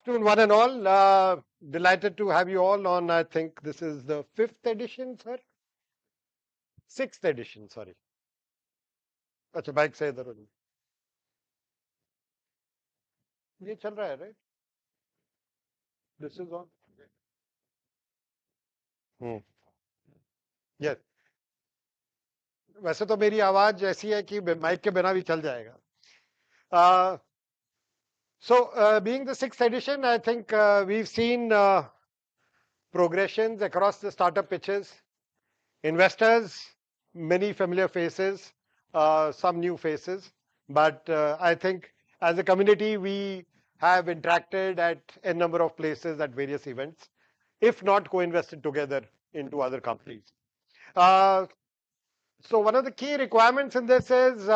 Afternoon, one and all. Delighted to have you all on. I think this is the 5th edition, sir. 6th edition, sorry. अच्छा bike से इधर हो ये चल रहा है, right? This is on. Yes. वैसे तो मेरी आवाज ऐसी है कि माइक के बिना भी चल जाएगा. So, being the 6th edition, I think we've seen progressions across the startup pitches. Investors, many familiar faces, some new faces. But I think as a community, we have interacted at a number of places at various events, if not co-invested together into other companies. So one of the key requirements in this is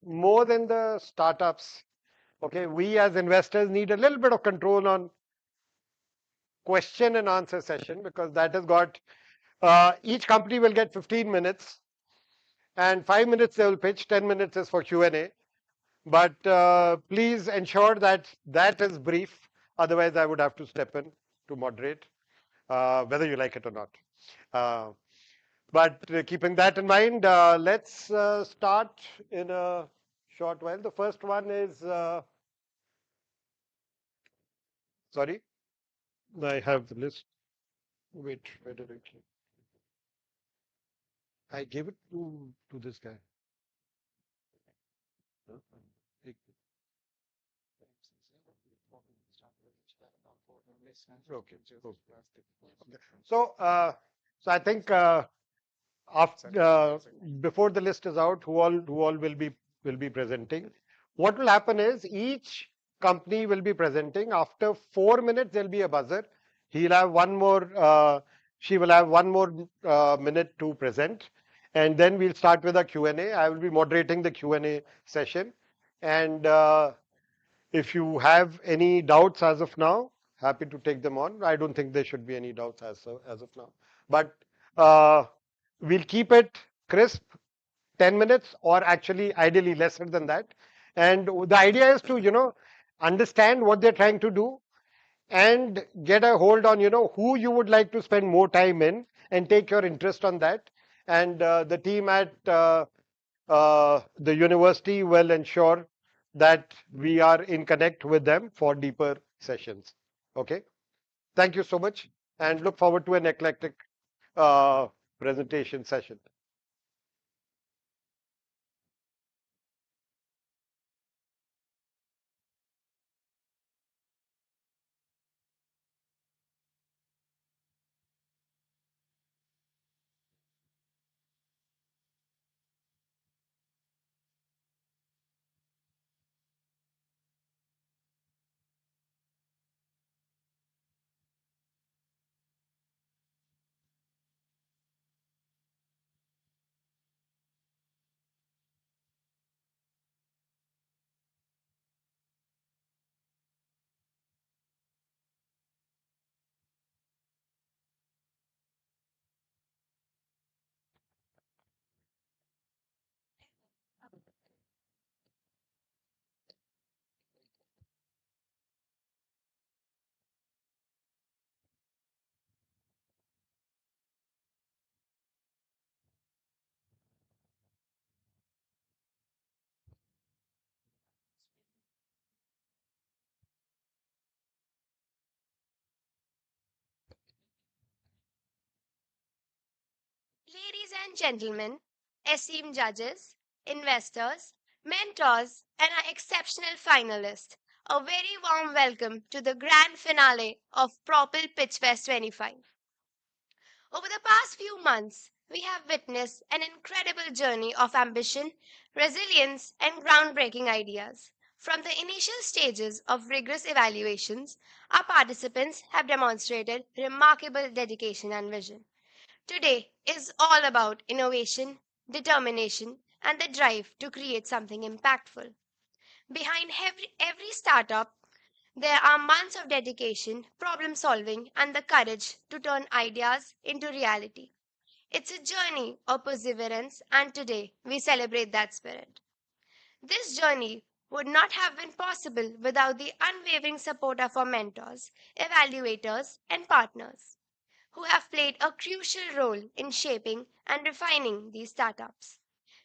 more than the startups. Okay, we as investors need a little bit of control on question and answer session, because that has got each company will get 15 minutes and 5 minutes they will pitch, 10 minutes is for Q&A. But please ensure that that is brief. Otherwise, I would have to step in to moderate, whether you like it or not. But keeping that in mind, let's start in a short while. The first one is, sorry, I have the list. Wait, where did it go? I gave it to this guy. Okay. So, so I think after before the list is out, who all will be presenting. What will happen is each company will be presenting. After 4 minutes, there'll be a buzzer. He'll have one more. She will have one more minute to present, and then we'll start with a Q&A. I will be moderating the Q&A session, and if you have any doubts as of now, happy to take them on. I don't think there should be any doubts as of now. But we'll keep it crisp, 10 minutes, or actually ideally lesser than that. And the idea is to, understand what they're trying to do and get a hold on, who you would like to spend more time in and take your interest on that. And the team at the university will ensure that we are in connect with them for deeper sessions. Okay. Thank you so much and look forward to an eclectic presentation session. Ladies and gentlemen, esteemed judges, investors, mentors, and our exceptional finalists, a very warm welcome to the grand finale of Propel PitchFest 25. Over the past few months, we have witnessed an incredible journey of ambition, resilience, and groundbreaking ideas. From the initial stages of rigorous evaluations, our participants have demonstrated remarkable dedication and vision. Today is all about innovation, determination, and the drive to create something impactful. Behind every startup, there are months of dedication, problem solving, and the courage to turn ideas into reality. It's a journey of perseverance, and today we celebrate that spirit. This journey would not have been possible without the unwavering support of our mentors, evaluators, and partners, who have played a crucial role in shaping and refining these startups.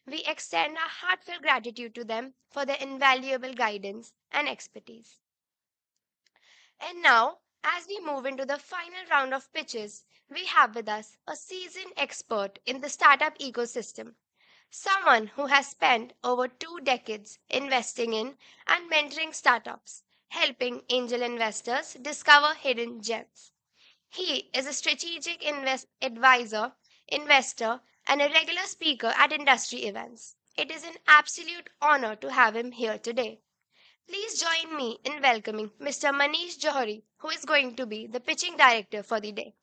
We extend our heartfelt gratitude to them for their invaluable guidance and expertise. And now, as we move into the final round of pitches, we have with us a seasoned expert in the startup ecosystem, someone who has spent over 2 decades investing in and mentoring startups, helping angel investors discover hidden gems. He is a strategic advisor, investor, and a regular speaker at industry events. It is an absolute honor to have him here today. Please join me in welcoming Mr. Manish Johari, who is going to be the pitching director for the day.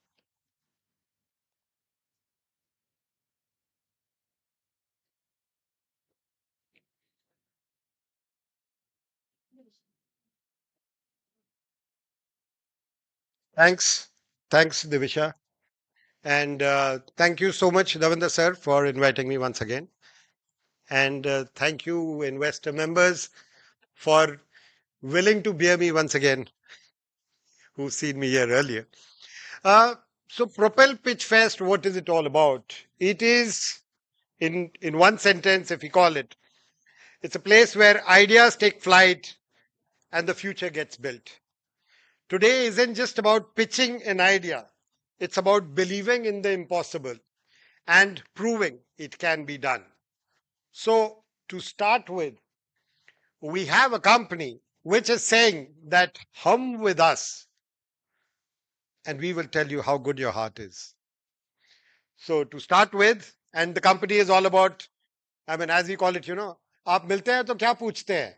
Thanks. Thanks, Divisha. And thank you so much, Davendra sir, for inviting me once again. And thank you, investor members, for willing to bear me once again, who've seen me here earlier. Uh, so, Propel Pitch Fest, what is it all about? It is, in one sentence, if we call it, it's a place where ideas take flight and the future gets built. Today isn't just about pitching an idea, it's about believing in the impossible and proving it can be done. So, to start with, we have a company which is saying that hum with us and we will tell you how good your heart is. So, to start with, and the company is all about, I mean, as we call it, आप मिलते हैं तो क्या पूछते हैं?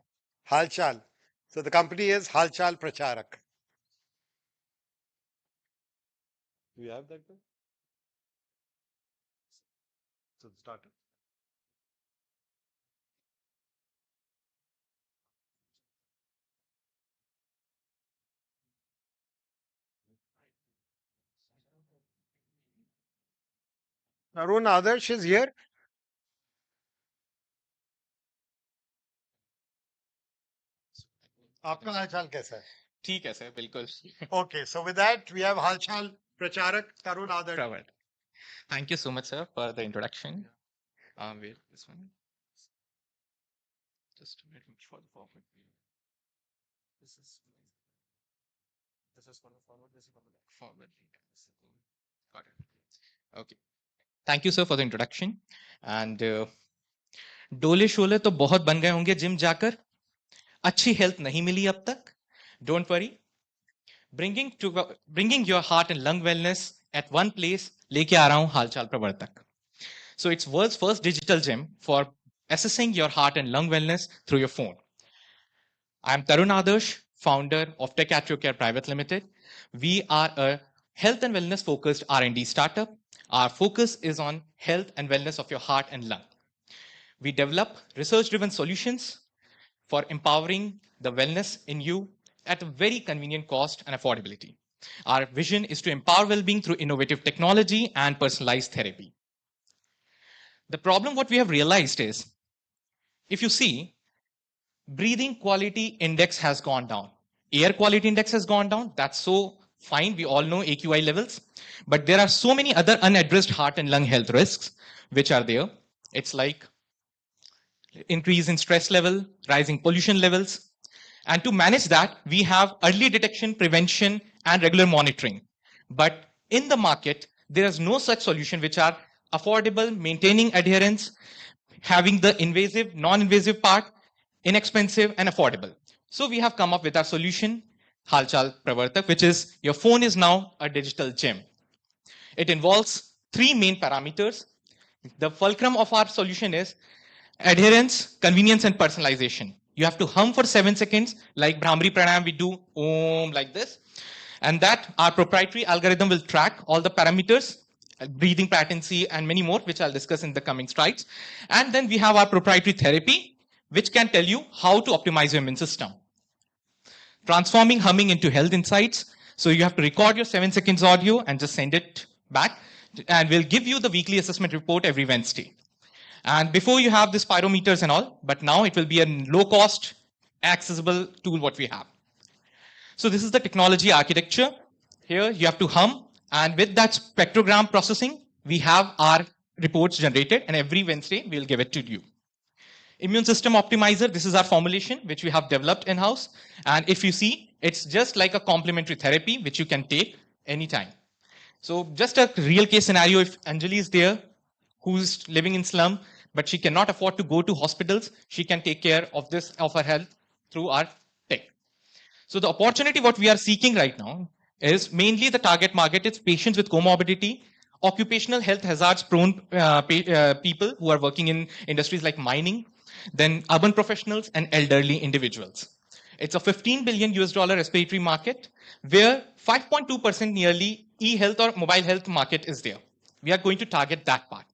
हालचाल. So, the company is हालचाल प्रचारक. Do you have that? So, start. Arun Adarsh is here. आपका हालचाल कैसा है? ठीक है सर बिल्कुल. Okay, so with that we have हालचाल प्रचारक Tarun Adarsh. Covered. Thank you so much sir for the introduction. Wait, this one. Just a minute for the forward. This is for the forward. This is for the forward. Got it. Okay. Thank you sir for the introduction. And डोले शोले तो बहुत बन गए होंगे gym जाकर. अच्छी health नहीं मिली अब तक. Don't worry. Bringing your heart and lung wellness at one place, लेके आ रहा हूं हालचाल प्रवर्तक. So it's world's first digital gym for assessing your heart and lung wellness through your phone. I'm Tarun Adarsh, founder of Tech Care Private Limited. We are a health and wellness focused R&D startup. Our focus is on health and wellness of your heart and lung. We develop research-driven solutions for empowering the wellness in you at a very convenient cost and affordability. Our vision is to empower well-being through innovative technology and personalized therapy. The problem what we have realized is, if you see, breathing quality index has gone down. Air quality index has gone down. That's so fine. We all know AQI levels. But there are so many other unaddressed heart and lung health risks which are there. It's like increase in stress level, rising pollution levels. And to manage that, we have early detection, prevention, and regular monitoring. But in the market, there is no such solution which are affordable, maintaining adherence, having the invasive, non-invasive part, inexpensive and affordable. So we have come up with our solution, Halchal Pravartak, which is your phone is now a digital gym. It involves 3 main parameters. The fulcrum of our solution is adherence, convenience, and personalization. You have to hum for 7 seconds, like Brahmari Pranayam, we do Om like this. And that our proprietary algorithm will track all the parameters, breathing patency, and many more, which I'll discuss in the coming slides. And then we have our proprietary therapy, which can tell you how to optimize your immune system. Transforming humming into health insights. So you have to record your 7 seconds audio and just send it back. And we'll give you the weekly assessment report every Wednesday. And before you have the spirometers and all, but now it will be a low cost accessible tool what we have. So this is the technology architecture. Here you have to hum, and with that spectrogram processing, we have our reports generated, and every Wednesday we'll give it to you. Immune system optimizer, this is our formulation which we have developed in-house. And if you see, it's just like a complementary therapy which you can take anytime. So just a real case scenario, if Anjali is there, who's living in slum, but she cannot afford to go to hospitals, she can take care of this, of her health through our tech. So the opportunity what we are seeking right now is mainly the target market is patients with comorbidity, occupational health hazards prone people who are working in industries like mining, then urban professionals and elderly individuals. It's a 15 billion US dollar respiratory market where 5.2% nearly e-health or mobile health market is there. We are going to target that part.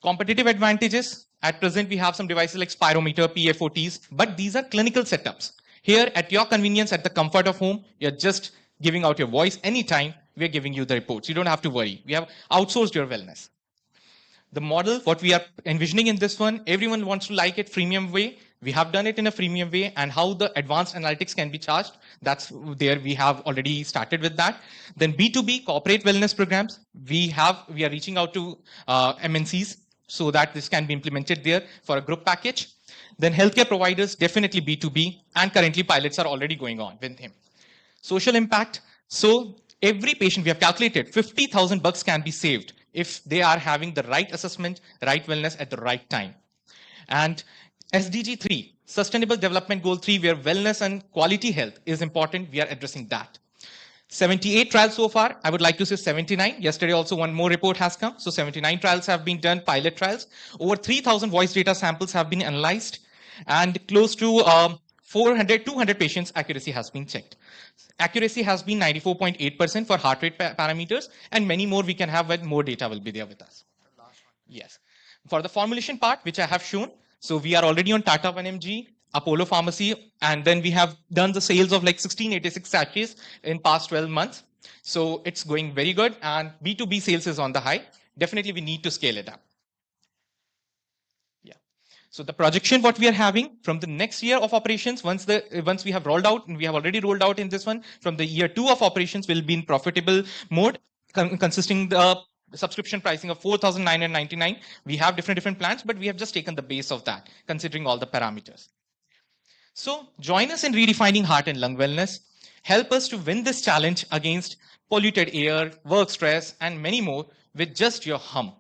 Competitive advantages. At present, we have some devices like spirometer, PFOTs, but these are clinical setups. Here, at your convenience, at the comfort of home, you're just giving out your voice anytime. We're giving you the reports. You don't have to worry. We have outsourced your wellness. The model, what we are envisioning in this one, everyone wants to like it freemium way. We have done it in a freemium way, and how the advanced analytics can be charged, that's there. We have already started with that. Then B2B corporate wellness programs. We are reaching out to MNCs so that this can be implemented there for a group package. Then healthcare providers, definitely B2B, and currently pilots are already going on with him. Social impact. So every patient, we have calculated 50,000 bucks can be saved if they are having the right assessment, right wellness at the right time. And SDG 3, Sustainable Development Goal 3, where wellness and quality health is important, we are addressing that. 78 trials so far. I would like to say 79. Yesterday also one more report has come. So 79 trials have been done, pilot trials. Over 3,000 voice data samples have been analyzed, and close to 200 patients accuracy has been checked. Accuracy has been 94.8% for heart rate parameters, and many more we can have when more data will be there with us. Yes. For the formulation part, which I have shown, so we are already on Tata 1mg, Apollo Pharmacy, and then we have done the sales of like 1686 sachets in past 12 months. So it's going very good, and B2B sales is on the high. Definitely we need to scale it up. Yeah. So the projection what we are having from the next year of operations, once we have rolled out, and we have already rolled out in this one, from the year 2 of operations will be in profitable mode, consisting the subscription pricing of 4,999. We have different plans, but we have just taken the base of that, considering all the parameters. So join us in redefining heart and lung wellness. Help us to win this challenge against polluted air, work stress, and many more with just your hum.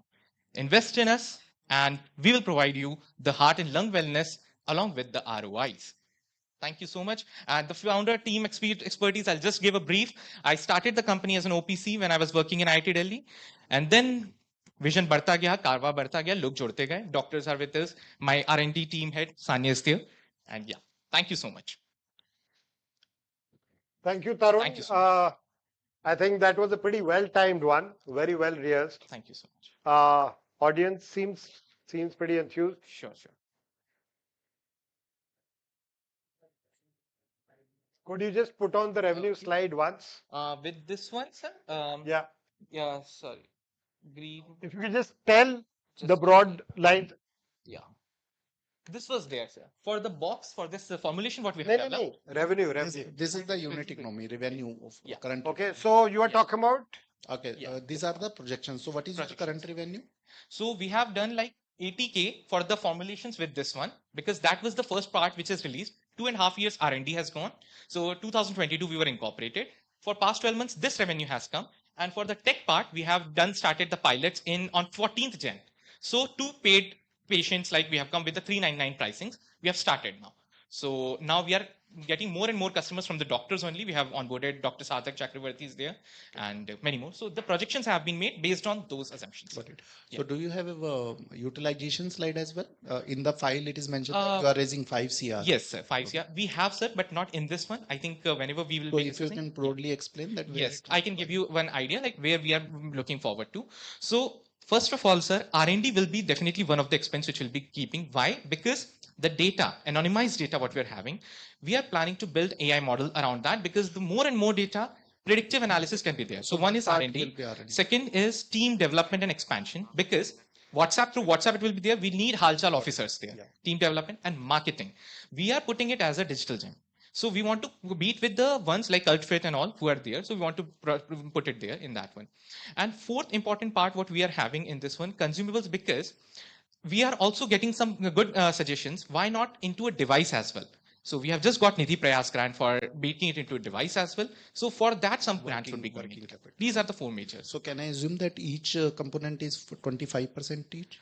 Invest in us, and we will provide you the heart and lung wellness along with the ROIs. Thank you so much. And the founder team expertise, I'll just give a brief. I started the company as an OPC when I was working in IIT Delhi. And then vision बढ़ता गया, कारवा बढ़ता गया, लोग जुड़ते गए. Doctors are with us. My R&D team head, Sanya, is there. And yeah, thank you so much. Thank you, Tarun. Thank you so much. I think that was a pretty well-timed one, very well rehearsed. Thank you so much. Audience seems pretty enthused. Sure. Could you just put on the revenue slide once? With this one, sir? Yeah, sorry. Green. if you could just tell the broad line. Yeah. This was there, sir. For the box, for this formulation, what we have developed. Revenue. This is the unit economy, revenue of Yeah. current. Okay, so you are talking about? Okay, Yeah. these are the projections. So what is the current revenue? So we have done like 80K for the formulations with this one, because that was the first part which is released. 2.5 years R&D has gone. So 2022 we were incorporated. For past 12 months, this revenue has come. And for the tech part, we have started the pilots on 14th Jan. So 2 paid patients, like we have come with the 399 pricings, we have started now. So now we are getting more and more customers from the doctors only. We have onboarded Dr. Sarthak Chakravarti is there, and many more. So the projections have been made based on those assumptions. Got it. Yeah. So do you have a utilization slide as well? In the file, it is mentioned that you are raising 5 CR. Yes, sir, 5 CR. We have, sir, but not in this one. I think whenever we will So be if you discussing. can broadly explain that. Yes, I can give you one idea, like where we are looking forward to. So first of all, sir, R&D will be definitely one of the expense which we'll be keeping. Why? Because the data, anonymized data, what we're having, we are planning to build AI model around that, because the more and more data, predictive analysis can be there. So one is part R&D. will be R&D. Second is team development and expansion, because WhatsApp, through WhatsApp it will be there. We need Halchal officers there, Yeah. team development and marketing. We are putting it as a digital gem. So we want to beat with the ones like Cultfit and all who are there. So we want to put it there in that one. And fourth important part, what we are having in this one, consumables, because we are also getting some good suggestions. Why not into a device as well? So we have just got Nidhi Prayas grant for making it into a device as well. So for that, some grants should be going. Working capital. These are the four majors. So can I assume that each component is for 25% each?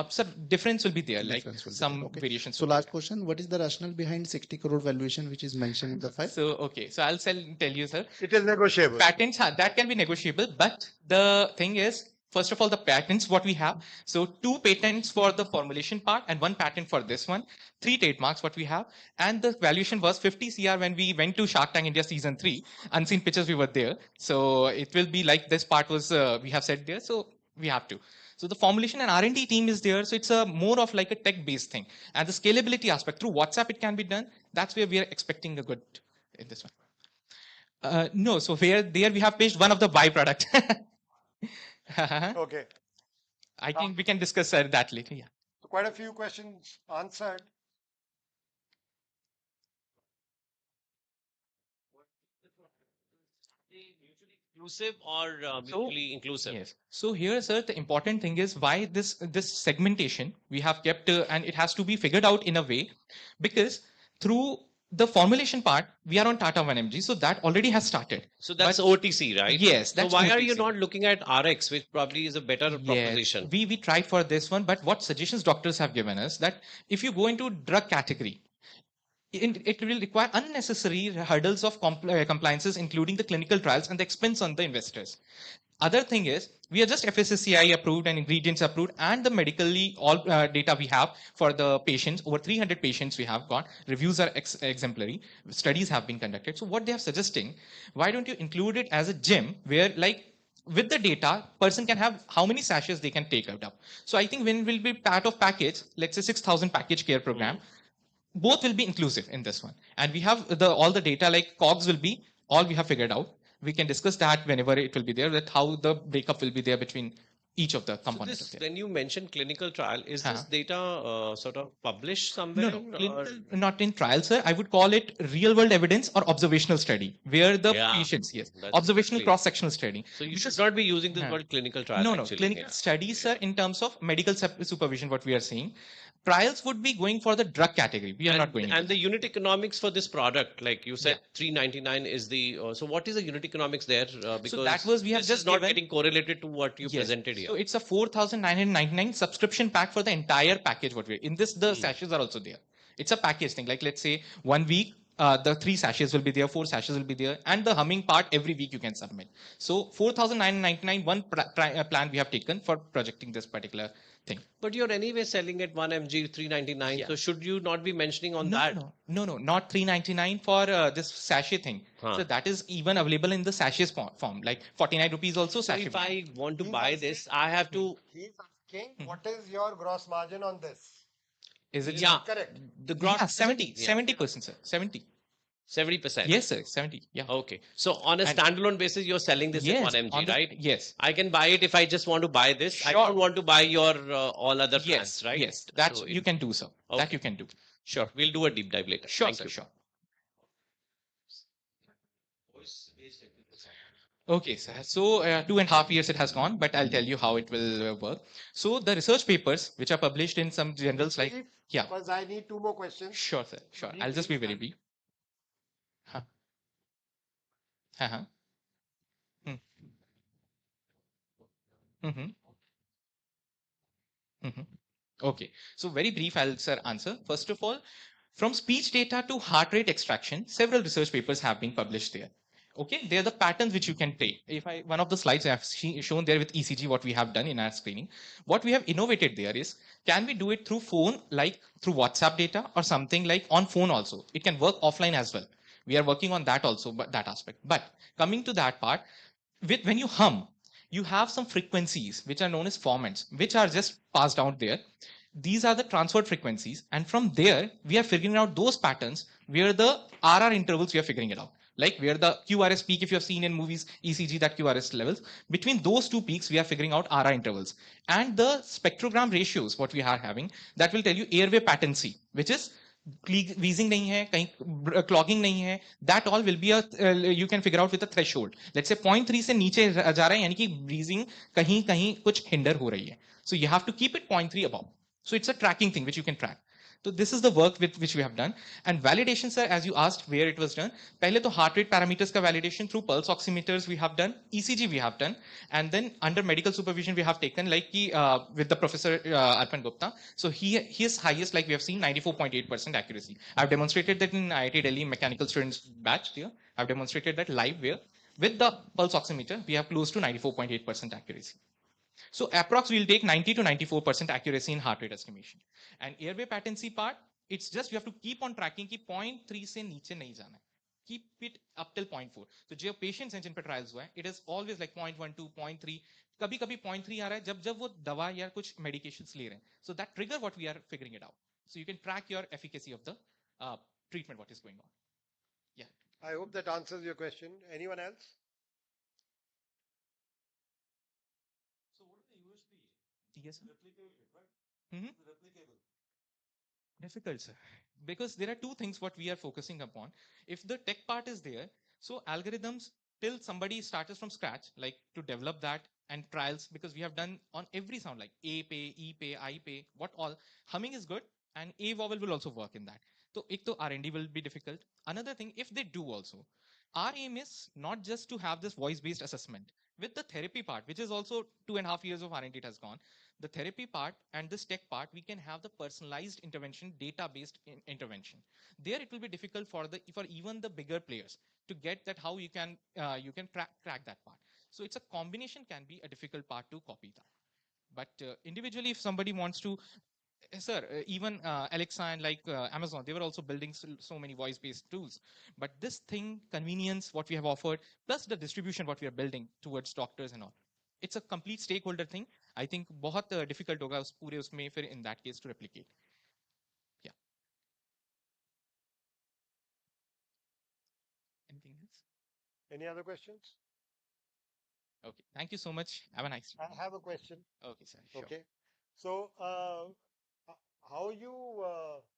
So difference will be there, Difference like will be some there. Okay. variations. So will be last question, what is the rationale behind 60 crore valuation which is mentioned in the file? there. So okay, so I'll tell you, sir. It is negotiable. Patents that can be negotiable, but the thing is, first of all, the patents what we have. So 2 patents for the formulation part and 1 patent for this one. 3 trademarks what we have, and the valuation was 50 CR when we went to Shark Tank India season 3. Unseen Pictures, we were there. So it will be like this part was we have said there. So we have to. So the formulation and R&D team is there. So it's a more of like a tech-based thing, and the scalability aspect through WhatsApp it can be done. That's where we are expecting a good in this one. No, so there we have paged one of the byproduct. Okay. I think we can discuss that later. Yeah. So quite a few questions answered. Exclusive or mutually inclusive? Yes. So here, sir, the important thing is why this segmentation we have kept, and it has to be figured out in a way, because through the formulation part we are on Tata 1mg, so that already has started. So that's But- OTC, right? Yes. So That's why are you OTC. not looking at RX, which probably is a better proposition? We tried for this one, but what suggestions doctors have given us that if you go into drug category, it will require unnecessary hurdles of compliances, including the clinical trials and the expense on the investors. Other thing is, we are just FSSCI approved and ingredients approved, and the medically all data we have for the patients, over 300 patients we have got, reviews are exemplary, studies have been conducted. So what they are suggesting, why don't you include it as a gym where like with the data, person can have how many sachets they can take out of. So I think when will be part of package, let's say 6,000 package care program, both will be inclusive in this one. And we have all the data like COGS will be all we have figured out. We can discuss that whenever it will be there, that how the breakup will be there between each of the So components. this, of there. when you mentioned clinical trial, is this Uh-huh. data sort of published somewhere? No, or- clinical, not in trials, sir. I would call it real world evidence or observational study, where the Yeah, patients, yes, that's observational great. cross-sectional study. So you Because- should not be using this Huh. word clinical trial. No, actually. clinical studies, sir, in terms of medical supervision, what we are seeing. Trials would be going for the drug category. We are not going. And into the unit economics for this product, like you said, Yeah. 399 is the. So what is the unit economics there? Because that was- we have this just is not given- getting correlated to what you Yes. presented here. So it's a 4,999 subscription pack for the entire package. What we in this, the sachets are also there. It's a package thing. Like let's say 1 week, the 3 sachets will be there, 4 sachets will be there, and the humming part every week you can submit. So 4,999 one plan we have taken for projecting this particular thing. But you're anyway selling at 1 mg 399. Yeah. So should you not be mentioning on No, that? no, not 399 for this sachet thing. Huh. So that is even available in the sachets form, like 49 rupees also So sachet. if I want to He's buy asking- this, I have to. He's asking, what is your gross margin on this? Is it? Yeah, Correct. the gross Yeah, 70, yeah. 70%, sir. 70. 70%. Yes, sir. 70. Yeah. Okay. So on a And- standalone basis, you're selling this Yes, at 1 on mg, the- right? Yes. I can buy it if I just want to buy this. I Sure. don't want to buy your all other Yes, plans, right? yes. That So you can do, sir. That Okay. you can do. Sure. We'll do a deep dive later. Sure, Thank sir. you. Sure. Okay, sir. So 2.5 years it has gone, but I'll tell you how it will work. So the research papers, which are published in some journals like, Brief, yeah, Because I need 2 more questions. sure, sir. Sure. Brief, I'll just be brief, very and- brief. Huh. Uh-huh. Hmm. Mm-hmm. Mm-hmm. Okay. So very brief, I'll sir answer. First of all, from speech data to heart rate extraction, several research papers have been published there. Okay, they are the patterns which you can take. One of the slides I have shown there with ECG, what we have done in our screening, what we have innovated there is, can we do it through phone, like through WhatsApp data or something like on phone also? It can work offline as well. We are working on that also, but that aspect. But coming to that part, when you hum, you have some frequencies which are known as formants, which are just passed out there. These are the transferred frequencies, and from there we are figuring out those patterns where the RR intervals we are figuring it out. like where the QRS peak, if you have seen in movies, ECG, that QRS levels, between those two peaks, we are figuring out RR intervals. And the spectrogram ratios, what we are having, that will tell you airway patency, which is wheezing nahi hai, kahin clogging nahi hai, that all will be you can figure out with a threshold. Let's say 0.3 से नीचे जा रहा है, यानी कि breathing कहीं कहीं कुछ hinder हो रही है. So you have to keep it 0.3 above. So it's a tracking thing which you can track. So this is the work which we have done. And validation, sir, as you asked where it was done, पहले तो heart rate parameters का validation through pulse oximeters we have done, ECG we have done, and then under medical supervision we have taken, like with the Professor Arpan Gupta. So he is highest, like we have seen, 94.8% accuracy. I've demonstrated that in IIT Delhi mechanical students batch here. I've demonstrated that live where with the pulse oximeter we have close to 94.8% accuracy. So approx we'll take 90 to 94% accuracy in heart rate estimation. And airway patency part, it's just you have to keep on tracking कि 0.3 से नीचे नहीं जाना है. Keep it up till 0.4. So जो patients हैं जिन पर trials हुआ है, it is always like 0.12, 0.3. कभी कभी 0.3 आ रहा है जब वो दवा या कुछ medications ले रहे हैं. So that trigger what we are figuring it out. So you can track your efficacy of the treatment what is going on. Yeah. I hope that answers your question. Anyone else? Yes, sir. Difficult, sir. Because there are two things what we are focusing upon. If the tech part is there, so algorithms till somebody starts from scratch, like to develop that and trials, because we have done on every sound like A pay, E pay, I pay, what all. Humming is good and A vowel will also work in that. So ek to R&D will be difficult. Another thing, if they do also, our aim is not just to have this voice-based assessment. With the therapy part, which is also 2.5 years of R&D it has gone, the therapy part and this tech part, we can have the personalized intervention, data-based intervention. There it will be difficult for even the bigger players to get that how you can crack that part. So it's a combination can be a difficult part to copy that. But individually, if somebody wants to, sir, even Alexa and like Amazon, they were also building so many voice-based tools. But this thing, convenience, what we have offered, plus the distribution, what we are building towards doctors and all, it's a complete stakeholder thing. I think बहुत difficult होगा उस पूरे उसमें फिर in that case to replicate. Yeah. Anything else? Any other questions? Okay. Thank you so much. Have a nice day. I have a question. Okay, sir. Sure. Okay. So, how are you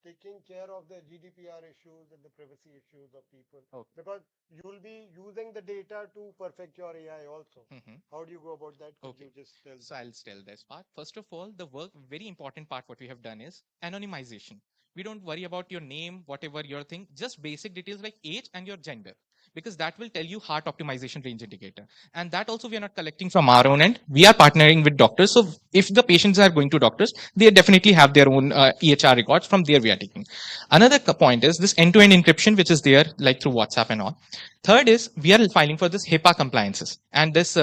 taking care of the GDPR issues and the privacy issues of people? Okay. Because you will be using the data to perfect your AI also. How do you go about that? Could you just tell? So I'll tell this part. First of all, the work, very important part what we have done is anonymization. We don't worry about your name, whatever your thing, just basic details like age and your gender, because that will tell you heart optimization range indicator. And that also we are not collecting from our own end. We are partnering with doctors. So if the patients are going to doctors, they definitely have their own EHR records. From there we are taking. Another point is this end-to-end encryption, which is there like through WhatsApp and all. Third is we are filing for this HIPAA compliances, and this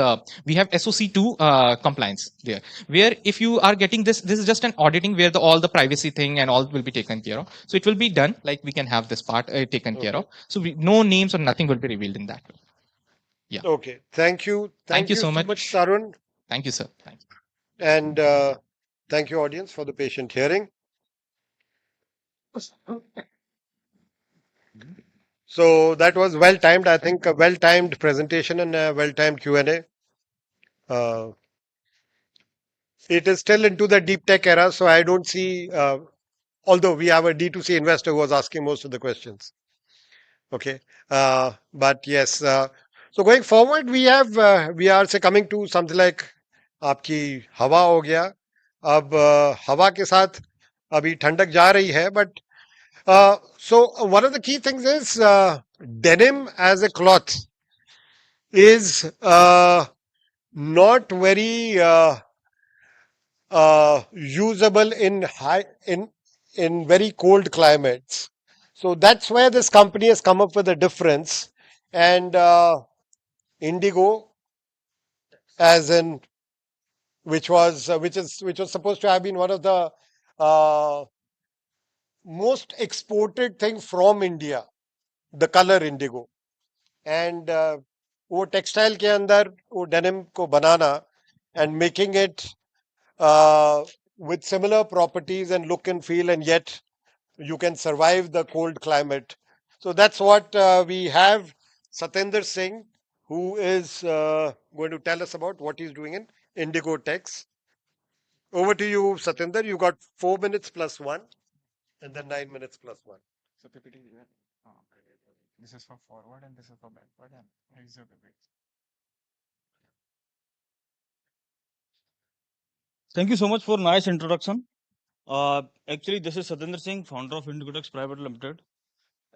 we have SOC2 compliance there, where if you are getting this is just an auditing where all the privacy thing and all will be taken care of. So it will be done, like we can have this part taken care of. So no names or nothing will be revealed in that way. Yeah. Okay. Thank you. Thank you so much, Tarun. Thank you, sir. Thank you. And thank you, audience, for the patient hearing. So that was well timed. I think a well timed presentation and a well timed Q&A. It is still into the deep tech era, so I don't see. Although we have a D2C investor who was asking most of the questions. Okay, but yes. So going forward, we are say coming to something like आपकी हवा हो गया. अब हवा के साथ अभी ठंडक जा रही है, but so one of the key things is denim as a cloth is not very usable in very cold climates. So that's where this company has come up with a difference. And indigo, as in which was supposed to have been one of the most exported thing from India, the color indigo. And वो textile के अंदर वो denim को बनाना and making it with similar properties and look and feel, and yet you can survive the cold climate. So that's what we have. Satyendra Singh, who is going to tell us about what he's doing in Indigo Techs. Over to you, Satyendra. You got 4 minutes plus 1 and then 9 minutes plus 1. So PPT is there. This is for forward and this is for backward. And here's your PPT. Thank you so much for nice introduction. Actually, this is Satyendra Singh, founder of Indigotex Private Limited.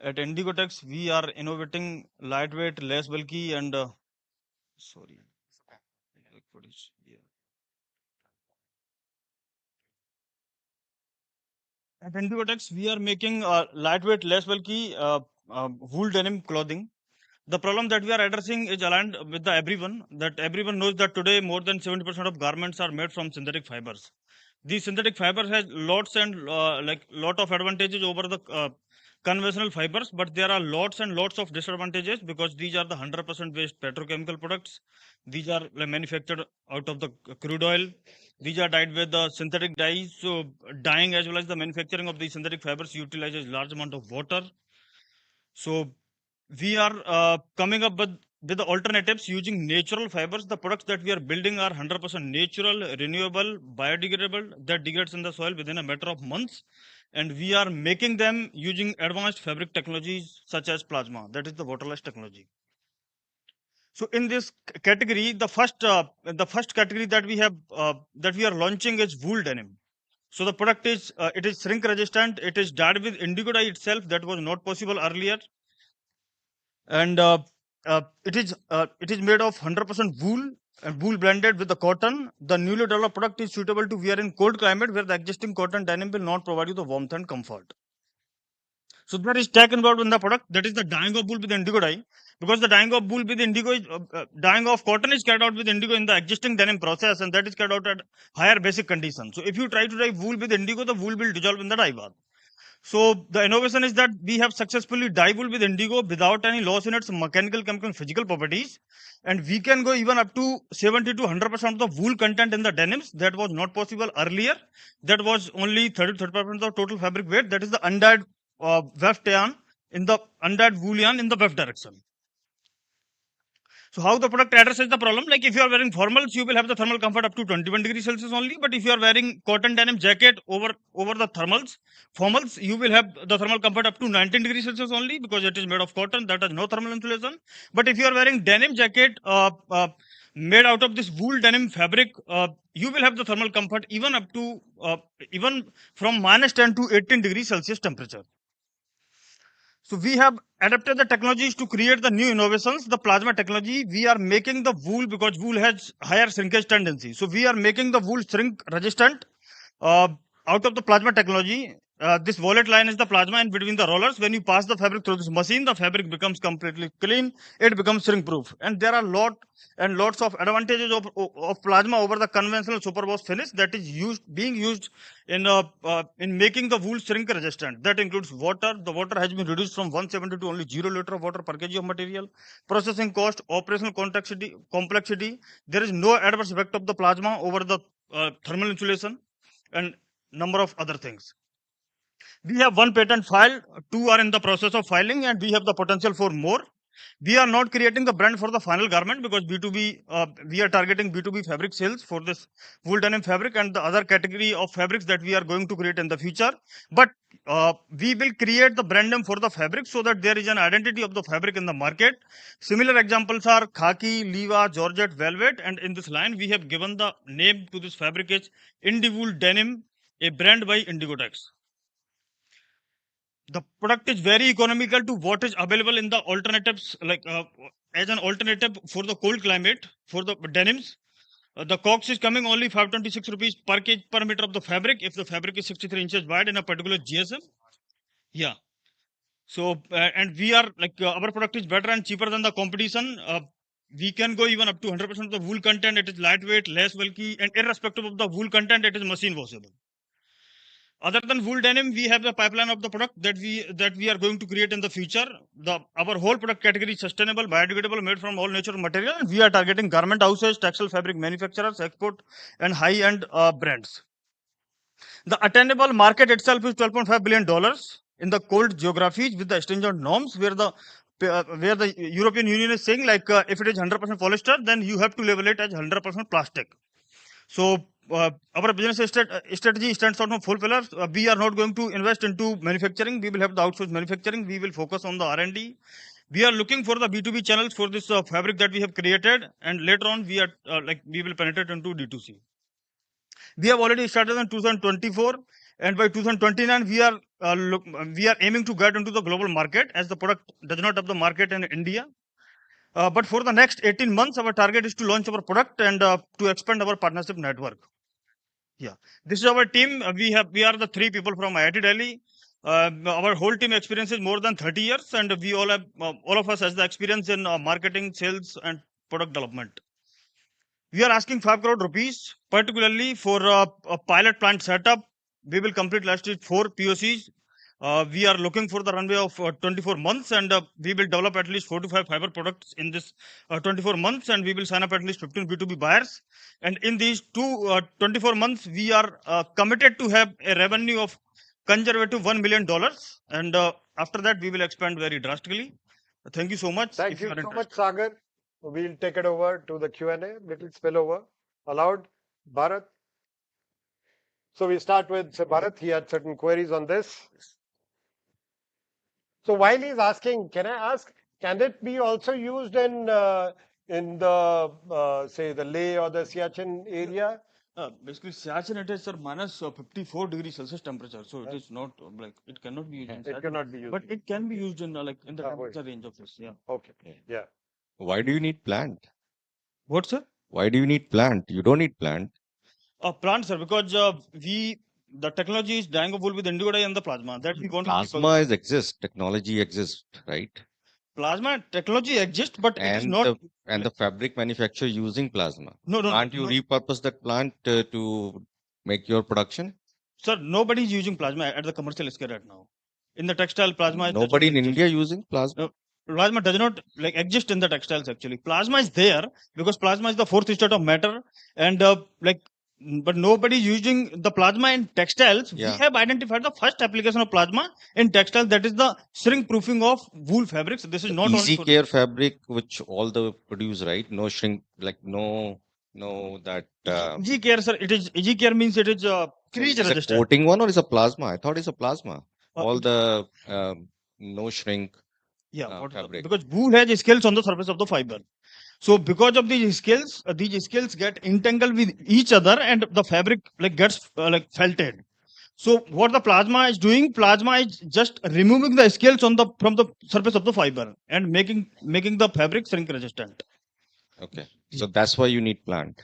At Indigotex, we are innovating lightweight, less bulky, and sorry, footage. Yeah. At Indigotex, we are making lightweight, less bulky wool denim clothing. The problem that we are addressing is aligned with the everyone. That everyone knows that today more than 70% of garments are made from synthetic fibers. These synthetic fibers has lots and lot of advantages over the conventional fibers, but there are lots and lots of disadvantages because these are the 100% waste petrochemical products. These are manufactured out of the crude oil. These are dyed with the synthetic dyes. So dyeing as well as the manufacturing of these synthetic fibers utilizes large amount of water. So we are coming up with the alternatives using natural fibers. The products that we are building are 100% natural, renewable, biodegradable, that degrades in the soil within a matter of months. And we are making them using advanced fabric technologies such as plasma, that is the waterless technology. So in this category, the first category that we have that we are launching is wool denim. So the product is it is shrink resistant. It is dyed with indigo dye itself. That was not possible earlier. And it is made of 100% wool and wool blended with the cotton. The newly developed product is suitable to wear in cold climate where the existing cotton denim will not provide you the warmth and comfort. So there is tech involved in the product, that is the dyeing of wool with indigo dye, because the dyeing of wool with indigo is dyeing of cotton is carried out with indigo in the existing denim process, and that is carried out at higher basic conditions. So if you try to dye wool with indigo, the wool will dissolve in the dye bath. So the innovation is that we have successfully dyed wool with indigo without any loss in its mechanical, chemical, and physical properties. And we can go even up to 70 to 100% of the wool content in the denims. That was not possible earlier. That was only 30 to 30% of total fabric weight. That is the undyed weft yarn in the undyed wool yarn in the weft direction. So how the product addresses the problem? Like if you are wearing formals, you will have the thermal comfort up to 21 degrees Celsius only. But if you are wearing cotton denim jacket over the formals, you will have the thermal comfort up to 19 degrees Celsius only because it is made of cotton that has no thermal insulation. But if you are wearing denim jacket made out of this wool denim fabric, you will have the thermal comfort even up to even from -10 to 18 degrees Celsius temperature. So we have adapted the technologies to create the new innovations. The plasma technology, we are making the wool because wool has higher shrinkage tendency. So we are making the wool shrink resistant out of the plasma technology. This wallet line is the plasma in between the rollers. When you pass the fabric through this machine, the fabric becomes completely clean. It becomes shrink proof. And there are lots of advantages of plasma over the conventional superwash finish that is being used in making the wool shrink resistant. That includes water. The water has been reduced from 170 to only 0 liter of water per kg of material. Processing cost, operational complexity. There is no adverse effect of the plasma over the thermal insulation and number of other things. We have one patent filed, 2 are in the process of filing, and we have the potential for more. We are not creating the brand for the final garment because B2B, we are targeting B2B fabric sales for this wool denim fabric and the other category of fabrics that we are going to create in the future. But we will create the brand name for the fabric so that there is an identity of the fabric in the market. Similar examples are khaki, leva, georgette, velvet, and in this line we have given the name to this fabric is Indiwool Denim, a brand by Indigotex. The product is very economical to what is available in the alternatives, like as an alternative for the cold climate for the denims. The cost is coming only 526 rupees per kg per meter of the fabric if the fabric is 63 inches wide in a particular GSM. Yeah. So and we are like our product is better and cheaper than the competition. We can go even up to 100% of the wool content. It is lightweight, less bulky, and irrespective of the wool content, it is machine washable. Other than wool denim, we have the pipeline of the product that we are going to create in the future. Our whole product category is sustainable, biodegradable, made from all natural material. And we are targeting garment houses, textile fabric manufacturers, export, and high-end brands. The attainable market itself is $12.5 billion in the cold geographies with the stringent norms, where the where the European Union is saying like if it is 100% polyester, then you have to label it as 100% plastic. So our business strategy stands out on 4 pillars. We are not going to invest into manufacturing. We will have the outsourced manufacturing. We will focus on the R&D. We are looking for the B2B channels for this fabric that we have created, and later on we are we will penetrate into D2C. We have already started in 2024, and by 2029 we are aiming to get into the global market, as the product does not have the market in India. But for the next 18 months, our target is to launch our product and to expand our partnership network. Yeah, this is our team. We are the 3 people from IIT Delhi. Our whole team experience is more than 30 years, and we all have all of us has the experience in marketing, sales, and product development. We are asking 5 crore rupees, particularly for a pilot plant setup. We will complete last year 4 POCs. We are looking for the runway of 24 months, and we will develop at least 4 to 5 fiber products in this 24 months, and we will sign up at least 15 B2B buyers. And in these 24 months, we are committed to have a revenue of conservative $1 million, and after that, we will expand very drastically. Thank you so much. Thank you so much, Sagar. We'll take it over to the Q&A. Little spillover allowed. Bharat. So we start with Bharat. He had certain queries on this. So while he's asking, can I ask, can it be also used in the say the Leh or the Siachen area? Basically, Siachen it is minus 54 degrees Celsius temperature, so it is not like it cannot be used. In It cannot be used, but it can be used in like in the temperature range of this. Yeah. Okay. Yeah. Why do you need plant? What, sir? Why do you need plant? You don't need plant. Plant, sir, because the technology is dyeing of wool with indigo dye and the plasma that we want to Plasma exists, technology exists, right? Plasma technology exists, but it is not. And the fabric manufacturer using plasma. No. Can't you repurpose that plant to make your production? Sir, nobody is using plasma at the commercial scale right now. In the textile, plasma. Nobody in India using plasma. Plasma does not like exist in the textiles actually. Plasma is there because plasma is the 4th state of matter, and but nobody is using the plasma in textiles. Yeah. We have identified the first application of plasma in textiles, that is the shrink proofing of wool fabrics. This is not easy care fabric, which all the produce, right? No shrink, like no that. Easy care, sir. It is easy care means it is crease resistant. Is it coating one or is a plasma? I thought it's a plasma. All the no shrink. Yeah, fabric. Because wool has scales on the surface of the fiber. So because of these scales get entangled with each other, and the fabric gets felted. So what the plasma is doing, plasma is just removing the scales from the surface of the fiber and making the fabric shrink resistant. Okay, so that's why you need plant.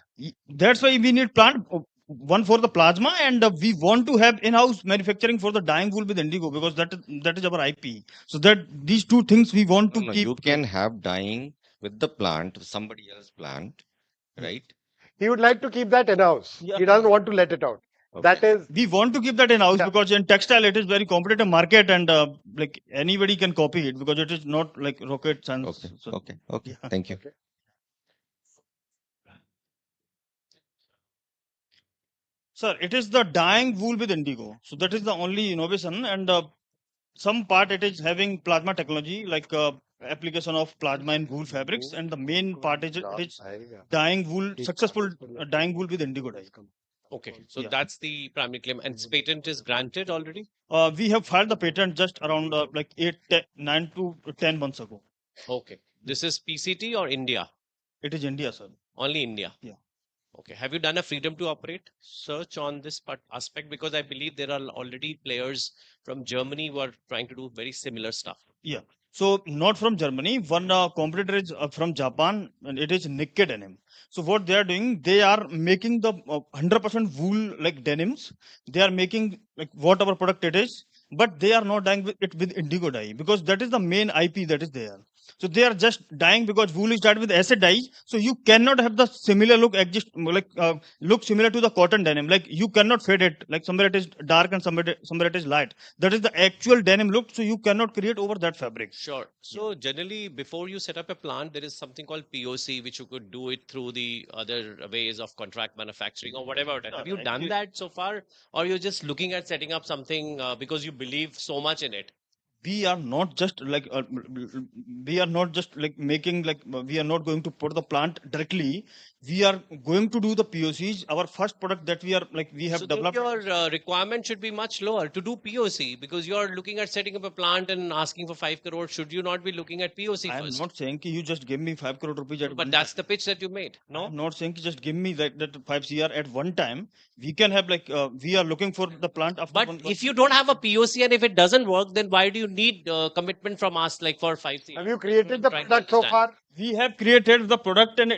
That's why we need plant. One for the plasma, and we want to have in-house manufacturing for the dyeing wool with indigo, because that is our IP. So that these 2 things we want to keep. You can have dyeing with the plant, somebody else's plant, right? He would like to keep that in-house. Yeah. He doesn't want to let it out. Okay. That is, we want to keep that in-house because in textile it is very competitive market, and like anybody can copy it because it is not like rocket science. Okay. So, okay. Yeah. Thank you. Okay. Sir, it is the dyeing wool with indigo. So that is the only innovation, and some part it is having plasma technology, like application of plasma in wool fabrics, and the main part is dyeing wool, successful dyeing wool with indigo dye. Okay, so that's the primary claim, and its patent is granted already? We have filed the patent just around 9 to 10 months ago. Okay, this is PCT or India? It is India, sir. Only India? Yeah. Okay. Have you done a freedom to operate search on this aspect? Because I believe there are already players from Germany who are trying to do very similar stuff. Yeah. So not from Germany. One competitor is from Japan, and it is Nikkei Denim. So what they are doing, they are making the 100% wool like denims. They are making like whatever product it is, but they are not dyeing it with indigo dye, because that is the main IP that is there. So they are just dyeing because wool is dyed with acid dye. So you cannot have the similar look look similar to the cotton denim. Like you cannot fade it. Like somewhere it is dark and somewhere it is light. That is the actual denim look. So you cannot create over that fabric. Sure. So generally, before you set up a plant, there is something called POC, which you could do it through the other ways of contract manufacturing or whatever. Have you done that so far, or you're just looking at setting up something because you believe so much in it? we are not just like making like we are not going to put the plant directly. We are going to do the POCs. Our first product that we have So then developed. your requirement should be much lower to do POC, because you are looking at setting up a plant and asking for 5 crore. Should you not be looking at POC I am first? not saying you just give me 5 crore rupees at But one that's time. the pitch that you made. No, I'm not saying just give me that 5 CR at one time. We can have we are looking for the plant after but if you don't have a POC and if it doesn't work, then why do you need commitment from us like for 5 CR? Have you created the Trying to product so understand. far? we have created the product and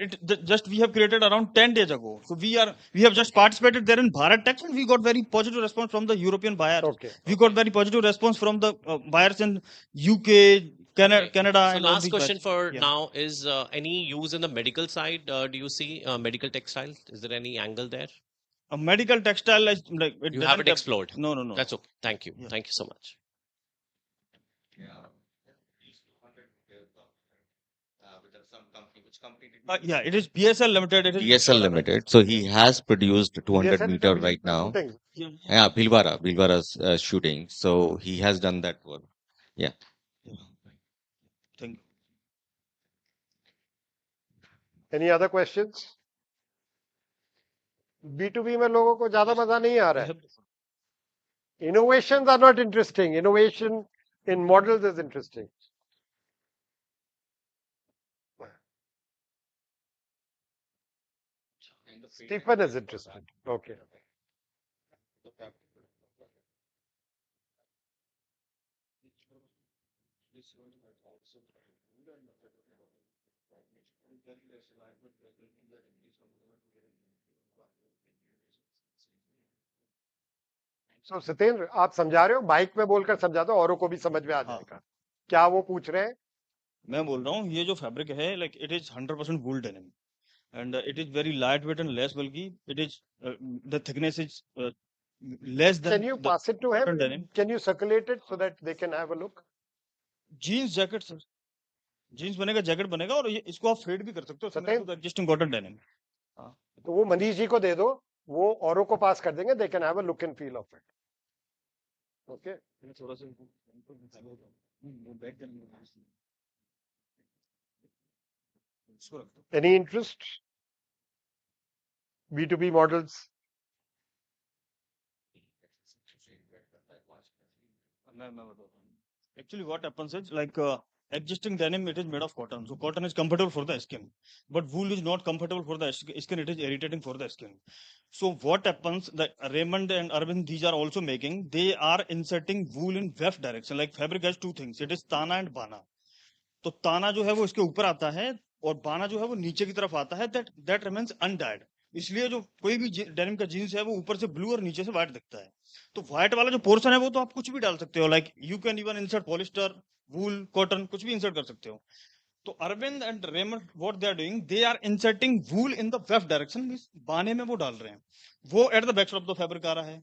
we have created around 10 days ago. So we have just participated there in Bharat Tech and we got very positive response from the European buyers. Okay. We got very positive response from the buyers in UK, Canada. So and all last these question buyers. for Yeah. now is any use in the medical side? Do you see medical textiles? Is there any angle there? A medical textile is like it You doesn't haven't have- explored. No. That's okay. Thank you. Yeah. Thank you so much. Yeah, it is BSL Limited. It is DSL Limited. So he has produced 200 DSL meter is right now. shooting. Yeah, Bhilwara's shooting. So he has done that work. Yeah. Thank you. Any other questions? B2B में लोगों को ज्यादा मजा नहीं आ रहा है. Innovations are not interesting. Innovation in models is interesting. Stephen is interested. Okay. So Satyendra आप समझा रहे हो माइक में बोलकर समझा दो औरों को भी समझ में आ जाएगा. क्या वो पूछ रहे हैं? मैं बोल रहा हूँ ये जो फैब्रिक है like it is 100% wool denim and it is very lightweight and less bulky. It is the thickness is less than. Can you pass it to him? denim. Can you circulate it so that they can have a look? Jeans jacket sir. Jeans बनेगा jacket बनेगा और इसको आप fade भी कर सकते हो similar to the existing cotton denim. तो वो मनीष जी को दे दो, वो औरों को पास कर देंगे. They can have a look and feel of it. Okay. Any interest? B2B models. Actually, what happens is like existing denim, it is made of cotton. So cotton is comfortable for the skin, but wool is not comfortable for the skin. It is irritating for the skin. So what happens that Raymond and Arvind, these are also making, they are inserting wool in weft direction. Like fabric has two things. It is Tana and Bana. तो ताना जो है वो इसके ऊपर आता है और बाना जो है वो नीचे की तरफ आता है. That remains undyed. इसलिए जो कोई भी डेनिम का जीन्स है वो ऊपर से ब्लू और नीचे से व्हाइट दिखता है. तो व्हाइट वाला जो पोर्शन है वो तो आप कुछ भी डाल सकते हो. Like you can even insert polyester, wool, cotton, कुछ भी इंसर्ट कर सकते हो. तो Arvind and Raymond what they are doing, they are inserting wool in the weft direction. बाने में वो डाल रहे हैं. वो at the back side of the fabric आ रहा है.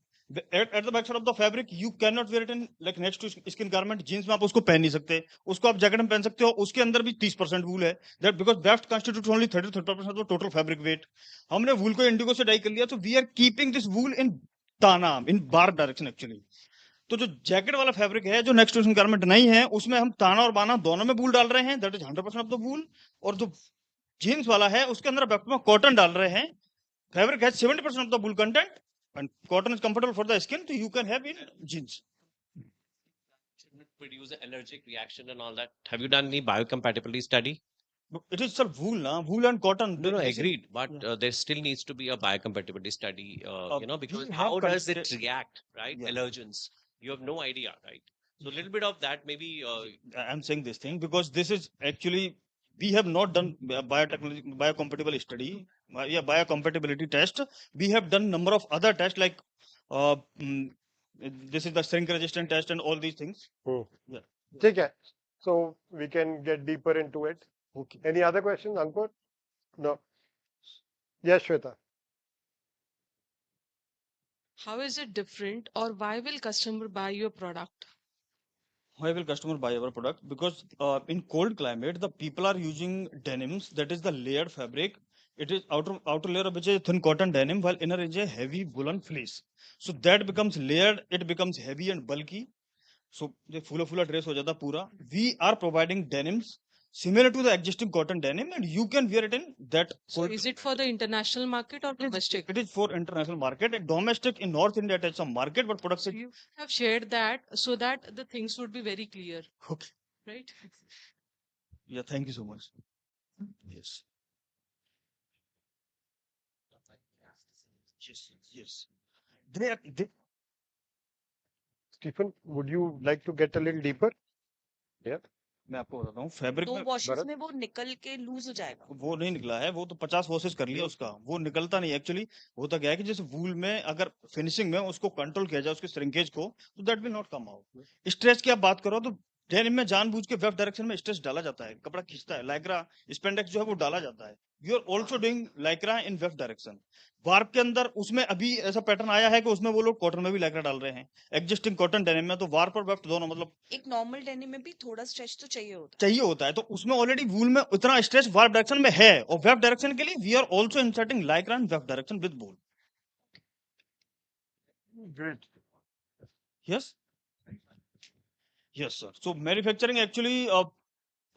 At the back side of the fabric, you cannot wear it in like next to skin garment. Jeans में आप उसको पहन नहीं सकते, उसको आप जैकेट में पहन सकते हो. उसके अंदर भी 30% वूल है. That because weft constitutes only 30% of the total fabric weight. हमने वूल को इंडिगो से डाई कर लिया, तो we are keeping this wool in ताना, in barb direction actually. तो जो जैकेट वाला फैब्रिक है जो नेक्स्ट टू स्किन गारमेंट नहीं है, उसमें हम ताना और बाना दोनों में वूल डाल रहे हैं. That is 100% of the wool. और जो जीन्स वाला है उसके अंदर वेफ्ट में कॉटन डाल रहे हैं. Fabric has 70% of the wool content. And cotton is comfortable for the skin, so you can have in jeans. Produce an allergic reaction and all that. Have you done any biocompatibility study? It is sir wool, wool and cotton. No, agreed. But there still needs to be a biocompatibility study, because how does it react, right? Yeah. Allergens. You have no idea, right? So a little bit of that maybe. I'm saying this thing because this is actually, we have not done biocompatibility study. Biocompatibility test. We have done number of other tests like this is the shrink resistant test and all these things. Yeah. ठीक है. So we can get deeper into it. Okay. Any other questions, Ankur? No. Yes, Shweta. How is it different, or why will customer buy your product? Why will customer buy our product? Because in cold climate, the people are using denims. That is the layered fabric. It is outer layer of which is thin cotton denim, while inner is a heavy woolen fleece. So that becomes layered. It becomes heavy and bulky. So ये फूला फूला dress हो जाता पूरा. We are providing denims similar to the existing cotton denim, and you can wear it in that. So is it for the international market or domestic? It is for international market. Domestic in North India, it has some market, but So production. you have shared that so that the things would be very clear, Okay. right? Yeah, thank you so much. Yes. Yes. They Stephen, would you like to get a little deeper? Yeah. मैं आपको बताता हूँ fabric दो में washes Bharat? में वो निकल के लूज हो जाएगा. वो नहीं निकला है, वो तो 50 वॉशेस कर लिया उसका, वो निकलता नहीं एक्चुअली. होता क्या है कि जैसे वूल में अगर फिनिशिंग में उसको कंट्रोल किया जाए उसके श्रिंकेज को, तो that will not come out. Stretch की आप बात करो तो डेनिम में जानबूझ के वेब डायरेक्शन में स्ट्रेच डाला जाता है, कपड़ा खींचता है, लाइक्रा स्पेंडेक्स जो है वो डाला जाता है. You are also doing lycra in weft direction. Warp के अंदर उसमें अभी ऐसा पैटर्न आया है कि उसमें वो लोग कॉटन में भी लाइक्रा डाल रहे हैं. एग्जिस्टिंग कॉटन डेनिम में तो वार्प और वेफ्ट दोनों, मतलब एक नॉर्मल डेनिम में भी थोड़ा स्ट्रेच तो चाहिए होता है. चाहिए होता है, तो उसमें ऑलरेडी वूल में उतना स्ट्रेच वार्प डायरेक्शन में है, और वेब डायरेक्शन के लिए we are also inserting lycra in weft direction with wool. Great. Yes yes sir. So manufacturing actually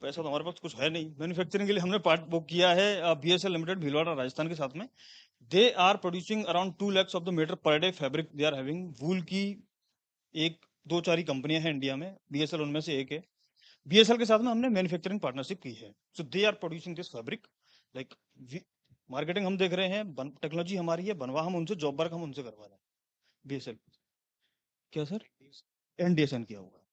पैसा तो हमारे पास कुछ है नहीं. मैन्युफैक्चरिंग के लिए हमने पार्ट बुक किया है बीएसएल लिमिटेड भीलवाड़ा राजस्थान के साथ में. They are producing around 2 lakhs of the metre per day fabric they are having. Wool की एक दो चार ही कंपनियां हैं इंडिया में, बीएसएल उनमें से एक है. बीएसएल के साथ में हमने मैन्युफैक्चरिंग पार्टनरशिप की है. So they are producing this fabric. Like marketing हम देख रहे हैं, टेक्नोलॉजी हमारी है, बनवा हम उनसे, जॉब वर्क हम उनसे करवा रहे हैं. बीएसएल क्या सर? एनडीएसएन किया हुआ है.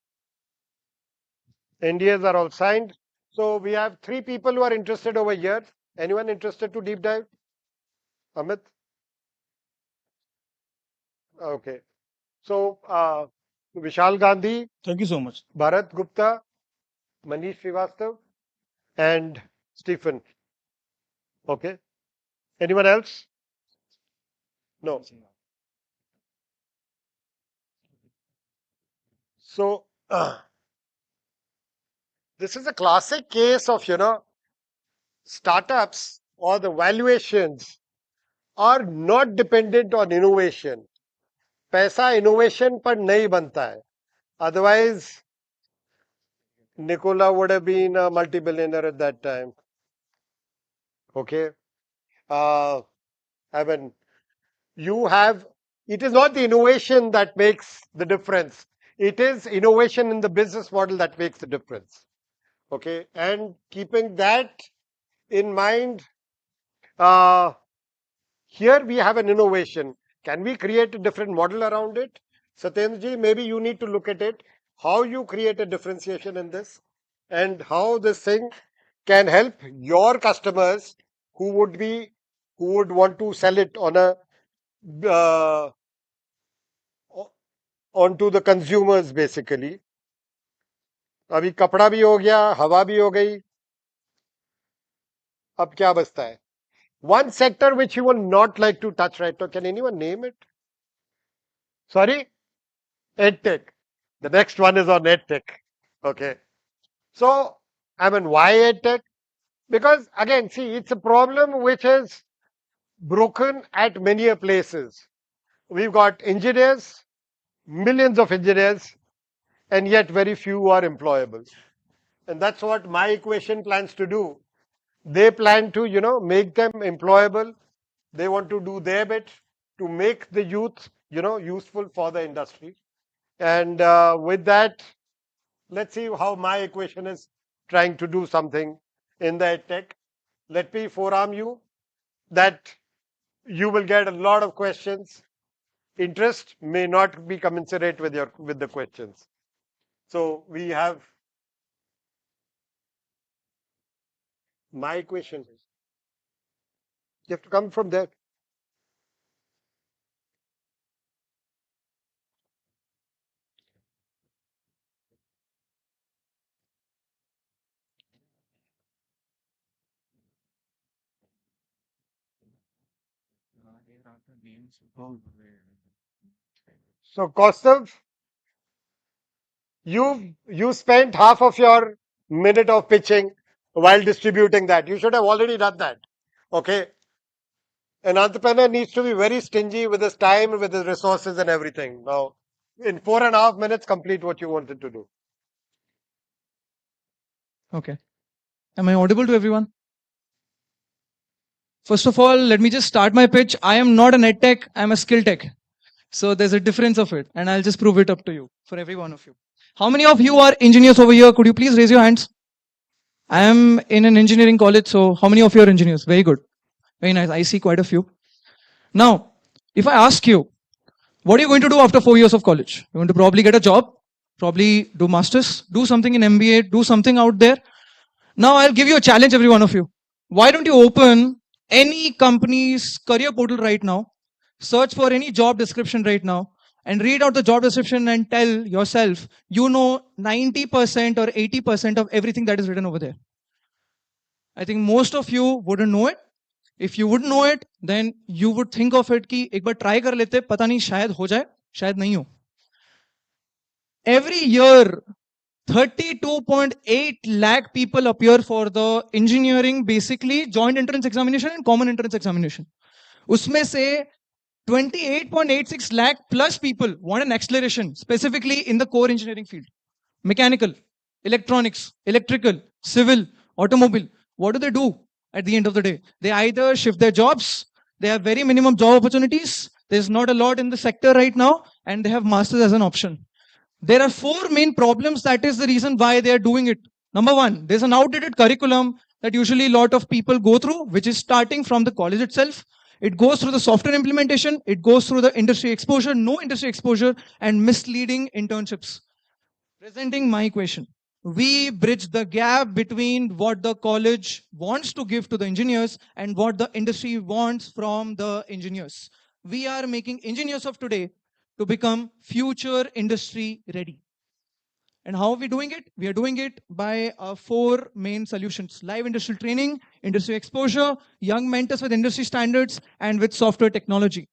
NDAs are all signed. So we have 3 people who are interested over here. Anyone interested to deep dive? Amit? Okay. So Vishal Gandhi, thank you so much. Bharat Gupta, Manish Srivastav, and Stephen. Okay. Anyone else? No. So this is a classic case of, startups or the valuations are not dependent on innovation. पैसा innovation पर नहीं बनता है. Otherwise, Nikola would have been a multi-billionaire at that time. Okay. I mean, it is not the innovation that makes the difference. It is innovation in the business model that makes the difference. Okay. And keeping that in mind, here we have an innovation. Can we create a different model around it? Satyendraji, maybe you need to look at it, how you create a differentiation in this, and how this thing can help your customers who would want to sell it on onto the consumers basically. अभी कपड़ा भी हो गया, हवा भी हो गई, अब क्या बचता है? One sector which you will not like to touch right now, can anyone name it? Sorry? EdTech. The next one is on EdTech. Okay. So, I mean, why EdTech? Because again, see, it's a problem which is broken at many places. We've got engineers, millions of engineers, and yet very few are employable. And that's what my equation plans to do. They plan to, make them employable. They want to do their bit to make the youth, useful for the industry. And with that, let's see how my equation is trying to do something in the EdTech. Let me forearm you that you will get a lot of questions. Interest may not be commensurate with the questions. So we have my equation. You have to come from there. So Kaustav, you spent half of your minute of pitching while distributing that. You should have already done that. Okay. An entrepreneur needs to be very stingy with his time, with his resources and everything. Now, in 4.5 minutes, complete what you wanted to do. Okay. Am I audible to everyone? First of all, let me just start my pitch. I am not an ed tech, I'm a skill tech. So there's a difference of it, and I'll just prove it up to you, for every one of you. How many of you are engineers over here? Could you please raise your hands? I am in an engineering college, so how many of you are engineers? Very good. Very nice. I see quite a few. Now, if I ask you, what are you going to do after 4 years of college? You're going to probably get a job, probably do masters, do something in MBA, do something out there. Now I'll give you a challenge, every one of you. Why don't you open any company's career portal right now, search for any job description right now, and read out the job description and tell yourself, you know 90% or 80% of everything that is written over there. I think most of you wouldn't know it. If you wouldn't know it, then you would think of it कि एक बार try कर लेते, पता नहीं शायद हो जाए, शायद नहीं हो. Every year, 32.8 lakh people appear for the engineering, basically joint entrance examination and common entrance examination. उसमें से 28.86 lakh plus people want an acceleration, specifically in the core engineering field. Mechanical, electronics, electrical, civil, automobile. What do they do at the end of the day? They either shift their jobs, they have very minimum job opportunities, there's not a lot in the sector right now, and they have masters as an option. There are 4 main problems. That is the reason why they are doing it. Number one, there's an outdated curriculum that usually a lot of people go through, which is starting from the college itself. It goes through the software implementation. It goes through the industry exposure, no industry exposure, and misleading internships. Presenting my question. We bridge the gap between what the college wants to give to the engineers and what the industry wants from the engineers. We are making engineers of today to become future industry ready. And how are we doing it? We are doing it by 4 main solutions: live industrial training, industry exposure, young mentors with industry standards, and with software technology.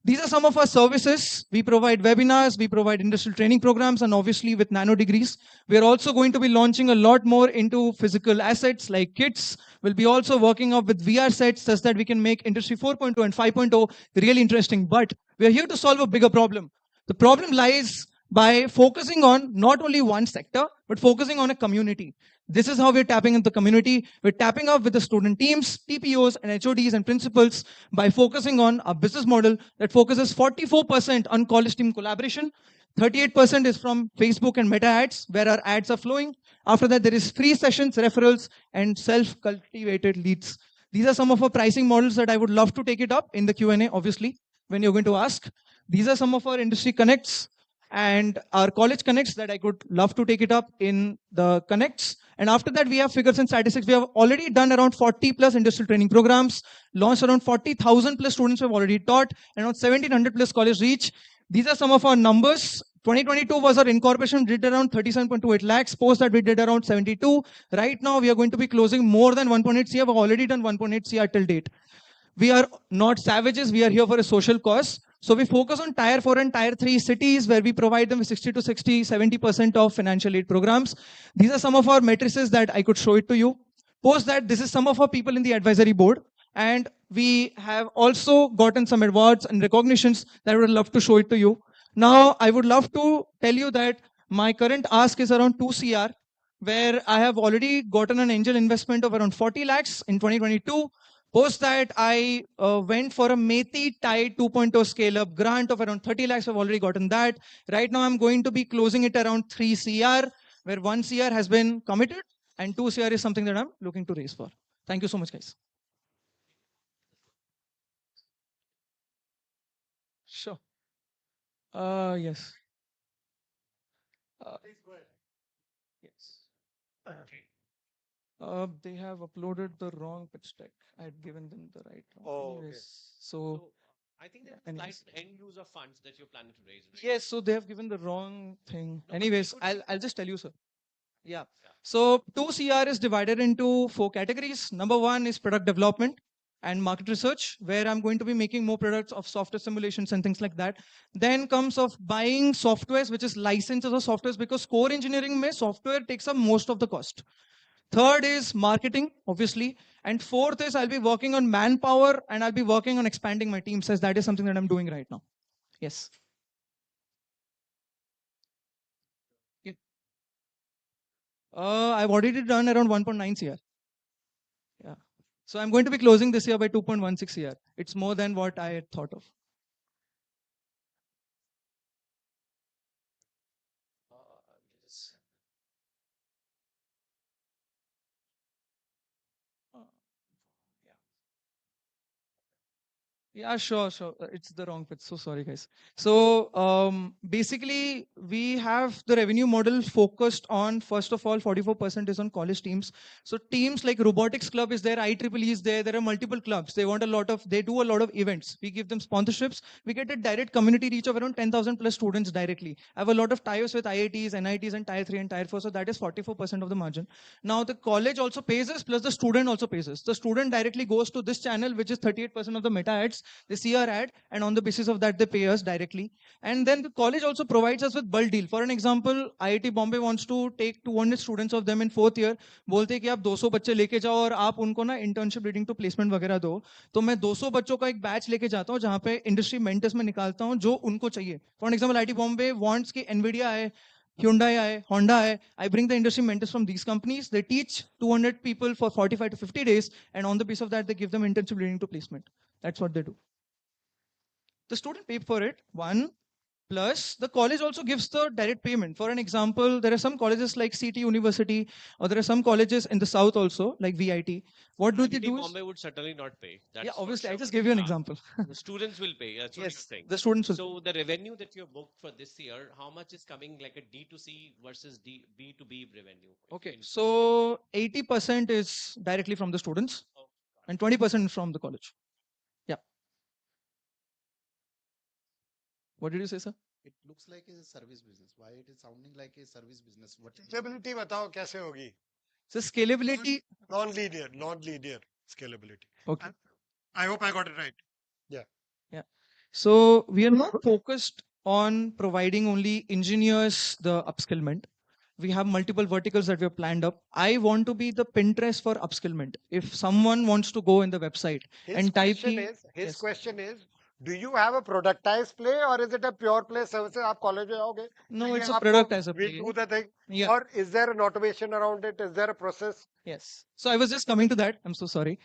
These are some of our services. We provide webinars, we provide industrial training programs, and obviously with nano degrees. We are also going to be launching a lot more into physical assets like kits. We'll be also working up with VR sets such that we can make industry 4.0 and 5.0 really interesting. But we are here to solve a bigger problem. The problem lies by focusing on not only one sector, but focusing on a community. This is how we're tapping into the community. We're tapping up with the student teams, TPOs, and HODs and principals by focusing on a business model that focuses 44% on college team collaboration. 38% is from Facebook and Meta ads, where our ads are flowing. After that, there is free sessions, referrals, and self-cultivated leads. These are some of our pricing models that I would love to take it up in the Q&A, obviously, when you're going to ask. These are some of our industry connects and our college connects that I could love to take it up in the connects. And after that, we have figures and statistics. We have already done around 40 plus industrial training programs, launched around 40,000 plus students we have already taught, and around 1,700 plus college reach. These are some of our numbers. 2022 was our incorporation, did around 37.28 lakhs. Post that we did around 72. Right now, we are going to be closing more than 1.8 CR. We've already done 1.8 CR till date. We are not savages. We are here for a social cause. So we focus on tier 4 and tier 3 cities where we provide them with 60 to 60, 70% of financial aid programs. These are some of our matrices that I could show it to you. Post that, this is some of our people in the advisory board. And we have also gotten some awards and recognitions that I would love to show it to you. Now, I would love to tell you that my current ask is around 2 CR, where I have already gotten an angel investment of around 40 lakhs in 2022. Post that, I went for a METI Tide 2.0 scale-up grant of around 30 lakhs. I've already gotten that. Right now, I'm going to be closing it around 3 CR, where 1 CR has been committed, and 2 CR is something that I'm looking to raise for. Thank you so much, guys. Sure. Yes. Yes. They have uploaded the wrong pitch deck. I had given them the right one. Oh, okay. Anyways, so I think there's anyways. slight end user funds that you're planning to raise. Right? Yes, so they have given the wrong thing. No, but Anyways, we could- I'll just tell you, sir. Yeah. So 2 CR is divided into 4 categories. Number 1 is product development and market research, where I'm going to be making more products of software simulations and things like that. Then comes of buying softwares, which is licenses of softwares, because core engineering mein software takes up most of the cost. Third is marketing, obviously. And fourth is I'll be working on manpower and I'll be working on expanding my team, says that is something that I'm doing right now. Yes. I've already done around 1.9 CR. Yeah. So I'm going to be closing this year by 2.16 CR. It's more than what I had thought of. Yeah, sure. It's the wrong pitch. So sorry, guys. So basically, we have the revenue model focused on, first of all, 44% is on college teams. So teams like Robotics Club is there, IEEE is there. There are multiple clubs. They do a lot of events. We give them sponsorships. We get a direct community reach of around 10,000 plus students directly. I have a lot of ties with IITs, NITs, and Tier 3 and Tier 4. So that is 44% of the margin. Now the college also pays us, plus the student also pays us. The student directly goes to this channel, which is 38% of the meta ads. They see our ad, and on the basis of that, they pay us directly. And then the college also provides us with bulk deal. For an example, IIT Bombay wants to take 200 students of them in 4th year. बोलते कि आप 200 बच्चे लेके जाओ और आप उनको ना internship leading to placement वगैरह दो. तो मैं 200 बच्चों का एक बैच लेके जाता हूँ जहाँ पे इंडस्ट्री मेंटर्स में निकालता हूँ जो उनको चाहिए. For an example, IIT Bombay wants कि Nvidia आए, Hyundai आए, Honda आए. I bring the industry mentors from these companies. They teach 200 people for 45 to 50 days, and on the basis of that, they give them internship leading to placement. That's what they do. The student paid for it, one, plus the college also gives the direct payment. For an example, there are some colleges like CT University, or there are some colleges in the south also, like VIT. What do they do? Bombay would certainly not pay. That's Yeah, obviously, sure. I just gave you an example. The students will pay. That's what you're saying. The students will. So the revenue that you booked for this year, how much is coming like a D2C versus B2B revenue? Okay, so 80% is directly from the students, and 20% from the college. Yeah. What did you say, sir? It looks like a service business. Why it is sounding like a service business? What Scalability बताओ कैसे होगी? So scalability. Non-linear scalability. Okay. I hope I got it right. Yeah. Yeah. So we are not focused on providing only engineers the upskillment. We have multiple verticals that we have planned up. I want to be the Pinterest for upskillment. If someone wants to go in the website and type His question is, do you have a productized play or is it a pure play services? आप college में आओगे? No, it's a productized We play. do the thing. Yeah. Or is there an automation around it? Is there a process? Yes. So I was just coming to that. I'm so sorry.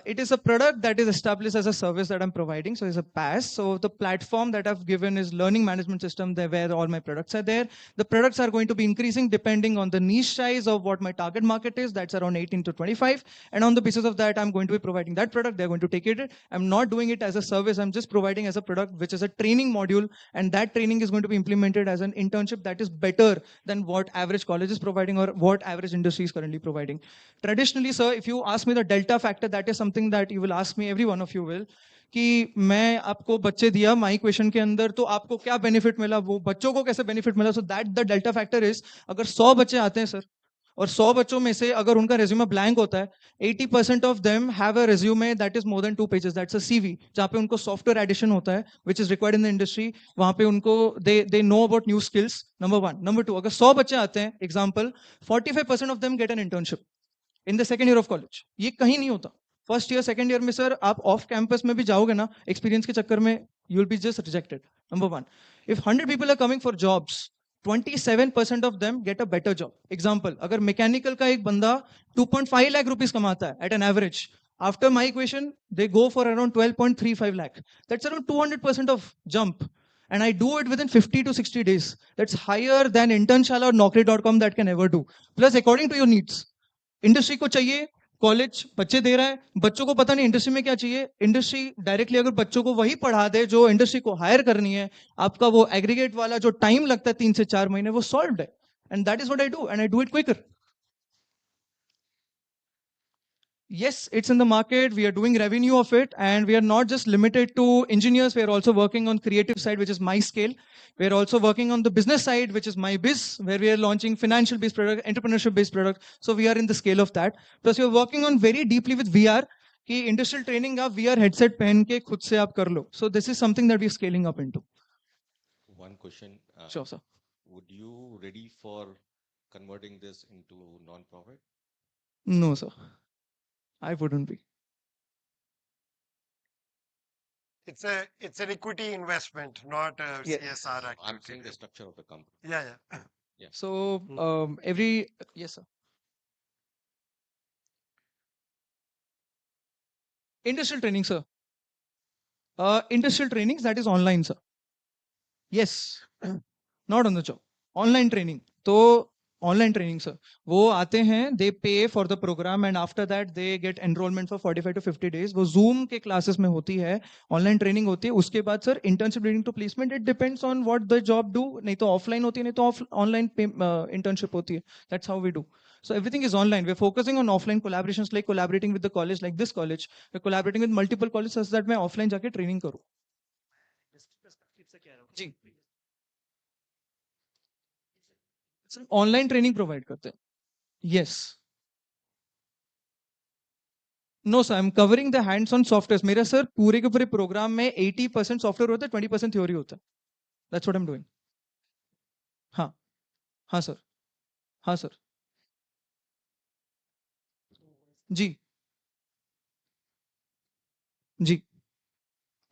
It is a product that is established as a service that I'm providing. So it's a PaaS. So the platform that I've given is learning management system there where all my products are there. The products are going to be increasing depending on the niche size of what my target market is. That's around 18 to 25. And on the basis of that, I'm going to be providing that product. They're going to take it. I'm not doing it as a service. I'm just providing as a product, which is a training module. And that training is going to be implemented as an internship that is better than what average college is providing or what average industry is currently providing. Traditionally, sir, if you ask me the delta factor, that is something that you will ask me, every one of you will, कि मैं आपको बच्चे दिया my question के अंदर तो आपको क्या बेनिफिट मिला, वो बच्चों को कैसे बेनिफिट मिला. So that the delta factor is, अगर 100 बच्चे आते हैं सर और 100 बच्चों में से अगर उनका रेज्यूमे ब्लैंक होता है, 80% of them have a resume that is more than 2 pages. That's a CV जहाँ पे उनको सॉफ्टवेयर एडिशन होता है which is required in the industry. वहां पे उनको they know about new skills. Number 1. Number 2, अगर 100 बच्चे आते हैं, example 45% of them get an internship in the second year of college. ये कहीं नहीं होता. फर्स्ट ईयर सेकेंड ईयर में सर आप ऑफ कैंपस में भी जाओगे ना एक्सपीरियंस के चक्कर में, you will be just rejected. Number 1. If 100 people are coming for jobs, 27% of them get a better job. Example, अगर मैकेनिकल का एक बंदा 2.5 लाख रुपीस कमाता है at an average, after my equation they go for around 12.35 lakh. That's around 200% of jump. And I do it within 50 to 60 days. That's higher than Internshala or Naukri.com that can ever do. Plus, according to your needs. Industry को चाहिए, college बच्चे दे रहा है, बच्चों को पता नहीं industry में क्या चाहिए. इंडस्ट्री डायरेक्टली अगर बच्चों को वही पढ़ा दे जो इंडस्ट्री को हायर करनी है, आपका वो एग्रीगेट वाला जो टाइम लगता है 3 से 4 महीने, वो सॉल्व्ड है. And that is what I do, and I do it quicker. Yes, it's in the market. We are doing revenue of it, and we are not just limited to engineers. We are also working on creative side, which is my scale. We are also working on the business side, which is my biz, where we are launching financial based product, entrepreneurship based product. So we are in the scale of that. Plus we are working on very deeply with VR. कि industrial training आप VR headset पहन के खुद से आप कर लो. So this is something that we are scaling up into. One question. Sure, sir. Would you ready for converting this into non-profit? No, sir. I wouldn't be. It's an equity investment, not a Yes. CSR activity. I'm saying the structure of the company. Yeah. Yeah. So yes, sir. Industrial training, sir. Industrial trainings, that is online, sir. Yes. Not on the job. Online training. तो online training, sir. वो आते हैं, they pay for the program and after that they get enrollment for 45 to 50 days. वो Zoom के classes में होती है, online training होती है. उसके बाद sir internship leading to placement. It depends on what the job do. नहीं तो offline होती है, नहीं तो online internship होती है. That's how we do. So everything is online. We're focusing on offline collaborations, like collaborating with the college, like this college. We're collaborating with multiple colleges such that मैं offline जाके training करूँ. जी. Online training provide करते हैं. Yes. No sir, I am covering the hands on software. मेरा sir पूरे के पूरे programme में 80% सॉफ्टवेयर होता है, 20% थ्योरी होता है. That's what I am doing. हाँ. हाँ सर. हाँ सर. जी. जी.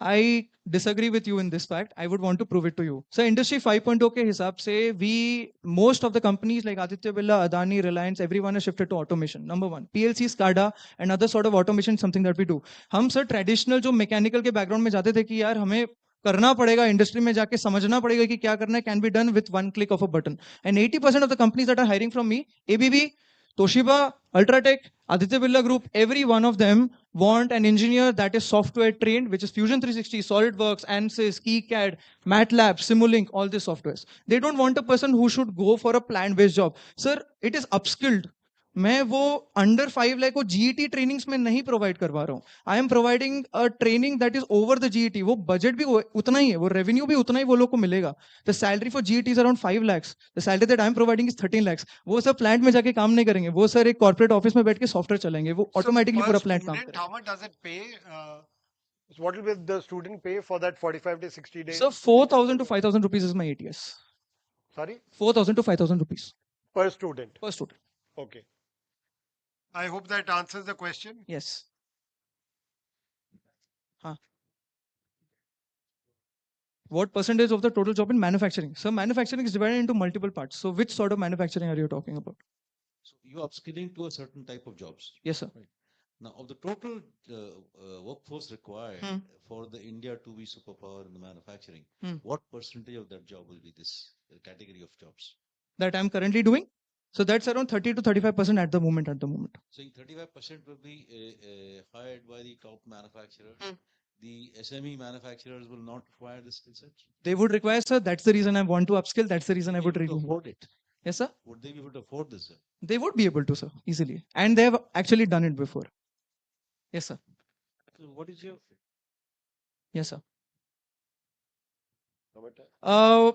I disagree with you in this fact. I would want to prove it to you. So industry 5.0 के हिसाब से most of the companies like Aditya Birla, Adani, Reliance, everyone has shifted to automation. Number one, PLC, SCADA and other sort of automation is something that we do. हम sir traditional जो mechanical के background में जाते थे कि यार हमें करना पड़ेगा, इंडस्ट्री में जाके समझना पड़ेगा कि क्या करना है, can be done with one click of a button. And 80% of the companies that are hiring from me, ABB, Toshiba, Ultratech, Aditya Birla Group, every one of them want an engineer that is software trained, which is Fusion 360, SolidWorks, ANSYS, KiCad, MATLAB, Simulink, all these softwares. They don't want a person who should go for a plant-based job. Sir, it is upskilled. मैं वो under 5 lakh को GET trainings में नहीं provide करवा रहा हूँ. I am providing a training that is over the GET. वो budget भी उतना ही है, वो रेवेन्यू भी उतना ही वो लोग को मिलेगा. The salary for GET is around 5 lakhs. The salary that I am providing is 13 lakhs. वो सब प्लांट में जाके काम नहीं करेंगे, वो सर एक कॉर्पोरेट ऑफिस में बैठ के सॉफ्टवेयर चलाएंगे, वो ऑटोमेटिकली पूरा प्लांट काम करेगा. How much does it pay? What will the student pay for that 45 to 60 days? So 4,000 to 5,000 rupees is my ATS. Sorry? 4,000 to 5,000 rupees. Per student? Per student. Okay. I hope that answers the question. Yes. Huh. What percentage of the total job in manufacturing? So manufacturing is divided into multiple parts. So which sort of manufacturing are you talking about? So you're upskilling to a certain type of jobs. Yes, sir. Right. Now, of the total workforce required for the India to be superpower in the manufacturing, what percentage of that job will be this category of jobs? That I'm currently doing? So that's around 30 to 35% at the moment. So 35% will be hired by the top manufacturer. The SME manufacturers will not require this skill set? They would require, sir. That's the reason I want to upskill. That's the reason I would really afford it. Yes, sir. Would they be able to afford this, sir? They would be able to, sir, easily. And they have actually done it before. Yes, sir. So what is your? Yes, sir.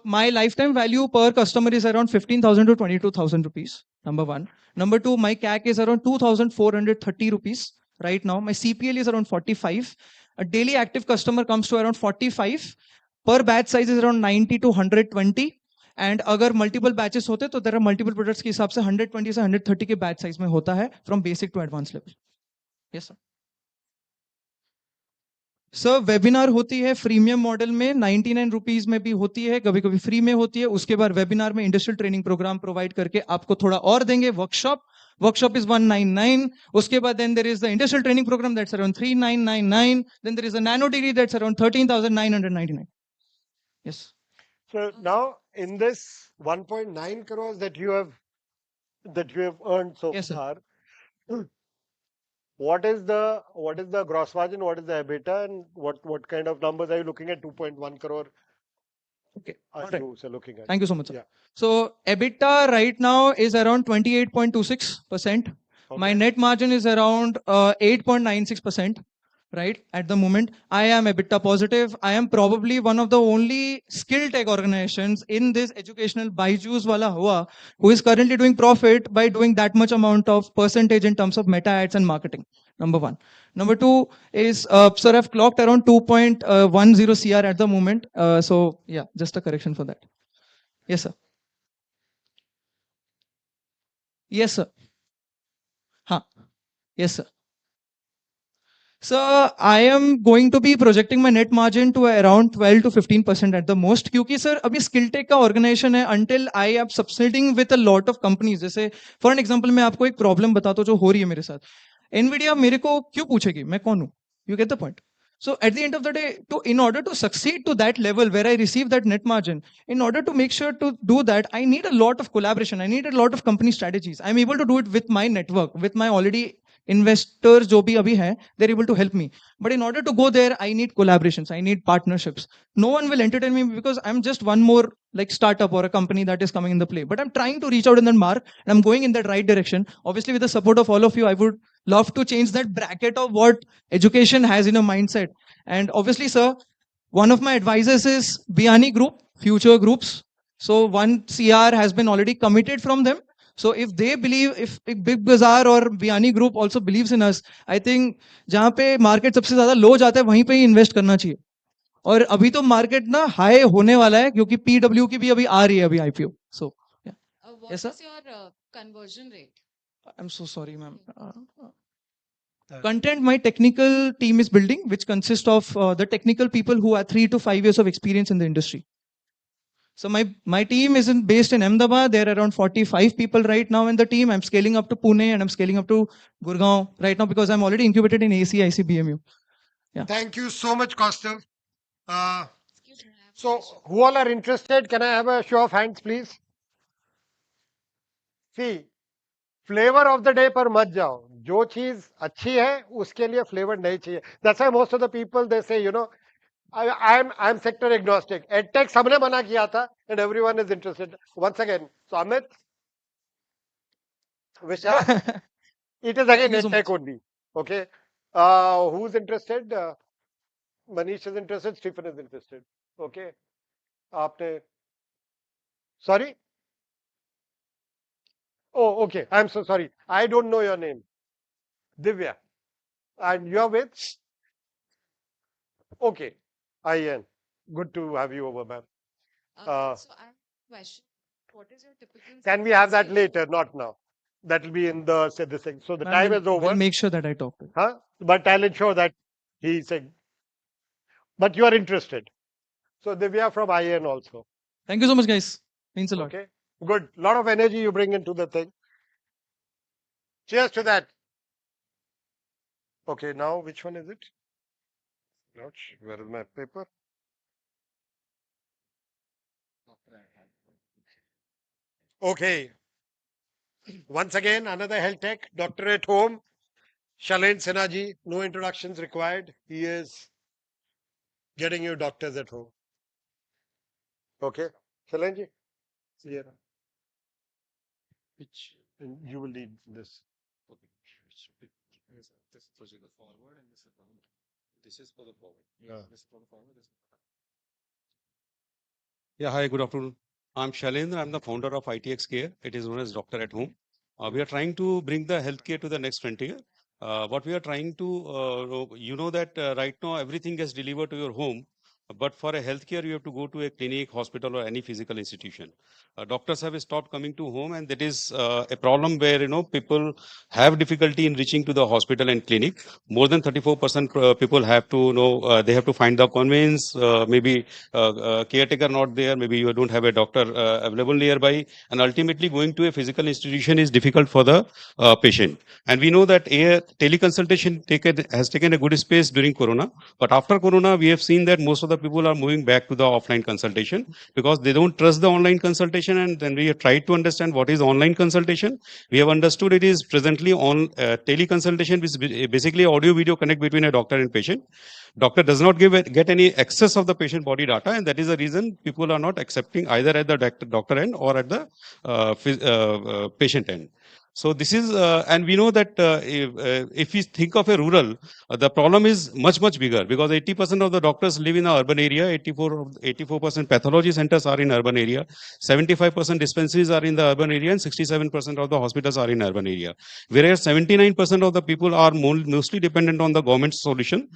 My lifetime value per customer is around 15,000 to 22,000 rupees. Number one. Number two, my CAC is around 2,430 rupees. Right now, my CPL is around 45. A daily active customer comes to around 45. Per batch size is around 90 to 120. And अगर multiple batches होते तो there are multiple products के हिसाब से 120 से 130 के batch size में होता है from basic to advanced level. Yes, sir. Sir webinar होती है फ्रीमियम मॉडल में 99 रुपीज में भी होती है, कभी कभी फ्री में होती है. उसके बाद वेबिनार में इंडस्ट्रियल ट्रेनिंग प्रोग्राम प्रोवाइड करके आपको थोड़ा और देंगे. Workshop is 199. उसके बाद then there is the industrial training program that's around 3999. Then there is a nano degree that's around 13,999. Yes. So now in this 1.9 crores that you have earned so Yes, far, what is the gross margin, what is the EBITDA, and what kind of numbers are you looking at? 2.1 crore. Okay. Are Right. you looking at? Thank you so much, sir. Yeah. So EBITDA right now is around 28.26%. Okay. My net margin is around 8.96%. Right at the moment, I am EBITDA positive. I am probably one of the only skill tech organizations in this educational Byju's wala hua who is currently doing profit by doing that much amount of percentage in terms of meta ads and marketing. Number one. Number two is, sir, I've clocked around 2.10 CR at the moment. So yeah, just a correction for that. Yes, sir. Yes, sir. Huh. Yes, sir. So I am going to be projecting my net margin to around 12 to 15% at the most. क्योंकि sir अभी skill tech का organization है until I am subsiding with a lot of companies. जैसे for an example मैं आपको एक problem बताता हूँ जो हो रही है मेरे साथ. Nvidia मेरे को क्यों पूछेगी? मैं कौन हूँ? You get the point. So at the end of the day, in order to succeed to that level where I receive that net margin, in order to make sure to do that, I need a lot of collaboration. I need a lot of company strategies. I'm able to do it with my network, with my already investors जो भी अभी हैं, they're able to help me. But in order to go there, I need collaborations. I need partnerships. No one will entertain me because I'm just one more like startup or a company that is coming in the play. But I'm trying to reach out in that mark and I'm going in that right direction. Obviously, with the support of all of you, I would love to change that bracket of what education has in a mindset. And obviously, sir, one of my advisors is Biani Group, Future Groups. So one CR has been already committed from them. So if they believe, if Big Bazaar or Biani Group also believes in us, I think जहाँ पे market सबसे ज्यादा लो जाता है वहीं पे ही invest करना चाहिए. और अभी तो मार्केट ना हाई होने वाला है क्योंकि PW की भी अभी आ रही है अभी IPO. So yeah. What Yes, sir? is your conversion rate? I'm so sorry, ma'am. Content my technical team is building, which consists of the technical people who have 3 to 5 years of experience in the industry. So my team isn't based in Ahmedabad. There are around 45 people right now in the team. I'm scaling up to Pune and I'm scaling up to Gurgaon right now because I'm already incubated in ACIC BMU. Yeah. Thank you so much, Kaustav. So who all are interested? Can I have a show of hands, please? See, flavor of the day पर मत जाओ. जो चीज अच्छी है उसके लिए flavor नहीं चाहिए. That's why most of the people they say, you know, I'm sector agnostic. EdTech सबने मना किया था and everyone is interested. Once again, so Amit, Vishal, it is again EdTech only. Okay. Who's interested? Manish is interested. Stephen is interested. Okay. आपने sorry. Oh, okay. I'm so sorry. I don't know your name. Divya. And you're with? Okay. IN. Good to have you over, ma'am. So I have a question. What is your typical? Can we have that later? Not now. That will be in the say this thing. So the time is over. We'll make sure that I talk to you. Huh? But I'll ensure that he said. But you are interested. So Divya from IN also. Thank you so much, guys. Means a lot. Okay. Good. Lot of energy you bring into the thing. Cheers to that. Okay. Now which one is it? Ouch. Where is my paper? Okay. Once again, another health tech, doctor at home, Shalain Sinha. No introductions required. He is getting you doctors at home. Okay. Shalain ji, see here. Which you will lead this. Okay. This project the forward and this is for the forward. Yeah. This is for the forward. Yeah, hi, good afternoon. I'm Shailendra. I'm the founder of ITX Care. It is known as Doctor at Home. We are trying to bring the healthcare to the next frontier. What we are trying to, you know that right now everything gets delivered to your home. But for a healthcare, you have to go to a clinic, hospital, or any physical institution. Doctors have stopped coming to home, and that is a problem where people have difficulty in reaching to the hospital and clinic. More than 34% people have to they have to find the conveyance. Maybe caretaker not there. Maybe you don't have a doctor available nearby, and ultimately going to a physical institution is difficult for the patient. And we know that teleconsultation has taken a good space during Corona, but after Corona, we have seen that most of the people are moving back to the offline consultation because they don't trust the online consultation. And then we have tried to understand what is online consultation. We have understood it is presently on teleconsultation, which is basically audio video connect between a doctor and patient. Doctor does not get any access of the patient body data, and that is the reason people are not accepting either at the doctor end or at the patient end. So this is, and we know that if we think of a rural, the problem is much bigger because 80% of the doctors live in the urban area, 84% pathology centers are in urban area, 75% dispensaries are in the urban area, and 67% of the hospitals are in urban area. Whereas 79% of the people are mostly dependent on the government solution,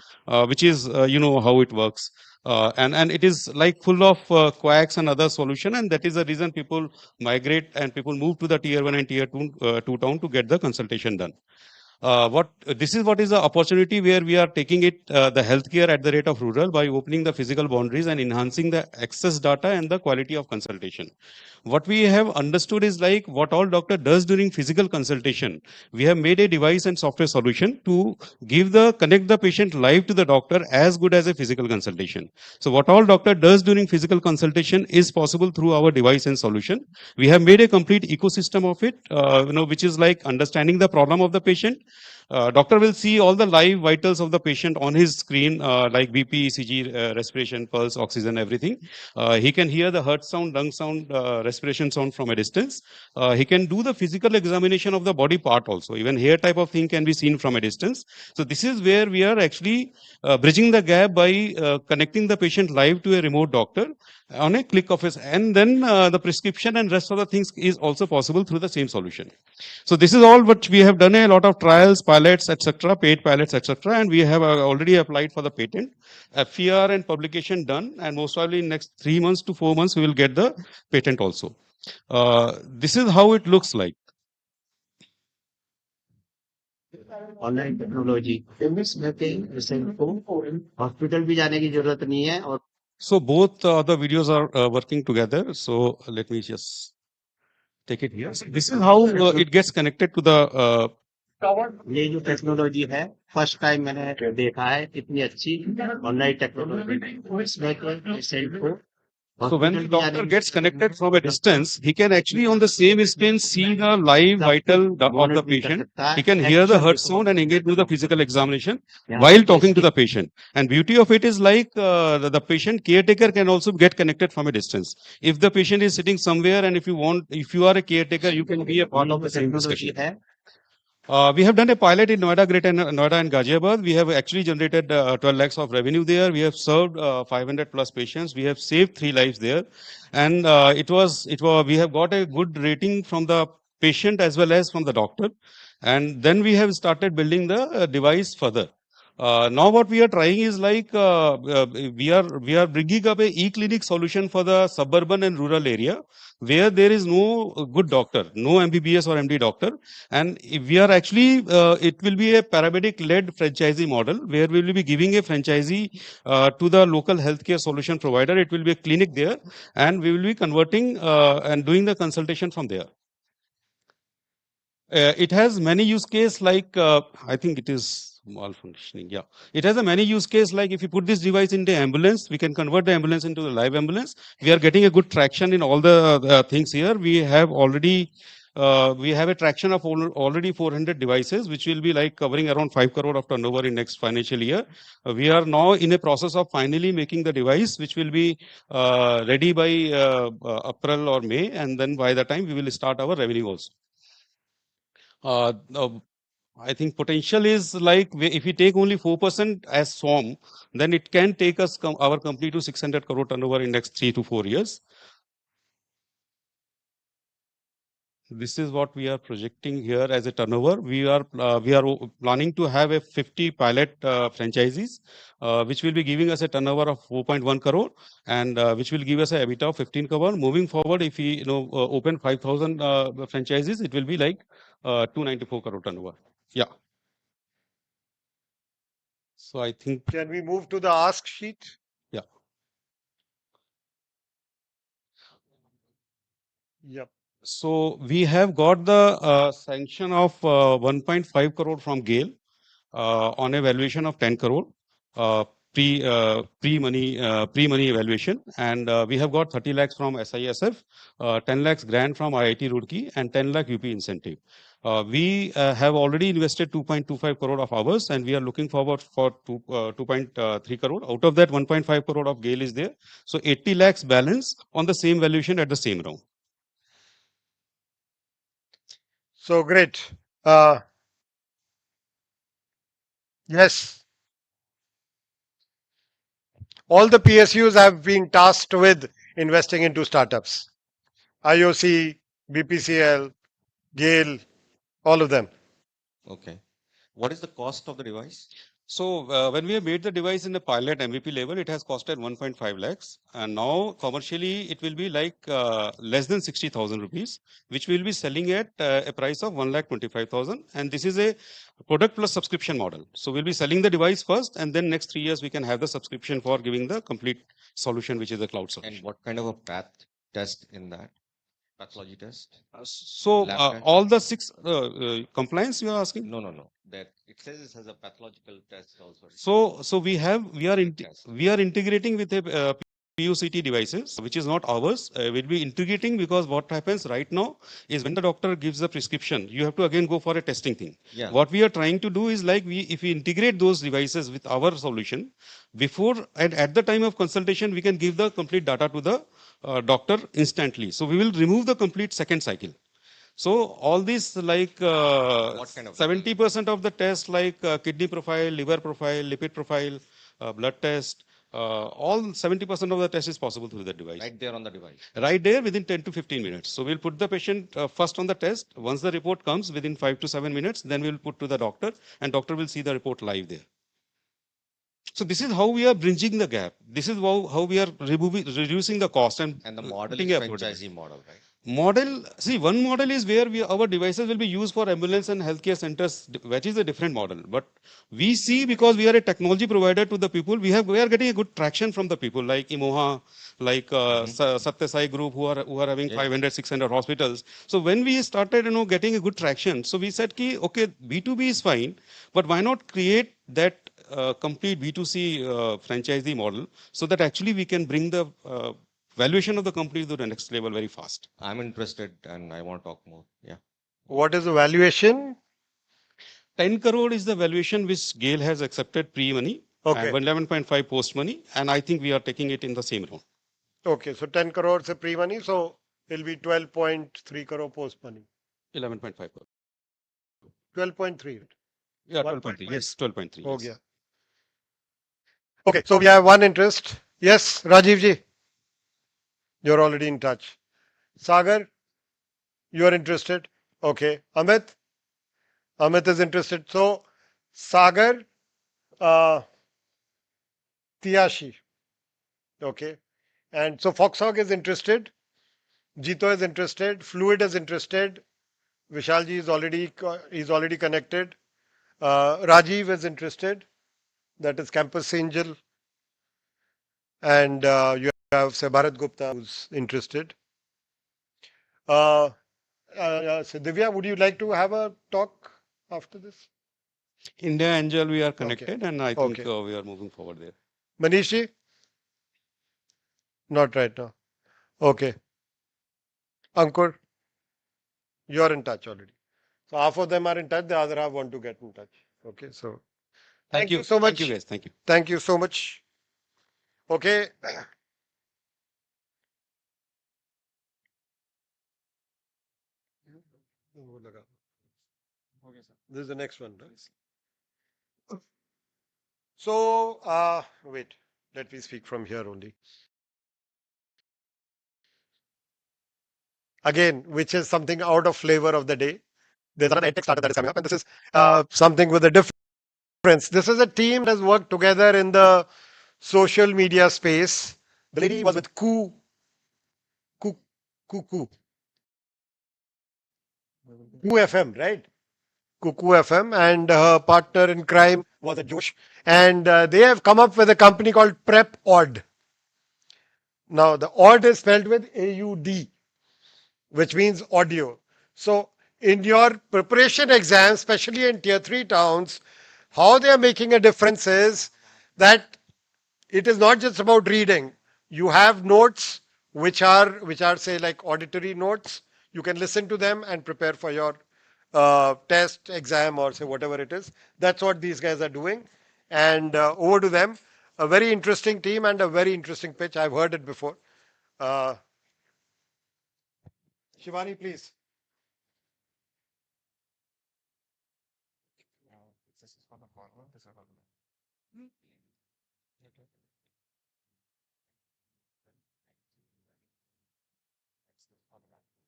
which is, how it works. And it is like full of quacks and other solution, and that is the reason people migrate and people move to the tier 1 and tier 2 town to get the consultation done. This is what is the opportunity where we are taking it the healthcare at the rate of rural by opening the physical boundaries and enhancing the access data and the quality of consultation. What we have understood is like what all doctor does during physical consultation. We have made a device and software solution to connect the patient live to the doctor as good as a physical consultation. So what all doctor does during physical consultation is possible through our device and solution. We have made a complete ecosystem of it, which is like understanding the problem of the patient. Doctor will see all the live vitals of the patient on his screen, like BP, ECG, respiration, pulse, oxygen, everything. He can hear the heart sound, lung sound, respiration sound from a distance. He can do the physical examination of the body part also. Even hair type of thing can be seen from a distance. So this is where we are actually bridging the gap by connecting the patient live to a remote doctor on a click of his, and then the prescription and rest of the things is also possible through the same solution. So this is all what we have done, a lot of trials, pilots, etc., paid pilots, etc., and we have already applied for the patent. FER and publication done, and most probably in next 3 months to 4 months we will get the patent also. This is how it looks like. Online technology इसमें पे patient को hospital भी जाने की जरूरत नहीं है और So both the videos are working together. So let me just take it here. So this is how it gets connected to the ये जो टेक्नोलॉजी है फर्स्ट टाइम मैंने देखा है इतनी अच्छी ऑनलाइन टेक्नोलॉजी इसमें पेशेंट को So when the doctor gets connected from a distance, he can actually on the same instance see the live vital of the patient. He can hear the heart sound and engage with the physical examination while talking to the patient. And beauty of it is like the patient caretaker can also get connected from a distance. If the patient is sitting somewhere and if you are a caretaker, you can be a part of the same discussion. We have done a pilot in Noida, Noida and Ghaziabad. We have actually generated 12 lakhs of revenue there. We have served 500 plus patients. We have saved 3 lives there. And we have got a good rating from the patient as well as from the doctor. And then we have started building the device further. Now what we are trying is like we are bringing up a e-clinic solution for the suburban and rural area where there is no good doctor, no MBBS or MD doctor, and we are actually it will be a paramedic-led franchisee model where we will be giving a franchisee to the local healthcare solution provider. It will be a clinic there, and we will be converting and doing the consultation from there. It has many use case like I think it is malfunctioning. Yeah, it has a many use case like if you put this device into ambulance, we can convert the ambulance into the live ambulance. We are getting a good traction in all the things here. We have already we have a traction of already 400 devices, which will be like covering around 5 crore of turnover in next financial year. We are now in a process of finally making the device, which will be ready by April or May, and then by the time we will start our revenue also. I think potential is like if we take only 4% as SWAM, then it can take us our company to 600 crore turnover in next 3 to 4 years. This is what we are projecting here as a turnover. We are planning to have a 50 pilot franchisees, which will be giving us a turnover of 4.1 crore, and which will give us a EBITDA of 15 crore. Moving forward, if we open 5,000 franchises, it will be like 294 crore turnover. Yeah. So I think. Can we move to the ask sheet? Yeah. Yep. So we have got the sanction of 1.5 crore from GAIL on a valuation of 10 crore pre-money evaluation, and we have got 30 lakhs from SISF, 10 lakhs grant from IIT Roorkee, and 10 lakh UP incentive. We have already invested 2.25 crore of ours, and we are looking forward for 2.3 crore. Out of that, 1.5 crore of GAIL is there. So 80 lakhs balance on the same valuation at the same round. So great. Yes. All the PSUs have been tasked with investing into startups. IOC, BPCL, GAIL, all of them. Okay. What is the cost of the device? So when we have made the device in the pilot MVP level, it has costed 1.5 lakhs. And now commercially, it will be like less than 60,000 rupees, which we will be selling at a price of 1,25,000. And this is a product plus subscription model. So we'll be selling the device first, and then next 3 years, we can have the subscription for giving the complete solution, which is the cloud solution. And what kind of a path test in that? Pathology test? So Lab test? all the 6 compliance you are asking? No. That it says it has a pathological test also. So we are integrating with a PUCT devices, which is not ours. We'll be integrating because what happens right now is when the doctor gives the prescription, you have to again go for a testing thing. Yeah. What we are trying to do is like if we integrate those devices with our solution, before and at the time of consultation, we can give the complete data to the doctor instantly. So we will remove the complete second cycle. So all these like 70% of the tests like kidney profile, liver profile, lipid profile, blood test, all 70% of the test is possible through the device. Right there on the device. Right there within 10 to 15 minutes. So we'll put the patient first on the test. Once the report comes within 5 to 7 minutes, then we'll put to the doctor and doctor will see the report live there. So this is how we are bridging the gap. This is how we are reducing the cost and the model putting is a franchisee model, right? Model, see, one model is where our devices will be used for ambulance and healthcare centers, which is a different model. But we see, because we are a technology provider to the people, we are getting a good traction from the people like Imoha, like Satya Sai Group, who are having 500, 600 hospitals. So when we started, getting a good traction, so we said, okay, B2B is fine, but why not create that complete B2C franchisee model so that actually we can bring the valuation of the company to the next level very fast. I'm interested and I want to talk more. Yeah. What is the valuation? 10 crore is the valuation which GAIL has accepted pre-money. Okay. And 11.5 post-money. And I think we are taking it in the same round. Okay. So 10 crores is pre-money. So it'll be 12.3 crore post-money. 11.5 crore. 12.3. Yeah, 12.3. Yes, 12.3. Oh, yeah. Okay. So we have one interest. Yes, Rajiv ji. You're already in touch. Sagar, you're interested. Okay. Amit is interested. So Sagar, Tiashi. Okay. And so Foxhog is interested. Jito is interested. Fluid is interested. Vishalji is already connected. Rajiv is interested. That is Campus Angel. And you have Bharat Gupta who's interested. So Divya, would you like to have a talk after this? India Angel, we are connected, and I think we are moving forward there. Manishi? Not right now. Okay. Ankur, you're in touch already. So half of them are in touch, the other half want to get in touch. Okay, so thank you so much. Thank you, guys. Thank you. Thank you so much. Okay. This is the next one, right? So, wait, let me speak from here only. Again, which is something out of flavor of the day. There's another edtech startup that is coming up, and this is something with a difference. This is a team that has worked together in the social media space. The lady was with Koo FM, right? Cuckoo FM, and her partner in crime was a Josh. And they have come up with a company called Prep Odd. Now, the odd is spelled with AUD, which means audio. So, in your preparation exam, especially in tier 3 towns, how they are making a difference is that it is not just about reading. You have notes which are say like auditory notes. You can listen to them and prepare for your test, exam, or say whatever it is. That's what these guys are doing. And over to them. A very interesting team and a very interesting pitch. I've heard it before. Shivani, please.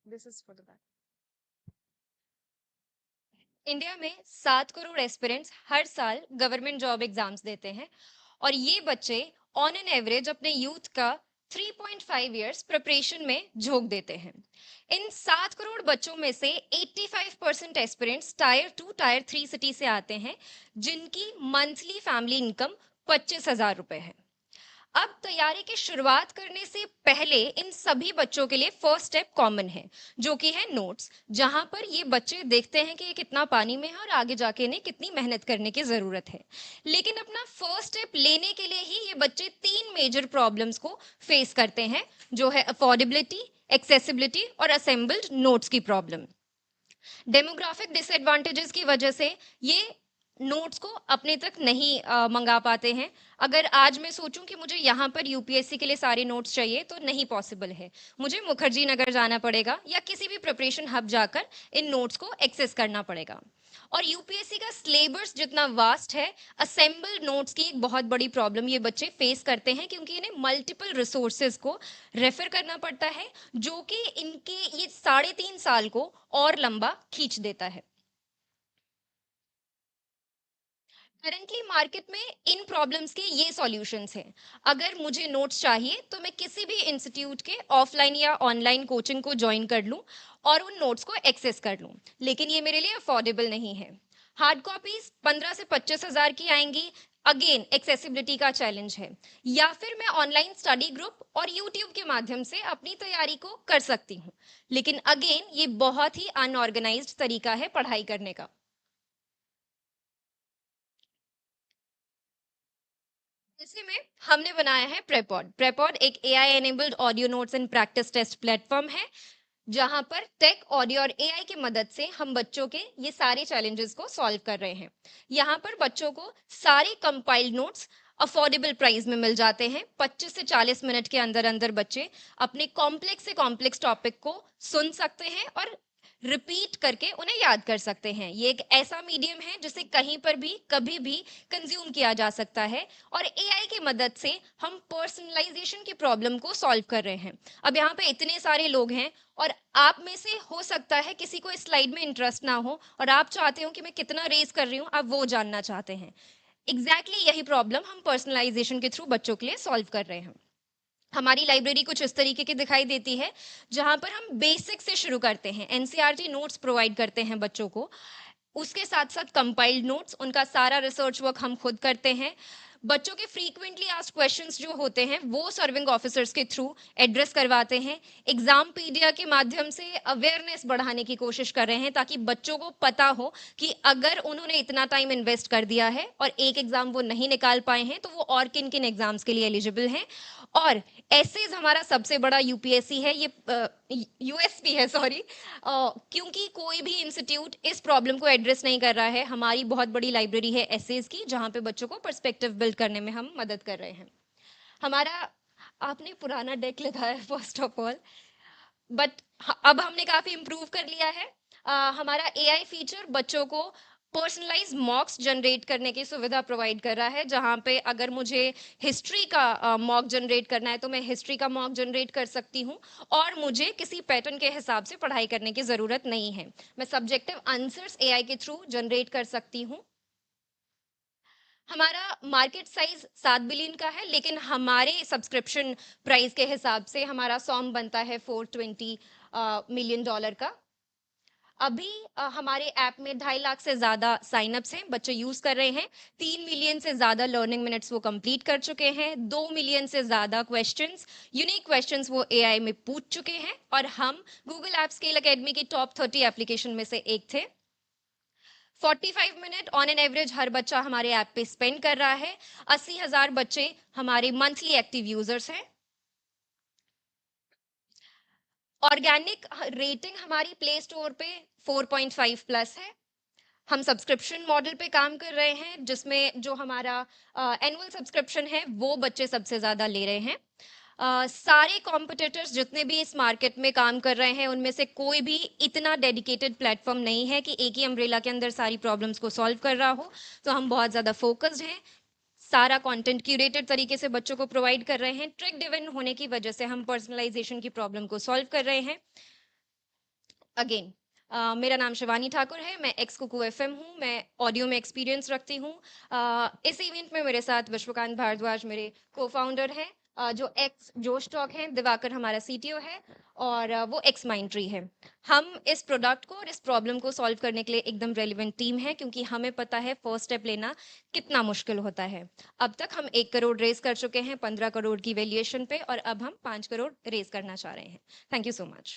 This is for the back. India में 7 crore aspirants हर साल government job exams देते हैं और ये बच्चे on an average अपने youth का 3.5 years preparation में झोंक देते हैं। इन 7 करोड़ बच्चों में से 85% एस्पिरेंट्स टायर 2 टायर 3 सिटी से आते हैं जिनकी मंथली फैमिली इनकम 25,000 रुपए है। अब तैयारी की शुरुआत करने से पहले इन सभी बच्चों के लिए फर्स्ट स्टेप कॉमन है जो कि है नोट्स, जहां पर ये बच्चे देखते हैं कि ये कितना पानी में है और आगे जाके इन्हें कितनी मेहनत करने की जरूरत है। लेकिन अपना फर्स्ट स्टेप लेने के लिए ही ये बच्चे 3 मेजर प्रॉब्लम्स को फेस करते हैं जो है अफोर्डेबिलिटी, एक्सेसिबिलिटी और असेंबल्ड नोट्स की प्रॉब्लम। डेमोग्राफिक डिसएडवांटेजेस की वजह से ये नोट्स को अपने तक नहीं मंगा पाते हैं। अगर आज मैं सोचूं कि मुझे यहाँ पर यूपीएससी के लिए सारे नोट्स चाहिए तो नहीं पॉसिबल है, मुझे मुखर्जी नगर जाना पड़ेगा या किसी भी प्रिपरेशन हब जाकर इन नोट्स को एक्सेस करना पड़ेगा। और यूपीएससी का सिलेबस जितना वास्ट है, असेंबल नोट्स की एक बहुत बड़ी प्रॉब्लम ये बच्चे फेस करते हैं क्योंकि इन्हें मल्टीपल रिसोर्सेज को रेफर करना पड़ता है जो कि इनके ये 3.5 साल को और लंबा खींच देता है। करंटली मार्केट में इन प्रॉब्लम्स के ये सॉल्यूशंस हैं। अगर मुझे नोट्स चाहिए तो मैं किसी भी इंस्टीट्यूट के ऑफलाइन या ऑनलाइन कोचिंग को ज्वाइन कर लूं और उन नोट्स को एक्सेस कर लूं, लेकिन ये मेरे लिए अफोर्डेबल नहीं है। हार्ड कॉपीज 15 से 25,000 की आएंगी, अगेन एक्सेसिबिलिटी का चैलेंज है। या फिर मैं ऑनलाइन स्टडी ग्रुप और यूट्यूब के माध्यम से अपनी तैयारी को कर सकती हूँ, लेकिन अगेन ये बहुत ही अनऑर्गेनाइज्ड तरीका है पढ़ाई करने का। इसी में हमने बनाया है प्रेपॉड। प्रेपॉड एक AI enabled audio notes and practice test platform है जहां पर टेक, ऑडियो और AI की मदद से हम बच्चों के ये सारे चैलेंजेस को सॉल्व कर रहे हैं। यहाँ पर बच्चों को सारे कंपाइल्ड नोट्स अफोर्डेबल प्राइस में मिल जाते हैं। 25 से 40 मिनट के अंदर अंदर बच्चे अपने कॉम्प्लेक्स से कॉम्प्लेक्स टॉपिक को सुन सकते हैं और रिपीट करके उन्हें याद कर सकते हैं। ये एक ऐसा मीडियम है जिसे कहीं पर भी कभी भी कंज्यूम किया जा सकता है और AI की मदद से हम पर्सनलाइजेशन की प्रॉब्लम को सॉल्व कर रहे हैं। अब यहाँ पे इतने सारे लोग हैं और आप में से हो सकता है किसी को इस स्लाइड में इंटरेस्ट ना हो और आप चाहते हो कि मैं कितना रेस कर रही हूँ, आप वो जानना चाहते हैं। एग्जैक्टली यही प्रॉब्लम हम पर्सनलाइजेशन के थ्रू बच्चों के लिए सॉल्व कर रहे हैं। हमारी लाइब्रेरी कुछ इस तरीके की दिखाई देती है जहां पर हम बेसिक से शुरू करते हैं। एनसीईआरटी नोट्स प्रोवाइड करते हैं बच्चों को, उसके साथ साथ कंपाइल्ड नोट्स, उनका सारा रिसर्च वर्क हम खुद करते हैं। बच्चों के फ्रीक्वेंटली आस्क्ड क्वेश्चंस जो होते हैं वो सर्विंग ऑफिसर्स के थ्रू एड्रेस करवाते हैं। एग्जाम पीडिया के माध्यम से अवेयरनेस बढ़ाने की कोशिश कर रहे हैं ताकि बच्चों को पता हो कि अगर उन्होंने इतना टाइम इन्वेस्ट कर दिया है और एक एग्जाम वो नहीं निकाल पाए हैं तो वो और किन किन एग्जाम्स के लिए एलिजिबल हैं। और एसेज हमारा सबसे बड़ा यूपीएससी है, ये यूएसपी है सॉरी, क्योंकि कोई भी इंस्टीट्यूट इस प्रॉब्लम को एड्रेस नहीं कर रहा है। हमारी बहुत बड़ी लाइब्रेरी है एसेज की जहां पे बच्चों को पर्सपेक्टिव बिल्ड करने में हम मदद कर रहे हैं। हमारा आपने पुराना डेक लगाया है फर्स्ट ऑफ ऑल, बट अब हमने काफी इम्प्रूव कर लिया है। हमारा AI फीचर बच्चों को पर्सनलाइज मॉक्स जनरेट करने की सुविधा प्रोवाइड कर रहा है, जहां पे अगर मुझे हिस्ट्री का मॉक जनरेट करना है तो मैं हिस्ट्री का मॉक जनरेट कर सकती हूं और मुझे किसी पैटर्न के हिसाब से पढ़ाई करने की जरूरत नहीं है। मैं सब्जेक्टिव आंसर्स AI के थ्रू जनरेट कर सकती हूं। हमारा मार्केट साइज 7 बिलियन का है, लेकिन हमारे सब्सक्रिप्शन प्राइस के हिसाब से हमारा सॉम बनता है $420 मिलियन का। अभी हमारे ऐप में 2.5 लाख से ज्यादा साइनअप्स हैं, बच्चे यूज कर रहे हैं। 3 मिलियन से ज्यादा लर्निंग मिनट्स वो कंप्लीट कर चुके हैं। 2 मिलियन से ज्यादा क्वेश्चंस, यूनिक क्वेश्चंस वो AI में पूछ चुके हैं और हम गूगल ऐप स्केल एकेडमी की टॉप 30 एप्लीकेशन में से एक थे। 45 मिनट ऑन एन एवरेज हर बच्चा हमारे ऐप पे स्पेंड कर रहा है। 80,000 बच्चे हमारे मंथली एक्टिव यूजर्स हैं। ऑर्गेनिक रेटिंग हमारी प्ले स्टोर पे 4.5 प्लस है। हम सब्सक्रिप्शन मॉडल पे काम कर रहे हैं जिसमें जो हमारा एनुअल सब्सक्रिप्शन है वो बच्चे सबसे ज्यादा ले रहे हैं। सारे कॉम्पिटिटर्स जितने भी इस मार्केट में काम कर रहे हैं उनमें से कोई भी इतना डेडिकेटेड प्लेटफॉर्म नहीं है कि एक ही अम्ब्रेला के अंदर सारी प्रॉब्लम्स को सॉल्व कर रहा हो, तो हम बहुत ज़्यादा फोकस्ड हैं। सारा कंटेंट क्यूरेटेड तरीके से बच्चों को प्रोवाइड कर रहे हैं। ट्रिक ड्रिवन होने की वजह से हम पर्सनलाइजेशन की प्रॉब्लम को सॉल्व कर रहे हैं। अगेन मेरा नाम शिवानी ठाकुर है, मैं एक्स कुकू एफएम हूँ, मैं ऑडियो में एक्सपीरियंस रखती हूँ। इस इवेंट में मेरे साथ विश्वकांत भारद्वाज मेरे को फाउंडर हैं, जो एक्स जो स्टॉक हैं, दिवाकर हमारा सीटीओ है और वो एक्स माइंट्री है। हम इस प्रोडक्ट को और इस प्रॉब्लम को सॉल्व करने के लिए एकदम रेलिवेंट टीम है, क्योंकि हमें पता है फर्स्ट स्टेप लेना कितना मुश्किल होता है। अब तक हम 1 करोड़ रेज कर चुके हैं 15 करोड़ की वैल्यूएशन पे, और अब हम 5 करोड़ रेज करना चाह रहे हैं। Thank you so much.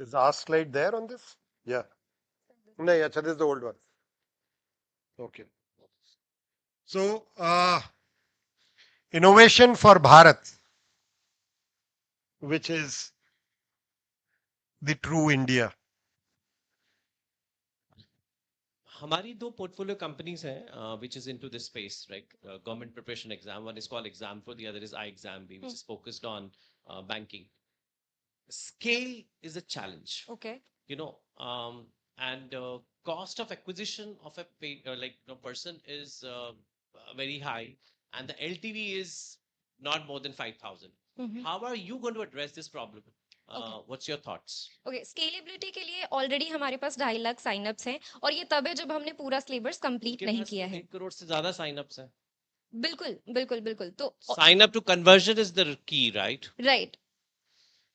Is our slide there on this? Yeah. No, yeah, this is the old one. Okay. So, innovation for Bharat, which is the true India. हमारी दो पोर्टफोलियो कंपनीज हैं which is into this space, right? Government preparation exam. One is called Exam4, the other is iExam, which is focused on banking. Scale is a challenge. Okay. You know, and cost of acquisition of a person is very high, and the LTV is not more than 5,000. How are you going to address this problem? What's your thoughts? Okay, scalability के लिए already हमारे पास 2.5 lakh synapses हैं, और ये तब है जब हमने पूरा सिलेबस कंप्लीट नहीं किया है। 1 करोड़ से ज्यादा साइनअप्स हैं। बिल्कुल बिल्कुल बिल्कुल। तो sign up to conversion is the key, right? Right.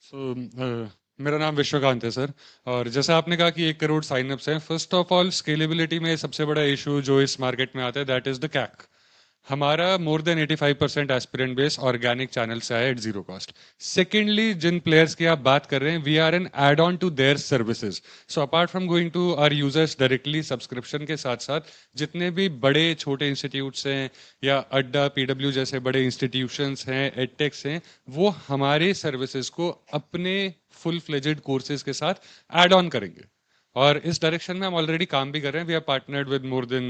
So मेरा नाम विश्वकांत है सर, और जैसा आपने कहा कि 1 करोड़ साइनअप्स हैं, फर्स्ट ऑफ ऑल स्केलेबिलिटी में सबसे बड़ा इशू जो इस मार्केट में आता है दैट इज द कैक। हमारा more than 85% aspirant base organic channel से आया एट जीरो कॉस्ट। सेकेंडली, जिन प्लेयर्स की आप बात कर रहे हैं, we are an add on to their services. So apart from going to our users directly subscription के साथ साथ जितने भी बड़े छोटे इंस्टीट्यूट्स हैं या अड्डा पीडब्ल्यू जैसे बड़े इंस्टीट्यूशंस हैं, एडटेक्स हैं, वो हमारे सर्विसेज को अपने फुल फ्लेजेड कोर्सेज के साथ एड ऑन करेंगे, और इस डायरेक्शन में हम ऑलरेडी काम भी कर रहे हैं। We are partnered with more than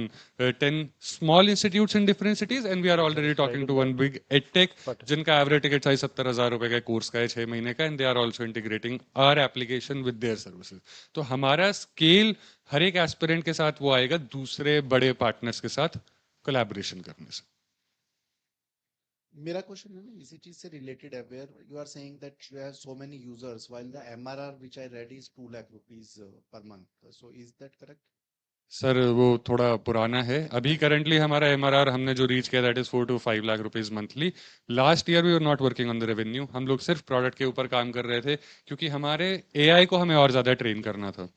10 small institutes in different cities, and we are already talking to one big edtech जिनका एवरेज टिकट साइज 70,000 रुपए का कोर्स का है 6 महीने का, and they are also integrating our application with their services. तो हमारा scale हर एक एस्पिरेंट के साथ वो आएगा दूसरे बड़े पार्टनर्स के साथ कोलैबोरेशन करने से। मेरा क्वेश्चन है ना इसी चीज से रिलेटेड है, where you are saying that you have so many users while the MRR which I read is 2 lakh rupees per month, so is that correct? Sir वो थोड़ा पुराना है, अभी करंटली हमारा एमआरआर हमने जो रीच किया that is 4 to 5 lakh rupees monthly. Last year we were not working on the revenue, हम लोग सिर्फ प्रोडक्ट के ऊपर काम कर रहे थे क्योंकि हमारे एआई को हमें और ज्यादा ट्रेन करना था।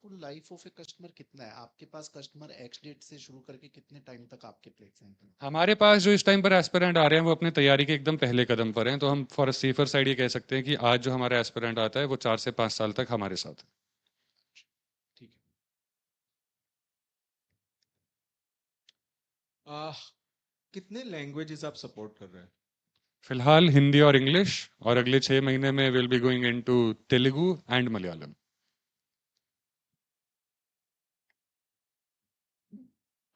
Useful life of a customer कितना है आपके पास? कस्टमर एक्स डेट से शुरू करके कितने टाइम तक आपके प्लेटफॉर्म पे? हमारे पास जो इस टाइम पर एस्पिरेंट आ रहे हैं वो अपने तैयारी के एकदम पहले कदम पर हैं, तो हम फॉर अ सेफर साइड ये कह सकते हैं कि आज जो हमारा एस्पिरेंट आता है वो 4 से 5 साल तक हमारे साथ है। ठीक है। कितने लैंग्वेजेस आप सपोर्ट कर रहे हैं? फिलहाल हिंदी और इंग्लिश, और अगले 6 महीने में will be going into Telugu and Malayalam.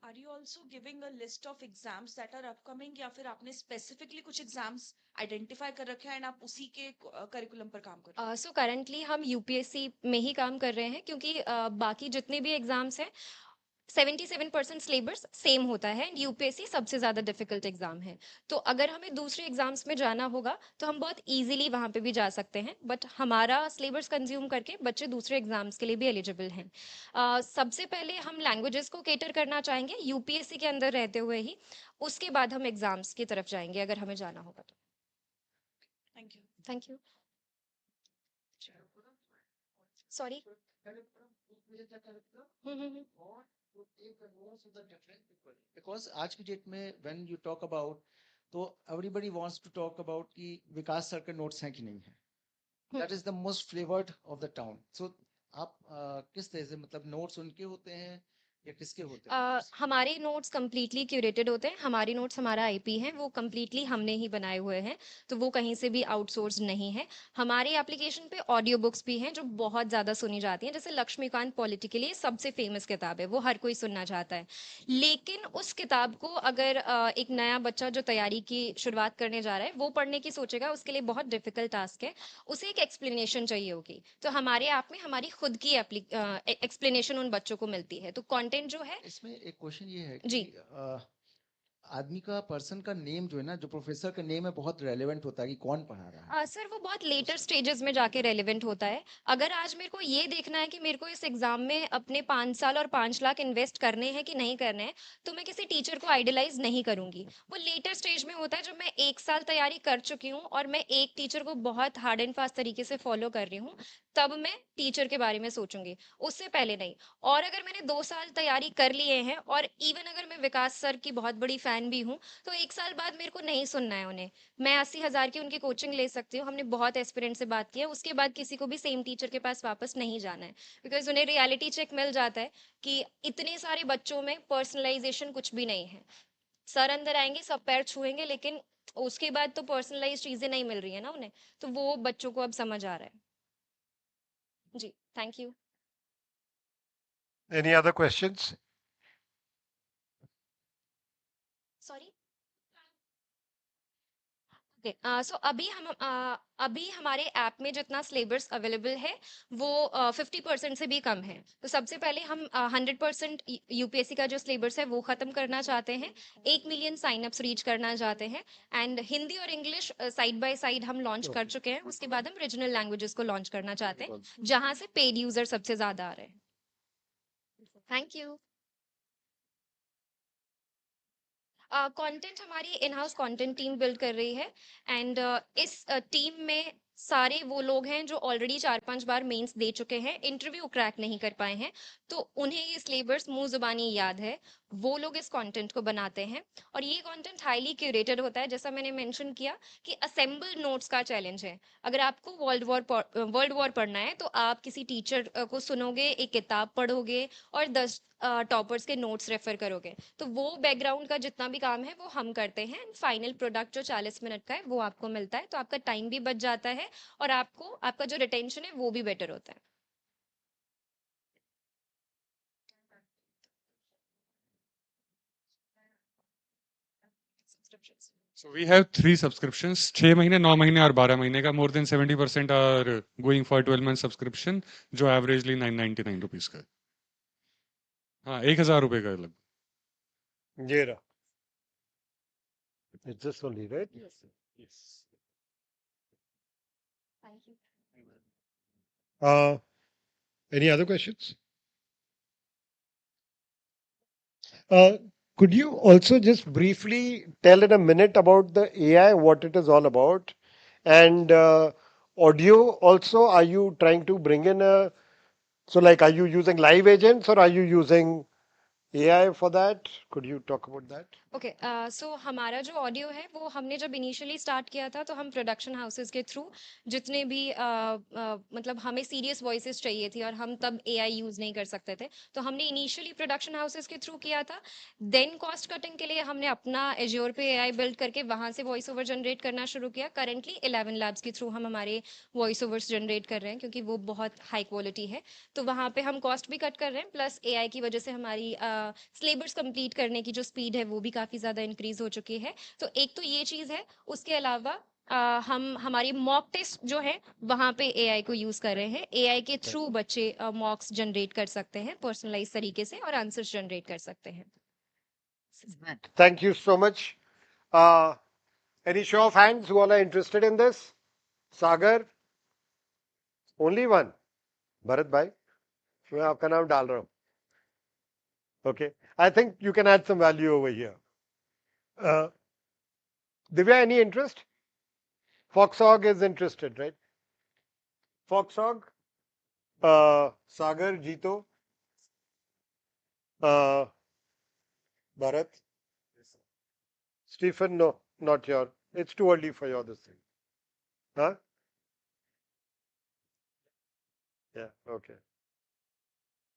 Are you also giving a list of exams that are upcoming, या फिर आपने स्पेसिफिकली कुछ एग्जाम्स आइडेंटिफाई कर रखे हैं एंड आप उसी के करिकुलम पर काम कर रहे हैं? सो करंटली हम यूपीएससी में ही काम कर रहे हैं, क्योंकि बाकी जितने भी एग्जाम्स हैं 77% सिलेबस सेम होता है, एंड यूपीएससी सबसे ज़्यादा डिफिकल्ट एग्जाम है। तो अगर हमें दूसरे एग्जाम्स में जाना होगा तो हम बहुत इजीली वहाँ पे भी जा सकते हैं, बट हमारा सिलेबस कंज्यूम करके बच्चे दूसरे एग्जाम्स के लिए भी एलिजिबल हैं। सबसे पहले हम लैंग्वेजेस को केटर करना चाहेंगे यूपीएससी के अंदर रहते हुए ही, उसके बाद हम एग्जाम्स की तरफ जाएंगे अगर हमें जाना होगा तो। Thank you. Thank you. Sorry. Because आज की डेट में व्हेन यू टॉक अबाउट, तो everybody wants to talk about कि विकास सर के नोट्स हैं कि नहीं है, that is the most flavoured of the town. So आप किस तरह से, मतलब नोट्स उनके होते हैं या किसके होते हैं? हमारे नोट्स कंप्लीटली क्यूरेटेड होते हैं, हमारे नोट्स हमारा आईपी है, वो कंप्लीटली हमने ही बनाए हुए हैं, तो वो कहीं से भी आउटसोर्स नहीं है। हमारे एप्लीकेशन पे ऑडियो बुक्स भी हैं जो बहुत ज़्यादा सुनी जाती हैं, जैसे लक्ष्मीकांत पॉलिटी के लिए सबसे फेमस किताब है, वो हर कोई सुनना चाहता है। लेकिन उस किताब को अगर एक नया बच्चा जो तैयारी की शुरुआत करने जा रहा है वो पढ़ने की सोचेगा, उसके लिए बहुत डिफिकल्ट टास्क है, उसे एक एक्सप्लेनेशन चाहिए होगी। तो हमारे ऐप में हमारी खुद की एक्सप्लेनेशन उन बच्चों को मिलती है। तो कंटेंट जो है, इसमें एक क्वेश्चन ये है जी, कि आदमी का पर्सन का नेम जो है ना, जो प्रोफेसर का नेम है, बहुत रेलेवेंट होता है कि कौन पढ़ा रहा है। सर वो बहुत लेटर स्टेजेस में जाके रेलिवेंट होता है। अगर आज मेरे को ये देखना है कि मेरे को इस एग्जाम में अपने 5 साल और 5 लाख इन्वेस्ट करने हैं कि नहीं करने हैं, तो मैं किसी टीचर को आइडलाइज नहीं करूंगी। वो लेटर स्टेज में होता है जब मैं 1 साल तैयारी कर चुकी हूँ और मैं एक टीचर को बहुत हार्ड एंड फास्ट तरीके से फॉलो कर रही हूँ, तब मैं टीचर के बारे में सोचूंगी, उससे पहले नहीं। और अगर मैंने 2 साल तैयारी कर लिए हैं और इवन अगर मैं विकास सर की बहुत बड़ी फैन भी हूँ, तो 1 साल बाद मेरे को नहीं सुनना है उन्हें। मैं 80,000 की उनकी कोचिंग ले सकती हूँ, हमने बहुत एस्पिरेंट से बात की है, उसके बाद किसी को भी सेम टीचर के पास वापस नहीं जाना है, बिकॉज उन्हें रियलिटी चेक मिल जाता है कि इतने सारे बच्चों में पर्सनलाइजेशन कुछ भी नहीं है। सर अंदर आएंगे, सब पैर छुएंगे, लेकिन उसके बाद तो पर्सनलाइज चीजें नहीं मिल रही है ना उन्हें, तो वो बच्चों को अब समझ आ रहा है। जी, thank you. Any other questions? Sorry. So अभी हमारे ऐप में जितना सिलेबस अवेलेबल है वो 50% से भी कम है। तो सबसे पहले हम 100% यूपीएससी का जो सिलेबस है वो खत्म करना चाहते हैं, 1 मिलियन साइनअप्स रीच करना चाहते हैं, एंड हिंदी और इंग्लिश साइड बाय साइड हम लॉन्च कर चुके हैं। उसके बाद हम रीजनल लैंग्वेजेस को लॉन्च करना चाहते हैं, जहां से पेड यूजर सबसे ज्यादा आ रहे हैं। Thank you. कंटेंट हमारी in house content team build कर रही है, एंड इस टीम में सारे वो लोग हैं जो ऑलरेडी 4-5 बार मेंस दे चुके हैं, इंटरव्यू क्रैक नहीं कर पाए हैं, तो उन्हें ये सिलेबस मुंह जुबानी याद है, वो लोग इस कंटेंट को बनाते हैं। और ये कंटेंट हाईली क्यूरेटेड होता है, जैसा मैंने मेंशन किया कि असेंबल्ड नोट्स का चैलेंज है। अगर आपको वर्ल्ड वॉर पढ़ना है तो आप किसी टीचर को सुनोगे, एक किताब पढ़ोगे और 10 टॉपर्स के नोट्स रेफर करोगे, तो वो बैकग्राउंड का जितना भी काम है वो हम करते हैं। फाइनल प्रोडक्ट जो 40 मिनट का है वो आपको मिलता है, तो आपका टाइम भी बच जाता है और आपको आपका जो रिटेंशन है वो भी बेटर होता है। So we have 3 subscriptions, 6 महीने, 9 महीने और 12 महीने का. More than 70% are going for 12-month subscription, जो averagely 999 rupees का है. हाँ, 1000 रुपए का अलग. ये रहा. It's this only, right? Yes. Yes. Thank you. Any other questions? Could you also just briefly tell in a minute about the AI, what it is all about? And audio also, are you trying to bring in so like, are you using live agents or are you using AI for that? Could you talk about that? Okay, so हमारा जो audio है वो हमने जब initially start किया था तो हम प्रोडक्शन हाउसेस के थ्रू जितने भी मतलब हमें सीरियस वॉइसेस चाहिए थी और हम तब एआई यूज़ नहीं कर सकते थे, तो हमने इनिशियली प्रोडक्शन हाउसेस के थ्रू किया था। देन कॉस्ट कटिंग के लिए हमने अपना एज्योर पे एआई बिल्ड करके वहाँ से वॉइस ओवर जनरेट करना शुरू किया। करेंटली 11 लैब्स के थ्रू हम हमारे वॉइस ओवर्स जनरेट कर रहे हैं, क्योंकि वो बहुत हाई क्वालिटी है, तो वहाँ पे हम कॉस्ट भी कट कर रहे हैं, प्लस एआई की वजह से हमारी सिलेबस कंप्लीट करने की जो स्पीड है वो भी काफ़ी ज़्यादा इंक्रीज हो चुकी है। तो एक तो ये चीज़ है, उसके अलावा हम हमारी मॉक टेस्ट जो है वहाँ पे एआई को यूज़ कर रहे हैं। एआई के थ्रू बच्चे मॉक्स जनरेट कर सकते हैं पर्सनलाइज तरीके से और आंसर्स जनरेट कर सकते हैं। Thank you so much. Any show of hands who all are interested in this? Sagar? Only one? Bharat bhai? मैं आपका नाम डाल रहा हूँ. Okay. I think you can add some value over here. Divya, any interest? Foxhog is interested, right? Foxhog? Sagar, Jito? Bharat? Stephen, no, not your. It's too early for your this thing. Huh? Yeah, okay.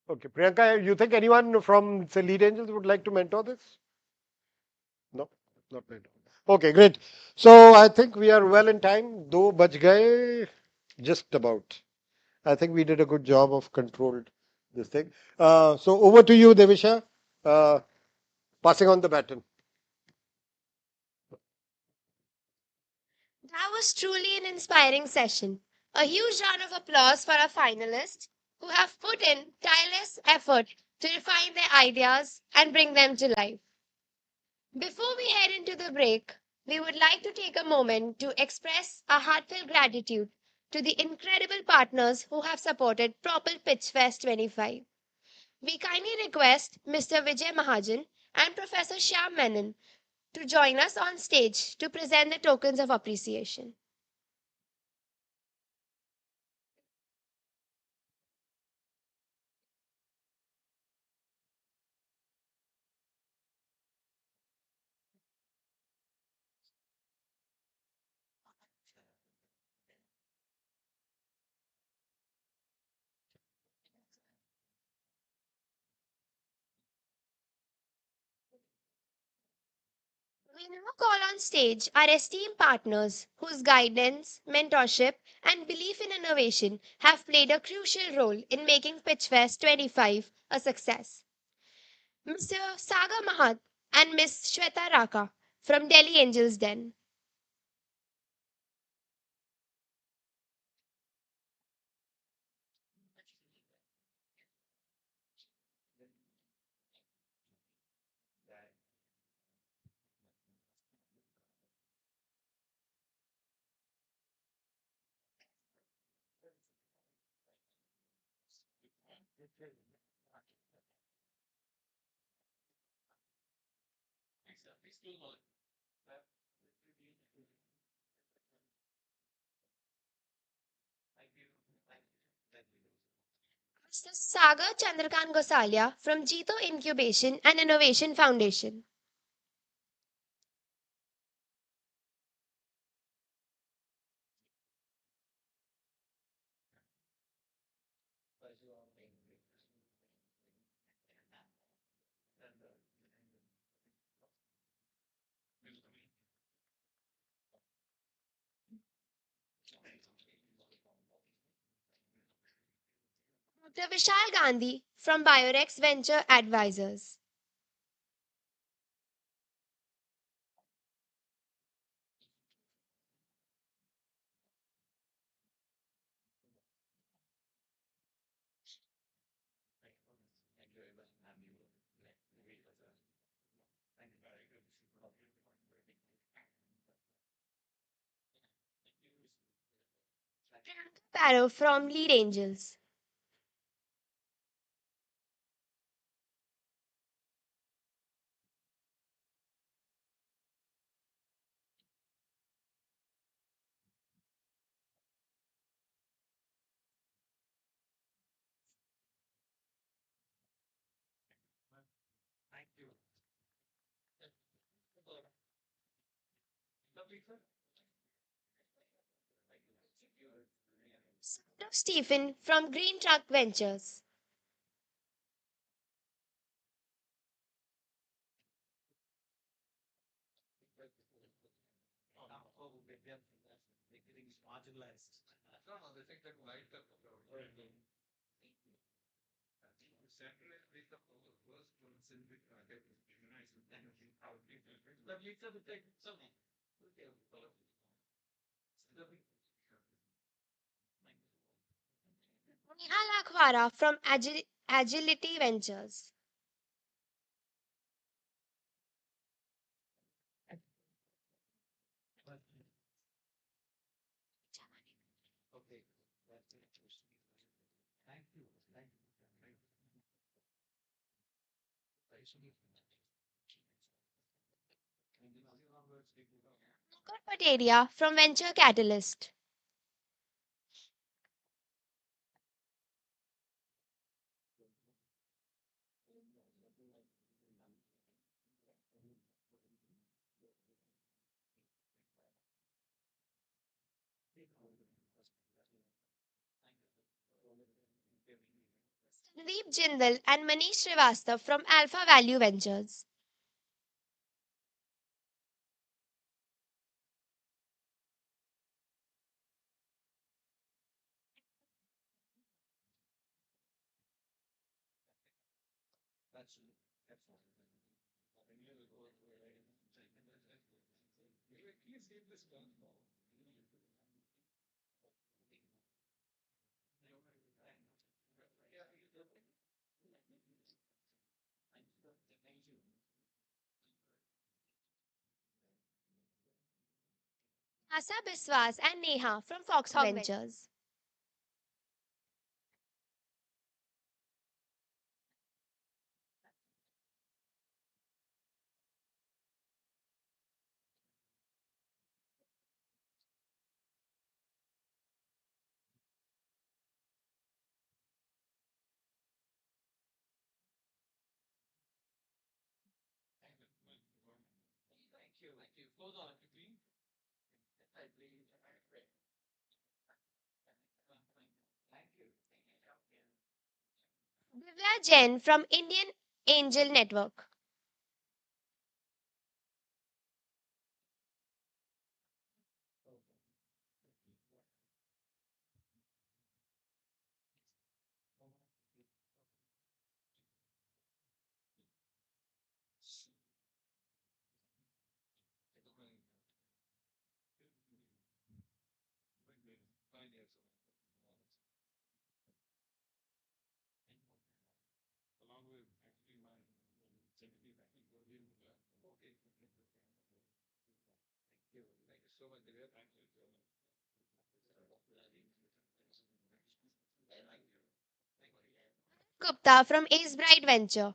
Okay, Priyanka, you think anyone from, say, Lead Angels would like to mentor this? No, not mentor. Okay, great. So I think we are well in time. 2 baj gaye, just about. I think we did a good job of controlled this thing. So over to you, Devisha. Passing on the baton. That was truly an inspiring session. A huge round of applause for our finalists who have put in tireless effort to refine their ideas and bring them to life. Before we head into the break, we would like to take a moment to express our heartfelt gratitude to the incredible partners who have supported Propel Pitch Fest 25. We kindly request Mr. Vijay Mahajan and Professor Shyam Menon to join us on stage to present the tokens of appreciation. We now call on stage our esteemed partners whose guidance, mentorship, and belief in innovation have played a crucial role in making PitchFest 25 a success. Mr. Saga Mahat and Ms. Shweta Raka from Delhi Angels Den. Mr. Sagar Chandrakant Gosalia from Jito Incubation and Innovation Foundation. Dr. Vishal Gandhi from Biorex Venture Advisors. Paro from Lead Angels. Dr. Stephen from Green Truck Ventures. Nihal Akhwara from Agility Ventures. Mukul Pateria from Venture Catalyst. Sandeep Jindal and Manish Srivastav from Alpha Value Ventures. Asa Biswas and Neha from Fox Ventures. Divya Jain from Indian Angel Network. Gupta from Ace Bright Venture.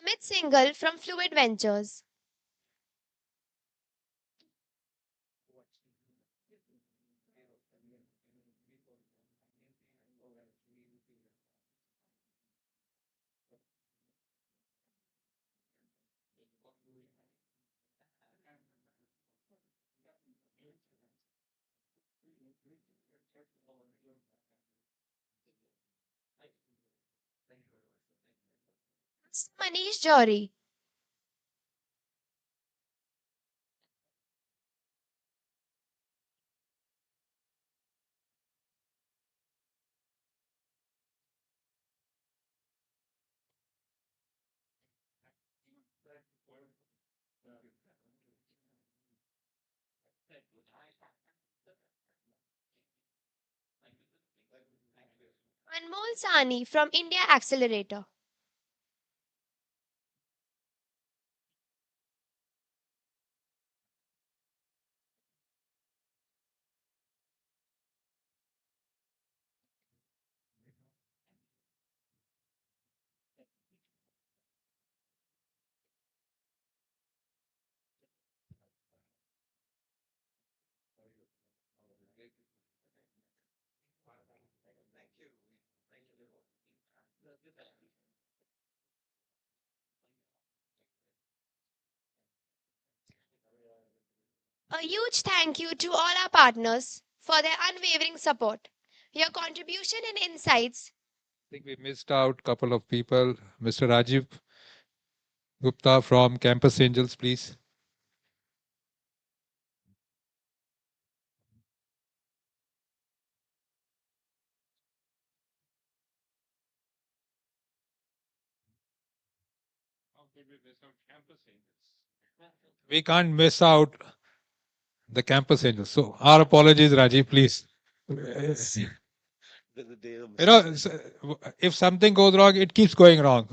Amit Singhal from Fluid Ventures. Manish Jory. Anmol Sani from India Accelerator. A huge thank you to all our partners for their unwavering support. Your contribution and insights. I think we missed out a couple of people. Mr. Rajiv Gupta from Campus Angels, please. We can't miss out the Campus Angels. So our apologies, Rajiv, please. You know, if something goes wrong, it keeps going wrong.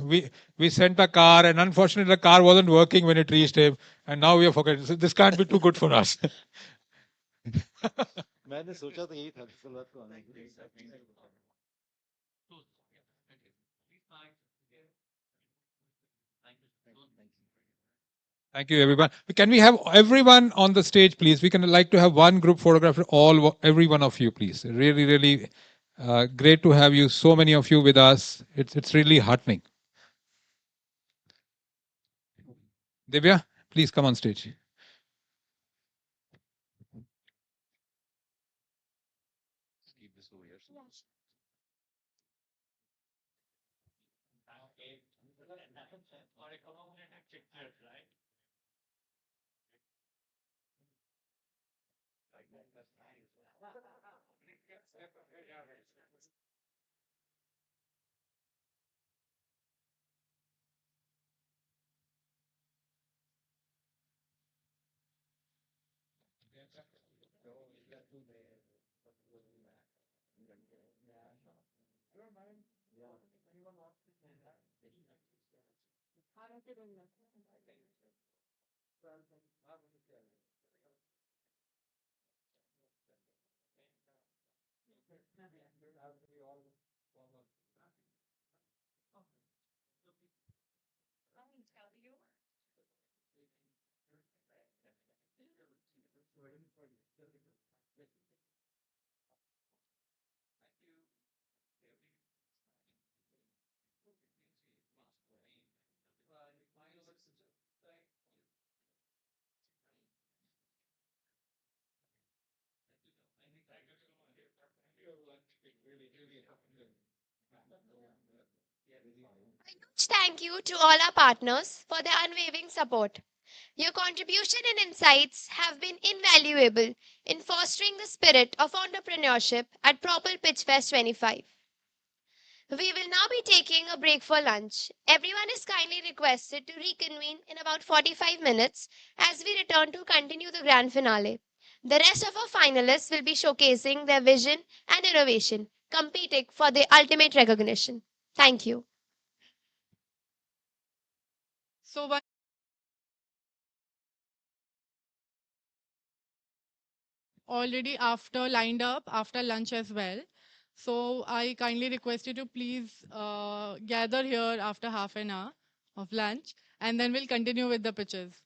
We sent a car, and unfortunately, the car wasn't working when it reached him, and now we are forgetting. So this can't be too good for us. मैंने सोचा तो यही था शुरुआत को आने के लिए Thank you, everyone. Can we have everyone on the stage, please? We can like to have one group photograph for every one of you, please. Really, really great to have you. So many of you with us. It's really heartening. Divya, please come on stage. Thank you to all our partners for their unwavering support. Your contribution and insights have been invaluable in fostering the spirit of entrepreneurship at Propel PitchFest 25. We will now be taking a break for lunch. Everyone is kindly requested to reconvene in about 45 minutes as we return to continue the grand finale. The rest of our finalists will be showcasing their vision and innovation, competing for the ultimate recognition. Thank you. So already after lined up after lunch as well. So I kindly request you to please gather here after half an hour of lunch, and then we'll continue with the pitches.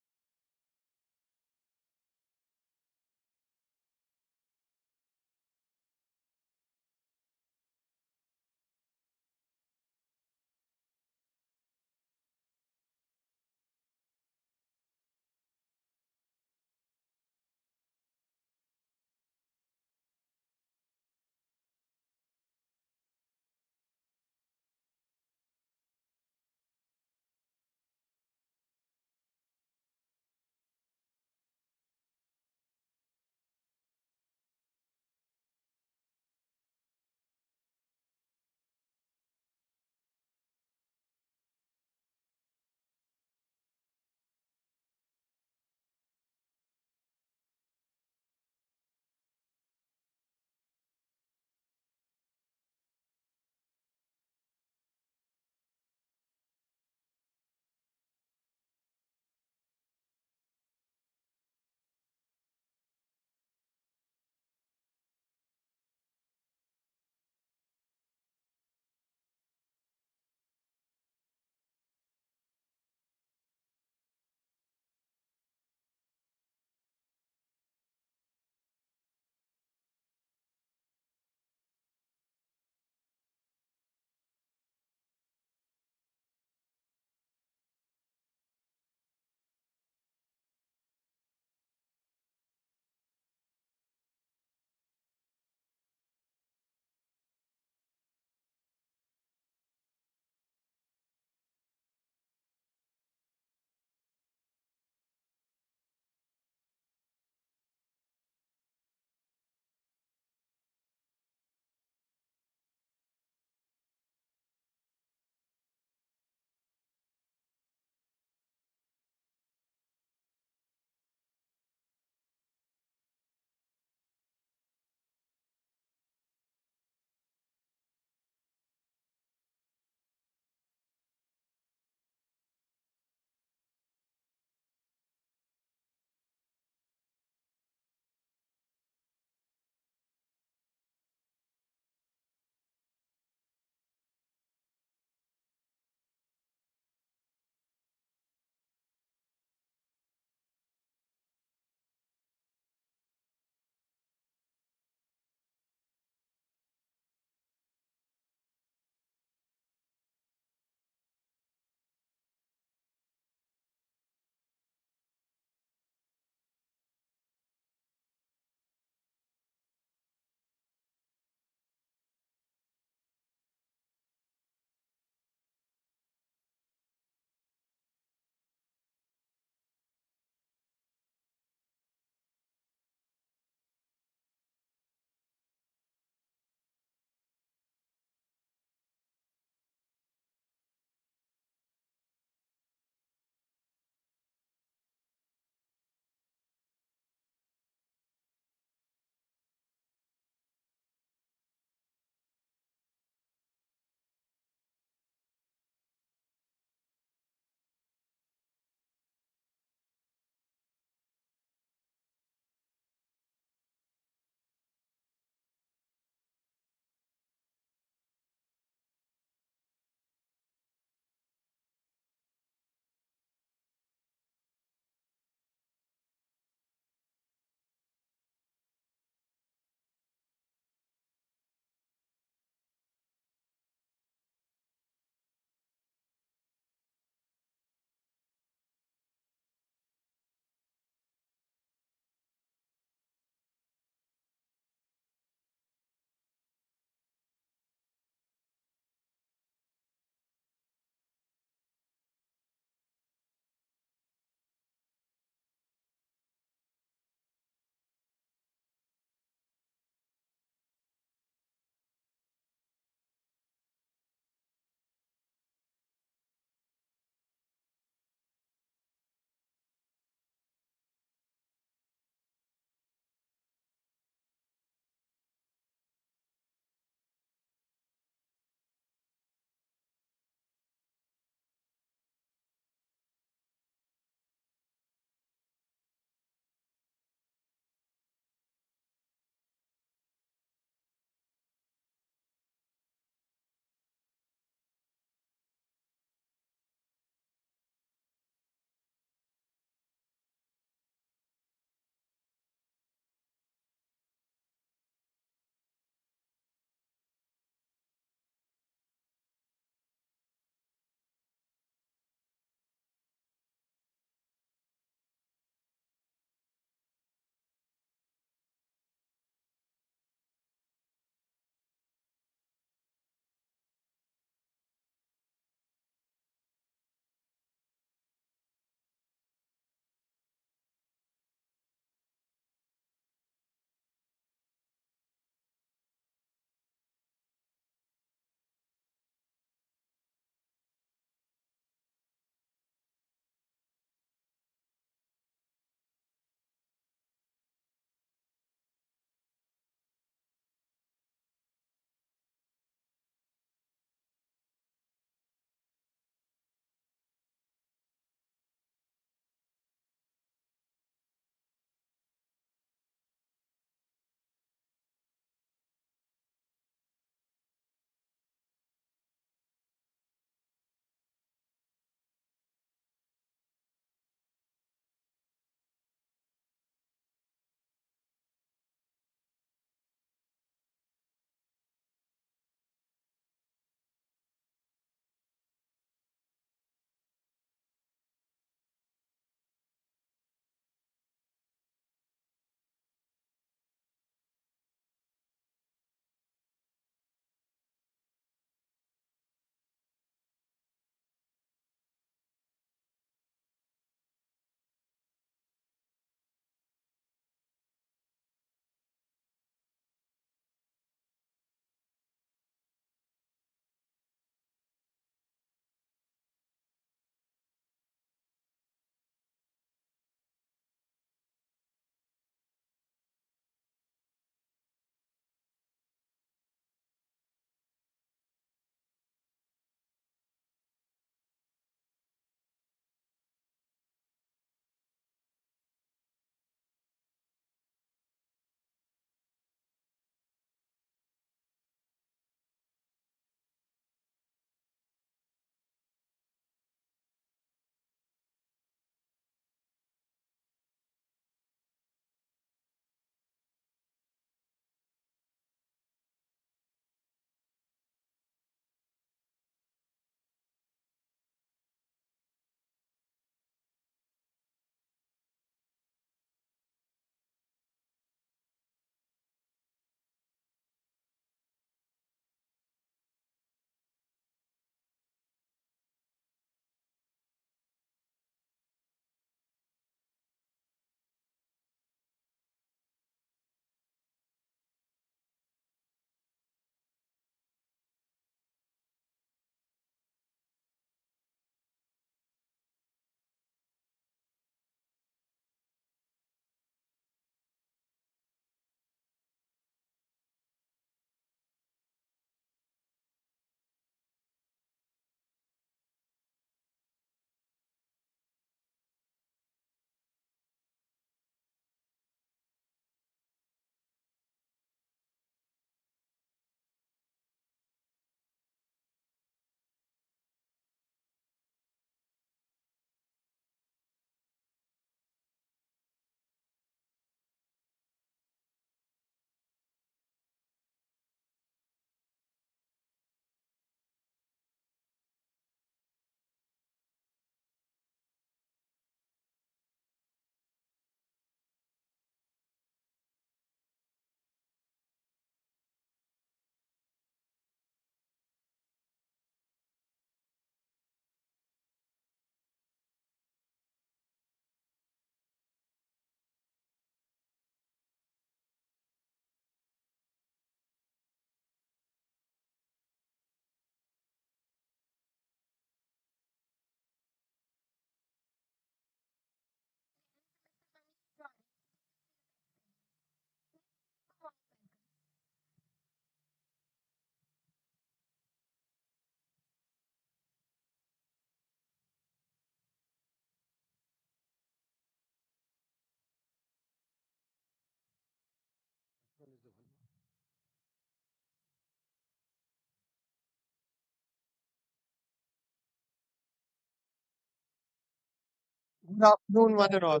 Good afternoon, one and all.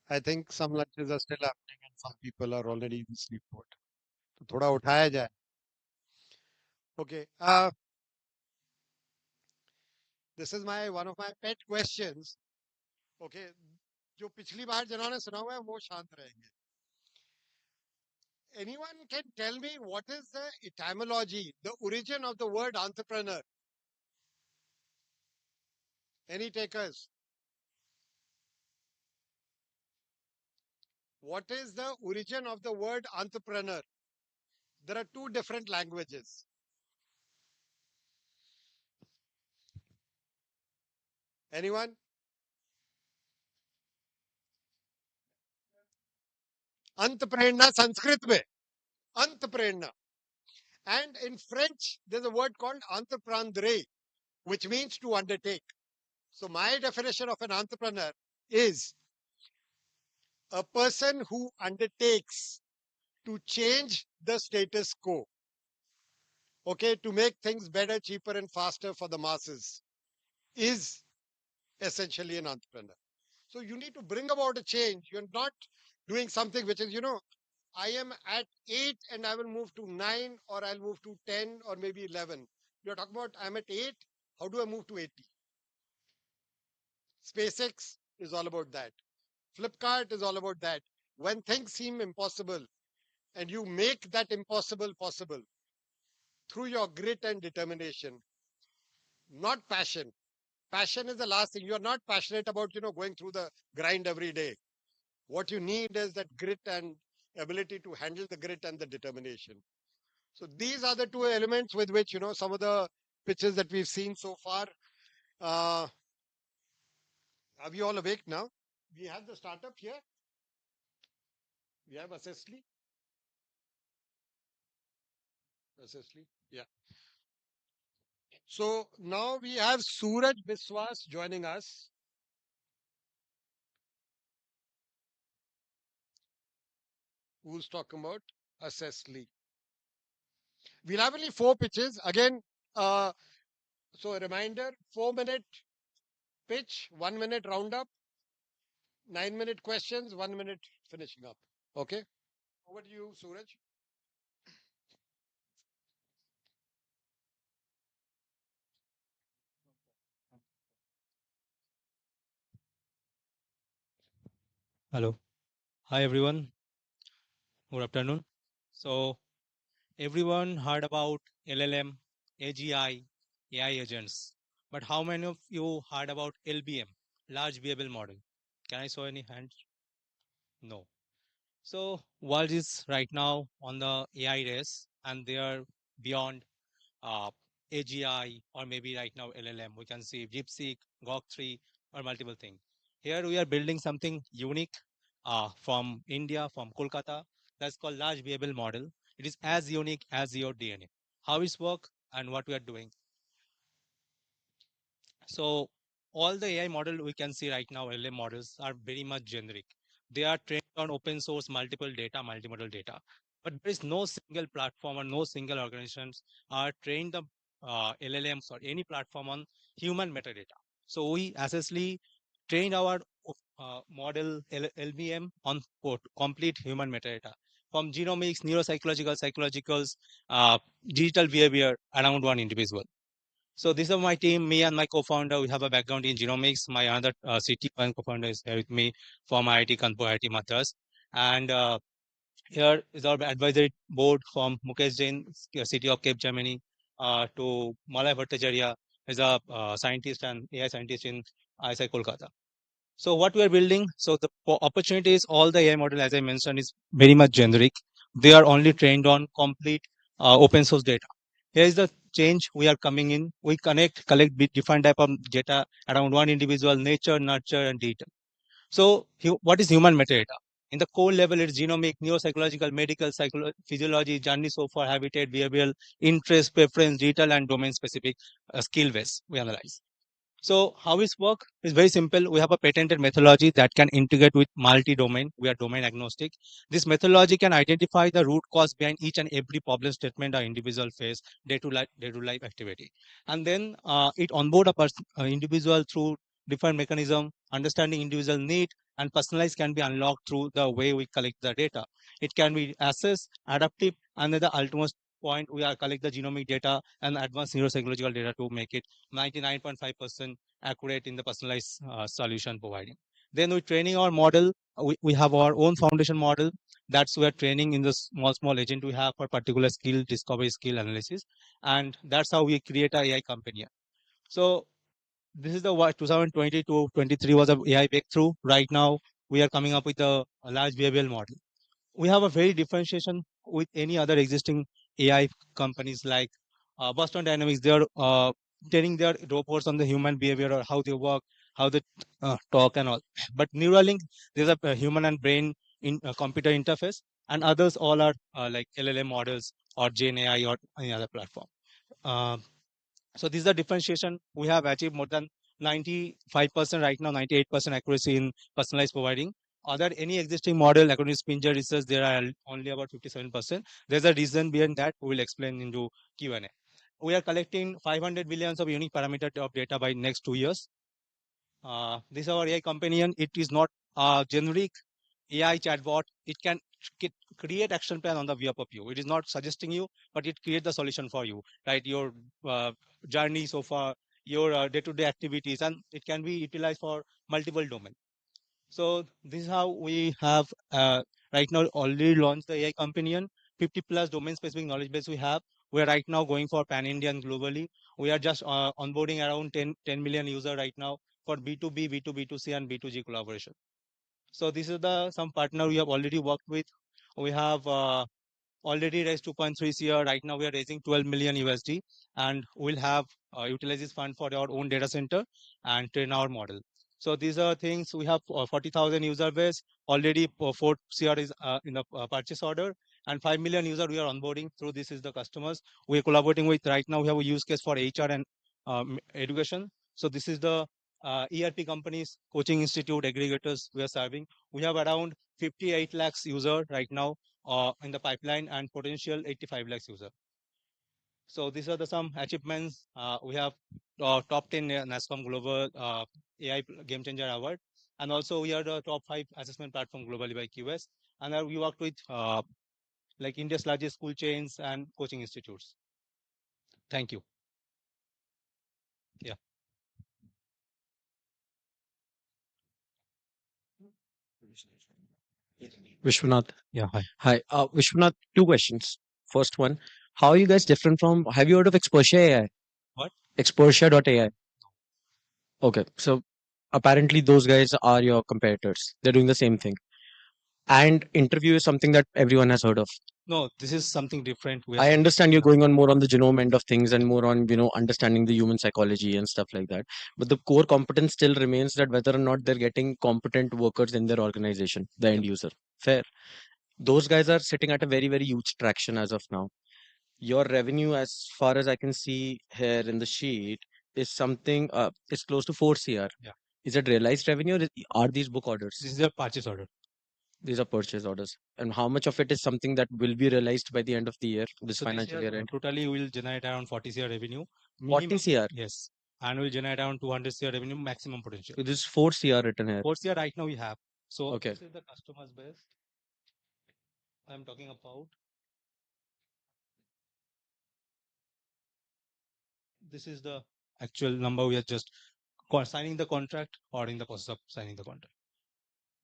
I think some lunches are still happening and some people are already in the sleep mode. तो थोड़ा उठाया जाए. Okay. This is one of my pet questions. Okay. जो पिछली बार जिन्होंने सुना हुआ है वो शांत रहेंगे. Anyone can tell me what is the etymology, the origin of the word entrepreneur? Any takers? What is the origin of the word entrepreneur? There are two different languages. Anyone? Antprerna Sanskrit में. Antprerna. And in French, there's a word called entreprendre, which means to undertake. So my definition of an entrepreneur is a person who undertakes to change the status quo. Okay, to make things better, cheaper, and faster for the masses is essentially an entrepreneur. So you need to bring about a change. You're not doing something which is, I am at 8 and I will move to 9 or I'll move to 10 or maybe 11. You're talking about I'm at 8. How do I move to 80? SpaceX is all about that. Flipkart is all about that. When things seem impossible and you make that impossible possible through your grit and determination, not passion. Passion is the last thing. You're not passionate about, going through the grind every day. What you need is that grit and ability to handle the grit and the determination. So these are the two elements with which, some of the pitches that we've seen so far. Are we all awake now? We have the startup here. We have Assessly. Yeah. So now we have Suraj Biswas joining us. Who's talking about Assessly. We'll have only 4 pitches. Again, so a reminder, 4-minute pitch, 1-minute roundup, 9-minute questions, 1 minute finishing up. Okay? Over to you, Suraj. Hello. Hi, everyone. Good afternoon. So, everyone heard about LLM, AGI, AI agents. But how many of you heard about LBM, large behavioral model? Can I show any hands? No. So, world is right now on the AI race, and they are beyond AGI or maybe right now LLM. We can see DeepSeek, Grok 3, or multiple things. Here we are building something unique from India, from Kolkata. That's called large behavioral model. It is as unique as your DNA. How it's work and what we are doing. So all the AI model we can see right now, LLM models are very much generic. They are trained on open source, multiple data, multimodal data. But there is no single platform or no single organizations are trained the LLMs or any platform on human metadata. So we essentially trained our model LBM on complete human metadata from genomics, neuropsychological, psychologicals, digital behavior around one individual. So this is my team, me and my co-founder. We have a background in genomics. My other CTO and co-founder is here with me from IIT Kanpur, IIT Madras. And here is our advisory board from Mukesh Jain, City of Cape Germany, to Malay Bhattacharya, is a scientist and AI scientist in ISI Kolkata. So what we are building, so the opportunity is all the AI model, as I mentioned, is very much generic. They are only trained on complete open source data. Here is the change we are coming in. We collect different type of data around one individual, nature, nurture, and data. So what is human metadata? In the core level, it's genomic, neuropsychological, medical, physiology, journey so far, habitat, behavioral, interest, preference, digital, and domain specific skill base we analyze. So how it's work is very simple. We have a patented methodology that can integrate with multi-domain. We are domain agnostic. This methodology can identify the root cause behind each and every problem statement or individual face day-to-life activity. And then it onboard a individual through different mechanism, understanding individual need, and personalized can be unlocked through the way we collect the data. It can be assessed, adaptive, and at the ultimate point, we are collect the genomic data and advanced neuropsychological data to make it 99.5% accurate in the personalized solution providing. Then we training our model. We have our own foundation model. That's where training in the small agent we have for particular skill discovery, skill analysis, and that's how we create a AI company. So this is the what 2020 to 23 was a AI breakthrough. Right now we are coming up with a large behavioral model. We have a very differentiation with any other existing AI companies like Boston Dynamics. They are training their robots on the human behavior or how they work, how they talk and all. But Neuralink, there's a human and brain in computer interface, and others all are like LLM models or Gen AI or any other platform. Uh, so this is the differentiation. We have achieved more than 95% right now, 98% accuracy in personalized providing. Other any existing model, according to Spinger research, there are only about 57%. There's a reason behind that. We will explain into Q&A. We are collecting 500 billions of unique parameter of data by next 2 years. This is our AI companion. It is not a generic AI chatbot. It can create action plan on the behalf of you. It is not suggesting you, but it creates the solution for you, right? Your journey so far, your day-to-day activities, and it can be utilized for multiple domains. So this is how we have right now already launched the AI companion. 50 plus domain specific knowledge base we have. We are right now going for pan-India and globally. We are just onboarding around 10 million users right now for B2B, B2B2C, and B2G collaboration. So this is the some partner we have already worked with. We have already raised 2.3 CR. Right now we are raising 12 million USD, and we'll have utilize this fund for our own data center and train our model. So these are things we have 40,000 user base already. 4 CR is in the purchase order, and 5 million user we are onboarding through. This is the customers we are collaborating with right now. We have a use case for HR and education. So this is the ERP companies, coaching institute, aggregators we are serving. We have around 58 lakhs user right now in the pipeline and potential 85 lakhs user. So these are the some achievements. We have top 10 NASCOM Global AI Game Changer Award. And also we are the top 5 assessment platform globally by QS. And we worked with like India's largest school chains and coaching institutes. Thank you. Yeah. Vishwanath. Yeah, hi. Hi. Vishwanath, two questions. First one, how are you guys different from, have you heard of Exposure AI? What? Exposure.ai. Okay. So apparently those guys are your competitors. They're doing the same thing. And interview is something that everyone has heard of. No, this is something different. I understand you're going on more on the genome end of things and more on, understanding the human psychology and stuff like that. But the core competence still remains that whether or not they're getting competent workers in their organization, the end user. Fair. Those guys are sitting at a very, very huge traction as of now. Your revenue, as far as I can see here in the sheet, is something, is close to 4 CR. Yeah. Is it realized revenue or are these book orders? This is a purchase order. These are purchase orders. And how much of it is something that will be realized by the end of the year, this So financial year end? totally will generate around 40 CR revenue. 40 CR? Yes. And will generate around 200 CR revenue maximum potential. So this is 4 CR written here. 4 CR right now we have. So Okay. this is the customer's base I'm talking about. This is the actual number we are just signing the contract or in the process of signing the contract.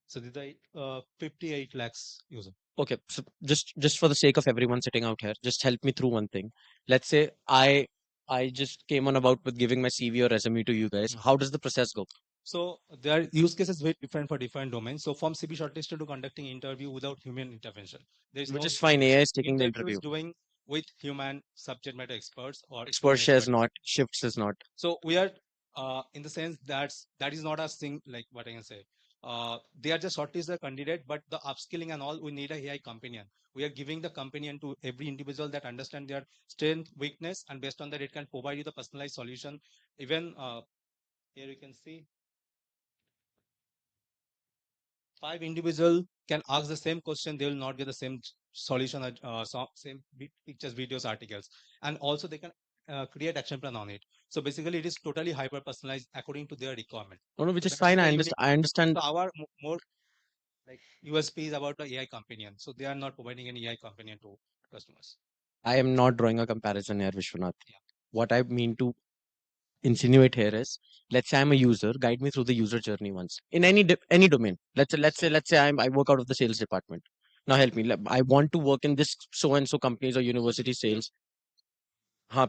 So these are 58 lakhs user. Okay, so just for the sake of everyone sitting out here, just help me through one thing. Let's say I just came on about with giving my CV or resume to you guys. How does the process go? So there are use cases very different for different domains. So from CB shortlisted to conducting interview without human intervention. There is Which no is fine. AI is taking the interview. is doing with human subject matter experts or Exposure is not, shifts is not. So we are in the sense that is not a thing like what I can say. They are just shortlist the candidate, but the upskilling and all we need a AI companion. We are giving the companion to every individual that understand their strength, weakness, and based on that it can provide you the personalized solution. Even here you can see 5 individual can ask the same question, they will not get the same solution, same pictures, videos, articles, and also they can create action plan on it. So basically, it is totally hyper personalized according to their requirement. No, which So is that's fine. the I unique- understand. I understand. So our more like USP is about the AI companion. So they are not providing any AI companion to customers. I am not drawing a comparison here, Vishwanath. What I mean to insinuate here is, let's say I'm a user, guide me through the user journey once in any domain. Let's say I work out of the sales department. Now help me. I want to work in this so and so companies or university sales.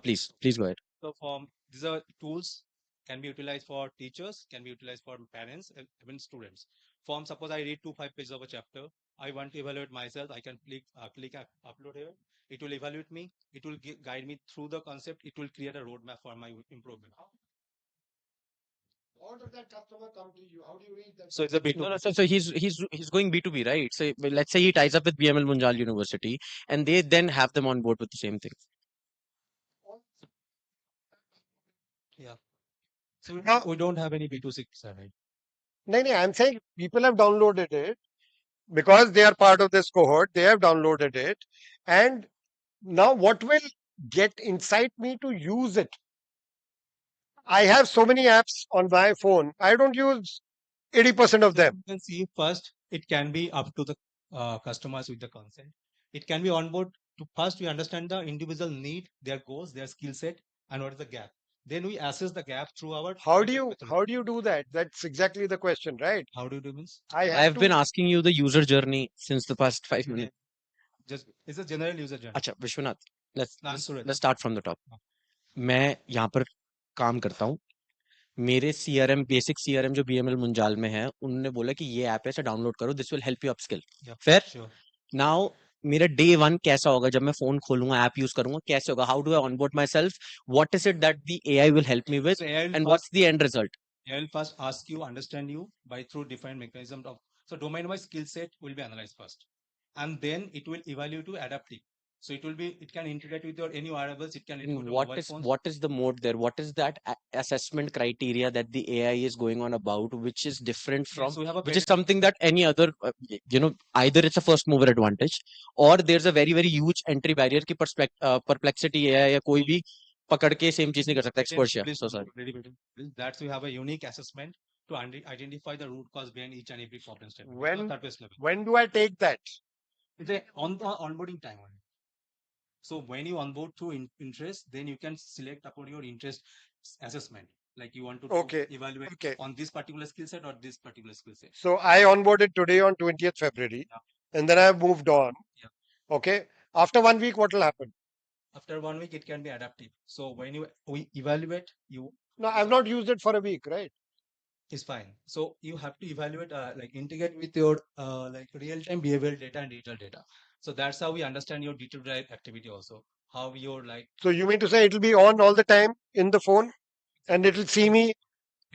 Please go ahead. So from these are tools can be utilized for teachers, can be utilized for parents, and even students. From suppose I read 5 pages of a chapter, I want to evaluate myself. I can click upload here. It will evaluate me. It will guide me through the concept. It will create a roadmap for my improvement. How does that customer come to you? How do you reach that? So it's a B2B. No, so he's going B2B, right? So let's say he ties up with BML Munjal University, and they then have them on board with the same thing. Yeah. So we don't have any B2C side. No, I'm saying people have downloaded it because they are part of this cohort. They have downloaded it. And now what will incite me to use it? I have so many apps on my phone. I don't use 80% of them. You can see first, it can be up to the customers with the consent. It can be on board to first we understand the individual need, their goals, their skill set, and what is the gap. Then we assess the gap through our. How do you do that? That's exactly the question, right? How do you do means? I have been asking you the user journey since the past 5 minutes. Just it's a general user journey. अच्छा Vishwanath, let's Suraj. let's start from the top. मैं यहाँ पर काम करता हूँ. मेरे CRM basic CRM जो BML Munjal में है, उन्होंने बोला कि ये ऐप है, इसे डाउनलोड करो. This will help you upskill. Fair? Sure. Now मेरा day 1 कैसा होगा जब मैं फोन खोलूंगा, ऐप यूज करूंगा, कैसे होगा? How do I onboard myself? What is it that the AI will help me with? So AI will And what's the end result? I will first ask you, understand you by through defined mechanism of. So domain-wise skill set will be analyzed first, and then it will evaluate to adaptive. So it can integrate with your any variables. It can. What is the mode there? What is that assessment criteria that the AI is going on about, which is different from, Yes, we have a which is something that any other, either it's a first mover advantage or there's a very huge entry barrier की perplexity AI या कोई भी पकड़ के same चीज नहीं कर सकता. Exposure. So sorry. That's we have a unique assessment to identify the root cause behind each and every problem step. When do I take that? It's on the onboarding time only. So when you onboard through interest, then you can select upon your interest assessment. Like you want to evaluate on this particular skill set or this particular skill set. So I onboarded today on 20th February, and then I have moved on. Okay. After 1 week, what will happen? After 1 week, it can be adaptive. So when we evaluate you. No, I've not used it for a week, right? It's fine. So you have to evaluate, like integrate with your like real-time behavioral data and digital data. So that's how we understand your day-to-day activity also. How you're like. So you mean to say it will be on all the time in the phone, and it will see me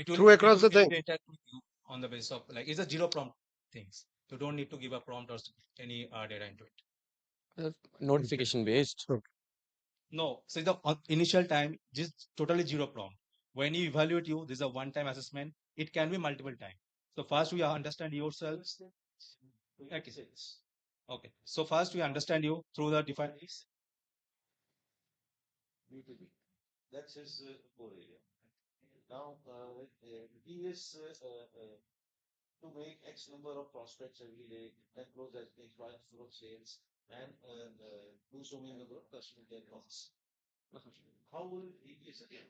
through across the thing? Data to you on the basis of like it's a zero prompt things. You don't need to give a prompt or any data into it. Notification based. No, so the initial time just totally zero prompt. When you evaluate you, this is a one-time assessment. It can be multiple time. So first we understand yourselves. Okay. So first we understand you through the defined. That's his core area. Now he is to make X number of prospects every day and close as X number of sales and do so many number of customer care calls. How will he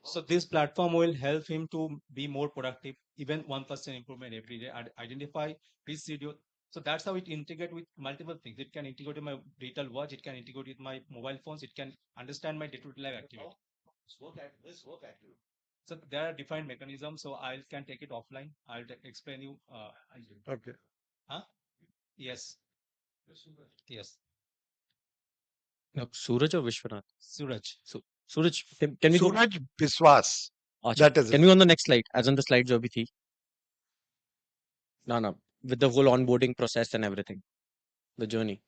So this platform will help him to be more productive, even 1% improvement every day, identify his schedule. So that's how it integrate with multiple things. It can integrate with my digital watch. It can integrate with my mobile phones. It can understand my day-to-day life activity. This work activity. So there are defined mechanisms. So I can take it offline. I'll explain you. Okay. Huh? Yes. Yes. No, Suraj or Vishwanath? Suraj. So Suraj, can we go? Suraj Biswas. Achha, That is can we on the next slide? As on the slide जो अभी थी. No, with the whole onboarding process and everything, the journey.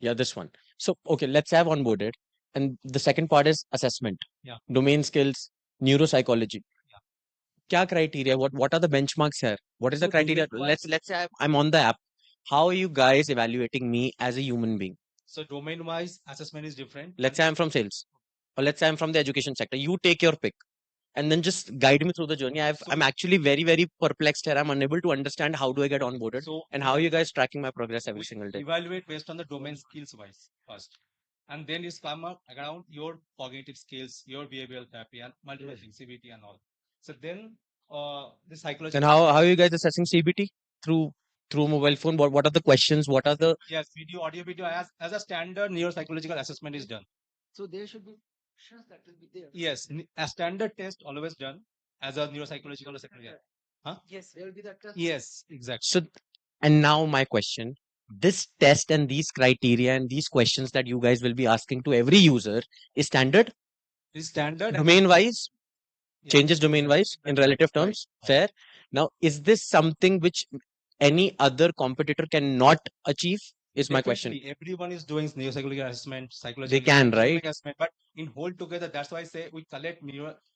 Yeah, this one. So okay, let's have onboarded, and the second part is assessment. Yeah. Domain skills, neuropsychology. क्या criteria? What are the benchmarks here? What is the criteria? Let's say I'm on the app. How are you guys evaluating me as a human being? So domain-wise assessment is different. Let's say I'm from sales. or let's say I'm from the education sector, you take your pick and then just guide me through the journey. I'm actually very, very perplexed here. I'm unable to understand how do I get onboarded and how are you guys tracking my progress every single day. Evaluate based on the domain skills wise first. And then you come up around your cognitive skills, your behavioral therapy, and multiple things, CBT and all. So then the psychology. And how are you guys assessing CBT through mobile phone? What are the questions? What are the Yes, video, audio, video as a standard neuropsychological assessment is done. So there should be questions that will be there. Yes, a standard test always done as a neuropsychological assessment. Yeah. Huh? Yes, there will be that test. Yes, exactly. So, and now my question, this test and these criteria and these questions that you guys will be asking to every user is standard? Is standard. Domain wise? Changes domain wise in relative terms? Fair. Now, is this something which any other competitor cannot achieve? Is my question. Definitely, everyone is doing neuropsychological assessment, psychological They can, right? assessment, but in whole together, that's why I say we collect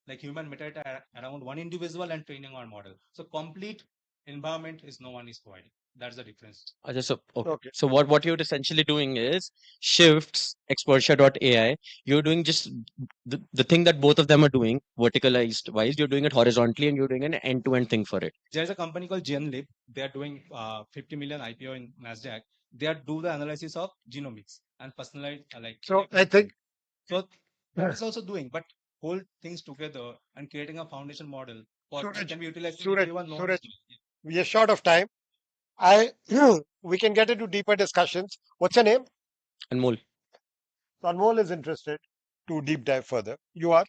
like human metadata around one individual and training our model. So complete environment is no one is providing. That's the difference. So, okay. So what you're essentially doing is shifts exposure.ai. You're doing just the thing that both of them are doing verticalized wise. You're doing it horizontally and you're doing an end-to-end thing for it. There's a company called GenLib. They are doing 50 million IPO in Nasdaq. They are do the analysis of genomics and personalized So I think so that is also doing, but whole things together and creating a foundation model for that can be utilized. Suraj, we are short of time. We can get into deeper discussions. What's your name? Anmol. So Anmol is interested to deep dive further. You are?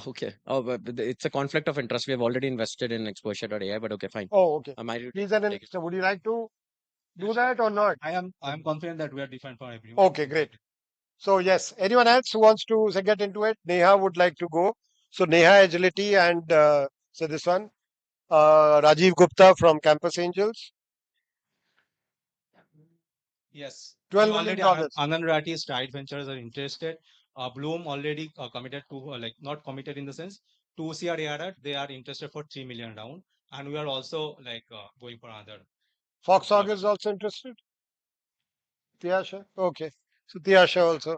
Okay. Oh, but it's a conflict of interest. We have already invested in exposure.ai, but okay, fine. Oh, okay. Am I Please, an investor. Would you like to do that or not? I am confident that we are defined for everyone. Okay, great. So yes, anyone else who wants to get into it? Neha would like to go. So Neha Agility and so this one, Rajiv Gupta from Campus Angels. Yes. $12 million. Anand Rathi Stride Ventures are interested. Bloom already committed to like not committed in the sense to OCR ARR. They are interested for 3 million round, and we are also like going for another. Foxhog is also interested. Tiasha. Okay. So Tiasha also.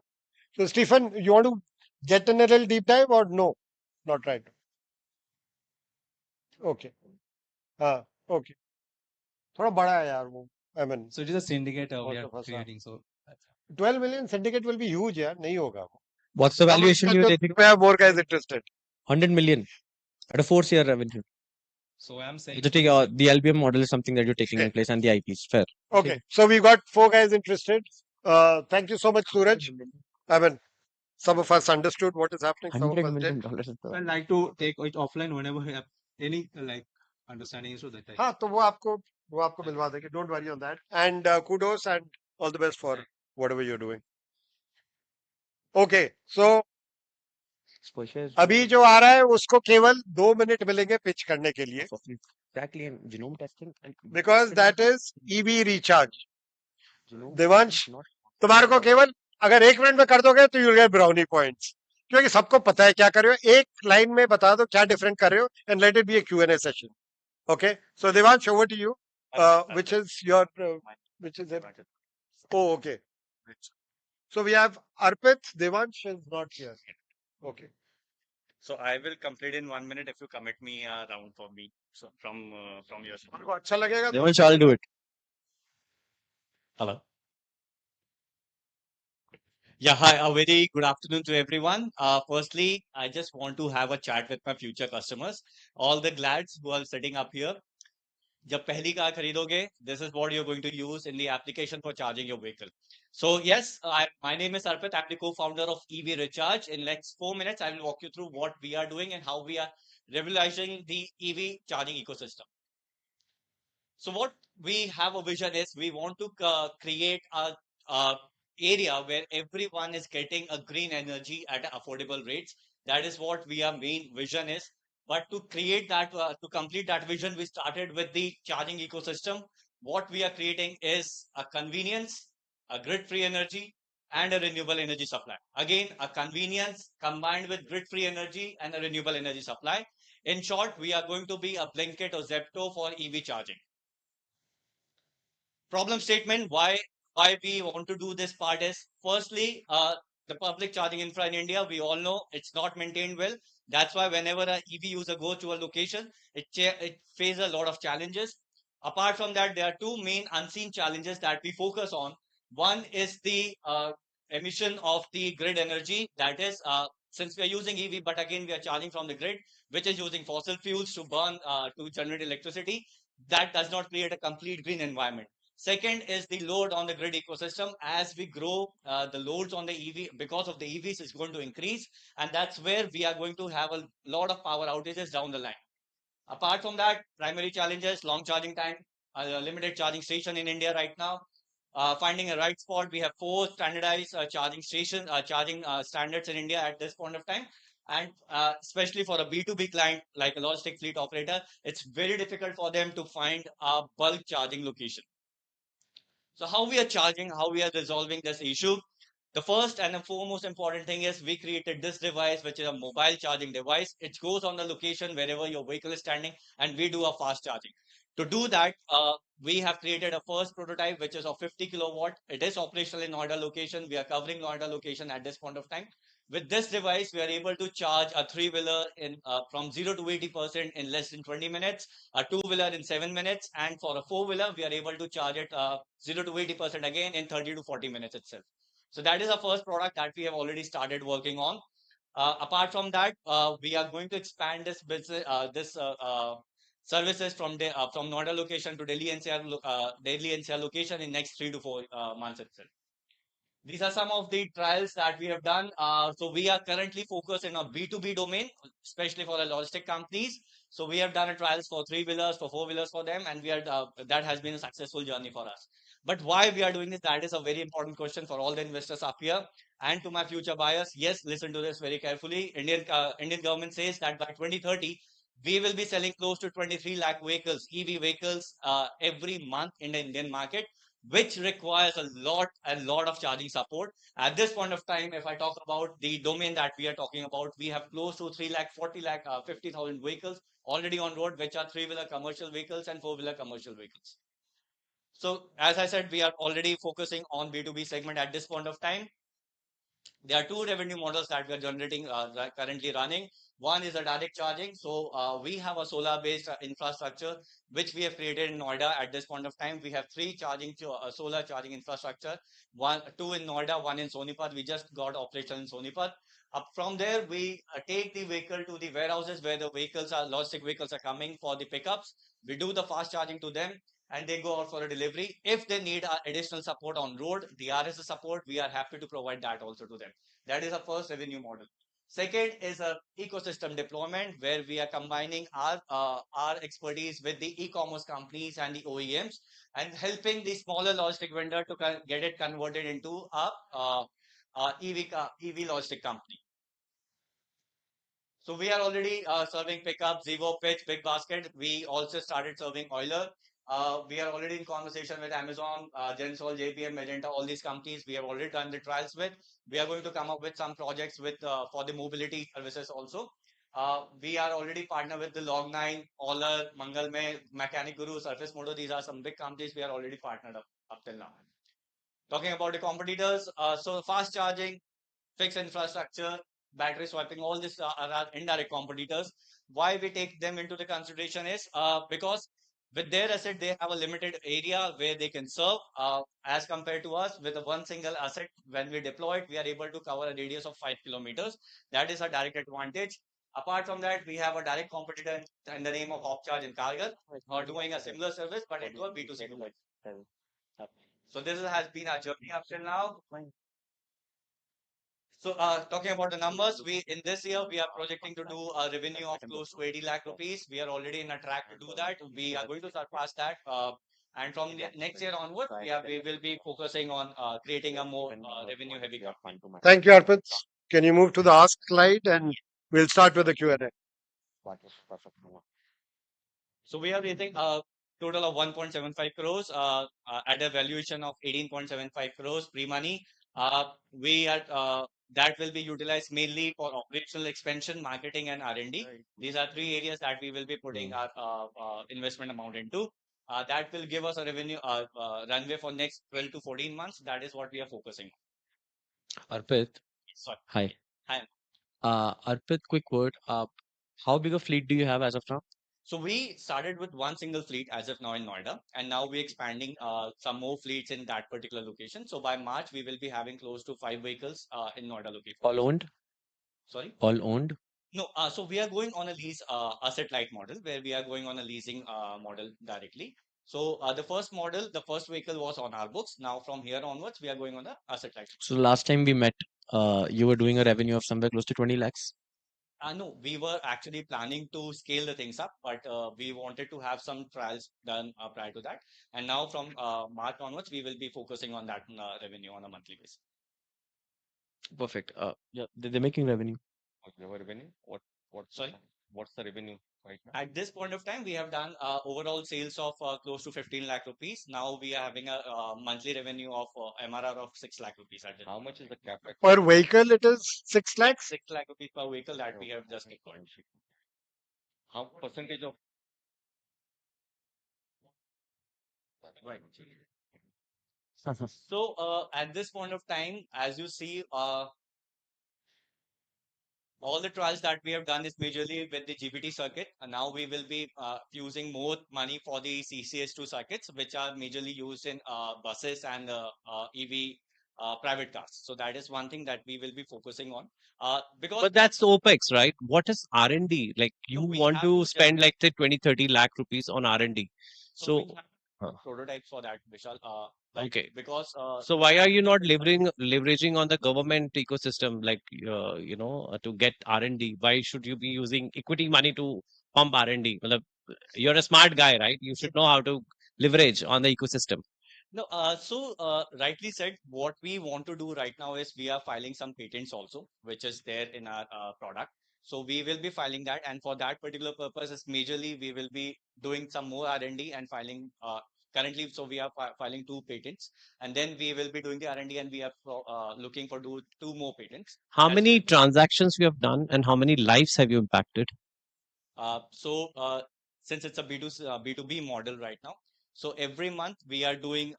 So Stephen, you want to get in a little deep dive or no? Not right. Okay. Okay. थोड़ा बड़ा है यार वो. I mean. So it is a syndicate we are creating. So 12 million syndicate will be huge, यार. नहीं होगा वो. What's the valuation you're taking? We have more guys interested. 100 million at a 4-year revenue. So I'm saying the LBM model is something that you're taking in place and the IPs. Fair. Okay. So we got 4 guys interested. Thank you so much, Suraj. I mean, some of us understood what is happening. Some of us did. I'd like to take it offline whenever we have any like understanding issue that type. हाँ, तो वो आपको मिलवा देंगे. Don't worry on that. And kudos and all the best for whatever you're doing. Okay. So अभी जो आ रहा है उसको केवल 2 मिनट मिलेंगे पिच करने के लिए. Exactly, and genome testing. Because that is EV recharge. Devansh, तुम्हारे को केवल अगर 1 मिनट में कर दोगे तो you'll get brownie points. क्योंकि सबको पता है क्या कर रहे हो. एक लाइन में बता दो क्या डिफरेंट कर रहे हो and let it be a Q&A session. Okay. So Devansh, over to you. Which is your which is it? Oh, okay. So we have Arpit. Devansh is not here. Okay. So I will complete in 1 minute if you commit me a round for me. So from your side. आपको अच्छा लगेगा? Devansh, I'll do it. Hello. Yeah, hi. A very good afternoon to everyone. Firstly, I just want to have a chat with my future customers. All the glads who are sitting up here. जब पहली car खरीदोगे, this is what you're going to use in the application for charging your vehicle. So yes, my name is Arpit. I'm the co-founder of EV Recharge. In next 4 minutes, I will walk you through what we are doing and how we are revolutionizing the EV charging ecosystem. So what we have a vision is we want to create a area where everyone is getting a green energy at affordable rates. That is what our main vision is. But to create that, to complete that vision, we started with the charging ecosystem. What we are creating is a convenience, a grid-free energy, and a renewable energy supply. Again, a convenience combined with grid-free energy and a renewable energy supply. In short, we are going to be a Blinkit or Zepto for EV charging. Problem statement, why we want to do this part is, firstly, the public charging infra in India, we all know it's not maintained well. That's why whenever an EV user goes to a location, it faces a lot of challenges. Apart from that, there are two main unseen challenges that we focus on. One is the emission of the grid energy. That is, since we are using EV, but again, we are charging from the grid, which is using fossil fuels to burn, to generate electricity. That does not create a complete green environment. Second is the load on the grid ecosystem. As we grow, the loads on the EV, because of the EVs, is going to increase. And that's where we are going to have a lot of power outages down the line. Apart from that, primary challenges, long charging time, limited charging station in India right now. Finding a right spot, we have 4 standardized charging station, charging standards in India at this point of time. And especially for a B2B client like a logistic fleet operator, it's very difficult for them to find a bulk charging location. So how we are charging, how we are resolving this issue? The first and the foremost important thing is we created this device, which is a mobile charging device. It goes on the location wherever your vehicle is standing, and we do a fast charging. To do that, we have created a first prototype, which is of 50 kilowatt. It is operational in Noida location. We are covering Noida location at this point of time. With this device, we are able to charge a three-wheeler in from 0 to 80% in less than 20 minutes, a two-wheeler in 7 minutes, and for a four-wheeler, we are able to charge it 0 to 80% again in 30 to 40 minutes itself. So that is our first product that we have already started working on. Apart from that, we are going to expand this business, services from Noida location to Delhi NCR location in next 3 to 4 months itself. These are some of the trials that we have done. So we are currently focused in a B2B domain, especially for the logistic companies. So we have done a trials for three-wheelers, for four-wheelers for them, and we are that has been a successful journey for us. But why we are doing this, that is a very important question for all the investors up here and to my future buyers. Yes, listen to this very carefully. Indian government says that by 2030, we will be selling close to 23 lakh vehicles, EV vehicles, every month in the Indian market, which requires a lot of charging support. At this point of time, if I talk about the domain that we are talking about, we have close to 3 lakh, 40 lakh, 50,000 vehicles already on road, which are three-wheeler commercial vehicles and four-wheeler commercial vehicles. So as I said, we are already focusing on B2B segment at this point of time. There are two revenue models that we are generating, currently running. One is a direct charging. So we have a solar-based infrastructure, which we have created in Noida at this point of time. We have 3 solar charging infrastructure, two in Noida, one in Sonipat. We just got operational in Sonipat. From there, we take the vehicle to the warehouses where the logistic vehicles are coming for the pickups. We do the fast charging to them, and they go out for a delivery. If they need additional support on road, the RSS support, we are happy to provide that also to them. That is our first revenue model. Second is a ecosystem deployment where we are combining our expertise with the e-commerce companies and the OEMs and helping the smaller logistic vendor to get it converted into a EV logistic company. So we are already serving pickup, Zevo, Pitch, Big Basket. We also started serving Euler. We are already in conversation with Amazon, Gensol, JPM, Magenta, all these companies we have already done the trials with. We are going to come up with some projects with for the mobility services also. We are already partnered with the Log9, Euler, Mangalmay, Mechanic Guru, Surface Moto. These are some big companies we are already partnered up till now. Talking about the competitors, so fast charging, fixed infrastructure, battery swapping, all these are our indirect competitors. Why we take them into the consideration is because with their asset, they have a limited area where they can serve as compared to us with a one single asset. When we deploy it, we are able to cover a radius of 5 kilometers. That is a direct advantage. Apart from that, we have a direct competitor in the name of Opcharge in Kargar, doing a similar service, but into a B2C. So this has been our journey up till now. So talking about the numbers, we in this year we are projecting to do a revenue of close to 80 lakh rupees. We are already in a track to do that. We are going to surpass that. And from next year onward, we will be focusing on creating a more revenue heavy company. Thank you, Arpit. Can you move to the ask slide and we'll start with the Q&A. So we are raising a total of 1.75 crores at a valuation of 18.75 crores pre-money. We are that will be utilized mainly for operational expansion, marketing, and R&D. These are 3 areas that we will be putting our investment amount into. That will give us a revenue runway for next 12 to 14 months. That is what we are focusing on. Arpit, Sorry. Hi. Hi. Arpit, quick word. How big a fleet do you have as of now? So we started with one single fleet as of now in Noida, and now we're expanding some more fleets in that particular location. So by March, we will be having close to 5 vehicles in Noida location. All owned? Sorry? All owned? No, so we are going on a lease asset light model where we are going on a leasing model directly. So the first model, the first vehicle was on our books. Now from here onwards, we are going on a asset light. So last time we met, you were doing a revenue of somewhere close to 20 lakhs. No, we were actually planning to scale the things up, but we wanted to have some trials done prior to that. And now from March onwards, we will be focusing on that revenue on a monthly basis. Perfect. Yeah, they're making revenue. Your revenue? Sorry? What's the revenue right now? At this point of time, we have done overall sales of close to 15 lakh rupees. Now we are having a monthly revenue of MRR of 6 lakh rupees. At this How much is the capex? Per vehicle, it is 6 lakhs. 6 lakh rupees per vehicle that we have just deployed. How percentage of Right. So at this point of time, as you see, all the trials that we have done is majorly with the GBT circuit. And now we will be using more money for the CCS2 circuits, which are majorly used in buses and EV private cars. So that is one thing that we will be focusing on. Because But that's OpEx, right? What is R&D? Like you we want have to to spend like say 20, 30 lakh rupees on R&D. So we So, have prototypes for that, Vishal. Like, okay. because So why are you not leveraging on the government ecosystem, like to get R&D? Why should you be using equity money to pump R&D? Well, you're a smart guy, right? You should know how to leverage on the ecosystem. No, so rightly said, what we want to do right now is we are filing some patents also, which is there in our product. So we will be filing that, and for that particular purpose, is majorly we will be doing some more R&D and filing. Currently, so we are filing 2 patents, and then we will be doing the R&D, and we are looking for 2 more patents. How many transactions you have done and how many lives have you impacted? So since it's a B2B model right now, so every month we are doing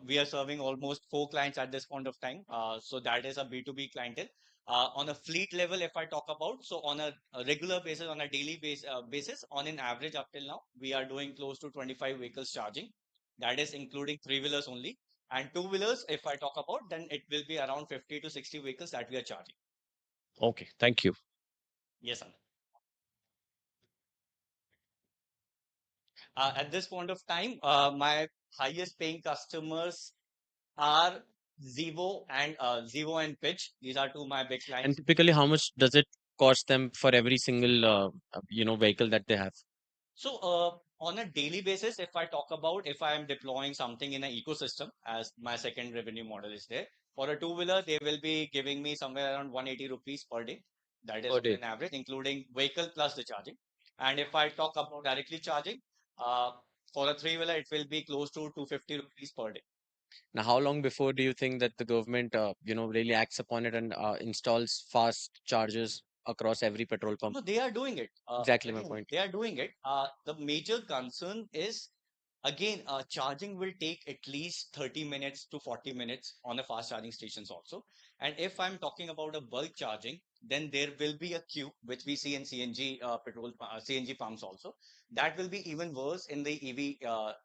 we are serving almost 4 clients at this point of time. So that is a B2B clientele. On a fleet level, if I talk about, so on a regular basis, on a daily basis, on an average up till now, we are doing close to 25 vehicles charging. That is including 3-wheelers only. And 2-wheelers, if I talk about, then it will be around 50 to 60 vehicles that we are charging. Okay, thank you. Yes, sir. At this point of time, my highest paying customers are Zevo and Pitch. These are 2 my big And clients. typically, how much does it cost them for every single vehicle that they have? So on a daily basis, if I talk about if I am deploying something in an ecosystem, as my second revenue model is there, for a 2-wheeler, they will be giving me somewhere around 180 rupees per day. That is Per on day. an average, including vehicle plus the charging. And if I talk about directly charging, uh, for a 3-wheeler, it will be close to 250 rupees per day. Now, how long before do you think that the government, really acts upon it and installs fast chargers across every petrol pump? No, they are doing it. Exactly my Again, point. they are doing it. The major concern is, again, charging will take at least 30 minutes to 40 minutes on the fast charging stations also. And if I'm talking about a bulk charging, then there will be a queue, which we see in CNG CNG pumps also. That will be even worse in the EV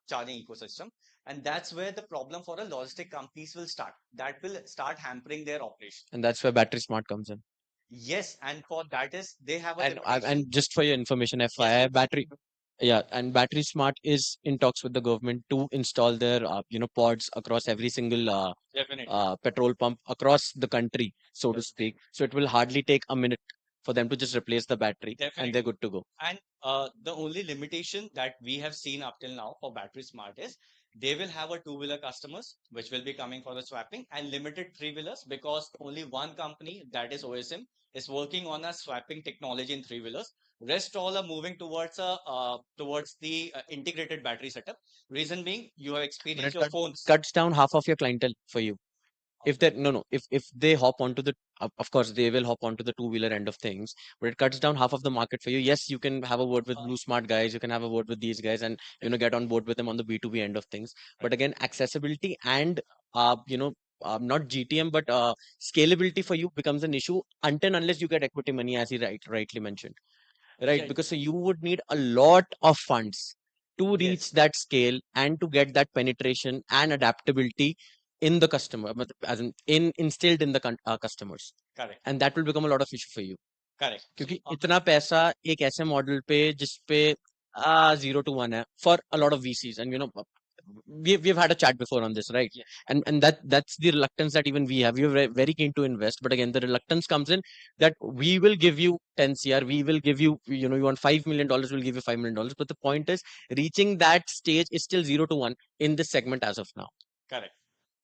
charging ecosystem. And that's where the problem for the logistic companies will start. That will start hampering their operation. And that's where Battery Smart comes in. Yes, and for that is they have a And limitation. just for your information, FYI, Battery Smart is in talks with the government to install their pods across every single Definitely. petrol pump across the country, so to speak. So it will hardly take a minute for them to just replace the battery, and they're Definitely. good to go. And the only limitation that we have seen up till now for Battery Smart is they will have a 2-wheeler customers, which will be coming for the swapping, and limited 3-wheelers, because only one company, that is OSM, is working on a swapping technology in 3-wheelers. Rest all are moving towards the integrated battery setup. Reason being, you have But experienced it your phones. cuts down half of your clientele for you. If they no, if they hop onto the of course they will hop onto the 2-wheeler end of things, but it cuts down half of the market for you. Yes, you can have a word with Blue Smart guys, you can have a word with these guys, and get on board with them on the B2B end of things. But again, accessibility and not GTM, but scalability for you becomes an issue until unless you get equity money, as he rightly mentioned, right? Yeah. Because so you would need a lot of funds to reach Yes. that scale and to get that penetration and adaptability in the customer, as in instilled in the customers, Correct. and that will become a lot of issue for you. Correct. क्योंकि इतना पैसा एक ऐसे model पे जिसपे 0 to 1 है for a lot of VCs, and we've had a chat before on this, right? And that's the reluctance that even we have. We're very keen to invest, but again the reluctance comes in that we will give you 10 cr, we will give you, you want $5 million, we'll give you $5 million, but the point is reaching that stage is still 0 to 1 in this segment as of now. Correct.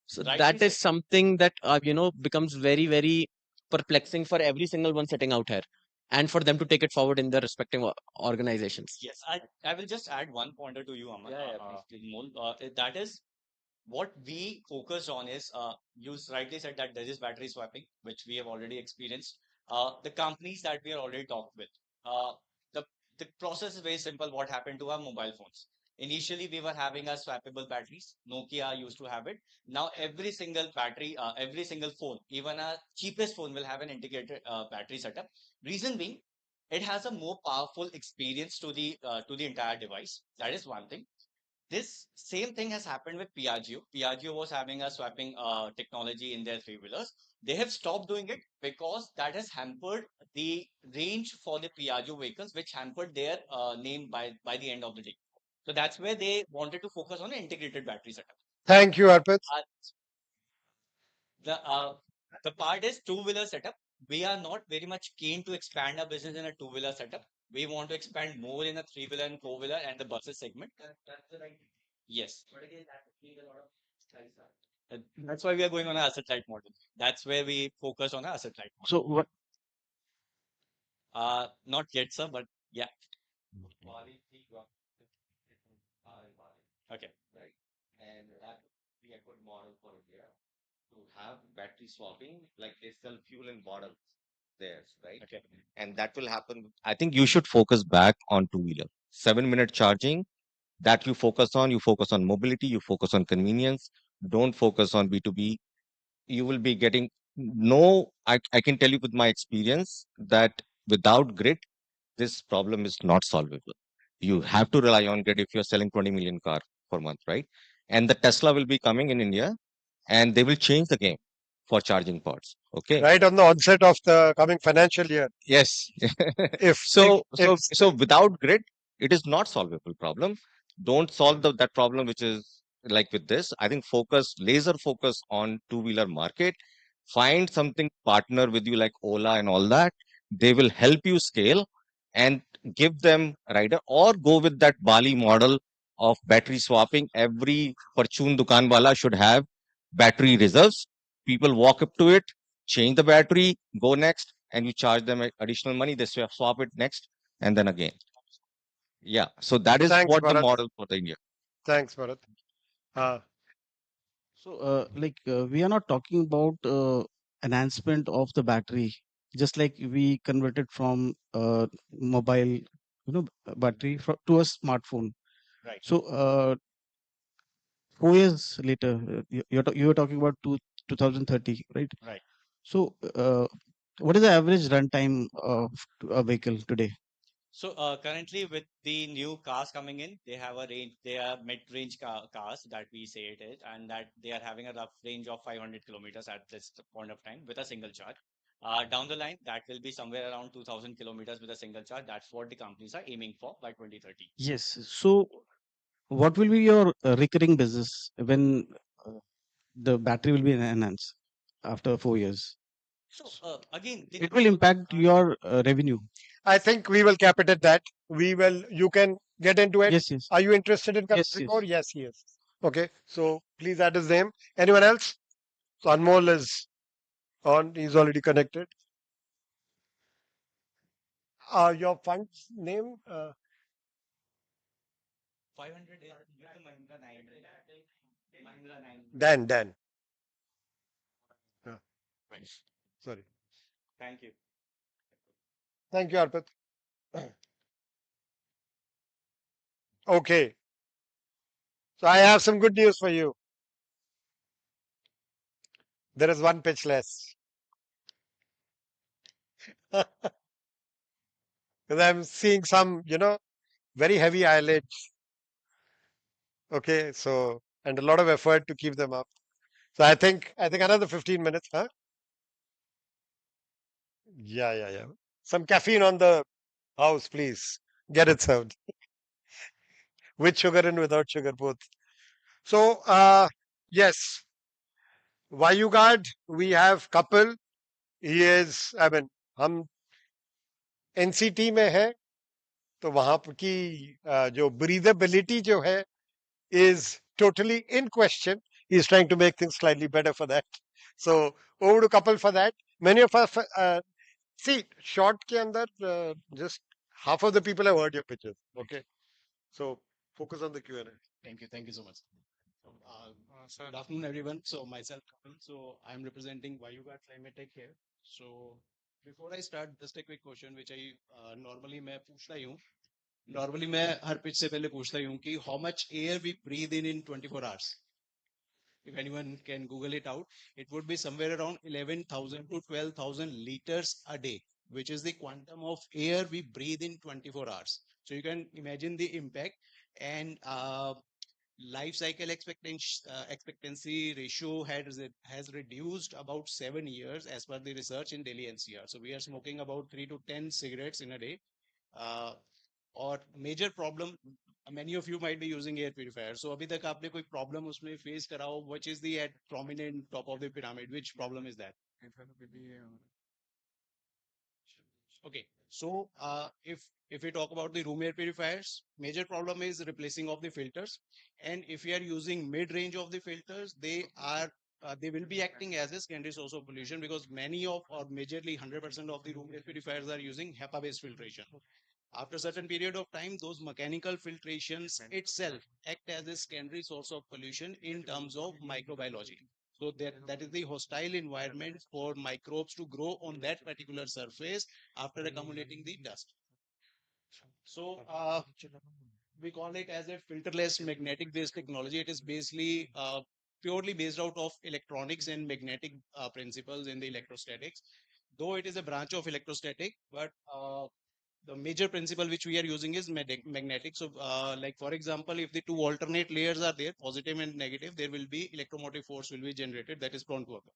So Rightly that is said. something that becomes very, very perplexing for every single one sitting out here, and for them to take it forward in their respective organizations. Yes, I will just add one pointer to you, Aman. Anmol. That is what we focused on is you rightly said that there is battery swapping, which we have already experienced. The companies that we are already talked with, the the process is very simple. What happened to our mobile phones? Initially, we were having our swappable batteries. Nokia used to have it. Now, every single battery, every single phone, even our cheapest phone, will have an integrated battery setup. Reason being, it has a more powerful experience to the entire device. That is one thing. This same thing has happened with Piaggio. Piaggio was having a swapping technology in their three-wheelers. They have stopped doing it because that has hampered the range for the Piaggio vehicles, which hampered their name by the end of the day. So that's where they wanted to focus on an integrated battery setup. Thank you, Arpit. The part is two-wheeler setup. We are not very much keen to expand our business in a two-wheeler setup. We want to expand more in a three-wheeler and four-wheeler and the buses segment. That's the right. Yes. But again, that needs a lot of that's why we are going on an asset light model. That's where we focus on an asset light model. So what? Not yet, sir, but yeah. Okay. Right. And that would be a good model for India to have battery swapping, like they sell fuel in bottles there, right? Okay. And that will happen. I think you should focus back on two-wheeler. 7-minute charging, that you focus on. You focus on mobility, you focus on convenience. Don't focus on B2B. You will be getting I can tell you with my experience that without grid, this problem is not solvable. You have to rely on grid if you're selling 20 million car per month, right? And the Tesla will be coming in India, and they will change the game for charging ports. Okay. Right on the onset of the coming financial year. Yes. If So without grid, it is not solvable problem. Don't solve that problem, which is like with this. I think laser focus on two-wheeler market. Find something partner with you like Ola and all that. They will help you scale and give them rider, or go with that Bali model of battery swapping. Every Fortune Dukan wala should have battery reserves. People walk up to it, change the battery, go next, and you charge them additional money. They swap it next, and then again. Yeah. So that is Thanks, what the Bharat. model for the India. Thanks, Bharat. So, we are not talking about enhancement of the battery, just like we converted from mobile, battery to a smartphone. Right. So, 4 years later, you were talking about 2030, right? Right. So, what is the average runtime of a vehicle today? So currently with the new cars coming in, they have a range, they are mid-range cars that we say it is, and that they are having a rough range of 500 kilometers at this point of time with a single charge. Down the line, that will be somewhere around 2000 kilometers with a single charge. That's what the companies are aiming for by 2030. Yes. So, what will be your recurring business when the battery will be enhanced after 4 years? So again, It will impact your revenue. I think we will cap it at that. You can get into it. Yes, yes. Are you interested in Yes, coming yes. more? Yes, he is. Okay. So please add his name. Anyone else? So Anmol is on. He's already connected. Your fund's name? 500 is Mahindra 9. Mahindra 9. Dan. Sorry. Thank you. Thank you, Arpit. Okay. So I have some good news for you. There is one pitch less. Because I'm seeing some, very heavy eyelids. Okay, so and a lot of effort to keep them up. So I think another 15 minutes, huh? Yeah. Some caffeine on the house, please. Get it served. With sugar and without sugar, both. So, yes, Vayugard, we have couple. He is, हम NCT में है, तो वहाँ की जो breathability जो है is totally in question. He's trying to make things slightly better for that. So, over to couple for that. Many of us, see, short ke andar, just half of the people have heard your pitches. Okay. So, focus on the Q&A. Thank you so much. Good afternoon, everyone. So myself, Kapil. So I'm representing Vayuga Climate Tech here. So before I start, just a quick question, which I normally मैं पूछता ही हूँ. Normally मैं हर pitch से पहले पूछता ही हूँ कि how much air we breathe in 24 hours. If anyone can Google it out, it would be somewhere around 11,000 to 12,000 liters a day, which is the quantum of air we breathe in 24 hours. So you can imagine the impact. And life cycle expectancy ratio has reduced about 7 years as per the research in Delhi NCR. So we are smoking about 3 to 10 cigarettes in a day. Or major problem, many of you might be using air purifier. So अभी तक आपने कोई problem उसमें face करा हो, which is the at prominent top of the pyramid? Which problem is that? Okay, so if we talk about the room air purifiers, major problem is replacing of the filters. And if we are using mid-range of the filters, they will be acting as a secondary source of pollution, because many of, or majorly 100% of the room air purifiers are using HEPA-based filtration. After a certain period of time, those mechanical filtrations itself act as a secondary source of pollution in terms of microbiology. So that is the hostile environment for microbes to grow on that particular surface after accumulating the dust. So we call it as a filterless magnetic based technology. It is basically purely based out of electronics and magnetic principles in the electrostatics. Though it is a branch of electrostatic, but the major principle which we are using is magnetic. So like for example, if the two alternate layers are there, positive and negative, there will be electromotive force will be generated that is prone to occur.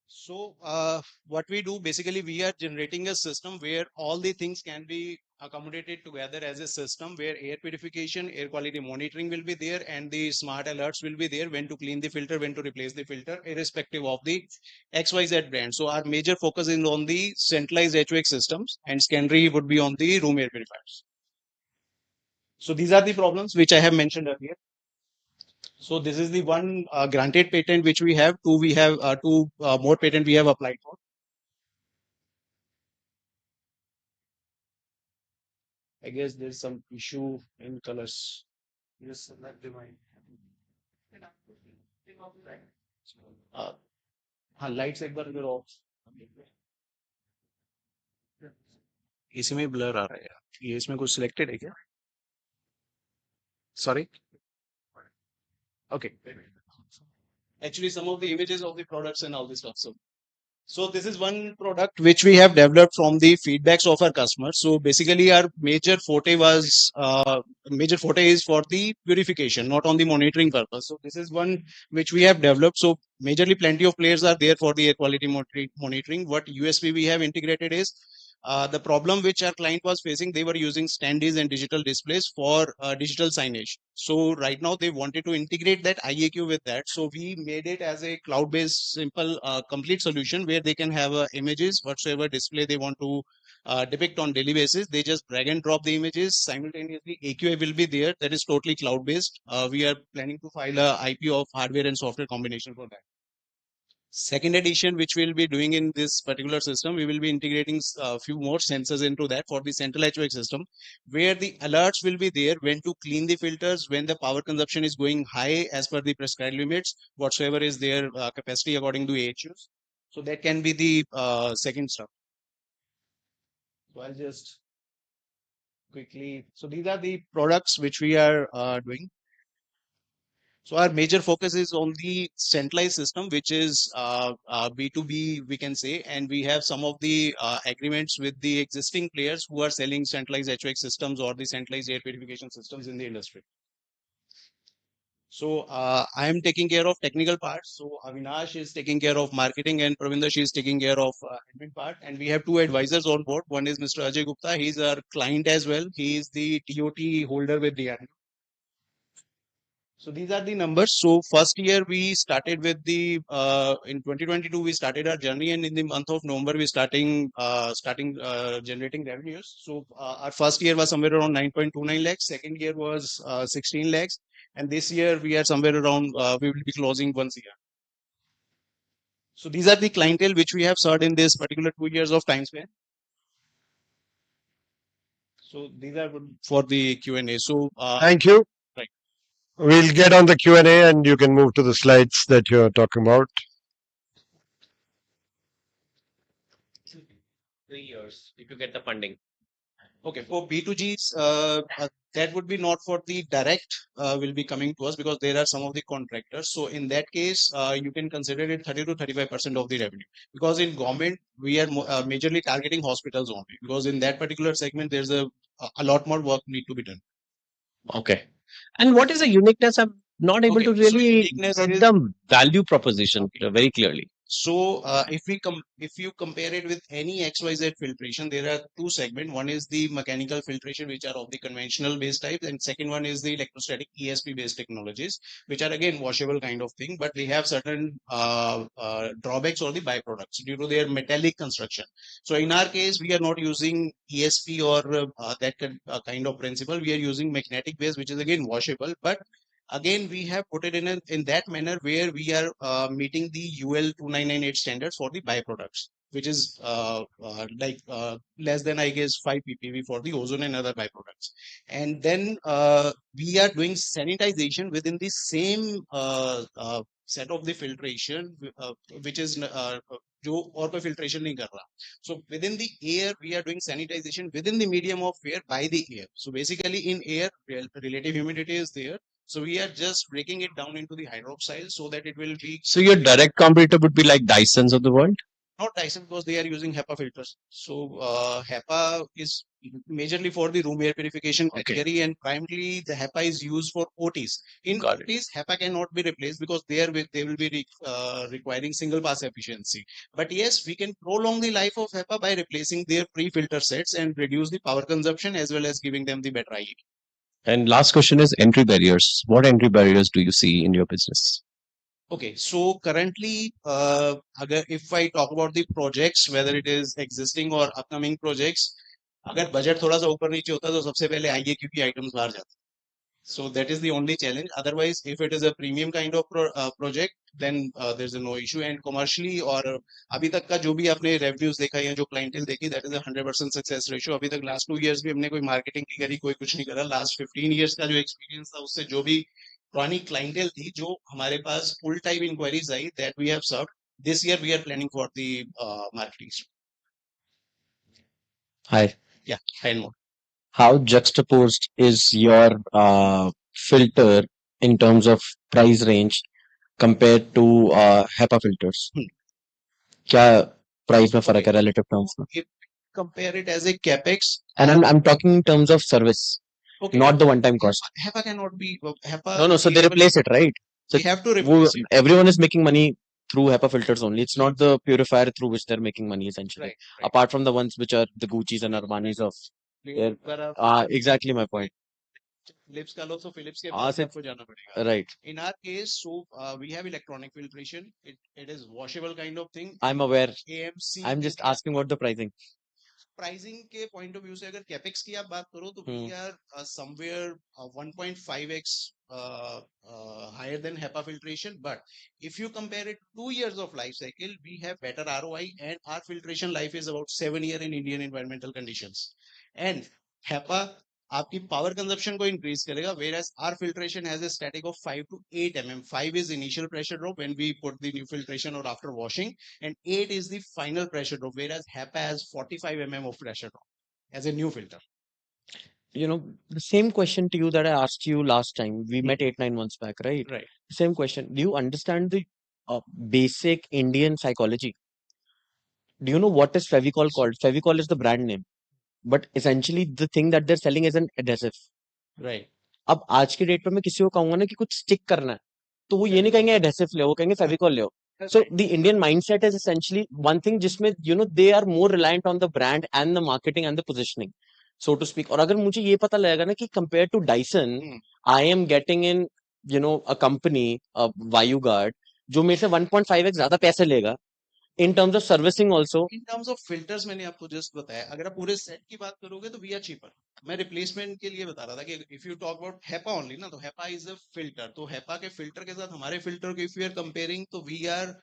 So what we do, basically we are generating a system where all the things can be accommodated together as a system, where air purification, air quality monitoring will be there, and the smart alerts will be there when to clean the filter, when to replace the filter, irrespective of the XYZ brand. So our major focus is on the centralized HVAC systems, and secondary would be on the room air purifiers. So these are the problems which I have mentioned earlier. So this is the one granted patent which we have. We have two more patent we have applied for. I guess there's some issue in colors. Yes, that divine. हाँ lights एक बार इधर of. इसमें blur आ रहा है यार. ये इसमें कुछ सिलेक्टेड है क्या? Sorry. Okay. Actually, some of the images of the products and all this stuff. So this is one product which we have developed from the feedbacks of our customers. So basically our major forte is for the purification, not on the monitoring purpose. So this is one which we have developed. So majorly plenty of players are there for the air quality monitoring. What USP we have integrated is the problem which our client was facing, they were using standees and digital displays for digital signage. So right now they wanted to integrate that IAQ with that. So we made it as a cloud-based, simple, complete solution where they can have images, whatsoever display they want to depict on daily basis. They just drag and drop the images. Simultaneously, AQI will be there. That is totally cloud-based. We are planning to file a IP of hardware and software combination for that. Second edition, which we'll be doing in this particular system, we will be integrating a few more sensors into that for the central HVAC system, where the alerts will be there when to clean the filters, when the power consumption is going high as per the prescribed limits, whatsoever is their capacity according to AHUs. So that can be the second stuff. So I'll just quickly. So these are the products which we are doing. So our major focus is on the centralized system, which is B2B, we can say, and we have some of the agreements with the existing players who are selling centralized HVAC systems or the centralized air purification systems in the industry. So I am taking care of technical parts. So Avinash is taking care of marketing and Pravinder, she is taking care of admin part. And we have two advisors on board. One is Mr. Ajay Gupta. He's our client as well. He is the TOT holder with the. So these are the numbers. So first year we started with the in 2022 we started our journey, and in the month of November we starting generating revenues. So our first year was somewhere around 9.29 lakhs. Second year was 16 lakhs, and this year we are somewhere around we will be closing 1 year. So these are the clientele which we have served in this particular 2 years of time span. So these are for the Q&A. So Thank you. Right. We'll get on the Q&A and you can move to the slides that you're talking about. 3 years if you get the funding. Okay, for B2Gs, that would be not for the direct will be coming to us, because there are some of the contractors. So in that case, you can consider it 30 to 35% of the revenue, because in government we are majorly targeting hospitals only, because in that particular segment there's a lot more work need to be done. Okay. And what is the uniqueness? I'm not able to So really uniqueness get is- the value proposition very clearly. So if you compare it with any XYZ filtration, there are two segments. One is the mechanical filtration, which are of the conventional based type, and second one is the electrostatic ESP based technologies, which are again washable kind of thing, but they have certain drawbacks or the byproducts due to their metallic construction. So in our case, we are not using ESP or that kind of principle. We are using magnetic base, which is again washable, but again we have put it in that manner where we are meeting the UL 2998 standards for the byproducts, which is less than, I guess, 5 ppb for the ozone and other byproducts. And then we are doing sanitization within the same set of the filtration, which is जो और कोई filtration नहीं कर रहा. So within the air, we are doing sanitization within the medium of air by the air. So basically in air, relative humidity is there. So we are just breaking it down into the hydroxyl so that it will be. So your direct competitor would be like Dyson's of the world? Not Dyson, because they are using HEPA filters. So HEPA is majorly for the room air purification category, and primarily the HEPA is used for OTs. In OTs, HEPA cannot be replaced because they will be requiring single pass efficiency. But yes, we can prolong the life of HEPA by replacing their pre-filter sets and reduce the power consumption as well as giving them the better yield. And last question is entry barriers. What entry barriers do you see in your business? Okay, so currently, if I talk about the projects, whether it is existing or upcoming projects, अगर budget थोड़ा सा ऊपर नीचे होता तो सबसे पहले IAQ की items बाहर जाती. So that is the only challenge. Otherwise, if it is a premium kind of project, then there's no issue. And commercially और अभी तक का जो भी आपने revenues देखा या जो clientele देखी, that is a 100% success ratio. अभी तक last 2 years भी हमने कोई marketing नहीं करी, कोई कुछ नहीं करा. Last 15 years का जो experience था, उससे जो भी पुरानी clientele थी, जो हमारे पास full time inquiries I, that we have served. This year we are planning for the marketing. Hi. Yeah, hi more. How juxtaposed is your filter in terms of price range compared to HEPA filters? क्या price में फर्क है relative terms में? If compare it as a capex, And I'm talking in terms of service, okay, not the one-time cost. HEPA cannot be HEPA. No, so they replace it, right? So They have to replace it. everyone is making money through HEPA filters only. It's not the purifier through which they're making money essentially. Right. Apart from the ones which are the Gucci's and Armani's of their, exactly my point. Philips का लो तो Philips के हाँ, पास से- आपको जाना पड़ेगा. Right. In our case, so we have electronic filtration. It is washable kind of thing. I'm aware. AMC. I'm just asking about the pricing. Pricing के point of view से अगर capex की आप बात करो तो we are somewhere 1.5x higher than HEPA filtration. But if you compare it 2 years of life cycle, we have better ROI, and our filtration life is about 7 years in Indian environmental conditions. And HEPA आपकी power consumption को increase करेगा, whereas our filtration has a static of 5 to 8 mm. 5 is initial pressure drop when we put the new filtration or after washing, and 8 is the final pressure drop, whereas HEPA has 45 mm of pressure drop as a new filter. the same question to you that I asked you last time. We met 8-9 months back, right? Right. Same question. Do you understand the basic Indian psychology? Do you know what is Fevicol called? Fevicol is the brand name, but essentially the thing that they're selling is an adhesive. Right. अब आज की date पे मैं किसी को कहूंगा ना कि कुछ स्टिक करना है तो वो ये नहीं कहेंगे एडहेसिव ले वो कहेंगे फेविकॉल ले so the Indian mindset is essentially one thing जिसमें they are more reliant on the brand and the marketing and the positioning so to speak और अगर मुझे ये पता लगेगा ना कि compared to Dyson I am getting in a company ValueGuard जो मेरे से 1.5x ज्यादा पैसे लेगा in terms of servicing also in terms of filters मैंने आपको just बताया अगर आप पूरे सेट की बात करोगे तो we are cheaper मैं रिप्लेसमेंट के लिए बता रहा था कि if you talk about HEPA only ना तो HEPA is a filter तो HEPA के filter के साथ हमारे filter को if you are comparing तो we are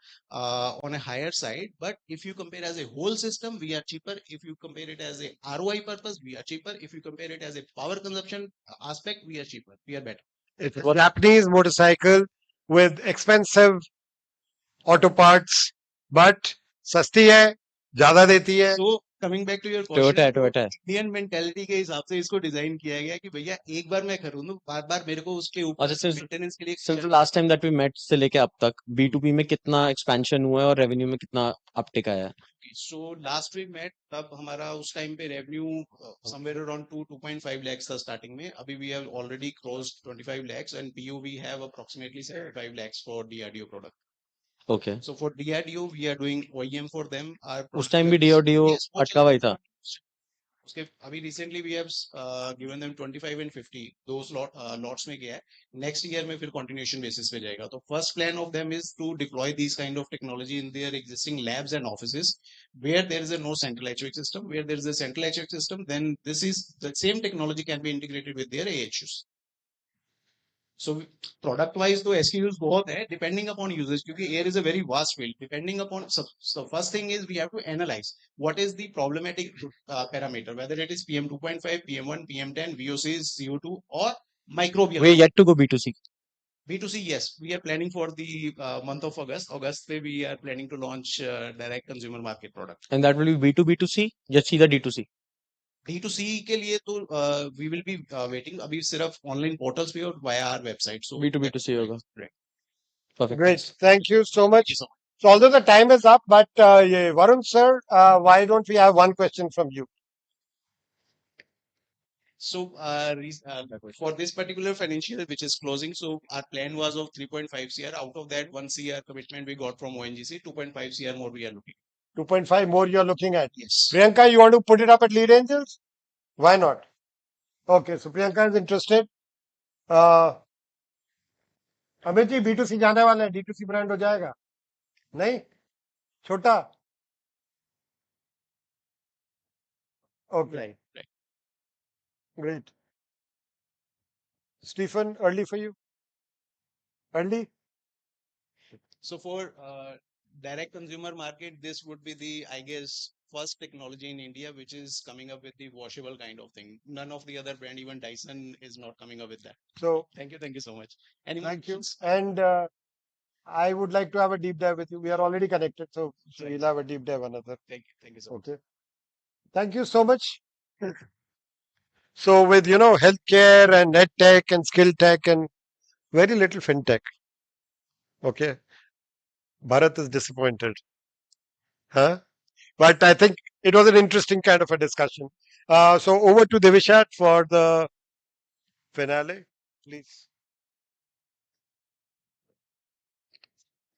on a higher side but if you compare as a whole system we are cheaper if you compare it as a ROI purpose we are cheaper if you compare it as a power consumption aspect we are cheaper we are better. It's a Japanese motorcycle with expensive auto parts, but सस्ती है, ज्यादा देती है. So coming back to your question, Toyota Indian mentality के हिसाब से इसको design किया गया कि भैया एक बार मैं खरीदूं बार-बार मेरे को उसके ऊपर अच्छा मेंटेनेंस के लिए since the last time that we met से लेके अब तक B2B में कितना expansion हुआ है और revenue में कितना uptick आया है? So last we met तब हमारा उस टाइम पे revenue somewhere around 2.5 lakhs था starting में अभी we have already crossed 25 lakhs and PU we have approximately 75 lakhs for DRDO product. Okay. So for DRDO we are doing OEM for them. उस time भी DRDO अटका हुआ ही था. उसके अभी recently we have given them 25 and 50 those lots में गया है next year में फिर continuation basis पे जाएगा तो first plan of them is to deploy these kind of technology in their existing labs and offices where there is a no central HVAC system where there is a central HVAC system then this is the same technology can be integrated with their AHUs. So product wise तो SKUs बहुत है depending upon users क्योंकि air is a very vast field depending upon so first thing is we have to analyze what is the problematic parameter whether it is PM 2.5 PM1 PM10 VOCs CO2 or microbial. We are yet to go B2C. B2C yes we are planning for the month of August where we are planning to launch direct consumer market product. And that will be B2B2C just see the D2C. D2C के लिए तो we will be waiting अभी सिर्फ online portals पे और via our website so B2B2C होगा. Perfect. Great, thank you so much. So although the time is up, but Varun sir, why don't we have one question from you? So for this particular financial year which is closing so our plan was of 3.5 CR out of that 1 CR commitment we got from ONGC 2.5 CR more we are looking. 2.5 more you're looking at. Yes. Priyanka, you want to put it up at Lead Angels? Why not? Okay, so Priyanka is interested. Amit ji B2C जाने वाले हैं D2C brand हो जाएगा नहीं छोटा okay right great Stephen early for you early so for direct consumer market this would be the I guess first technology in India which is coming up with the washable kind of thing none of the other brand even Dyson is not coming up with that so thank you so much. Thank you and I would like to have a deep dive with you we are already connected so we'll have a deep dive another thank you so okay thank you so much so with healthcare and ed tech and skill tech and very little fintech okay Bharat is disappointed huh but I think it was an interesting kind of a discussion so over to Devishat for the finale please.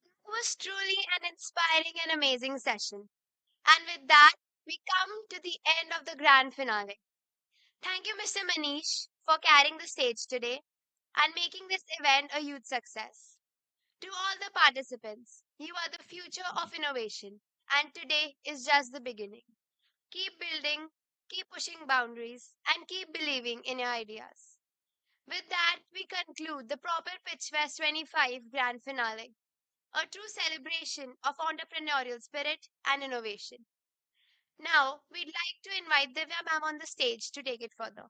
It was truly an inspiring and amazing session. And with that, we come to the end of the grand finale. Thank you, Mr. Manish, for carrying the stage today and making this event a huge success. To all the participants, you are the future of innovation, and today is just the beginning. Keep building, keep pushing boundaries, and keep believing in your ideas. With that, we conclude the Propel PitchFest 25 grand finale, a true celebration of entrepreneurial spirit and innovation. Now, we'd like to invite Divya ma'am on the stage to take it further.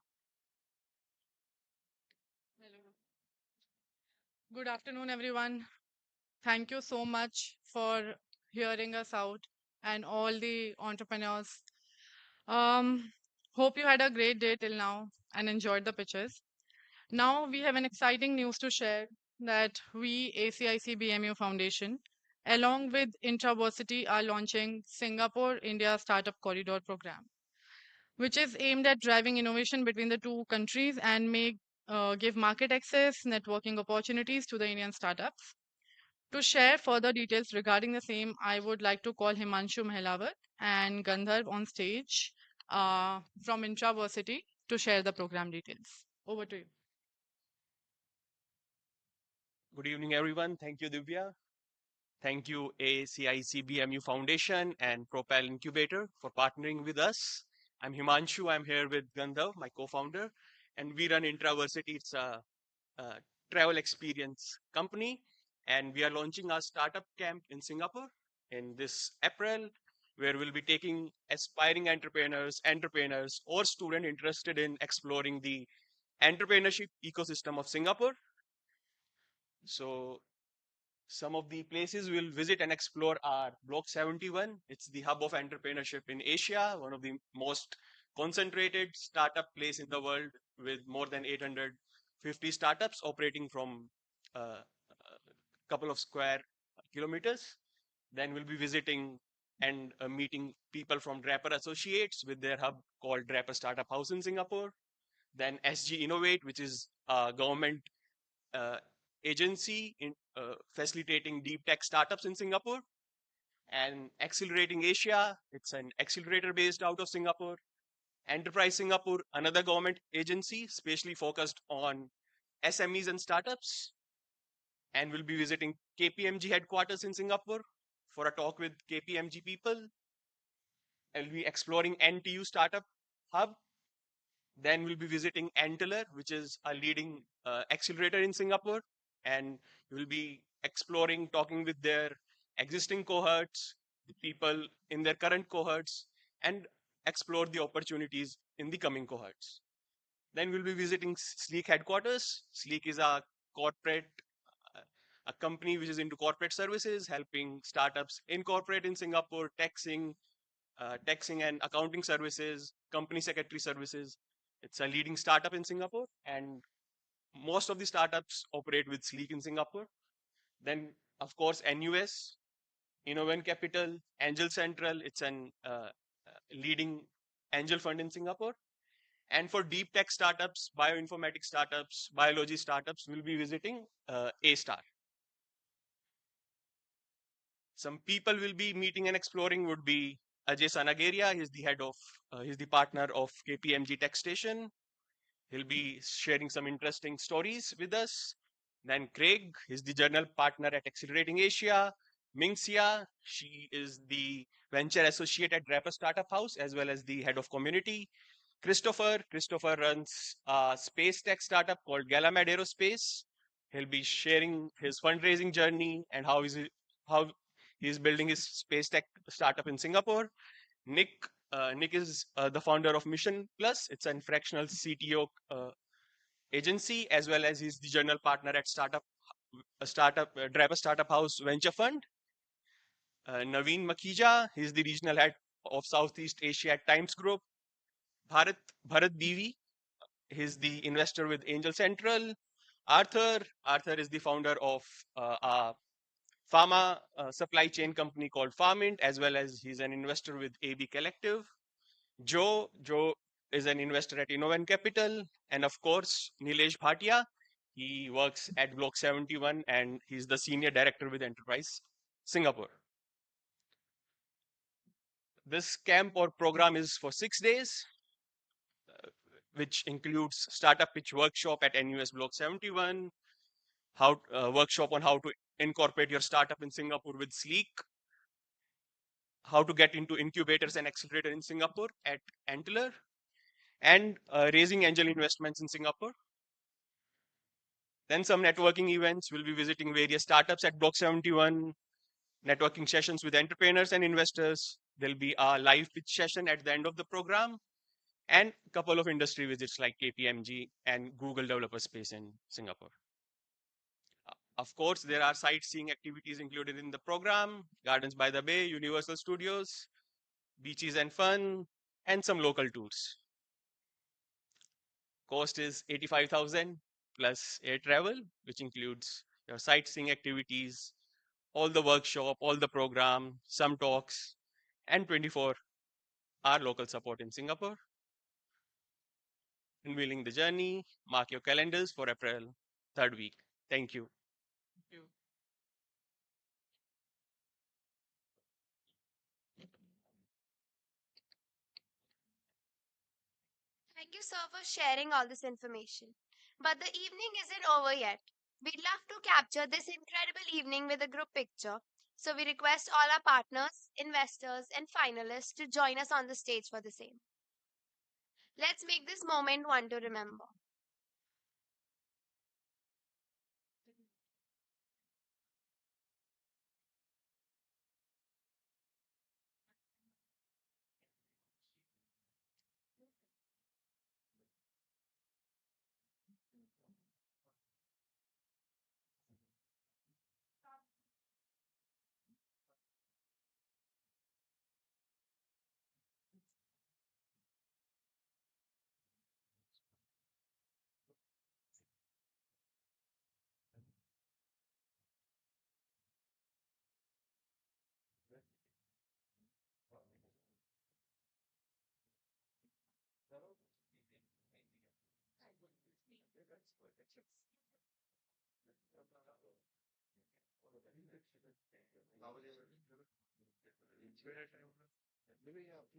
Good afternoon, everyone. Thank you so much for hearing us out and all the entrepreneurs. Hope you had a great day till now and enjoyed the pitches. Now we have an exciting news to share that we, ACIC BMU Foundation, along with Intraversity, are launching Singapore India Startup Corridor program, which is aimed at driving innovation between the two countries and give market access, networking opportunities to the Indian startups. To share further details regarding the same, I would like to call Himanshu Mehlawat and Gandharv on stage from Intraversity to share the program details. Over to you. Good evening, everyone. Thank you, Divya. Thank you, ACIC BMU Foundation and Propel Incubator for partnering with us. I'm Himanshu. I'm here with Gandhav, my co-founder, and we run Intraversity. It's a travel experience company, and we are launching our startup camp in Singapore in this April, where we'll be taking aspiring entrepreneurs, or students interested in exploring the entrepreneurship ecosystem of Singapore. So some of the places we'll visit and explore are Block 71. It's the hub of entrepreneurship in Asia, one of the most concentrated startup place in the world with more than 850 startups operating from a couple of square kilometers. Then we'll be visiting and meeting people from Draper Associates with their hub called Draper Startup House in Singapore. Then SG Innovate, which is a government agency in facilitating deep tech startups in Singapore. And Accelerating Asia, it's an accelerator based out of Singapore. Enterprise Singapore, another government agency, especially focused on SMEs and startups. And we'll be visiting KPMG headquarters in Singapore for a talk with KPMG people. I'll be exploring NTU Startup Hub. Then we'll be visiting Antler, which is a leading accelerator in Singapore. And we'll be exploring, talking with their existing cohorts, the people in their current cohorts, and explore the opportunities in the coming cohorts. Then we'll be visiting Sleek headquarters. Sleek is a corporate, a company which is into corporate services, helping startups incorporate in Singapore, taxing and accounting services, company secretary services. It's a leading startup in Singapore, and most of the startups operate with Sleek in Singapore. Then, of course, NUS, Innovent Capital, Angel Central. It's an leading angel fund in Singapore. And for deep tech startups, bioinformatics startups, biology startups, we'll be visiting A-Star. Some people will be meeting and exploring would be Ajay Sanagaria. He's the partner of KPMG Tech Station. He'll be sharing some interesting stories with us. Then Craig is the general partner at Accelerating Asia. Mingxia, she is the venture associate at Draper Startup House, as well as the head of community. Christopher runs a space tech startup called Galamed Aerospace. He'll be sharing his fundraising journey and how he's building his space tech startup in Singapore. Nick is the founder of Mission Plus. It's a fractional CTO agency, as well as he's the general partner at Draper Startup House Venture Fund. Naveen Makhija, he's the regional head of Southeast Asia at Times Group. Bharat Bivi, he's the investor with Angel Central. Arthur is the founder of a pharma supply chain company called Farmint, as well as he's an investor with AB Collective. Joe is an investor at Innovent Capital. And of course, Nilesh Bhatia, he works at Block 71 and he's the senior director with Enterprise Singapore. This camp or program is for 6 days, which includes startup pitch workshop at NUS Block 71, workshop on how to incorporate your startup in Singapore with Sleek, how to get into incubators and accelerator in Singapore at Antler, and raising angel investments in Singapore. Then some networking events. We'll be visiting various startups at Block 71, networking sessions with entrepreneurs and investors. There'll be a live pitch session at the end of the program, and a couple of industry visits like KPMG and Google Developer Space in Singapore. Of course, there are sightseeing activities included in the program: Gardens by the Bay, Universal Studios, beaches and fun, and some local tours. Cost is 85,000 plus air travel, which includes your sightseeing activities, all the workshop, all the program, some talks, and 24-hour local support in Singapore. Unveiling the journey. Mark your calendars for April 3rd week. Thank you. Thank you, sir, for sharing all this information. But the evening isn't over yet. We'd love to capture this incredible evening with a group picture. So we request all our partners, investors, and finalists to join us on the stage for the same. Let's make this moment one to remember.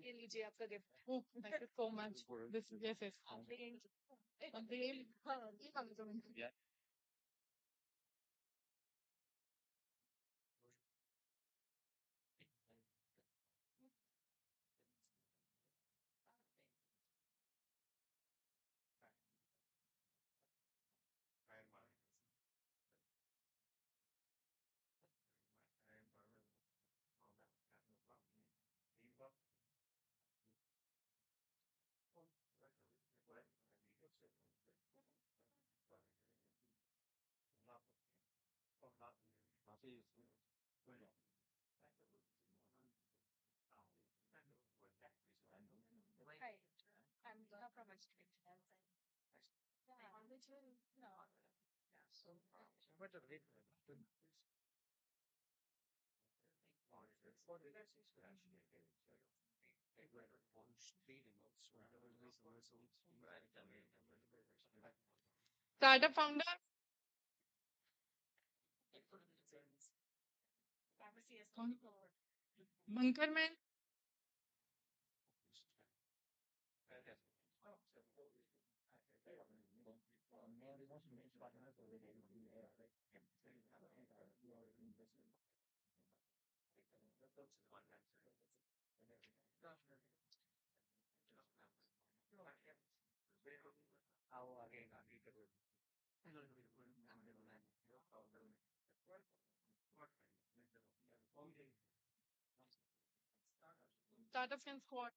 ये लीजिए आपका gift thank you so much this yes yes Right. I'm not from education. No. startup founder bunker man startup can squad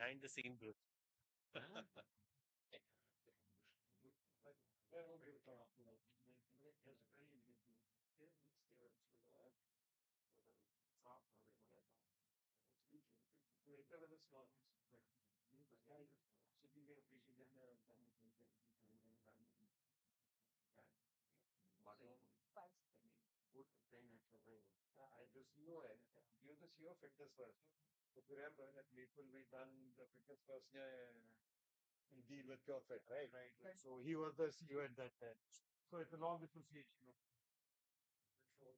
behind the scene growth. I just know it. You just your fitness first. If you remember that people we done the fitness first deal with Pure Fit, right? Right. So he was the CEO at that time. So it's a long association. Yeah,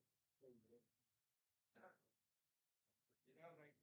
right.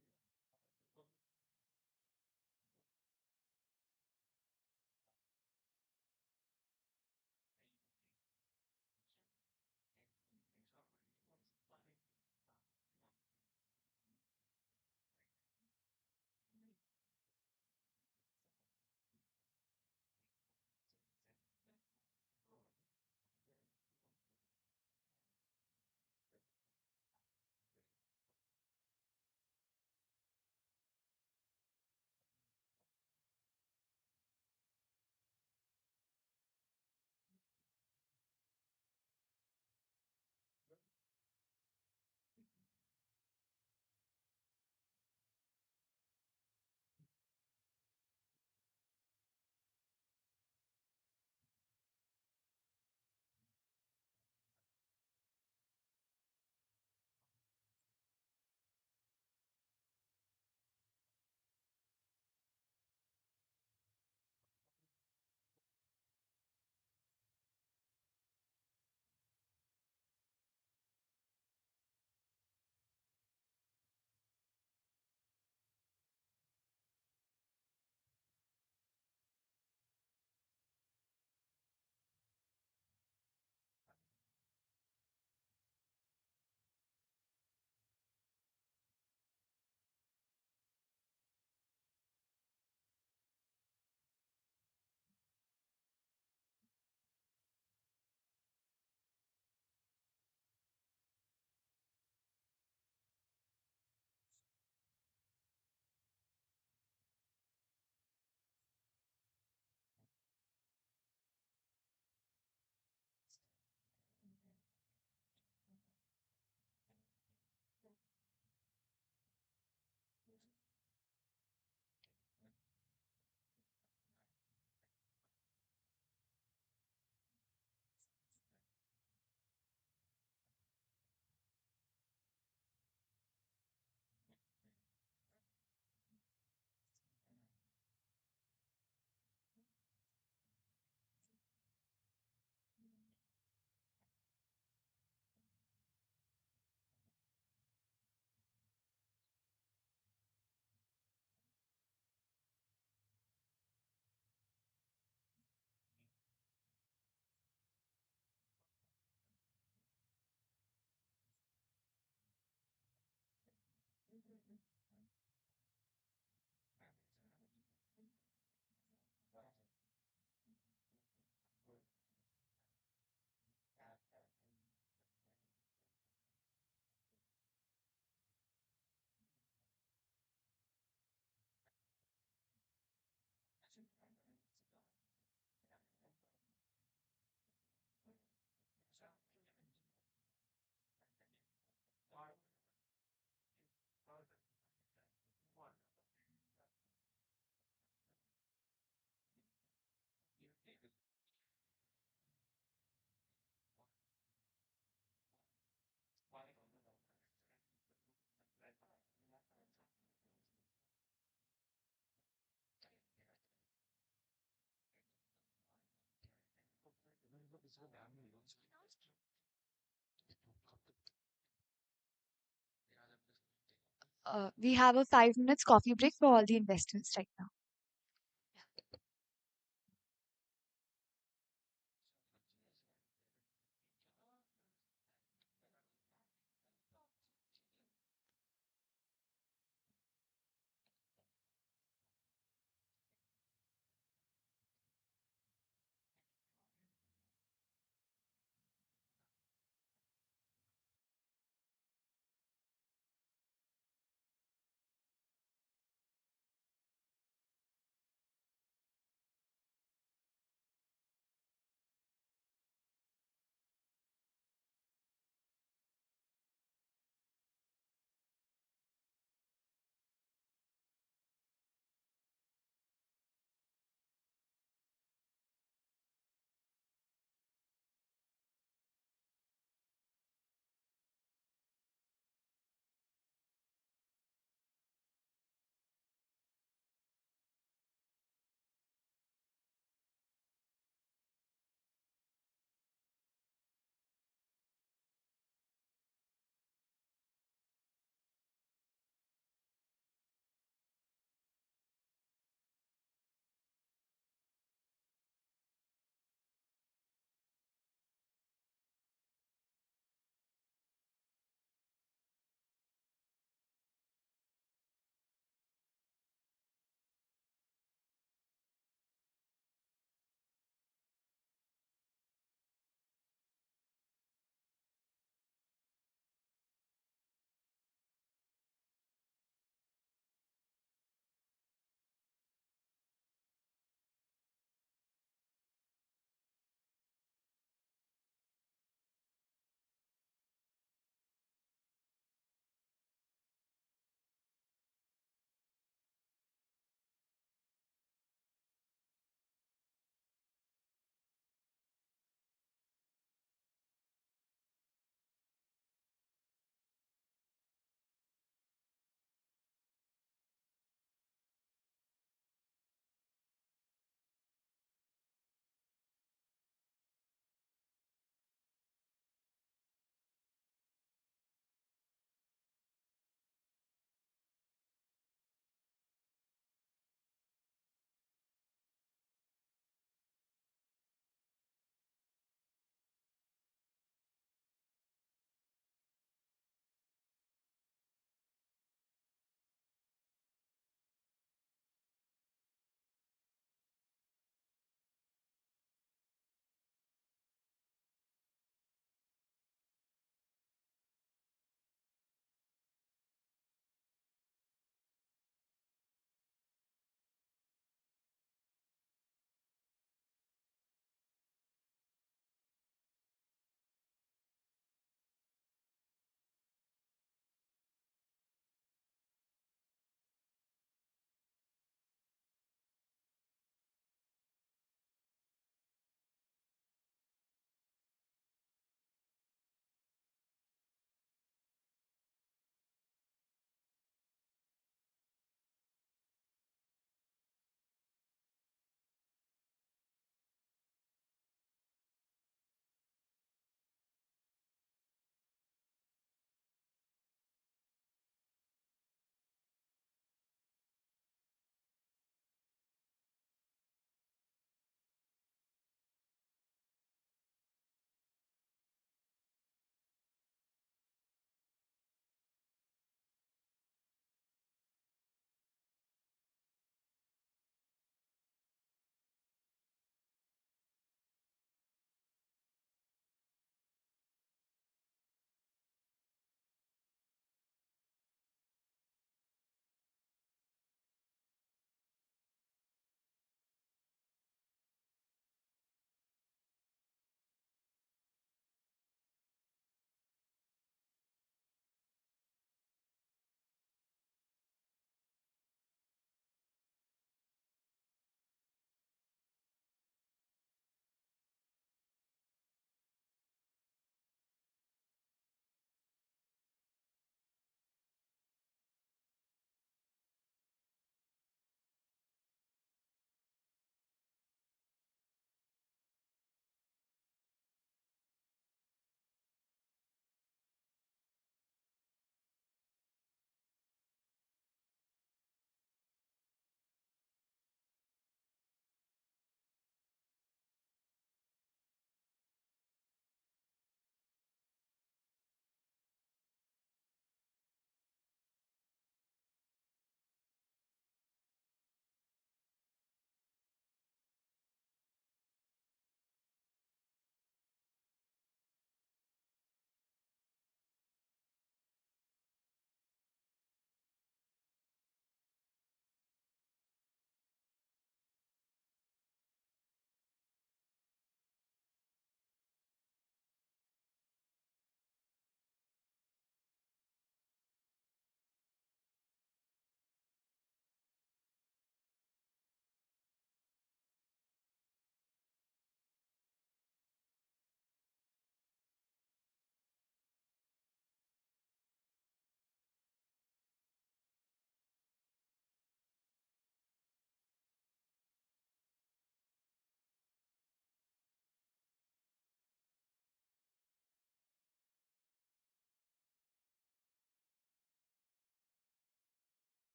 We have a 5 minutes coffee break for all the investors right now.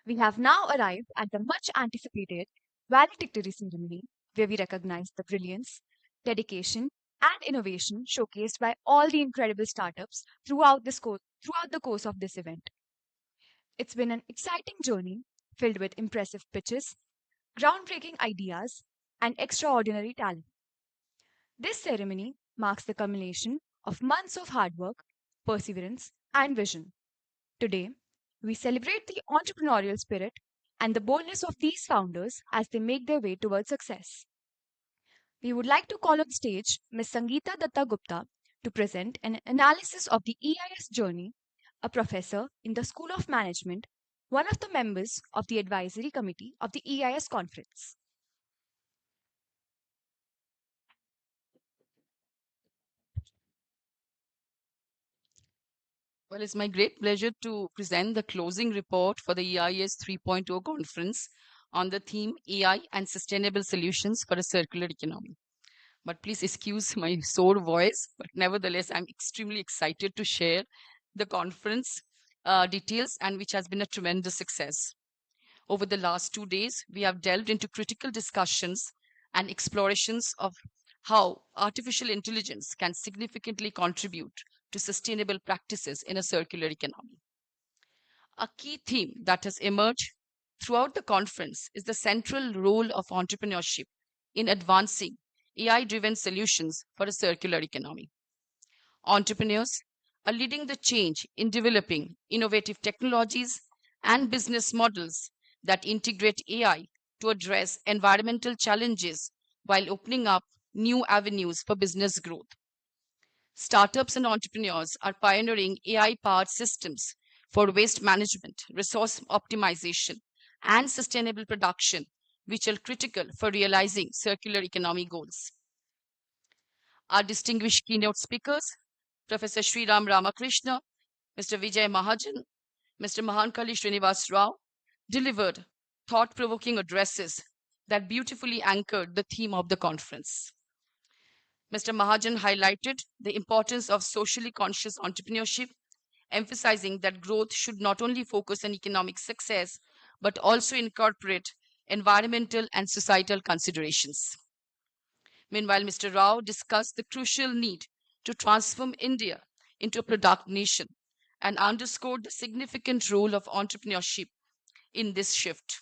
We have now arrived at the much anticipated valedictory ceremony, where we recognize the brilliance, dedication, and innovation showcased by all the incredible startups throughout the course of this event. It's been an exciting journey filled with impressive pitches, groundbreaking ideas, and extraordinary talent. This ceremony marks the culmination of months of hard work, perseverance, and vision. Today, we celebrate the entrepreneurial spirit and the boldness of these founders as they make their way towards success. We would like to call on stage Ms. Sangeeta Datta Gupta to present an analysis of the EIS journey, a professor in the School of Management, one of the members of the advisory committee of the EIS conference. Well, it's my great pleasure to present the closing report for the EIS 3.0 conference on the theme AI and Sustainable Solutions for a Circular Economy. But please excuse my sore voice, but nevertheless, I'm extremely excited to share the conference details and which has been a tremendous success. Over the last 2 days, we have delved into critical discussions and explorations of how artificial intelligence can significantly contribute to sustainable practices in a circular economy. A key theme that has emerged throughout the conference is the central role of entrepreneurship in advancing AI-driven solutions for a circular economy. Entrepreneurs are leading the change in developing innovative technologies and business models that integrate AI to address environmental challenges while opening up new avenues for business growth. Startups and entrepreneurs are pioneering AI-powered systems for waste management, resource optimization, and sustainable production, which are critical for realizing circular economy goals. Our distinguished keynote speakers, Professor Sriram Ramakrishna, Mr. Vijay Mahajan, Mr. Mahankali Srinivas Rao, delivered thought-provoking addresses that beautifully anchored the theme of the conference. Mr. Mahajan highlighted the importance of socially conscious entrepreneurship, emphasizing that growth should not only focus on economic success, but also incorporate environmental and societal considerations. Meanwhile, Mr. Rao discussed the crucial need to transform India into a product nation and underscored the significant role of entrepreneurship in this shift.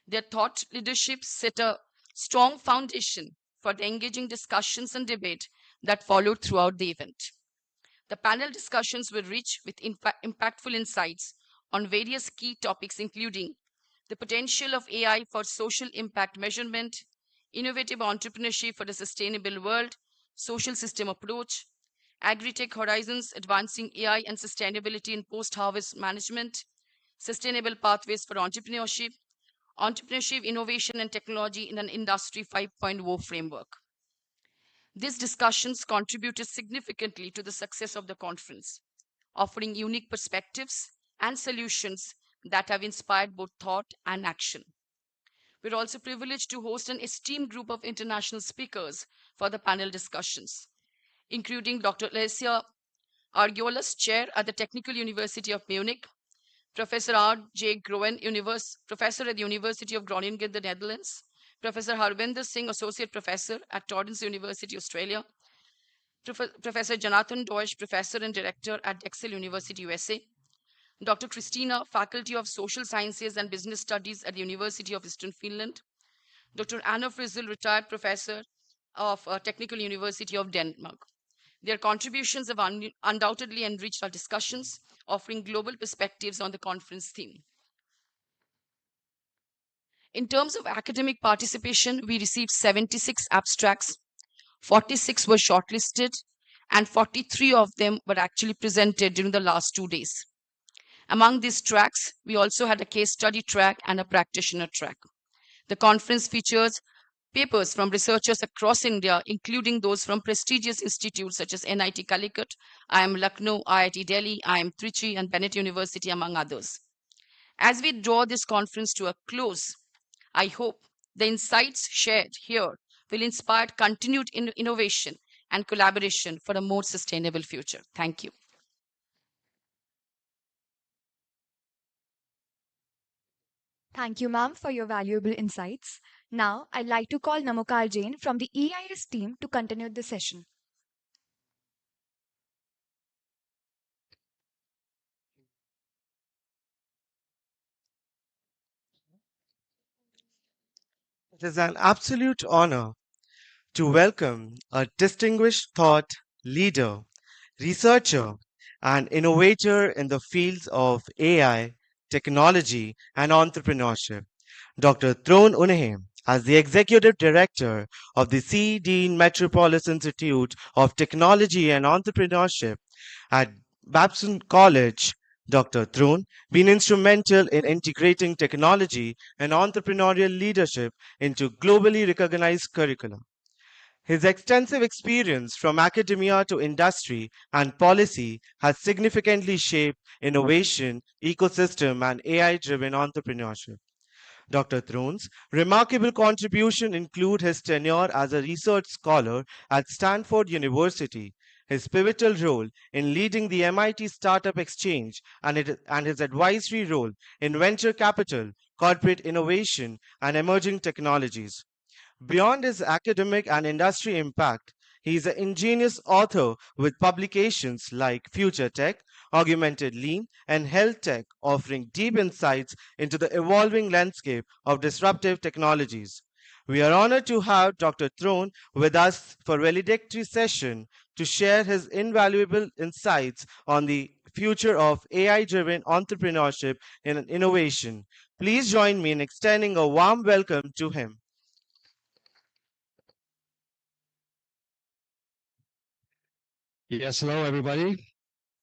Their thought leadership set a strong foundation for the engaging discussions and debate that followed throughout the event. The panel discussions were rich with impactful insights on various key topics, including the potential of AI for social impact measurement, innovative entrepreneurship for a sustainable world, social system approach, agri-tech horizons advancing AI and sustainability in post-harvest management, sustainable pathways for entrepreneurship, innovation and technology in an Industry 5.0 framework. These discussions contributed significantly to the success of the conference, offering unique perspectives and solutions that have inspired both thought and action. We're also privileged to host an esteemed group of international speakers for the panel discussions, including Dr. Alessia Argiolas, Chair at the Technical University of Munich, Professor R.J. Groen, Professor at the University of Groningen, the Netherlands, Professor Harvinder Singh, Associate Professor at Torrens University, Australia, Professor Jonathan Deutsch, Professor and Director at Drexel University, USA, Dr. Christina, Faculty of Social Sciences and Business Studies at the University of Eastern Finland, Dr. Anna Frizzle, Retired Professor of Technical University of Denmark. Their contributions have undoubtedly enriched our discussions, offering global perspectives on the conference theme. In terms of academic participation, we received 76 abstracts, 46 were shortlisted, and 43 of them were actually presented during the last 2 days. Among these tracks, we also had a case study track and a practitioner track. The conference features papers from researchers across India, including those from prestigious institutes such as NIT Calicut, IIM Lucknow, IIT Delhi, IIM Trichy, and Bennett University, among others. As we draw this conference to a close, I hope the insights shared here will inspire continued innovation and collaboration for a more sustainable future. Thank you. Thank you, ma'am, for your valuable insights. Now, I'd like to call Namokar Jain from the EIS team to continue the session. It is an absolute honor to welcome a distinguished thought leader, researcher, and innovator in the fields of AI, technology, and entrepreneurship, Dr. Throne Unehem, as the Executive Director of the C. Dean Metropolis Institute of Technology and Entrepreneurship at Babson College. Dr. Throne been instrumental in integrating technology and entrepreneurial leadership into globally recognized curricula. His extensive experience from academia to industry and policy has significantly shaped innovation, ecosystem, and AI driven entrepreneurship. Dr. Throne's remarkable contribution include his tenure as a research scholar at Stanford University, his pivotal role in leading the MIT Startup Exchange, and his advisory role in venture capital, corporate innovation, and emerging technologies. Beyond his academic and industry impact, he is an ingenious author with publications like Future Tech, Augmented Lean, and Health Tech, offering deep insights into the evolving landscape of disruptive technologies. We are honored to have Dr. Throne with us for valedictory session to share his invaluable insights on the future of AI-driven entrepreneurship and innovation. Please join me in extending a warm welcome to him. Yes, hello everybody.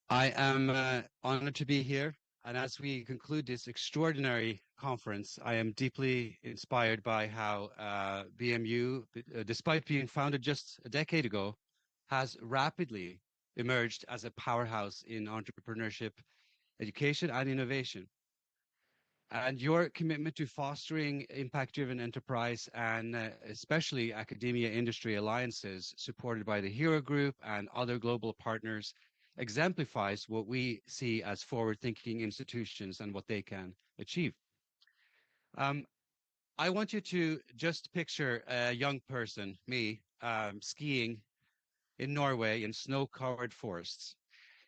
I am honored to be here. And as we conclude this extraordinary conference, I am deeply inspired by how BMU, despite being founded just a decade ago, has rapidly emerged as a powerhouse in entrepreneurship, education, and innovation. And your commitment to fostering impact-driven enterprise and especially academia-industry alliances supported by the Hero Group and other global partners exemplifies what we see as forward-thinking institutions and what they can achieve. I want you to just picture a young person, me, skiing in Norway in snow-covered forests.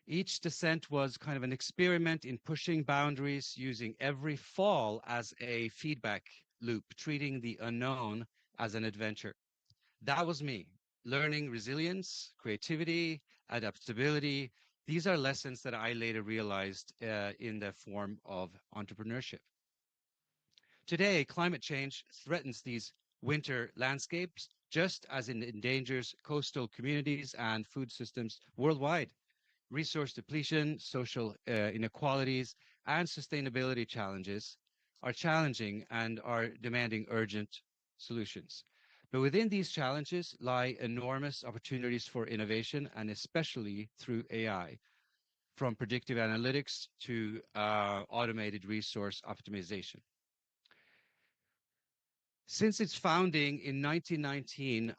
Each descent was kind of an experiment in pushing boundaries, using every fall as a feedback loop, treating the unknown as an adventure. That was me, learning resilience, creativity, adaptability. These are lessons that I later realized in the form of entrepreneurship. Today, climate change threatens these winter landscapes, just as it endangers coastal communities and food systems worldwide. Resource depletion, social inequalities, and sustainability challenges are challenging and are demanding urgent solutions. But within these challenges lie enormous opportunities for innovation, and especially through AI, from predictive analytics to automated resource optimization. Since its founding in 1919,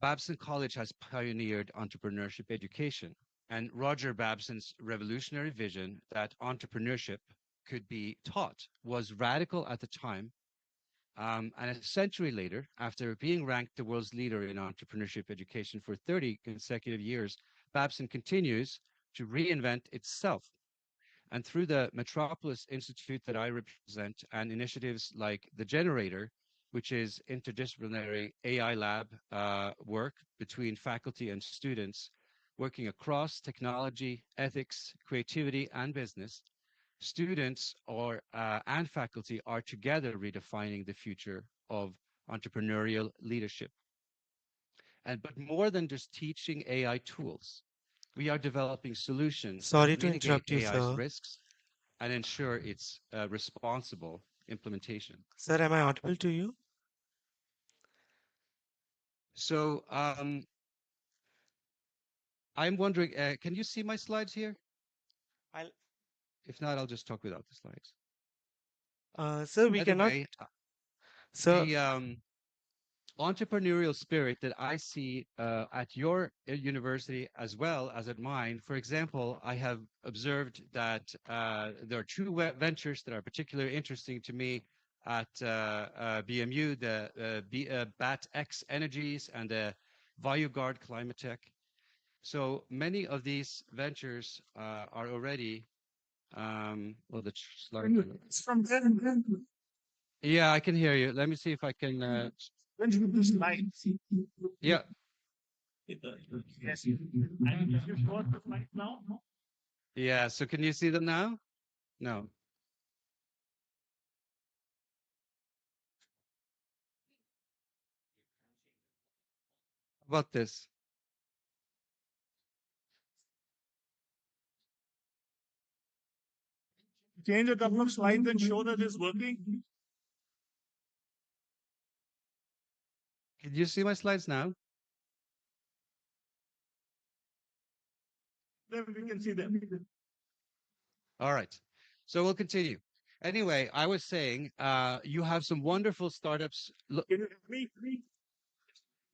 Babson College has pioneered entrepreneurship education. And Roger Babson's revolutionary vision that entrepreneurship could be taught was radical at the time. And a century later, after being ranked the world's leader in entrepreneurship education for 30 consecutive years, Babson continues to reinvent itself. And through the Metropolis Institute that I represent and initiatives like The Generator, which is interdisciplinary AI lab work between faculty and students, working across technology, ethics, creativity, and business, students and faculty are together redefining the future of entrepreneurial leadership. But more than just teaching AI tools, we are developing solutions Sorry that to mitigate interrupt you, AI's sir. risks and ensure its responsible implementation. Sir, am I audible to you? So I'm wondering, can you see my slides here? If not, I'll just talk without the slides. Sir, we cannot. Anyway, Sir, the entrepreneurial spirit that I see at your university as well as at mine. For example, I have observed that there are two ventures that are particularly interesting to me. at BMU, the BAT-X Energies and the ValueGuard Climate Tech. So many of these ventures are already, well, the slide. It's from there. Yeah, I can hear you. Let me see if I can. When you do slide. Yeah. Yes. And you've got the slide now? Yeah. So can you see them now? No. How about this? Change a couple of slides and show that it's working. Can you see my slides now? Then we can see them. All right. So we'll continue. Anyway, I was saying you have some wonderful startups. Look, Can you help me?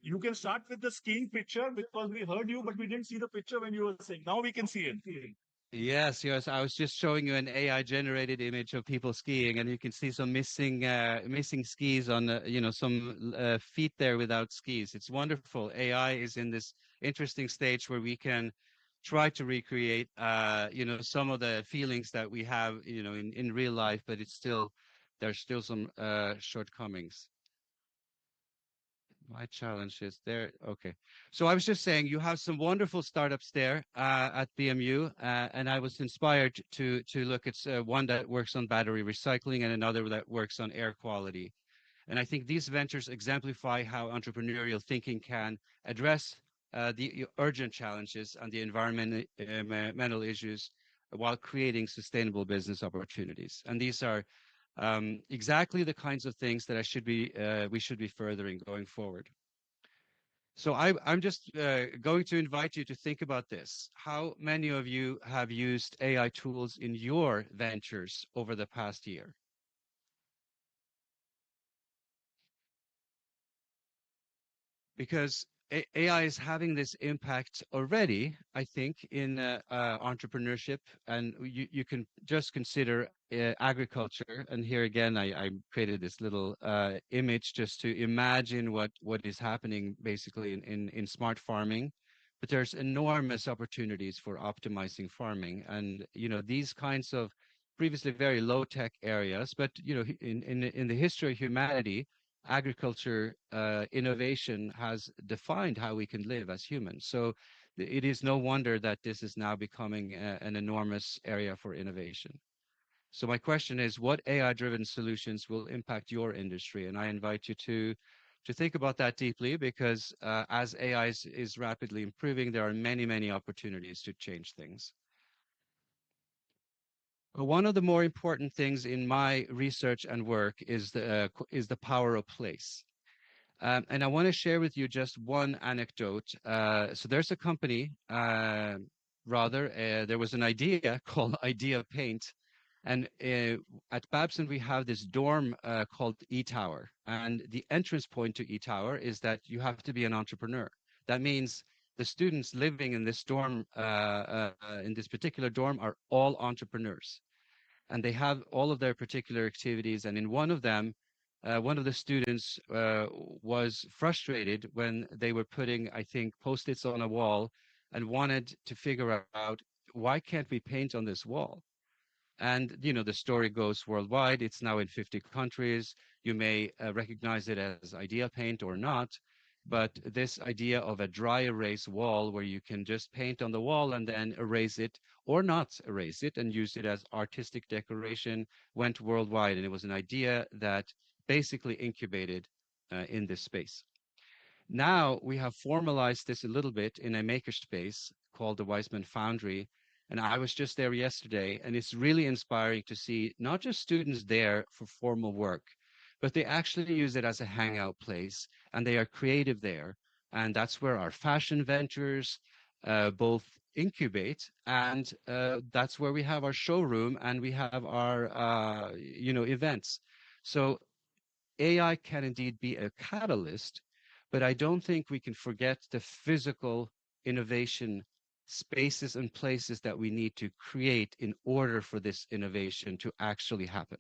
You can start with the skiing picture because we heard you, but we didn't see the picture when you were saying. Now we can see it. yes, yes. I was just showing you an AI generated image of people skiing, and you can see some missing skis on some feet there without skis. It's wonderful. AI is in this interesting stage where we can try to recreate some of the feelings that we have in real life, but there's still some shortcomings. My challenge is there. Okay. So I was just saying you have some wonderful startups there at BMU, and I was inspired to look at one that works on battery recycling and another that works on air quality. And I think these ventures exemplify how entrepreneurial thinking can address the urgent challenges and the environmental issues while creating sustainable business opportunities. And these are exactly the kinds of things that we should be furthering going forward. So I'm just going to invite you to think about this. How many of you have used AI tools in your ventures over the past year? Because AI is having this impact already, I think, in entrepreneurship. And you can just consider agriculture. And here again, I created this little image just to imagine what is happening basically in smart farming. But there's enormous opportunities for optimizing farming. And, these kinds of previously very low tech areas, but, in the history of humanity, agriculture innovation has defined how we can live as humans. So it is no wonder that this is now becoming an enormous area for innovation. So my question is, what AI-driven solutions will impact your industry? And I invite you to think about that deeply, because as AI is rapidly improving, there are many, many opportunities to change things. One of the more important things in my research and work is the power of place. And I want to share with you just one anecdote. So there's a company, there was an idea called Idea Paint. And at Babson, we have this dorm called E-Tower. And the entrance point to E-Tower is that you have to be an entrepreneur. That means the students living in this dorm, in this particular dorm, are all entrepreneurs. And they have all of their particular activities. And in one of them, one of the students was frustrated when they were putting, I think, Post-its on a wall and wanted to figure out, why can't we paint on this wall? And, the story goes worldwide. It's now in 50 countries. You may recognize it as Idea Paint or not. But this idea of a dry erase wall where you can just paint on the wall and then erase it or not erase it and use it as artistic decoration went worldwide. And it was an idea that basically incubated in this space. Now we have formalized this a little bit in a makerspace called the Weizmann Foundry. And I was just there yesterday, and it's really inspiring to see not just students there for formal work, but they actually use it as a hangout place, and they are creative there. And that's where our fashion ventures both incubate, and that's where we have our showroom and we have our events. So AI can indeed be a catalyst, but I don't think we can forget the physical innovation spaces and places that we need to create in order for this innovation to actually happen.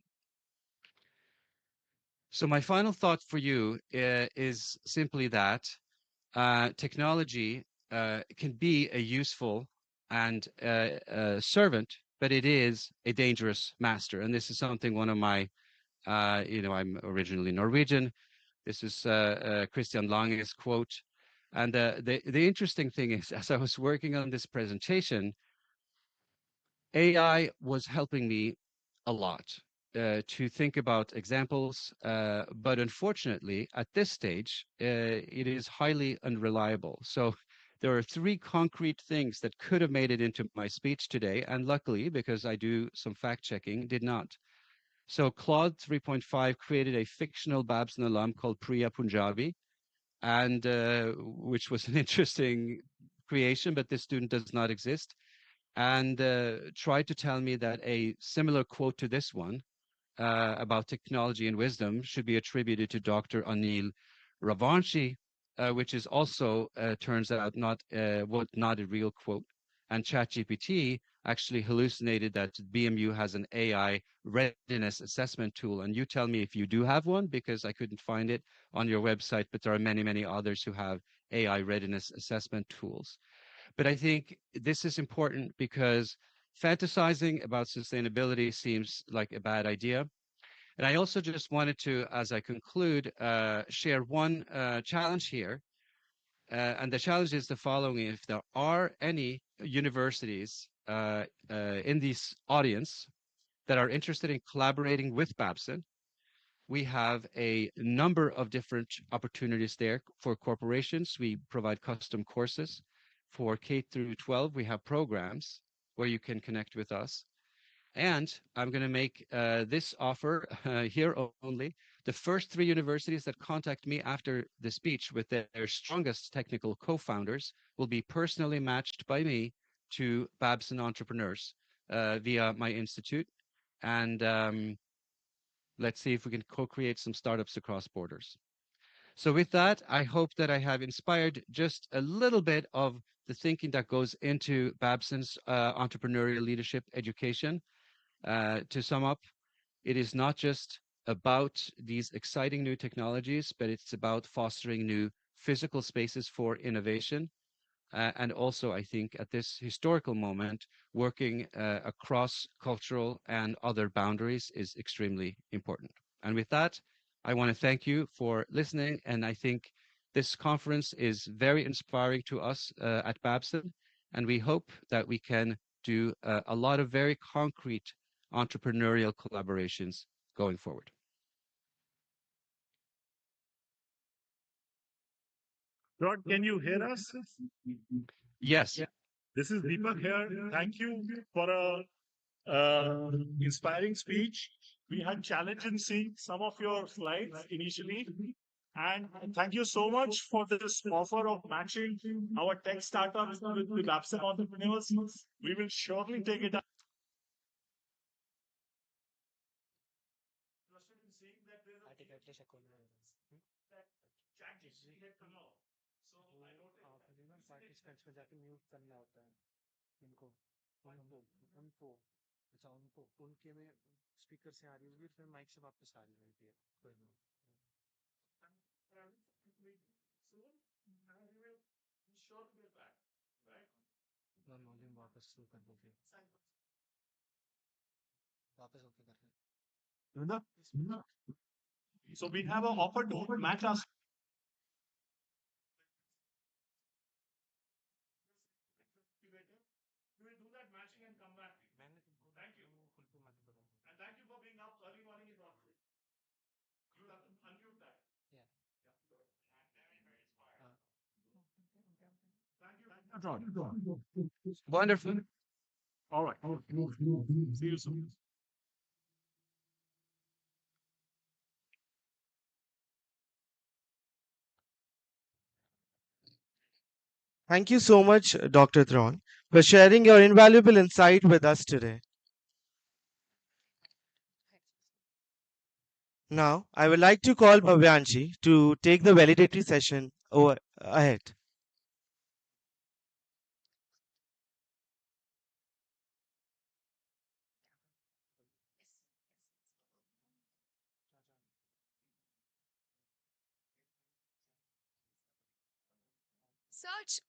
So my final thought for you is simply that technology can be a useful and servant, but it is a dangerous master. And this is something one of my, I'm originally Norwegian. This is Christian Lange's quote. And the interesting thing is, as I was working on this presentation, AI was helping me a lot to think about examples, but unfortunately, at this stage, it is highly unreliable. So there are three concrete things that could have made it into my speech today, and luckily, because I do some fact checking, did not. So Claude 3.5 created a fictional Babson alum called Priya Punjabi, and which was an interesting creation, but this student does not exist, and tried to tell me that a similar quote to this one about technology and wisdom should be attributed to Dr. Anil Ravanshi, which is also turns out not a real quote. And ChatGPT actually hallucinated that BMU has an AI readiness assessment tool. And you tell me if you do have one, because I couldn't find it on your website, but there are many, many others who have AI readiness assessment tools. But I think this is important because fantasizing about sustainability seems like a bad idea. And I also just wanted to, as I conclude, share one challenge here. And the challenge is the following. If there are any universities in this audience that are interested in collaborating with Babson, we have a number of different opportunities there for corporations. We provide custom courses. For K through 12, we have programs where you can connect with us. And I'm going to make this offer here only. The first three universities that contact me after the speech with their strongest technical co-founders will be personally matched by me to Babson entrepreneurs via my institute. And let's see if we can co-create some startups across borders. So with that, I hope that I have inspired just a little bit of the thinking that goes into Babson's entrepreneurial leadership education. To sum up, it is not just about these exciting new technologies, but it's about fostering new physical spaces for innovation. And also, I think at this historical moment, working across cultural and other boundaries is extremely important. And with that, I want to thank you for listening. And I think this conference is very inspiring to us at Babson. And we hope that we can do a lot of very concrete entrepreneurial collaborations going forward. Rod, can you hear us? Yes. This is Deepak here. Thank you for a inspiring speech. We had challenge in seeing some of your slides initially. And thank you so much for this offer of matching our tech startups with the Babson entrepreneurs. We will surely take it up. Participants में जाके mute करना होता है इनको उनको उनको अच्छा उनको उनके में स्पीकर से आ रही होगी फिर माइक से वापस आ रही होती है कोई नहीं वॉल्यूम वापस शुरू कर दो फिर वापस ओके कर रहे So we have an offer to match us. We will do that matching and come back. Thank you. And thank you for being up early morning in Rockford. You have to unmute that. Yeah. Thank you. Wonderful. All right. See you soon. Thank you so much, Dr. Thron, for sharing your invaluable insight with us today. Now, I would like to call Bhavyanshi to take the validatory session ahead. Research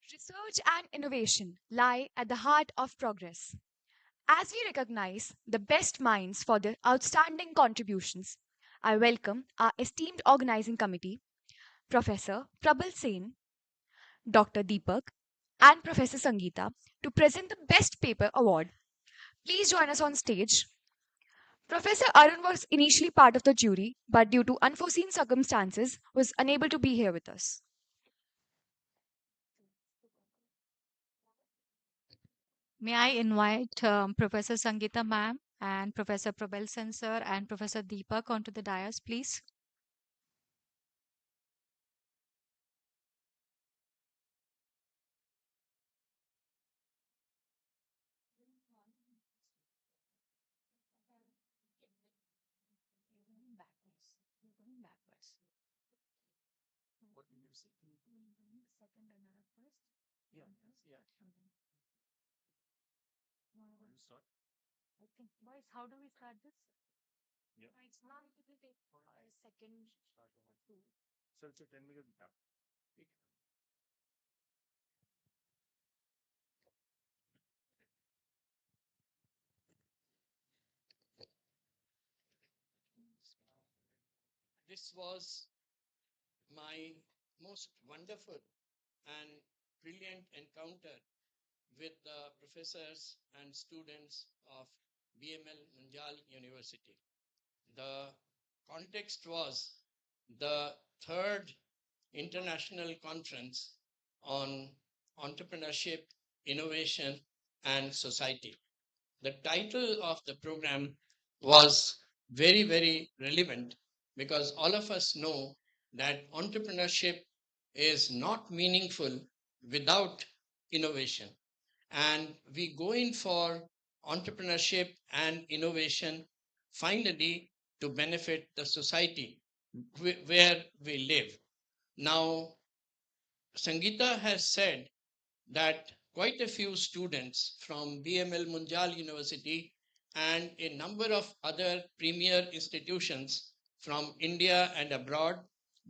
Research and innovation lie at the heart of progress. As we recognize the best minds for their outstanding contributions, I welcome our esteemed organizing committee, Professor Prabal Sen, Dr. Deepak, and Professor Sangeeta, to present the Best Paper Award. Please join us on stage. Professor Arun was initially part of the jury, but due to unforeseen circumstances, was unable to be here with us. May I invite Professor Sangeeta ma'am and Professor Propel sir and Professor Deepak onto the dais, please? What did you say? Second runner-up first. Yeah, yeah. You start. I think, boys, how do we start this? Yeah. It's not to take second. So it's a 10-minute gap. This was my most wonderful and brilliant encounter with the professors and students of BML Munjal University. The context was the third international conference on entrepreneurship, innovation, and society. The title of the program was very, very relevant because all of us know that entrepreneurship is not meaningful without innovation. And we go in for entrepreneurship and innovation finally to benefit the society where we live. Now, Sangeeta has said that quite a few students from BML Munjal University and a number of other premier institutions from India and abroad,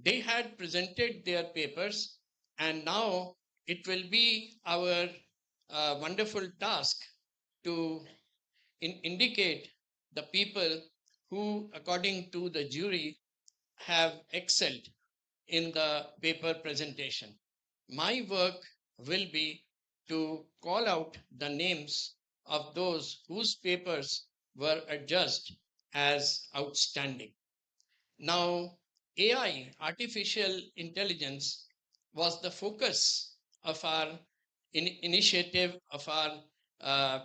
they had presented their papers, and now it will be our wonderful task to indicate the people who, according to the jury, have excelled in the paper presentation. My work will be to call out the names of those whose papers were adjudged as outstanding. Now, AI, artificial intelligence, was the focus of our initiative, of our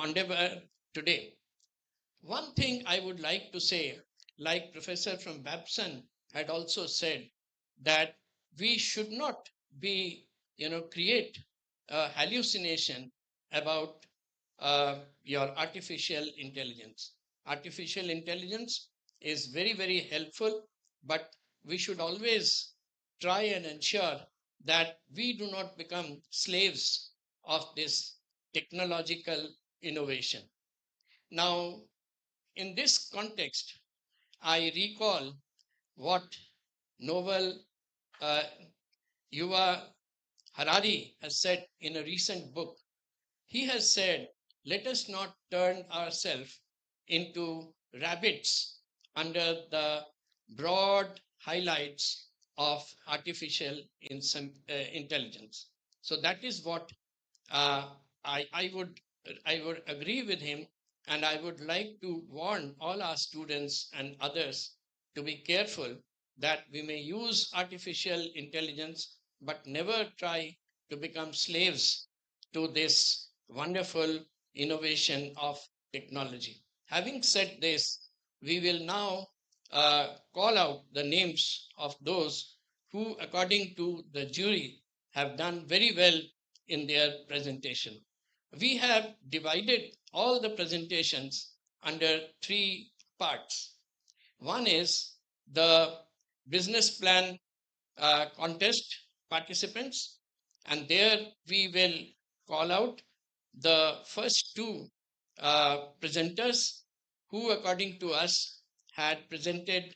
endeavor today. One thing I would like to say, like Professor from Babson had also said, that we should not be, create a hallucination about your artificial intelligence. Artificial intelligence is very, very helpful, but we should always try and ensure that we do not become slaves of this technological innovation. Now, in this context, I recall what Novel Yuval Harari has said in a recent book. He has said, let us not turn ourselves into rabbits under the broad highlights of artificial intelligence. So that is what uh, I would agree with him, and I would like to warn all our students and others to be careful that we may use artificial intelligence, but never try to become slaves to this wonderful innovation of technology. Having said this, we will now call out the names of those who, according to the jury, have done very well in their presentation. We have divided all the presentations under three parts. One is the business plan contest participants, and there we will call out the first two presenters, who, according to us, had presented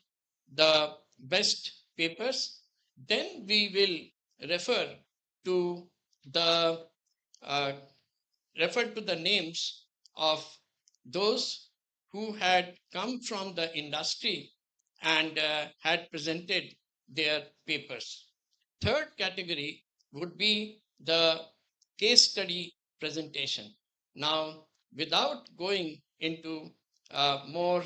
the best papers. Then we will refer to the uh, names of those who had come from the industry and had presented their papers. Third category would be the case study presentation. Now, without going into more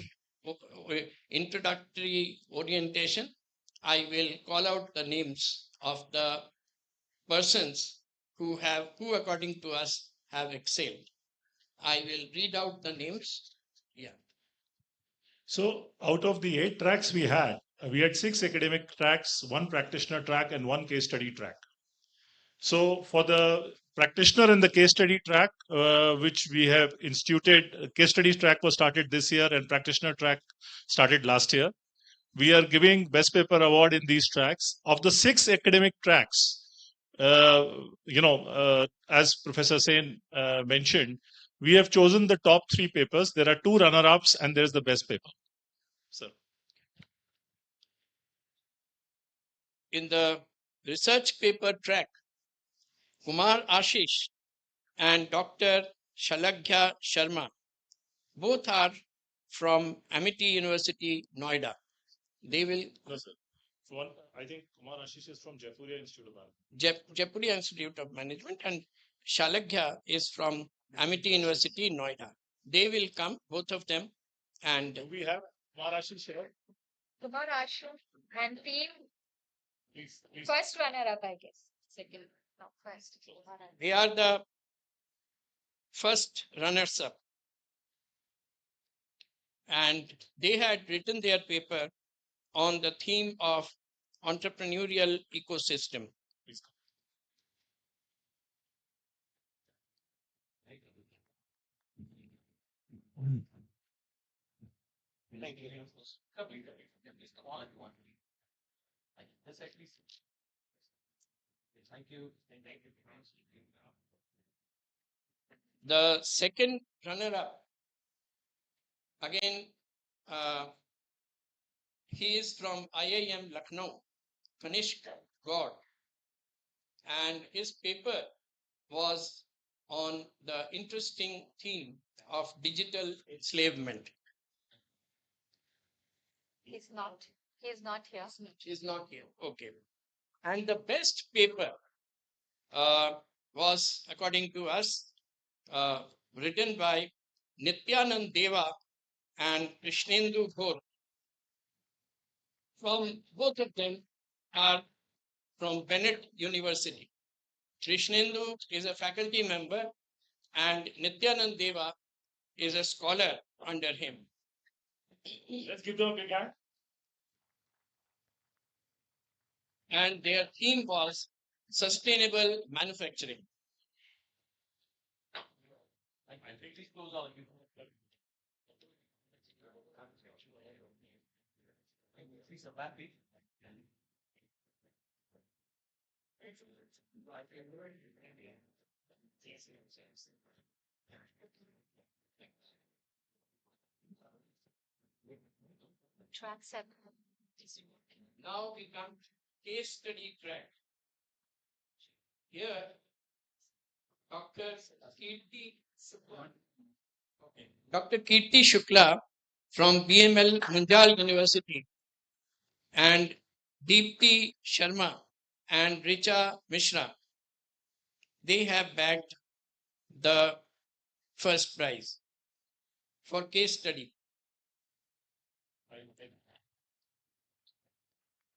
introductory orientation, I will call out the names of the persons who according to us, have excelled. I will read out the names. Yeah. So out of the 8 tracks we had 6 academic tracks, 1 practitioner track, and 1 case study track. So for the practitioner in the case study track, which we have instituted, case study track was started this year and practitioner track started last year. We are giving best paper award in these tracks. Of the 6 academic tracks, as Professor Sen mentioned, we have chosen the top 3 papers. There are 2 runner-ups and there's the best paper. Sir. In the research paper track, Kumar Ashish and Dr. Shalagya Sharma, both are from Amity University, Noida. They will. No, sir. One, I think Kumar Ashish is from Jaipuria Institute of Management. Jaipuria Institute of Management, and Shalagya is from Amity University, Noida. They will come, both of them. And do we have Kumar Ashish here? Kumar Ashish and team. First runner up, I guess. Second. No, first. They are the first runners up. And they had written their paper on the theme of entrepreneurial ecosystem. Thank you. Thank you. The second runner-up, again, he is from IIM Lucknow, Kanishk God, and his paper was on the interesting theme of digital enslavement. He's not here. He's not here. Okay. And the best paper was, according to us, written by Nityanand Deva and Krishnendu Ghor. From both of them are from Bennett University. Krishnendu is a faculty member and Nityanand Deva is a scholar under him. Let's give them a big hand. And their theme was sustainable manufacturing. Track 7. Now we come to case study track. Here, Dr. Kirti Shukla from BML Munjal University and Deepti Sharma and Richa Mishra, they have bagged the first prize for case study.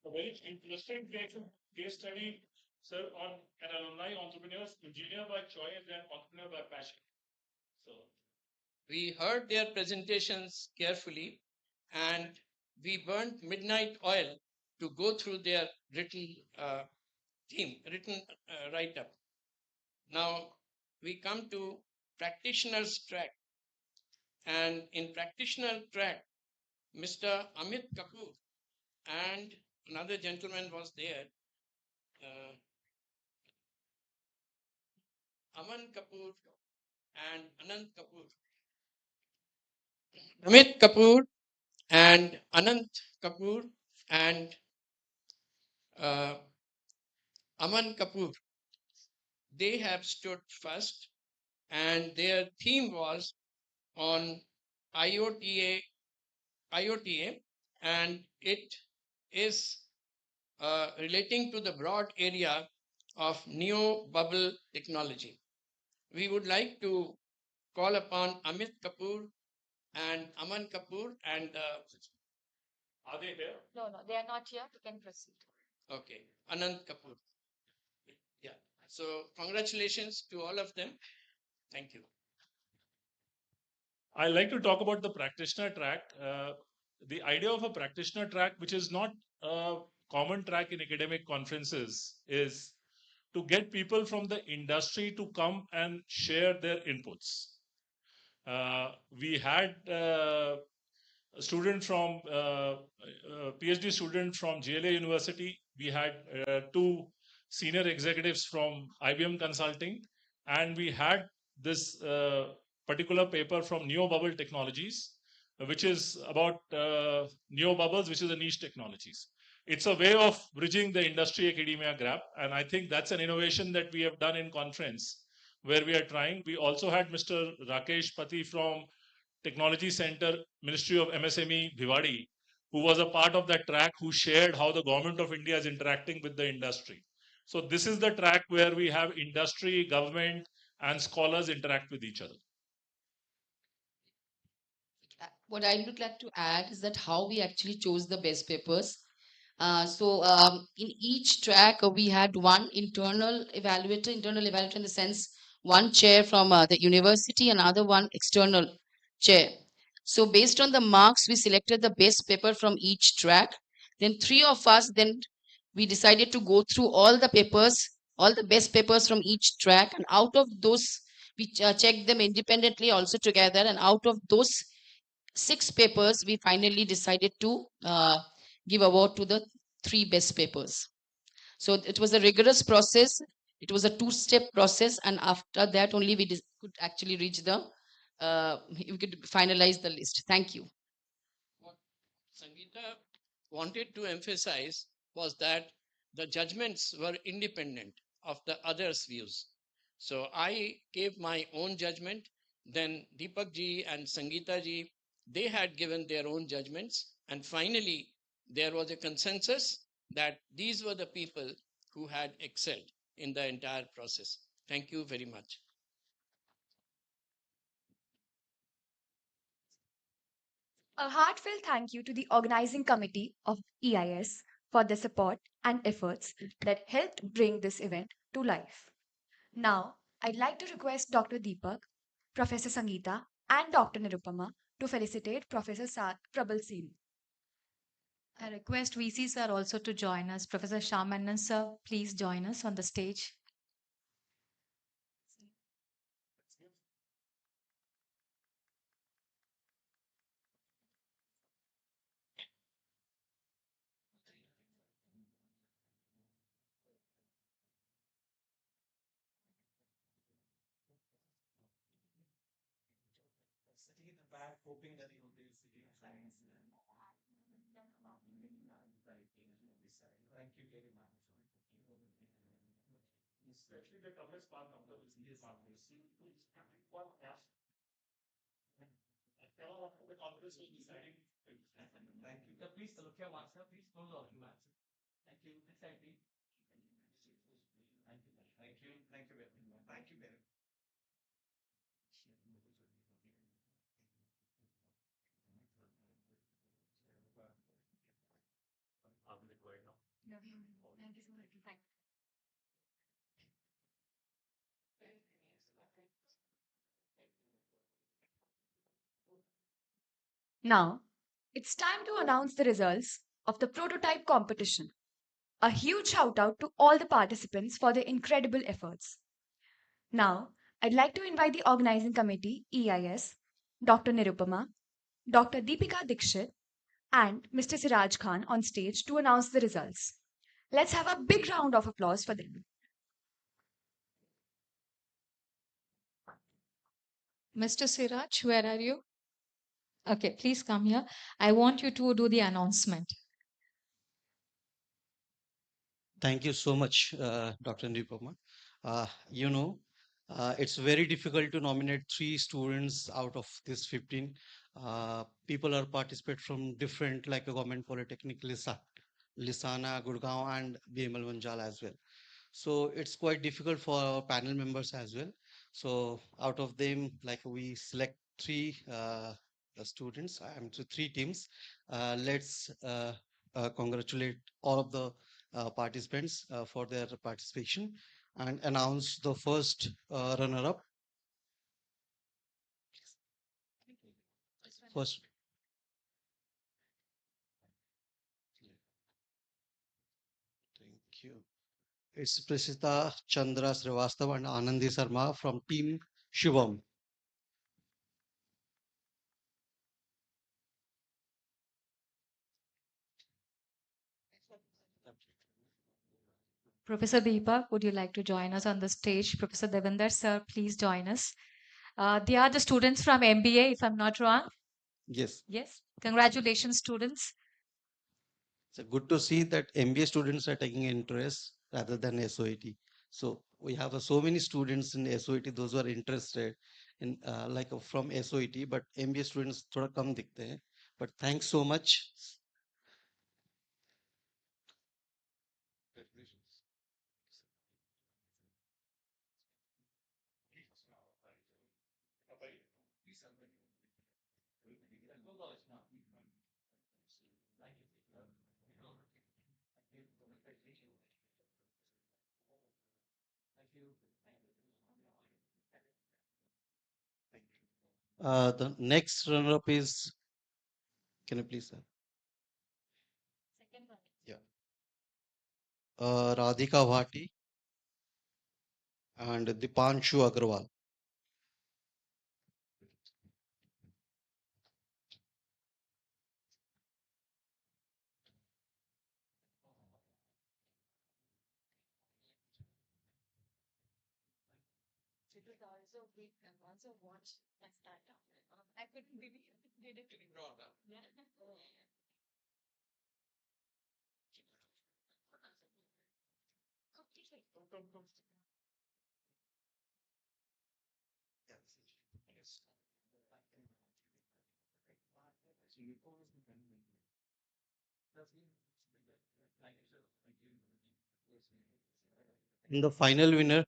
A very interesting case study, sir, on an alumni entrepreneur, engineer by choice and entrepreneur by passion. So we heard their presentations carefully and we burnt midnight oil to go through their written write-up. Now we come to practitioners track, and in practitioner track, Mr. Amit Kapoor and another gentleman was there, Aman Kapoor and Anand Kapoor. Amit Kapoor and Anant Kapoor and Aman Kapoor, they have stood first, and their theme was on IoTA, IoTA, and it is relating to the broad area of neo bubble technology. We would like to call upon Amit Kapoor and Aman Kapoor and are they here? No, no, they are not here. You can proceed. Okay, Anand Kapoor. Yeah. So congratulations to all of them. Thank you. I like to talk about the practitioner track. The idea of a practitioner track, which is not a common track in academic conferences, is to get people from the industry to come and share their inputs. We had a student from PhD student from GLA University. We had two senior executives from IBM Consulting, and we had this particular paper from Neo Bubble Technologies, which is about Neo Bubbles, which is a niche technologies. It's a way of bridging the industry academia gap, and I think that's an innovation that we have done in conference where we are trying. We also had Mr. Rakesh Pati from Technology Center, Ministry of MSME, Bhiwadi, who was a part of that track, who shared how the government of India is interacting with the industry. So this is the track where we have industry, government, and scholars interact with each other. What I would like to add is that how we actually chose the best papers. In each track, we had one internal evaluator in the sense one chair from the university, another one external chair. So based on the marks, we selected the best paper from each track. Then three of us, then we decided to go through all the papers, all the best papers from each track. And out of those, we checked them independently also together. And out of those 6 papers, we finally decided to give award to the 3 best papers. So it was a rigorous process. It was a 2-step process, and after that only we could actually reach the we could finalize the list. Thank you. What Sangeeta wanted to emphasize was that the judgments were independent of the others' views. So I gave my own judgment. Then Deepak ji and Sangeeta ji, they had given their own judgments. And finally, there was a consensus that these were the people who had excelled in the entire process. Thank you very much. A heartfelt thank you to the organizing committee of EIS for their support and efforts that helped bring this event to life. Now, I'd like to request Dr. Deepak, Professor Sangeeta, and Dr. Nirupama to felicitate Professor Prabal Sen. I request VC sir also to join us. Professor Shamanan sir, please join us on the stage. Sitting in the back, hoping that he will be sitting behind. Thank you very much. Especially the toughest part of the business part. One cash. The Congress was deciding. Thank you. Please look your answer. Please close all your answer. Thank you. Next slide, please. Thank you. Thank you. Thank you very much. Thank you very much. Now, it's time to announce the results of the prototype competition. A huge shout out to all the participants for their incredible efforts. Now, I'd like to invite the organizing committee, EIS, Dr. Nirupama, Dr. Deepika Dikshit, and Mr. Siraj Khan on stage to announce the results. Let's have a big round of applause for them. Mr. Siraj, where are you? Okay, please come here. I want you to do the announcement. Thank you so much, Dr. Nirupama. You know, it's very difficult to nominate 3 students out of this 15. People are participate from different, like a government polytechnic, Lisana, Gurgaon, and BML Munjal as well. So it's quite difficult for our panel members as well. So out of them, like we select 3 students, so 3 teams. Let's congratulate all of the participants for their participation and announce the first runner-up. First. Thank you. It's Prasita Chandra Srivastav and Anandi Sarma from Team Shivam. Professor Deepak, would you like to join us on the stage? Professor Devinder, sir, please join us. They are the students from MBA, if I'm not wrong. Yes. Yes. Congratulations, students. It's good to see that MBA students are taking interest rather than SOET. So we have so many students in SOET, those who are interested in from SOET, but MBA students thoda kam dikhte hain. But thanks so much. The next runner-up is, can you please, sir? Yeah. Radhika Bhati and Dipanshu Agrawal. It was also big and also watched my startup. I couldn't believe it did it. Yeah. And the final winner,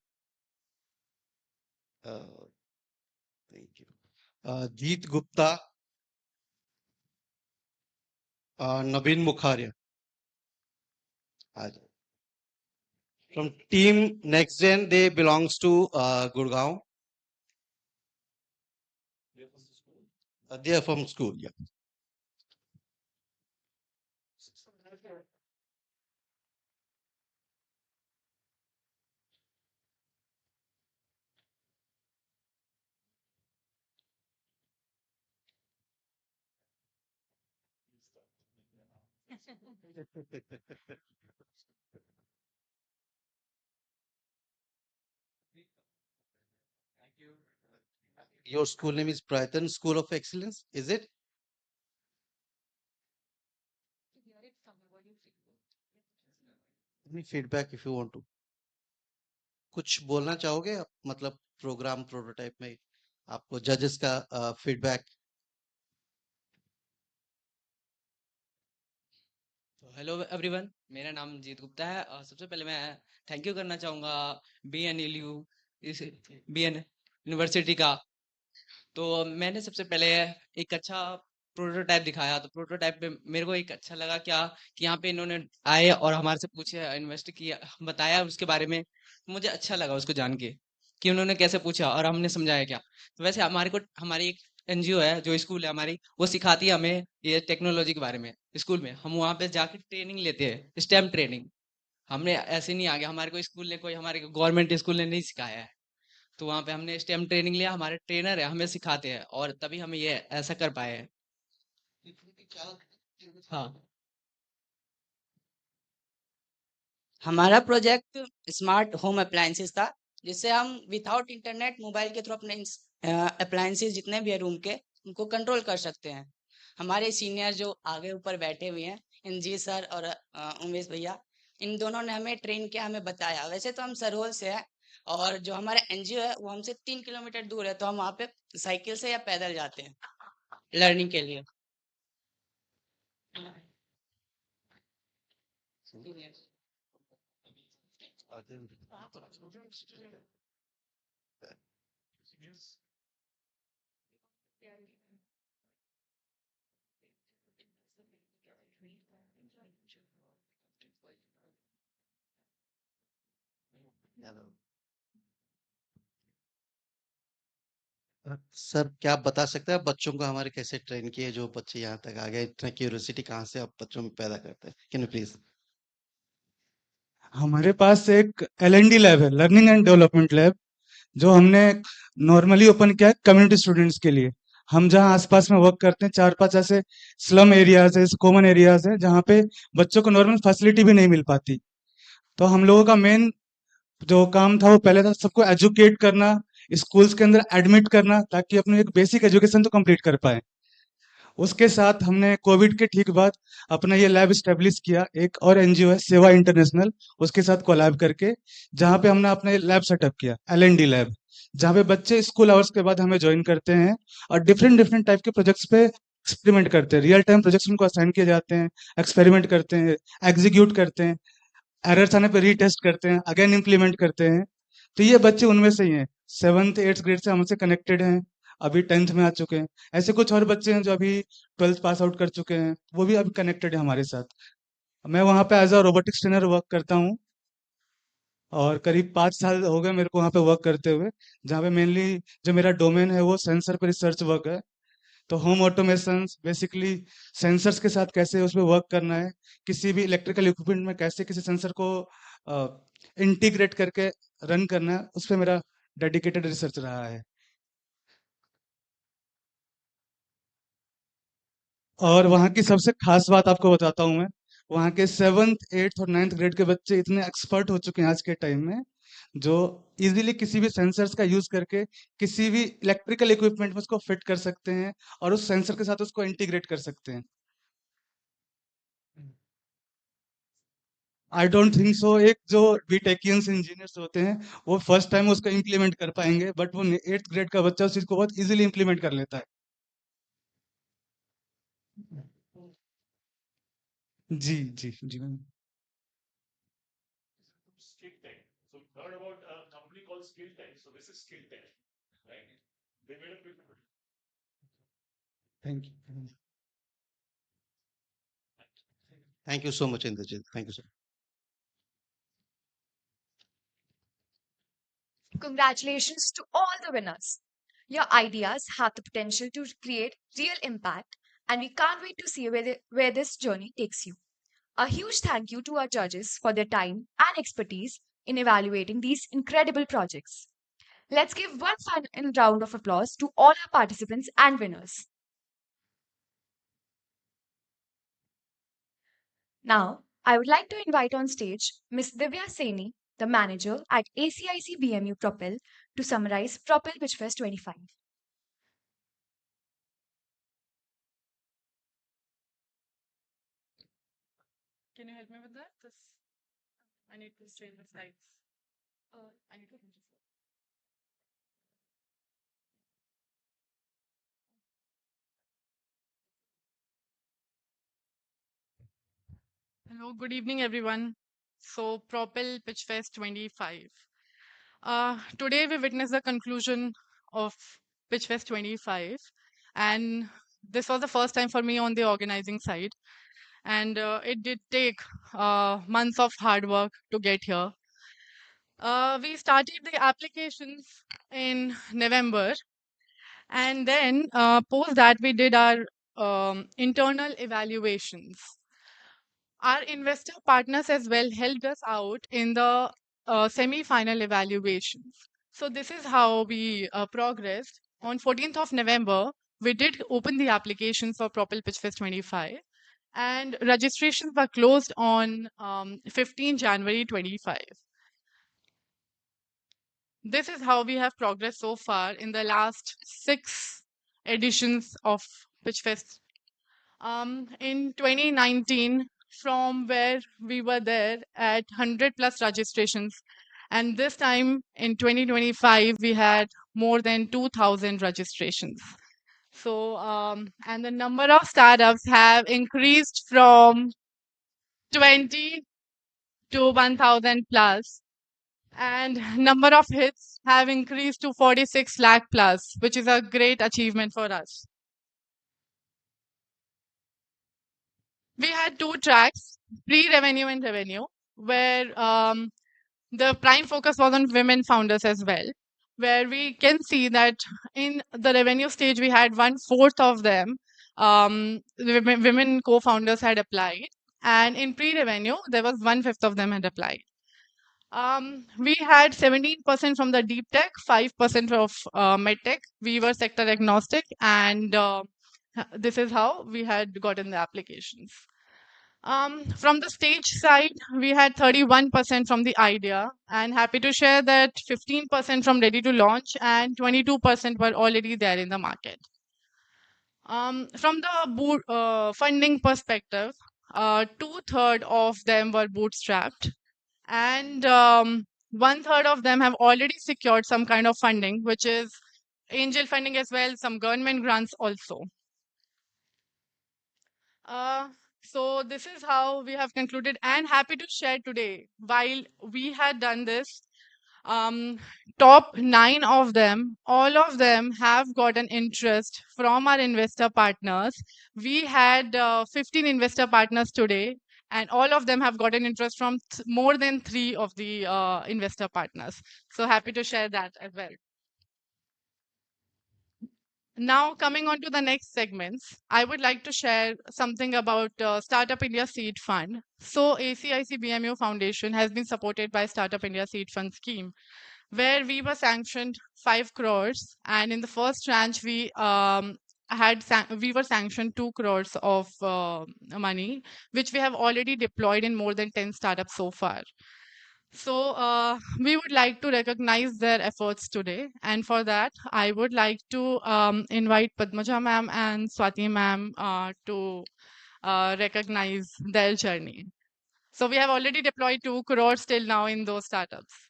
thank you, Jeet Gupta, Nabin Mukharia. From Team Next Gen, they belongs to Gurgaon. They are from school, yeah. Your school name is Brighton School of Excellence, is it? Any feedback if you want to. कुछ बोलना चाहोगे आप, मतलब programme prototype में आपको जजेस का feedback? Hello everyone, मेरा नाम जीत गुप्ता है और सबसे पहले मैं थैंक यू करना चाहूँगा BNLU इस BN यूनिवर्सिटी का। तो मैंने सबसे पहले एक अच्छा प्रोटोटाइप दिखाया, तो प्रोटोटाइप पे मेरे को एक अच्छा लगा क्या कि यहाँ पे इन्होंने आए और हमारे से पूछे, इन्वेस्ट किया, बताया उसके बारे में। मुझे अच्छा लगा उसको जान के कि उन्होंने कैसे पूछा और हमने समझाया क्या। तो वैसे हमारी एक NGO है, जो स्कूल है हमारी, वो सिखाती है हमें ये टेक्नोलॉजी के बारे में। स्कूल में हम वहाँ पे जाके ट्रेनिंग लेते हैं, स्टेम ट्रेनिंग। हमने ऐसे नहीं आ गया, हमारे को स्कूल ने कोई हमारे गवर्नमेंट स्कूल ने नहीं सिखाया है। तो वहाँ पे हमने स्टेम ट्रेनिंग लिया, हमारे ट्रेनर है हमें सिखाते हैं और तभी हमें ये ऐसा कर पाए हैं। हाँ, हमारा प्रोजेक्ट स्मार्ट होम अप्लायंसेस था, जिससे हम विदाउट इंटरनेट मोबाइल के थ्रू अपने अप्लायंसेस जितने भी है रूम के उनको कंट्रोल कर सकते हैं। हमारे सीनियर जो आगे ऊपर बैठे हुए हैं, इंजी सर और उमेश भैया, इन दोनों ने हमें ट्रेन किया, हमें बताया। वैसे तो हम सरहोल से है और जो हमारा एनजीओ है वो हमसे 3 किलोमीटर दूर है, तो हम वहाँ पे साइकिल से या पैदल जाते हैं लर्निंग के लिए। सर क्या आप बता सकते हैं बच्चों को हमारे कैसे ट्रेन किए जो बच्चे यहाँ तक आ गए, इतना क्यूरियोसिटी कहाँ से आप बच्चों में पैदा करते हैं? Can you please? हमारे पास एक एल&डी लैब है, लर्निंग एंड डेवलपमेंट लैब, जो हमने नॉर्मली ओपन किया है कम्युनिटी स्टूडेंट्स के लिए। हम जहाँ आसपास में वर्क करते हैं, 4-5 ऐसे स्लम एरियाज है, कॉमन एरियाज है, जहाँ पे बच्चों को नॉर्मल फैसिलिटी भी नहीं मिल पाती। तो हम लोगों का मेन जो काम था वो पहले था सबको एजुकेट करना, स्कूल्स के अंदर एडमिट करना, ताकि अपनी एक बेसिक एजुकेशन तो कंप्लीट कर पाए। उसके साथ हमने कोविड के ठीक बाद अपना ये लैब स्टेब्लिश किया। एक और एनजीओ है सेवा इंटरनेशनल, उसके साथ कोलैब करके, जहाँ पे हमने अपना लैब सेटअप किया, एल&डी लैब, जहाँ पे बच्चे स्कूल आवर्स के बाद हमें ज्वाइन करते हैं और डिफरेंट डिफरेंट टाइप के प्रोजेक्ट्स पे एक्सपेरिमेंट करते हैं। रियल टाइम प्रोजेक्ट्स उनको असाइन किए जाते हैं, एक्सपेरिमेंट करते हैं, एग्जीक्यूट करते हैं, एरर्स आने पे रीटेस्ट करते हैं, अगेन इम्प्लीमेंट करते हैं। तो ये बच्चे उनमें से ही हैं। 7th 8th ग्रेड से हमसे कनेक्टेड हैं, अभी 10th में आ चुके हैं। ऐसे कुछ और बच्चे हैं जो अभी 12th पास आउट कर चुके हैं, वो भी अभी कनेक्टेड है हमारे साथ। मैं वहाँ पे as a robotics trainer work करता हूँ और करीब 5 साल हो गए मेरे को वहाँ पे वर्क करते हुए, जहाँ पे मेनली जो मेरा डोमेन है वो सेंसर पे रिसर्च वर्क है। तो होम ऑटोमेशन बेसिकली सेंसर्स के साथ कैसे उसमें वर्क करना है, किसी भी इलेक्ट्रिकल इक्विपमेंट में कैसे किसी सेंसर को इंटीग्रेट करके रन करना है, उस पर मेरा डेडिकेटेड रिसर्च रहा है। और वहाँ की सबसे खास बात आपको बताता हूँ मैं, वहाँ के 7th 8th और 9th ग्रेड के बच्चे इतने एक्सपर्ट हो चुके हैं आज के टाइम में, जो इजीली किसी भी सेंसर्स का यूज करके किसी भी इलेक्ट्रिकल इक्विपमेंट में उसको फिट कर सकते हैं और उस सेंसर के साथ उसको इंटीग्रेट कर सकते हैं। आई डोंट थिंक सो एक जो बीटेकियंस इंजीनियर्स होते हैं वो फर्स्ट टाइम उसको इम्प्लीमेंट कर पाएंगे, बट वो 8th ग्रेड का बच्चा उस चीज को बहुत इजीली इम्प्लीमेंट कर लेता है। जी जी जी ma'am. Skill Tech. So we heard about a company called Skill Tech. So this is Skill Tech, right? They made a big. Thank you. Thank you so much, Indrajit. Thank you, sir. Congratulations to all the winners. Your ideas have the potential to create real impact, and we can't wait to see where this journey takes you. A huge thank you to our judges for their time and expertise in evaluating these incredible projects. Let's give one final round of applause to all our participants and winners. Now, I would like to invite on stage Ms. Divya Saini, the manager at ACIC BMU Propel, to summarize Propel PitchFest 25. Can you help me with that? I need to change the slides. I need to. Hello, good evening, everyone. So, Propel PitchFest 25. Today, we witnessed the conclusion of PitchFest 25, and this was the first time for me on the organizing side. And it did take months of hard work to get here. We started the applications in November, and then post that we did our internal evaluations. Our investor partners as well helped us out in the semi-final evaluations. So this is how we progressed. On 14th of November, we did open the applications for Propel PitchFest 25, and registrations were closed on 15 January 25. This is how we have progressed so far in the last 6 editions of PitchFest. In 2019, from where we were there at 100 plus registrations, and this time in 2025, we had more than 2,000 registrations. So, and the number of startups have increased from 20 to 1,000 plus, and number of hits have increased to 46 lakh plus, which is a great achievement for us. We had two tracks, pre-revenue and revenue, where the prime focus was on women founders as well, where we can see that in the revenue stage, we had 1/4 of them, the women co-founders had applied. And in pre-revenue, there was 1/5 of them had applied. We had 17% from the deep tech, 5% of medtech. We were sector agnostic, and this is how we had gotten the applications. From the stage side, we had 31% from the idea, and happy to share that 15% from ready to launch and 22% were already there in the market. From the funding perspective, 2/3 of them were bootstrapped, and 1/3 of them have already secured some kind of funding, which is angel funding as well, some government grants also. So this is how we have concluded, and happy to share today, while we had done this, top 9 of them, all of them have got an interest from our investor partners. We had 15 investor partners today, and all of them have got an interest from more than 3 of the investor partners. So happy to share that as well. Now, coming on to the next segments, I would like to share something about Startup India Seed Fund. So, ACIC BMU Foundation has been supported by Startup India Seed Fund scheme, where we were sanctioned 5 crores, and in the first tranche, we were sanctioned 2 crores of money, which we have already deployed in more than 10 startups so far. So we would like to recognize their efforts today. And for that, I would like to invite Padmaja ma'am and Swati ma'am to recognize their journey. So we have already deployed 2 crores till now in those startups.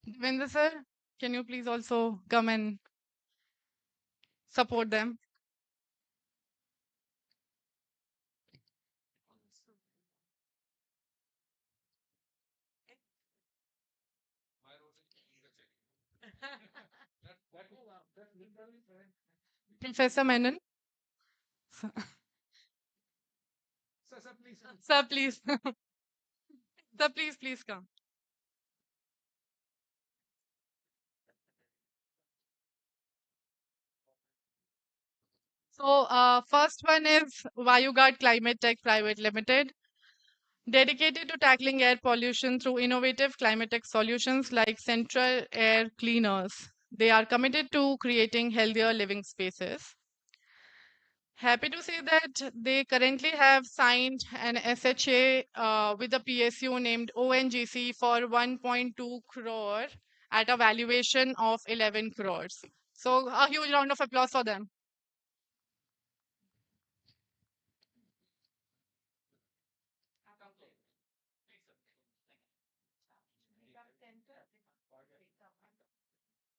Devendra sir, can you please also come and support them? Professor Menon. Sir, please. Sir, please. Sir, please come. So, first one is VayuGuard Climate Tech Private Limited, dedicated to tackling air pollution through innovative climate tech solutions like central air cleaners. They are committed to creating healthier living spaces. Happy to say that they currently have signed an SHA with the PSU named ONGC for 1.2 crore at a valuation of 11 crores. So, a huge round of applause for them.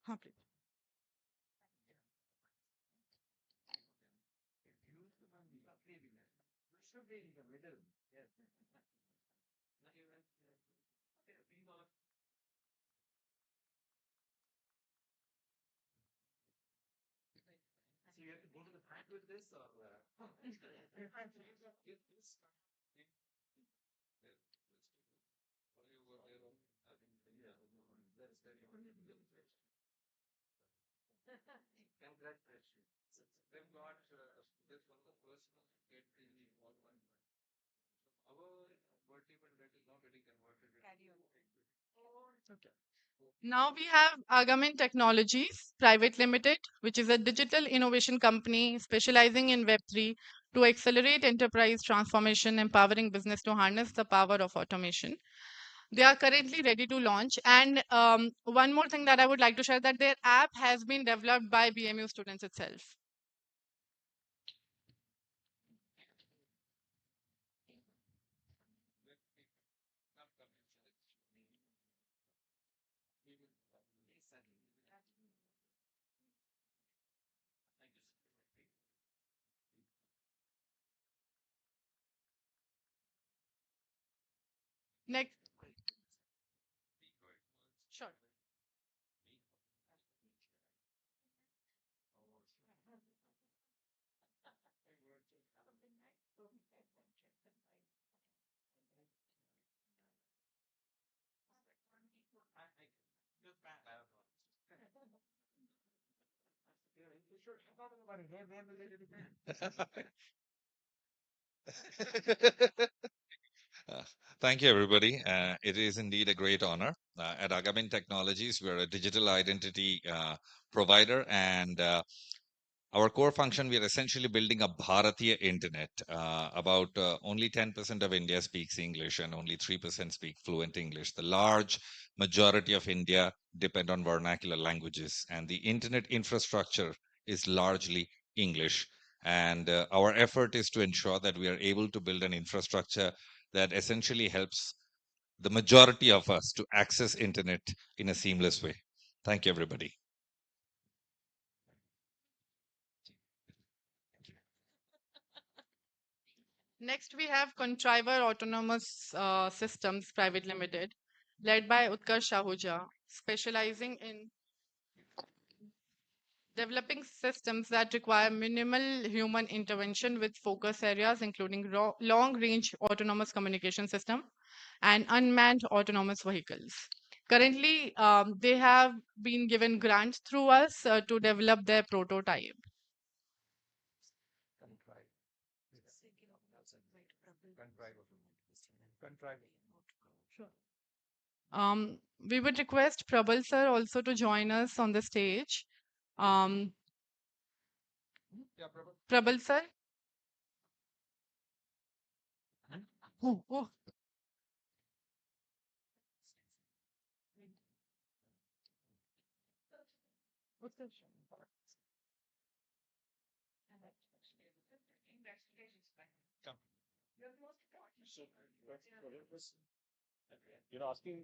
Okay. So you have to go to the back with this, or Congratulations. They've got this one of the first ones to get the all one. Our vertical debt is not getting converted. Okay. Now we have Agamin Technologies Private Limited, which is a digital innovation company specializing in Web3 to accelerate enterprise transformation, empowering business to harness the power of automation. They are currently ready to launch. And one more thing that I would like to share, that their app has been developed by BMU students itself. Next. Sure. Uh, Thank you, everybody. It is indeed a great honor. At Agamin Technologies, we're a digital identity provider, and our core function, we are essentially building a Bharatiya internet. About only 10% of India speaks English, and only 3% speak fluent English. The large majority of India depend on vernacular languages, and the internet infrastructure is largely English. And our effort is to ensure that we are able to build an infrastructure that essentially helps the majority of us to access internet in a seamless way. Thank you, everybody. Next, we have Contriver Autonomous Systems Private Limited, led by Utkarsh Shahuja, specializing in developing systems that require minimal human intervention with focus areas including long-range autonomous communication system and unmanned autonomous vehicles. Currently, they have been given grants through us to develop their prototype. We would request Prabal sir also to join us on the stage. Um, Prabal sir. Oh. You're asking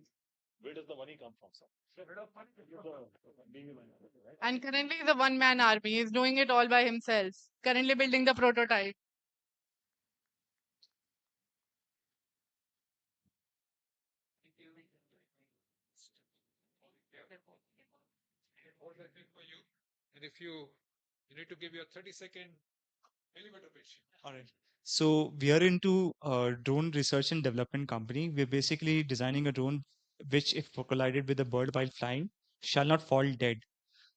where does the money come from, sir? And currently the one-man army is doing it all by himself. Currently building the prototype. And if you need to give your 30-second elevator pitch. All right. So we are into a drone research and development company. We're basically designing a drone which, if collided with a bird while flying, shall not fall dead.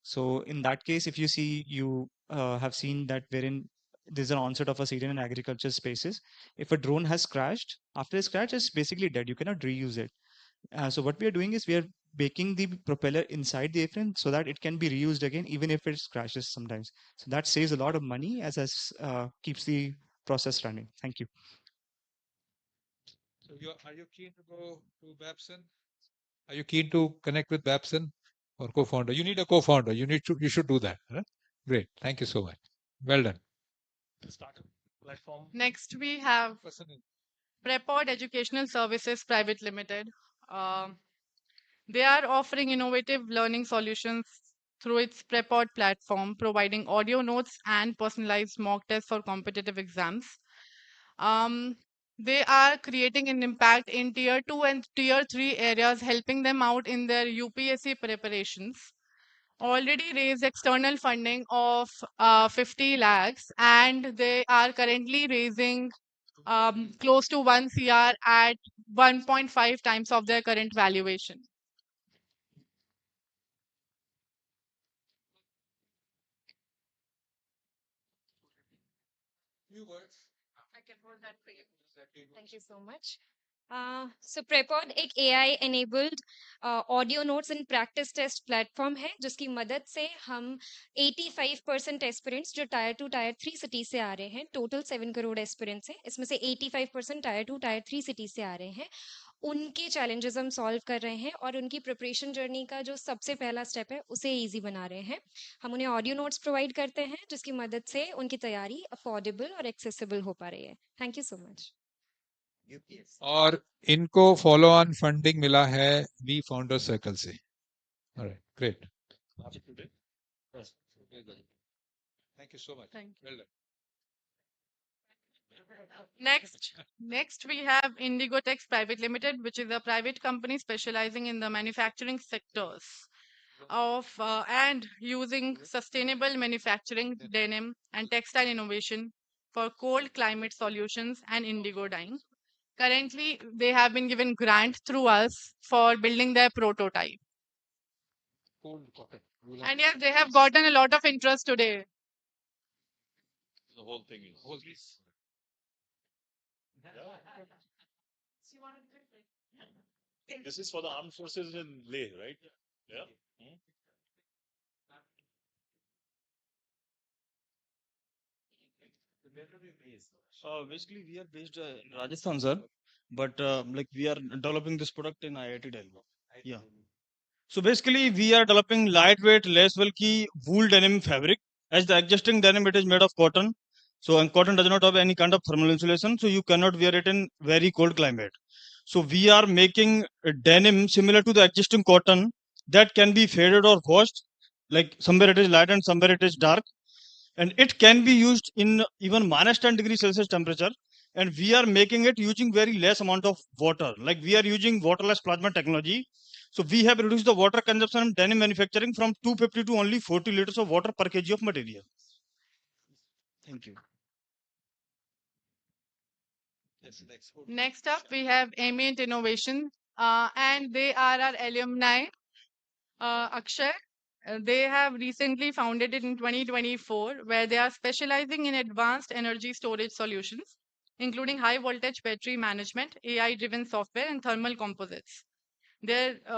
So in that case, if you see, you have seen that wherein there's an onset of a season in agriculture spaces. If a drone has crashed, after it's crashed, it's basically dead. You cannot reuse it. So what we are doing is we are baking the propeller inside the airframe so that it can be reused again, even if it crashes sometimes. So that saves a lot of money as keeps the process running. Thank you. So are you keen to go to Babson? Are you keen to connect with Babson or co-founder? You need a co-founder. You should do that. Huh? Great. Thank you so much. Well done. Start platform. Next, we have Prepod Educational Services Private Limited. They are offering innovative learning solutions through its Prepod platform, providing audio notes and personalized mock tests for competitive exams. Um, they are creating an impact in tier 2 and tier 3 areas, helping them out in their UPSC preparations. Already raised external funding of 50 lakhs, and they are currently raising close to 1 CR at 1.5 times of their current valuation. I can hold that for you. Thank you so much. So Prepod एक AI enabled audio notes and practice test platform है जिसकी मदद से हम 85% aspirants जो tyre 2 tyre 3 city से आ रहे हैं, टोटल 7 करोड़ एस्पिरेंट्स हैं, इसमें से 85% टायर 2 टायर 3 सिटी से आ रहे हैं, उनके चैलेंजेस हम सॉल्व कर रहे हैं और उनकी प्रिपरेशन जर्नी का जो सबसे पहला स्टेप है उसे ईजी बना रहे हैं। हम उन्हें ऑडियो नोट्स प्रोवाइड करते हैं जिसकी मदद से उनकी तैयारी अफोर्डेबल और एक्सेसिबल हो पा रही है। Thank you so much. और इनको फॉलो ऑन फंडिंग मिला है वी फाउंडर सर्कल से। Alright, great. Thank you so much. Thank you. Well done. Next we have Indigotex Private Limited, which is a private company specializing in the manufacturing sectors of and using sustainable manufacturing, denim, and textile innovation for cold climate solutions and indigo dyeing. Currently, they have been given grant through us for building their prototype. And yes, they have gotten a lot of interest today. The whole thing is. This is for the armed forces in Leh, right? Yeah. Basically, we are based in Rajasthan, sir, but like we are developing this product in IIT Delhi. Yeah. So basically, we are developing lightweight, less bulky wool denim fabric. As the existing denim, it is made of cotton. So and cotton does not have any kind of thermal insulation, so you cannot wear it in very cold climate. So we are making a denim similar to the existing cotton that can be faded or washed. Like somewhere it is light and somewhere it is dark, and it can be used in even minus 10 degrees Celsius temperature. And we are making it using very less amount of water. Like we are using waterless plasma technology. So we have reduced the water consumption in denim manufacturing from 250 to only 40 liters of water per kg of material. Thank you. Next up, we have Ambient Innovation, and they are our alumni, Akshay. They have recently founded it in 2024, where they are specializing in advanced energy storage solutions, including high voltage battery management, AI-driven software, and thermal composites.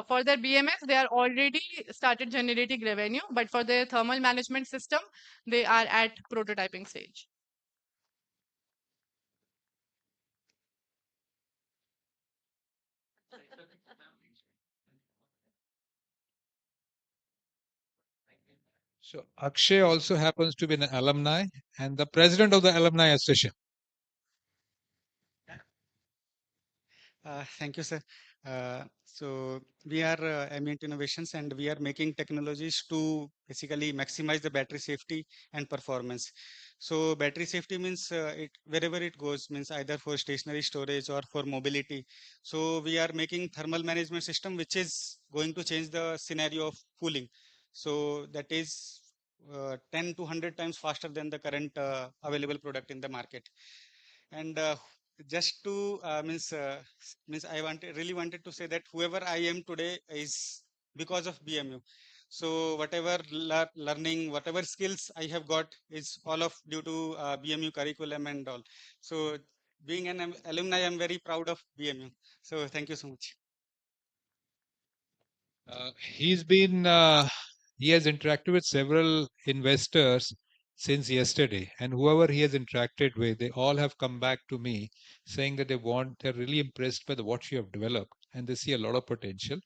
For their BMS, they are already started generating revenue, but for their thermal management system, they are at prototyping stage. So Akshay also happens to be an alumni and the president of the alumni association. Thank you, sir. So we are Ambient Innovations, and we are making technologies to basically maximize the battery safety and performance. So battery safety means it wherever it goes, means either for stationary storage or for mobility. So we are making thermal management system which is going to change the scenario of cooling. So that is 10 to 100 times faster than the current available product in the market. And just to means I really wanted to say that whoever I am today is because of BMU. So whatever learning, whatever skills I have got is all of due to BMU curriculum and all. So being an alumni, I'm very proud of BMU. So thank you so much. He has interacted with several investors since yesterday, and whoever he has interacted with, they all have come back to me saying that they're really impressed by what you have developed and they see a lot of potential.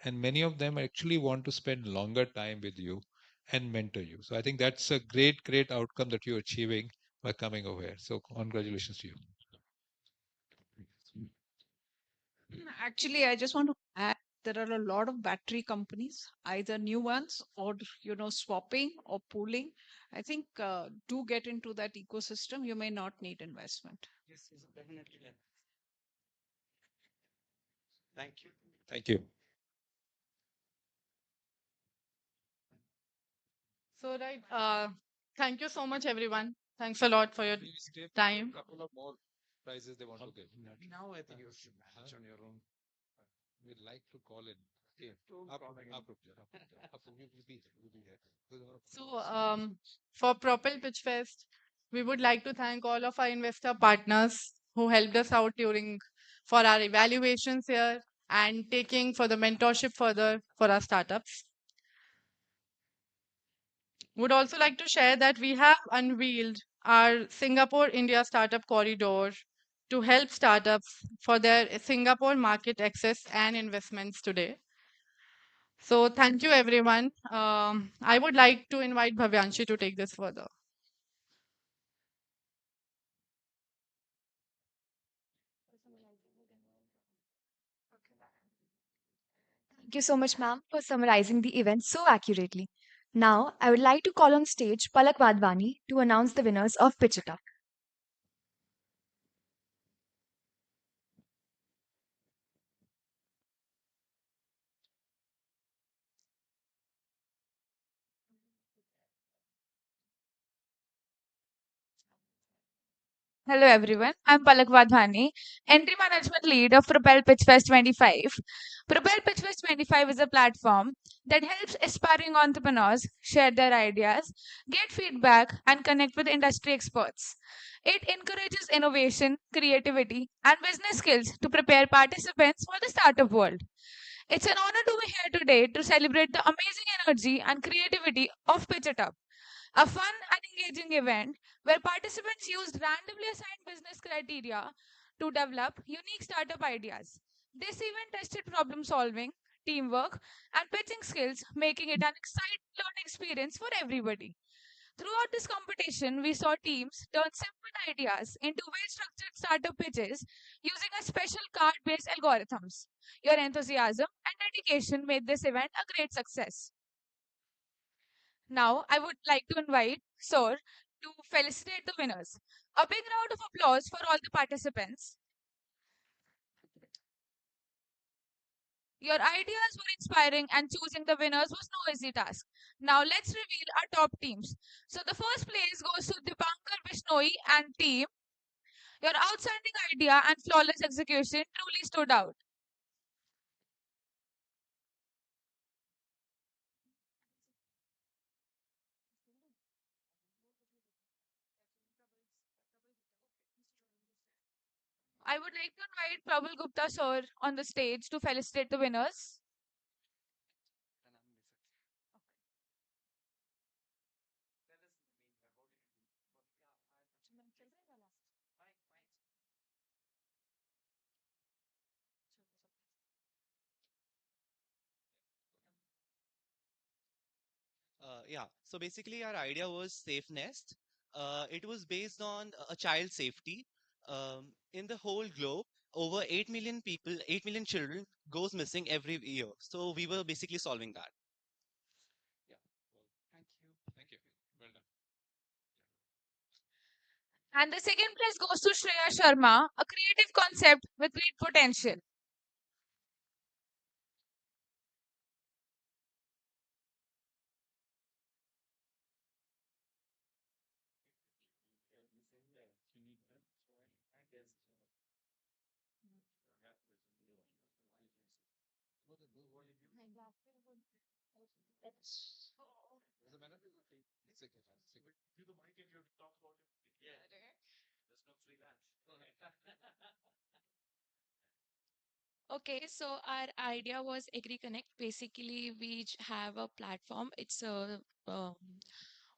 And many of them actually want to spend longer time with you and mentor you. So I think that's a great, great outcome that you're achieving by coming over here. So congratulations to you. Actually, I just want to add there are a lot of battery companies, either new ones or swapping or pooling. I think do get into that ecosystem. You may not need investment. Yes, definitely. Thank you. Thank you. So thank you so much, everyone. Thanks a lot for your time. A couple of more prizes they want to give. Now I think you should manage on your own. We'd like to call in. So for Propel Pitch Fest, we would like to thank all of our investor partners who helped us out during for our evaluations here and taking for the mentorship further for our startups. Would also like to share that we have unveiled our Singapore India Startup Corridor to help startups for their Singapore market access and investments today. So thank you everyone. I would like to invite Bhavyanshi to take this further. Thank you so much, ma'am, for summarizing the event so accurately. Now, I would like to call on stage Palak Wadhwani to announce the winners of Pitch It Up. Hello everyone, I'm Palak Wadhwani, Entry Management Lead of Propel PitchFest 25. Propel PitchFest 25 is a platform that helps aspiring entrepreneurs share their ideas, get feedback, and connect with industry experts. It encourages innovation, creativity, and business skills to prepare participants for the startup world. It's an honor to be here today to celebrate the amazing energy and creativity of Pitch It Up, a fun and engaging event where participants used randomly assigned business criteria to develop unique startup ideas. This event tested problem solving, teamwork, and pitching skills, making it an exciting learning experience for everybody. Throughout this competition, we saw teams turn simple ideas into well structured startup pitches using a special card based algorithms. Your enthusiasm and dedication made this event a great success. Now, I would like to invite Sir to felicitate the winners. A big round of applause for all the participants. Your ideas were inspiring and choosing the winners was no easy task. Now, let's reveal our top teams. So, the first place goes to Dipankar Bishnoi and team. Your outstanding idea and flawless execution truly stood out. I would like to invite Prabal Gupta sir on the stage to felicitate the winners. Yeah, so basically our idea was Safe Nest. It was based on a child safety. In the whole globe, over 8 million people, 8 million children goes missing every year. So we were basically solving that. Thank you. Well done. And the second place goes to Shreya Sharma, a creative concept with great potential. Okay, so our idea was AgriConnect. Basically, have a platform. It's a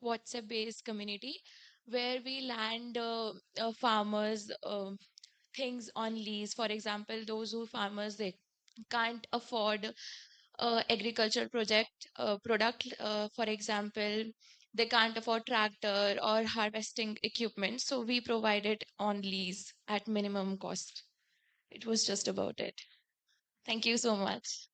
WhatsApp-based community where we land farmers things on lease. For example, those who farmers they can't afford agricultural product. For example, they can't afford tractor or harvesting equipment. So we provide it on lease at minimum cost. It was just about it. Thank you so much.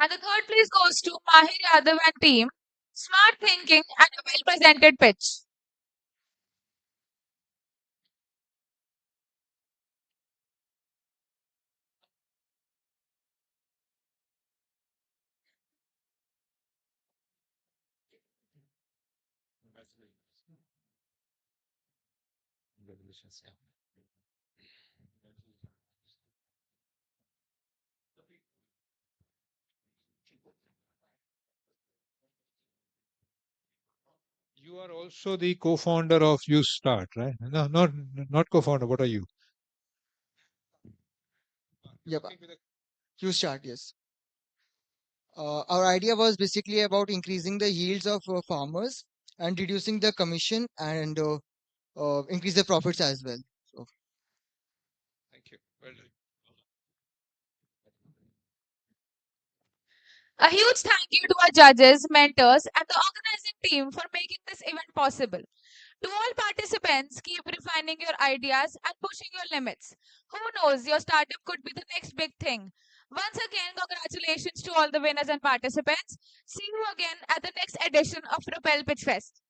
And the third place goes to Mahir Yadav and team. Smart thinking and a well presented pitch. Congratulations. Yeah. You are also the co-founder of You Start, right? No, not co-founder. What are you? Yep. You start, yes. Our idea was basically about increasing the yields of farmers and reducing the commission and increase the profits as well. So, Thank you. Well done. A huge thank you to our judges, mentors, and the organizing team for making this event possible. To all participants, keep refining your ideas and pushing your limits. Who knows, your startup could be the next big thing. Once again, congratulations to all the winners and participants. See you again at the next edition of Propel Pitch Fest.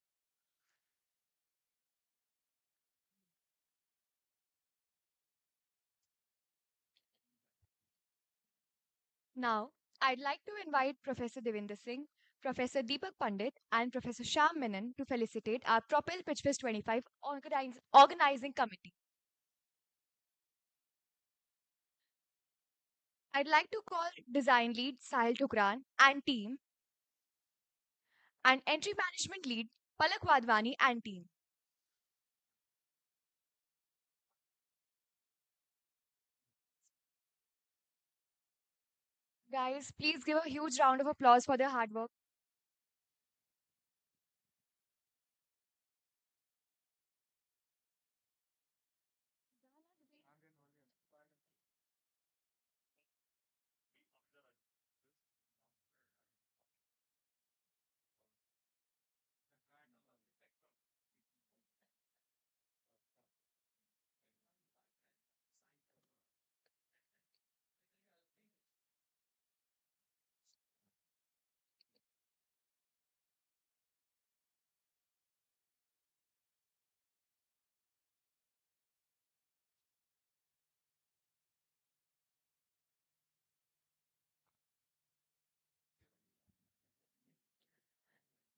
Now, I'd like to invite Professor Devinder Singh, Professor Deepak Pandit, and Professor Sham Menon to felicitate our Propel PitchFest 25 organizing committee. I'd like to call design lead Sahil Tukran and team, and entry management lead Palak Wadhwani and team. Guys, please give a huge round of applause for their hard work.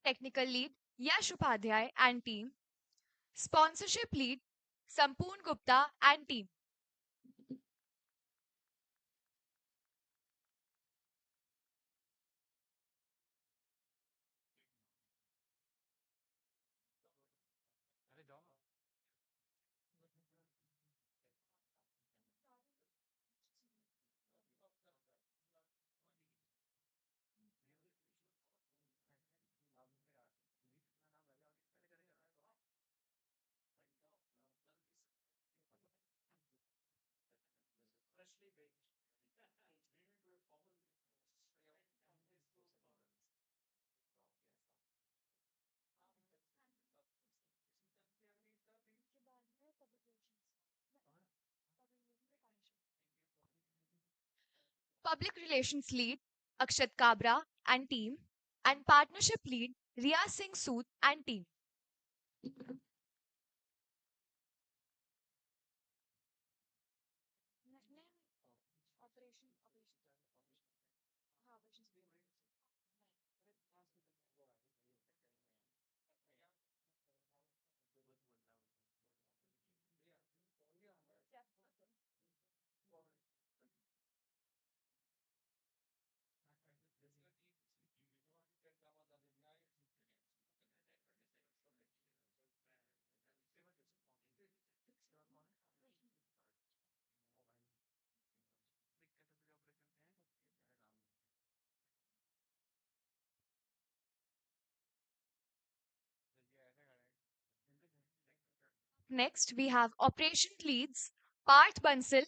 Technical lead Yash Upadhyay and team. Sponsorship lead Sampoon Gupta and team. Public relations lead Akshat Kabra and team, and partnership lead Riya Singh Sood and team. Next, we have operation leads Parth Bansal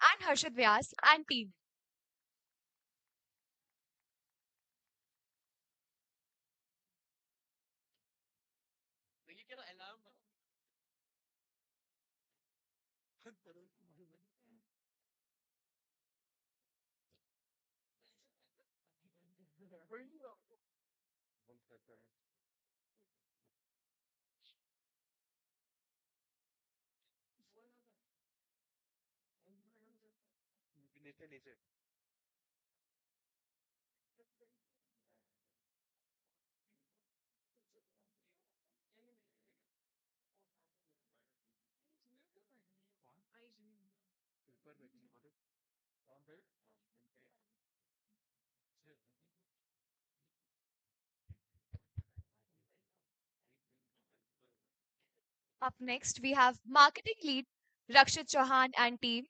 and Harshad Vyas and team. Up next, we have marketing lead Rakshit Chauhan and team,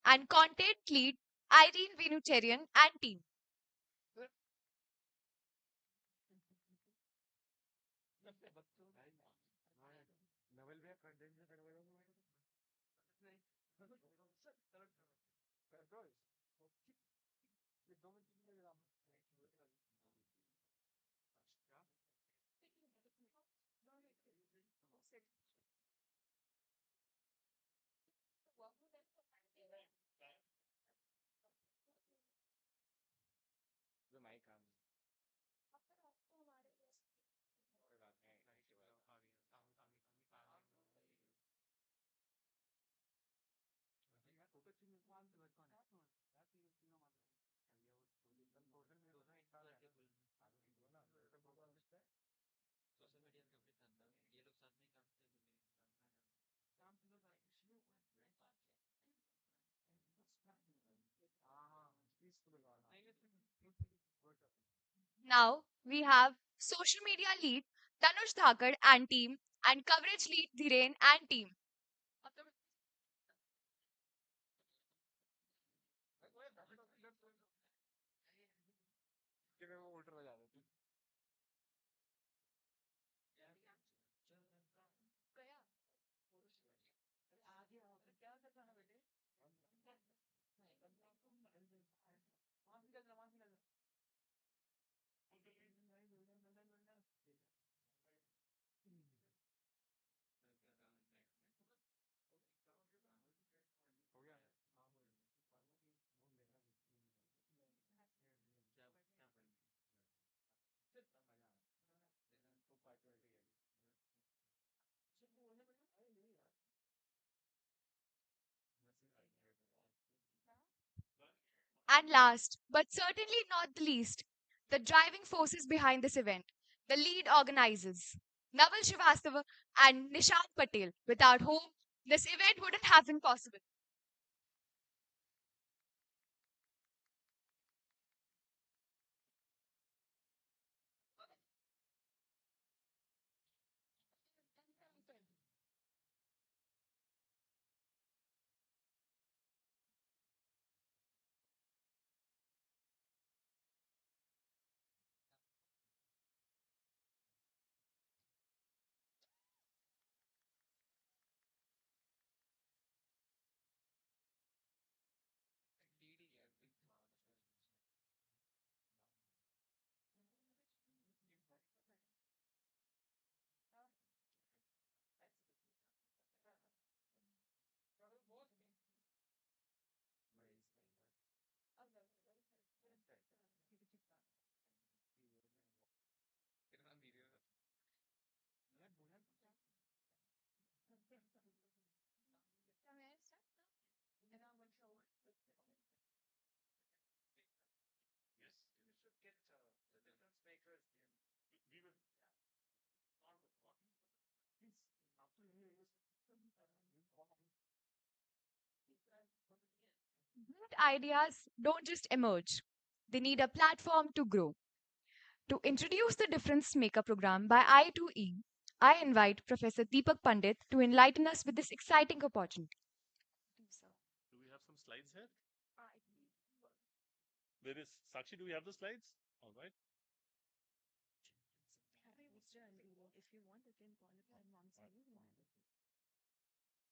and content lead Irene Venutarian and team. Now we have social media lead Tanush Thakar and team, and coverage lead Dhiren and team. And last, but certainly not the least, the driving forces behind this event, the lead organizers, Naval Srivastava and Nishant Patel, without whom this event wouldn't have been possible. Good ideas don't just emerge, they need a platform to grow. To introduce the Difference Maker program by I2E, I invite Professor Deepak Pandit to enlighten us with this exciting opportunity. Do we have some slides here? There is Sakshi. Do we have the slides? All right.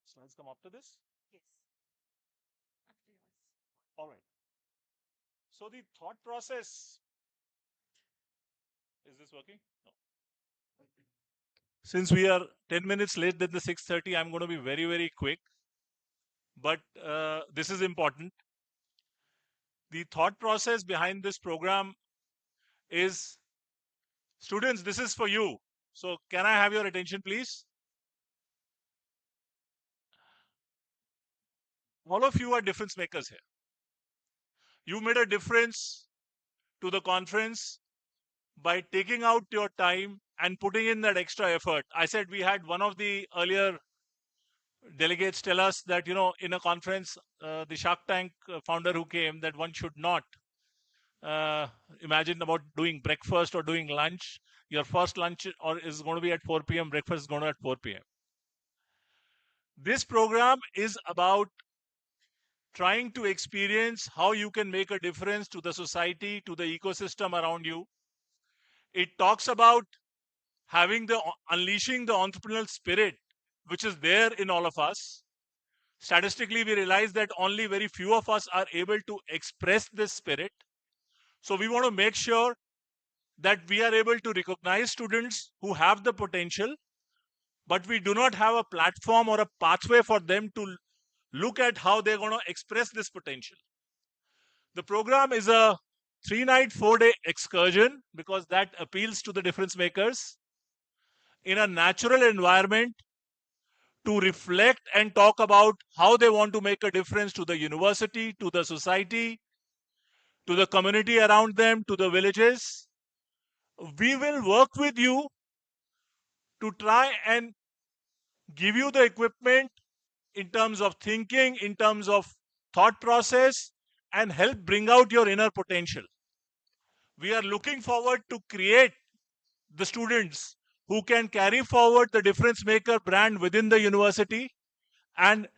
Slides come after this? Yes. All right. So the thought process. Is this working? No. Since we are 10 minutes late than the 6:30, I'm going to be very, very quick. But this is important. The thought process behind this program is, students, this is for you. So can I have your attention, please? All of you are difference makers here. You made a difference to the conference by taking out your time and putting in that extra effort. I said we had one of the earlier delegates tell us that, in a conference, the Shark Tank founder who came, that one should not imagine about doing breakfast or doing lunch. Your first lunch is going to be at 4 p.m. Breakfast is going to be at 4 p.m. This program is about trying to experience how you can make a difference to the society, to the ecosystem around you. It talks about unleashing the entrepreneurial spirit, which is there in all of us. Statistically, we realize that only very few of us are able to express this spirit. So we want to make sure that we are able to recognize students who have the potential, but we do not have a platform or a pathway for them to look at how they're going to express this potential. The program is a 3-night, 4-day excursion because that appeals to the difference makers in a natural environment to reflect and talk about how they want to make a difference to the university, to the society, to the community around them, to the villages. We will work with you to try and give you the equipment in terms of thinking, in terms of thought process, and help bring out your inner potential. We are looking forward to create the students who can carry forward the difference maker brand within the university, and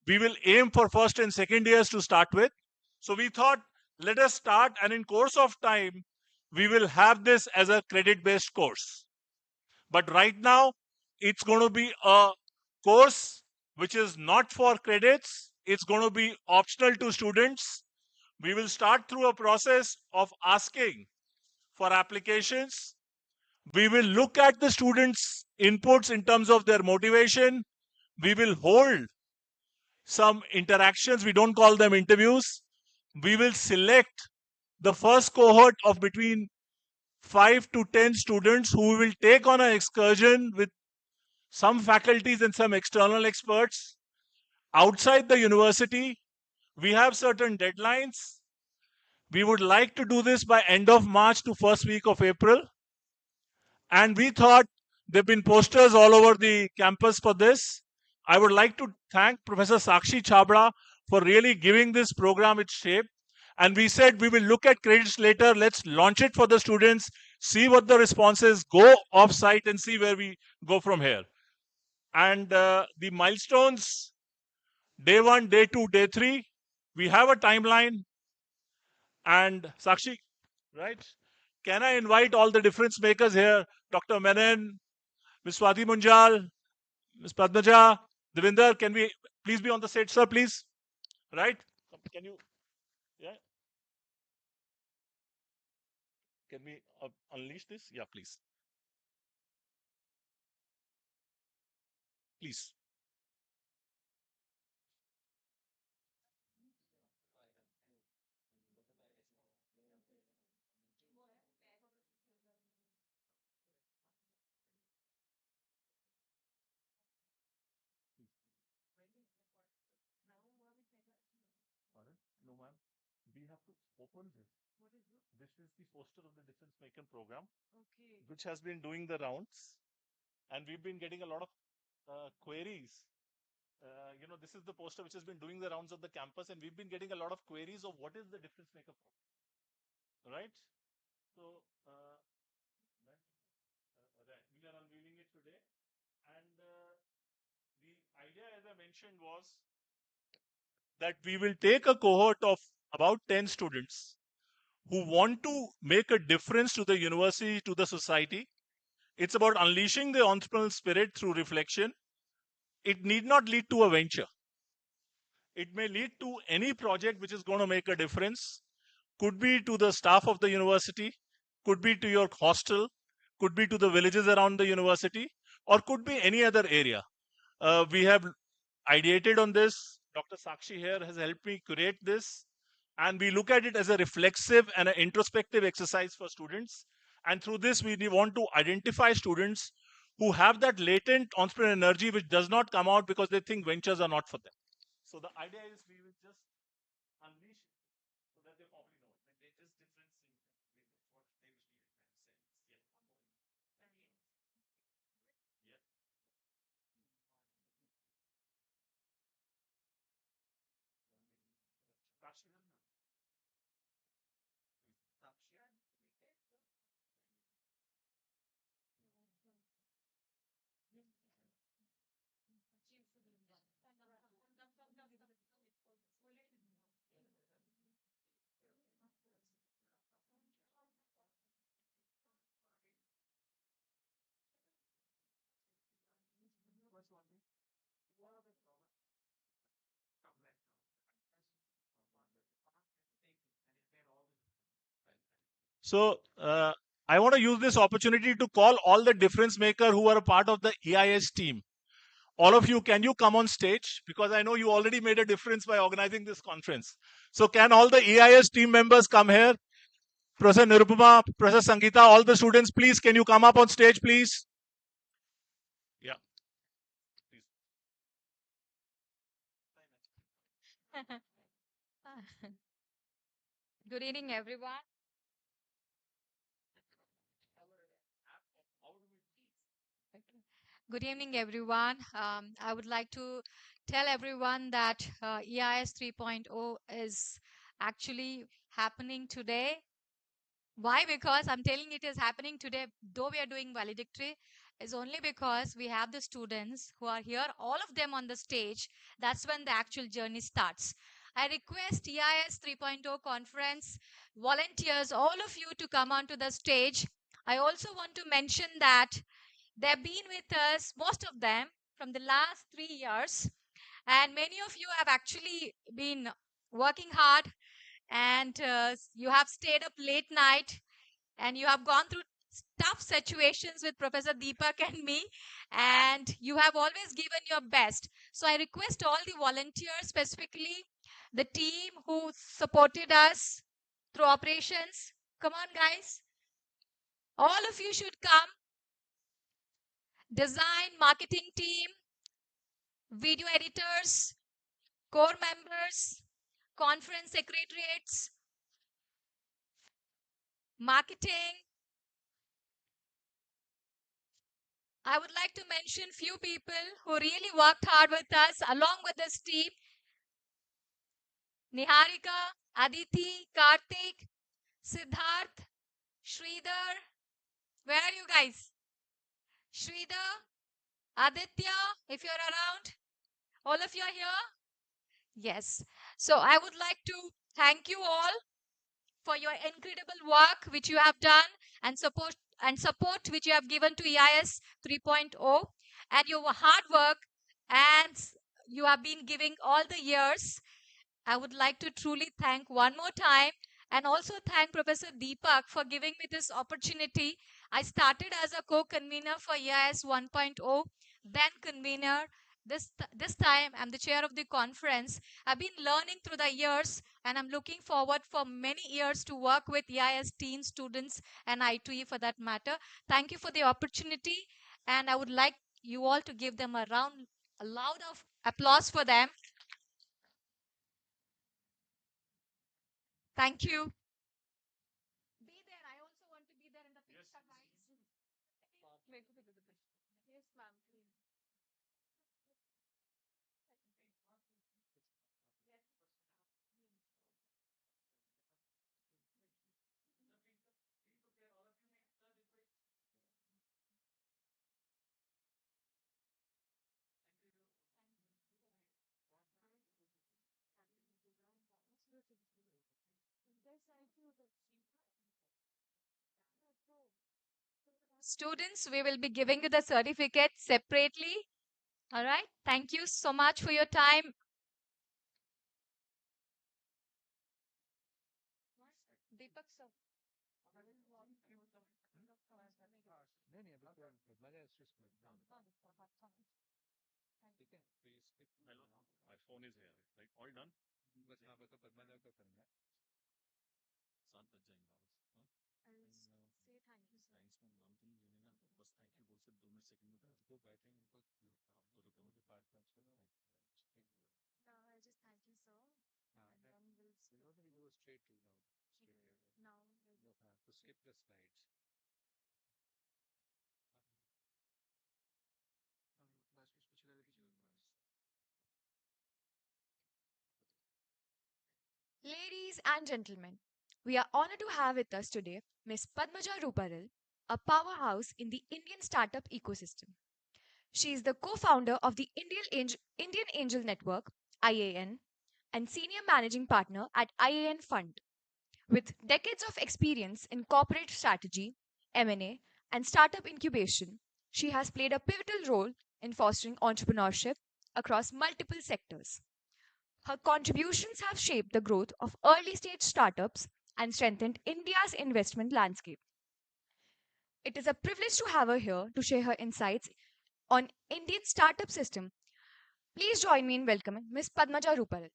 we will aim for first and second years to start with. So we thought, let us start, and in course of time we will have this as a credit based course. But right now it's going to be a course which is not for credits. It's going to be optional to students. We will start through a process of asking for applications. We will look at the students' inputs in terms of their motivation. We will hold some interactions. We don't call them interviews. We will select the first cohort of between 5 to 10 students who we will take on an excursion with some faculties and some external experts outside the university. We have certain deadlines. We would like to do this by end of March to first week of April. And we thought there have been posters all over the campus for this. I would like to thank Professor Sakshi Chabra for really giving this program its shape. And we said we will look at credits later. Let's launch it for the students, see what the response is, go off site and see where we go from here. And the milestones, day 1, day 2, day 3, we have a timeline. And Sakshi, right? Can I invite all the difference makers here? Dr. Menon, Ms. Swati Munjal, Ms. Padmaja, Devinder, can we please be on the stage, sir, please? Right? Can you, yeah? Can we unleash this? Yeah, please. Please. No, ma'am. We have to open this. What is this? This is the poster of the difference maker program, okay, which has been doing the rounds, and we've been getting a lot of queries. This is the poster which has been doing the rounds of the campus, and we've been getting a lot of queries of what is the difference maker program, right? So, we are unveiling it today, and the idea, as I mentioned, was that we will take a cohort of about 10 students who want to make a difference to the university, to the society. It's about unleashing the entrepreneurial spirit through reflection. It need not lead to a venture. It may lead to any project which is going to make a difference. Could be to the staff of the university, could be to your hostel, could be to the villages around the university, or could be any other area. We have ideated on this. Dr. Sakshi here has helped me curate this. And we look at it as a reflexive and an introspective exercise for students. And through this, we want to identify students who have that latent entrepreneurial energy which does not come out because they think ventures are not for them. So the idea is we will just unleash it so that they probably know it. Like they just difference in what they usually say. Yeah. So I want to use this opportunity to call all the difference maker who are a part of the EIS team. All of you, can you come on stage? Because I know you already made a difference by organizing this conference. So can all the EIS team members come here? Professor Nirupama, Professor Sangeeta, all the students, please, can you come up on stage, please? Yeah. Good evening, everyone. Good evening, everyone. I would like to tell everyone that EIS 3.0 is actually happening today. Why? Because I'm telling it is happening today, though we are doing valedictory, is only because we have the students who are here, all of them on the stage. That's when the actual journey starts. I request EIS 3.0 conference volunteers, all of you to come onto the stage. I also want to mention that they've been with us, most of them, from the last 3 years. And many of you have actually been working hard and you have stayed up late night and you have gone through tough situations with Professor Deepak and me, and you have always given your best. So I request all the volunteers, specifically the team who supported us through operations. Come on, guys. All of you should come. Design, marketing team, video editors, core members, conference secretariats, marketing. I would like to mention few people who really worked hard with us along with this team. Niharika, Aditi, Karthik, Siddharth, Sridhar. Where are you guys? Sridhar, Aditya, if you're around. All of you are here? Yes. So I would like to thank you all for your incredible work which you have done and support which you have given to EIS 3.0 and your hard work and you have been giving all the years. I would like to truly thank one more time and also thank Professor Deepak for giving me this opportunity. I started as a co-convener for EIS 1.0, then convener. This time I'm the chair of the conference. I've been learning through the years and I'm looking forward for many years to work with EIS team students and I2E for that matter. Thank you for the opportunity and I would like you all to give them a loud of applause for them. Thank you. Be there. I also want to be there in the picture, guys. Yes, ma'am. Students, we will be giving you the certificate separately. All right. Thank you so much for your time. Deepak sir. Hello. My phone is here. Right? All done? सात बज जाएंगे बस हाँ? Say thank you, sir. Thanks में नाम तो नहीं लेने ना बस थैंक यू बोल से 2 मिनट सेकंड में तो बैठेंगे तो आप तो रुको मुझे पार्ट में No, I just thank you, sir. And then we'll go straight to now. now. You have to skip the slides. Ladies and gentlemen, we are honored to have with us today Ms. Padmaja Ruparil, a powerhouse in the Indian startup ecosystem. She is the co-founder of the Indian Angel Network, IAN, and senior managing partner at IAN Fund. With decades of experience in corporate strategy, M&A, and startup incubation, she has played a pivotal role in fostering entrepreneurship across multiple sectors. Her contributions have shaped the growth of early stage startups and strengthened India's investment landscape. It is a privilege to have her here to share her insights on Indian startup system. Please join me in welcoming Ms. Padmaja Rupal.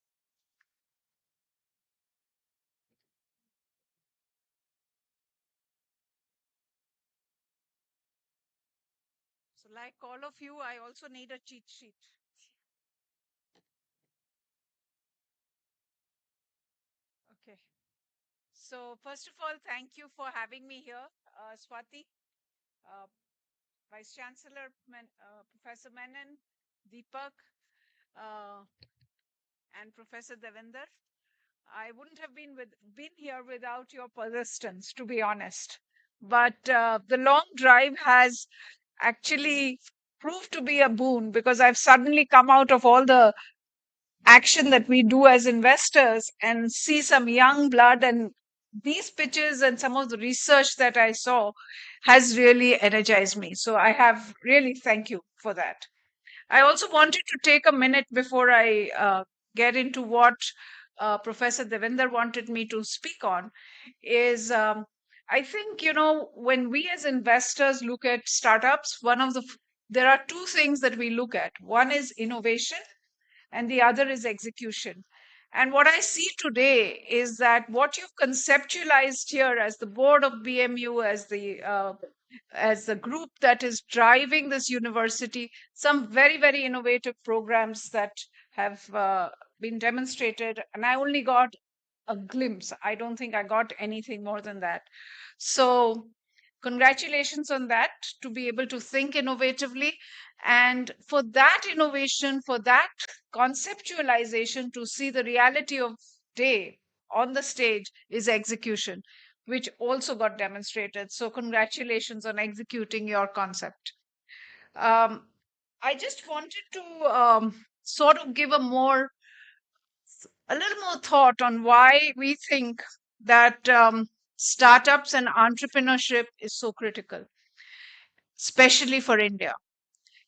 So like all of you, I also need a cheat sheet. Okay. So first of all, thank you for having me here, Swati, uh, Vice Chancellor, Professor Menon, Deepak, uh, and Professor Devinder. I wouldn't have been here without your persistence, to be honest. But the long drive has actually proved to be a boon because I've suddenly come out of all the action that we do as investors and see some young blood, and these pitches and some of the research that I saw has really energized me. So I have really thank you for that. I also wanted to take a minute before I get into what Professor Devinder wanted me to speak on is I think, when we as investors look at startups, there are two things that we look at. One is innovation and the other is execution. And what I see today is that what you've conceptualized here as the board of BMU, as the group that is driving this university, some very, very innovative programs that have been demonstrated. And I only got a glimpse. I don't think I got anything more than that. So congratulations on that, to be able to think innovatively. And for that innovation, for that conceptualization to see the reality of day on the stage is execution, which also got demonstrated. So congratulations on executing your concept. I just wanted to sort of give a little more thought on why we think that startups and entrepreneurship is so critical, especially for India.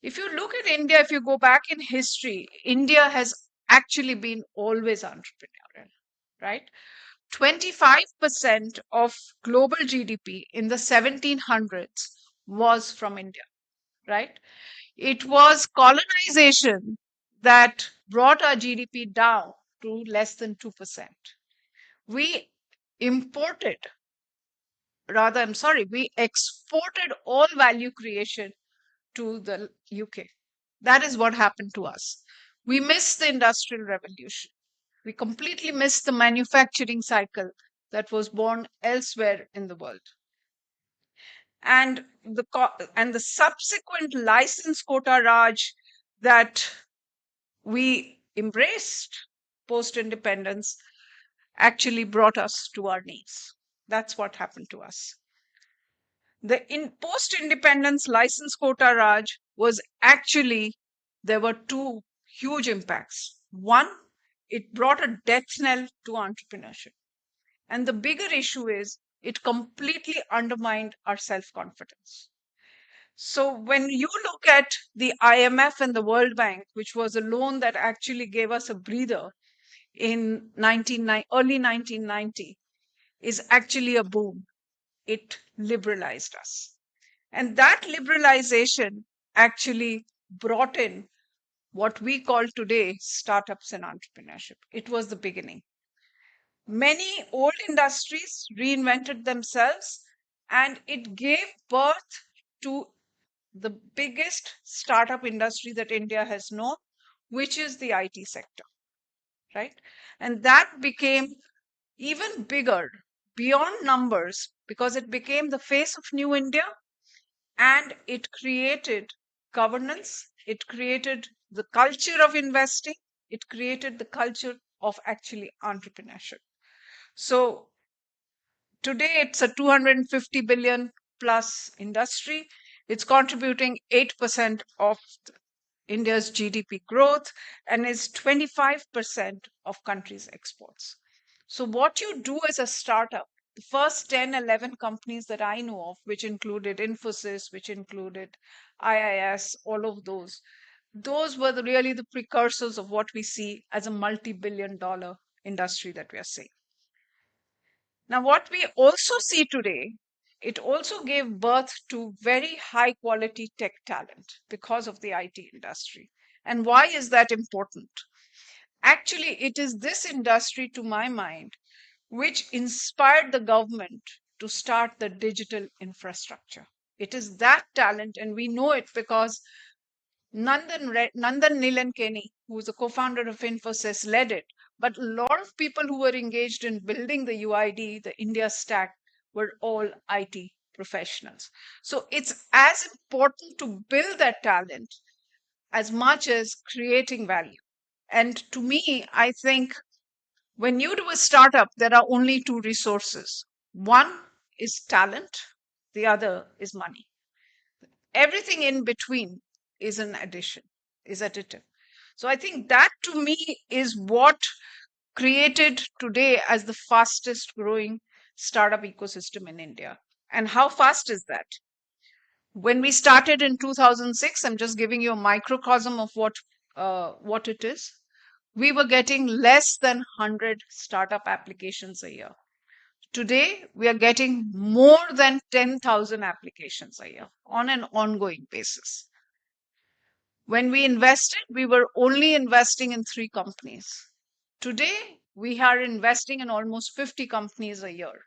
If you look at India, if you go back in history, India has actually been always entrepreneurial, right? 25% of global GDP in the 1700s was from India, right? It was colonization that brought our GDP down to less than 2%. We imported, we exported all value creation to the UK. That is what happened to us. We missed the Industrial Revolution. We completely missed the manufacturing cycle that was born elsewhere in the world. And the subsequent license quota Raj that we embraced post independence actually brought us to our knees. That's what happened to us. The post independence license quota Raj was actually, there were two huge impacts. One, it brought a death knell to entrepreneurship. And the bigger issue is it completely undermined our self confidence. So when you look at the IMF and the World Bank, which was a loan that actually gave us a breather in early 1990, is actually a boom. It liberalized us. And that liberalization actually brought in what we call today startups and entrepreneurship. It was the beginning. Many old industries reinvented themselves, and it gave birth to the biggest startup industry that India has known, which is the IT sector, right? And that became even bigger beyond numbers because it became the face of New India, and it created governance, it created the culture of investing, it created the culture of actually entrepreneurship. So today it's a 250 billion plus industry. It's contributing 8% of India's GDP growth and is 25% of country's exports. So what you do as a startup, the first 10, 11 companies that I know of, which included Infosys, which included IIS, all of those were really the precursors of what we see as a multi-billion-dollar industry that we are seeing. Now, what we also see today, it also gave birth to very high quality tech talent because of the IT industry. And why is that important? Actually, it is this industry, to my mind, which inspired the government to start the digital infrastructure. It is that talent, and we know it because Nandan Nilenkani, who is the co-founder of Infosys, led it. But a lot of people who were engaged in building the UID, the India stack, were all IT professionals. So it's as important to build that talent as much as creating value. And to me, I think when you do a startup, there are only two resources. One is talent, the other is money. Everything in between is an addition, is additive. So I think that to me is what created today as the fastest growing startup ecosystem in India. And how fast is that? When we started in 2006, I'm just giving you a microcosm of what it is. We were getting less than 100 startup applications a year. Today, we are getting more than 10,000 applications a year on an ongoing basis. When we invested, we were only investing in 3 companies. Today, we are investing in almost 50 companies a year,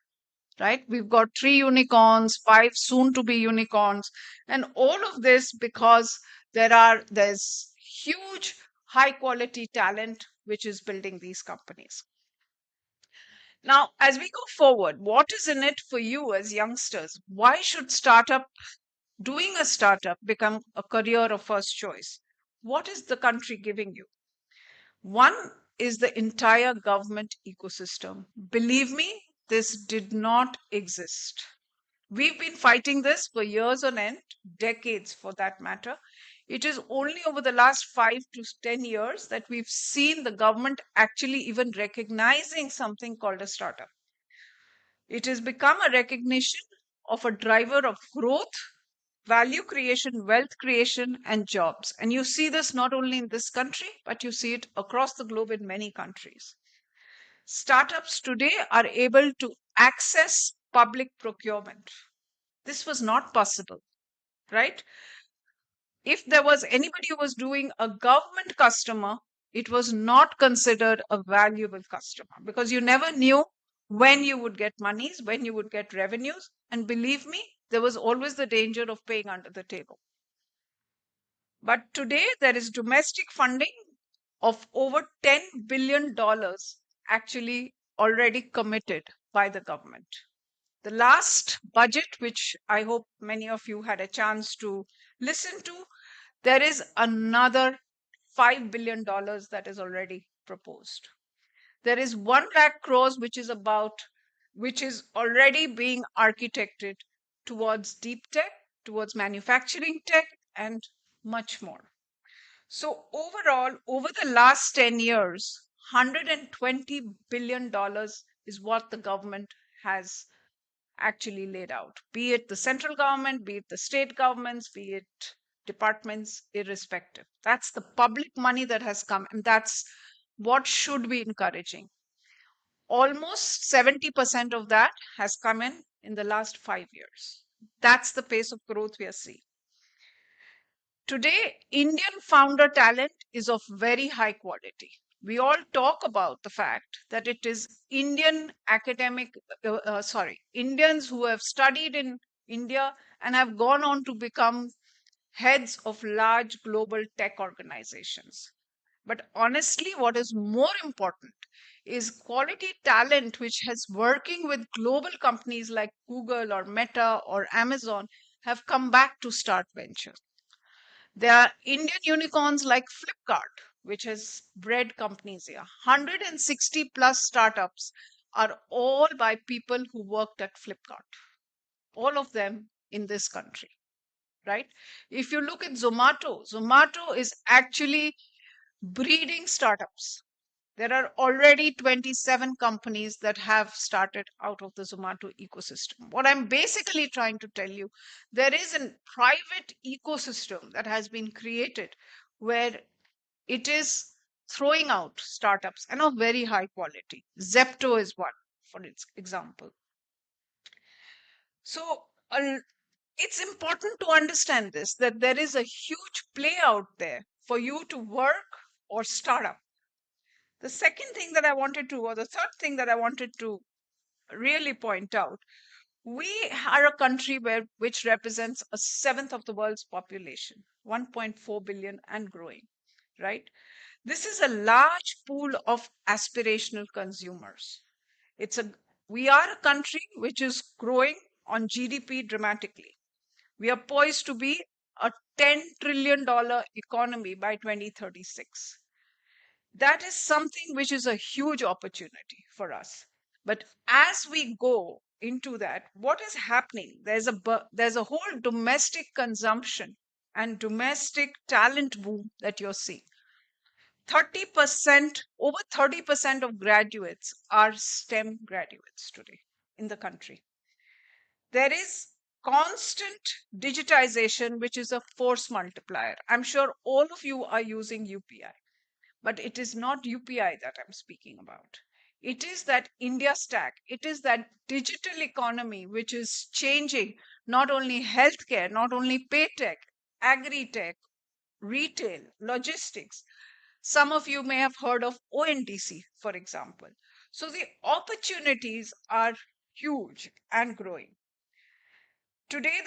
right? We've got 3 unicorns, 5 soon to be unicorns, and all of this because there's huge high quality talent which is building these companies. Now, as we go forward, what is in it for you as youngsters? Why should doing a startup become a career of first choice? What is the country giving you? One is the entire government ecosystem. Believe me, this did not exist. We've been fighting this for years on end, decades for that matter. It is only over the last 5 to 10 years that we've seen the government actually even recognizing something called a startup. It has become a recognition of a driver of growth, value creation, wealth creation, and jobs. And you see this not only in this country, but you see it across the globe in many countries. Startups today are able to access public procurement. This was not possible, right? If there was anybody who was doing a government customer, it was not considered a valuable customer because you never knew when you would get monies, when you would get revenues. And believe me, there was always the danger of paying under the table. But today, there is domestic funding of over $10 billion actually already committed by the government. The last budget, which I hope many of you had a chance to listen to, there is another $5 billion that is already proposed. There is 1 lakh crores, which is already being architected towards deep tech, towards manufacturing tech, and much more. So overall, over the last 10 years, $120 billion is what the government has actually laid out, be it the central government, be it the state governments, be it departments, irrespective. That's the public money that has come, and that's what should be encouraging. Almost 70% of that has come in the last 5 years. That's the pace of growth we are seeing. Today, Indian founder talent is of very high quality. We all talk about the fact that it is Indians who have studied in India and have gone on to become heads of large global tech organizations. But honestly, what is more important is quality talent which has working with global companies like Google or Meta or Amazon have come back to start ventures. There are Indian unicorns like Flipkart, which has bred companies here. 160 plus startups are all by people who worked at Flipkart, all of them in this country, right? If you look at Zomato is actually breeding startups. There are already 27 companies that have started out of the Zomato ecosystem. What I'm basically trying to tell you, there is a private ecosystem that has been created where it is throwing out startups and of very high quality. Zepto is one. for example. So it's important to understand this, that there is a huge play out there for you to work or start up. The second thing that I wanted to, or the third thing that I wanted to really point out, we are a country which represents a seventh of the world's population, 1.4 billion and growing, right? This is a large pool of aspirational consumers. We are a country which is growing on GDP dramatically. We are poised to be a $10 trillion economy by 2036. That is something which is a huge opportunity for us. But as we go into that, what is happening? There's a whole domestic consumption and domestic talent boom that you're seeing. 30%, over 30% of graduates are STEM graduates today in the country. There is constant digitization, which is a force multiplier. I'm sure all of you are using UPI. But it is not UPI that I'm speaking about. It is that India stack. It is that digital economy which is changing not only healthcare, not only paytech, agri-tech, retail, logistics. Some of you may have heard of ONDC, for example. So the opportunities are huge and growing. Today,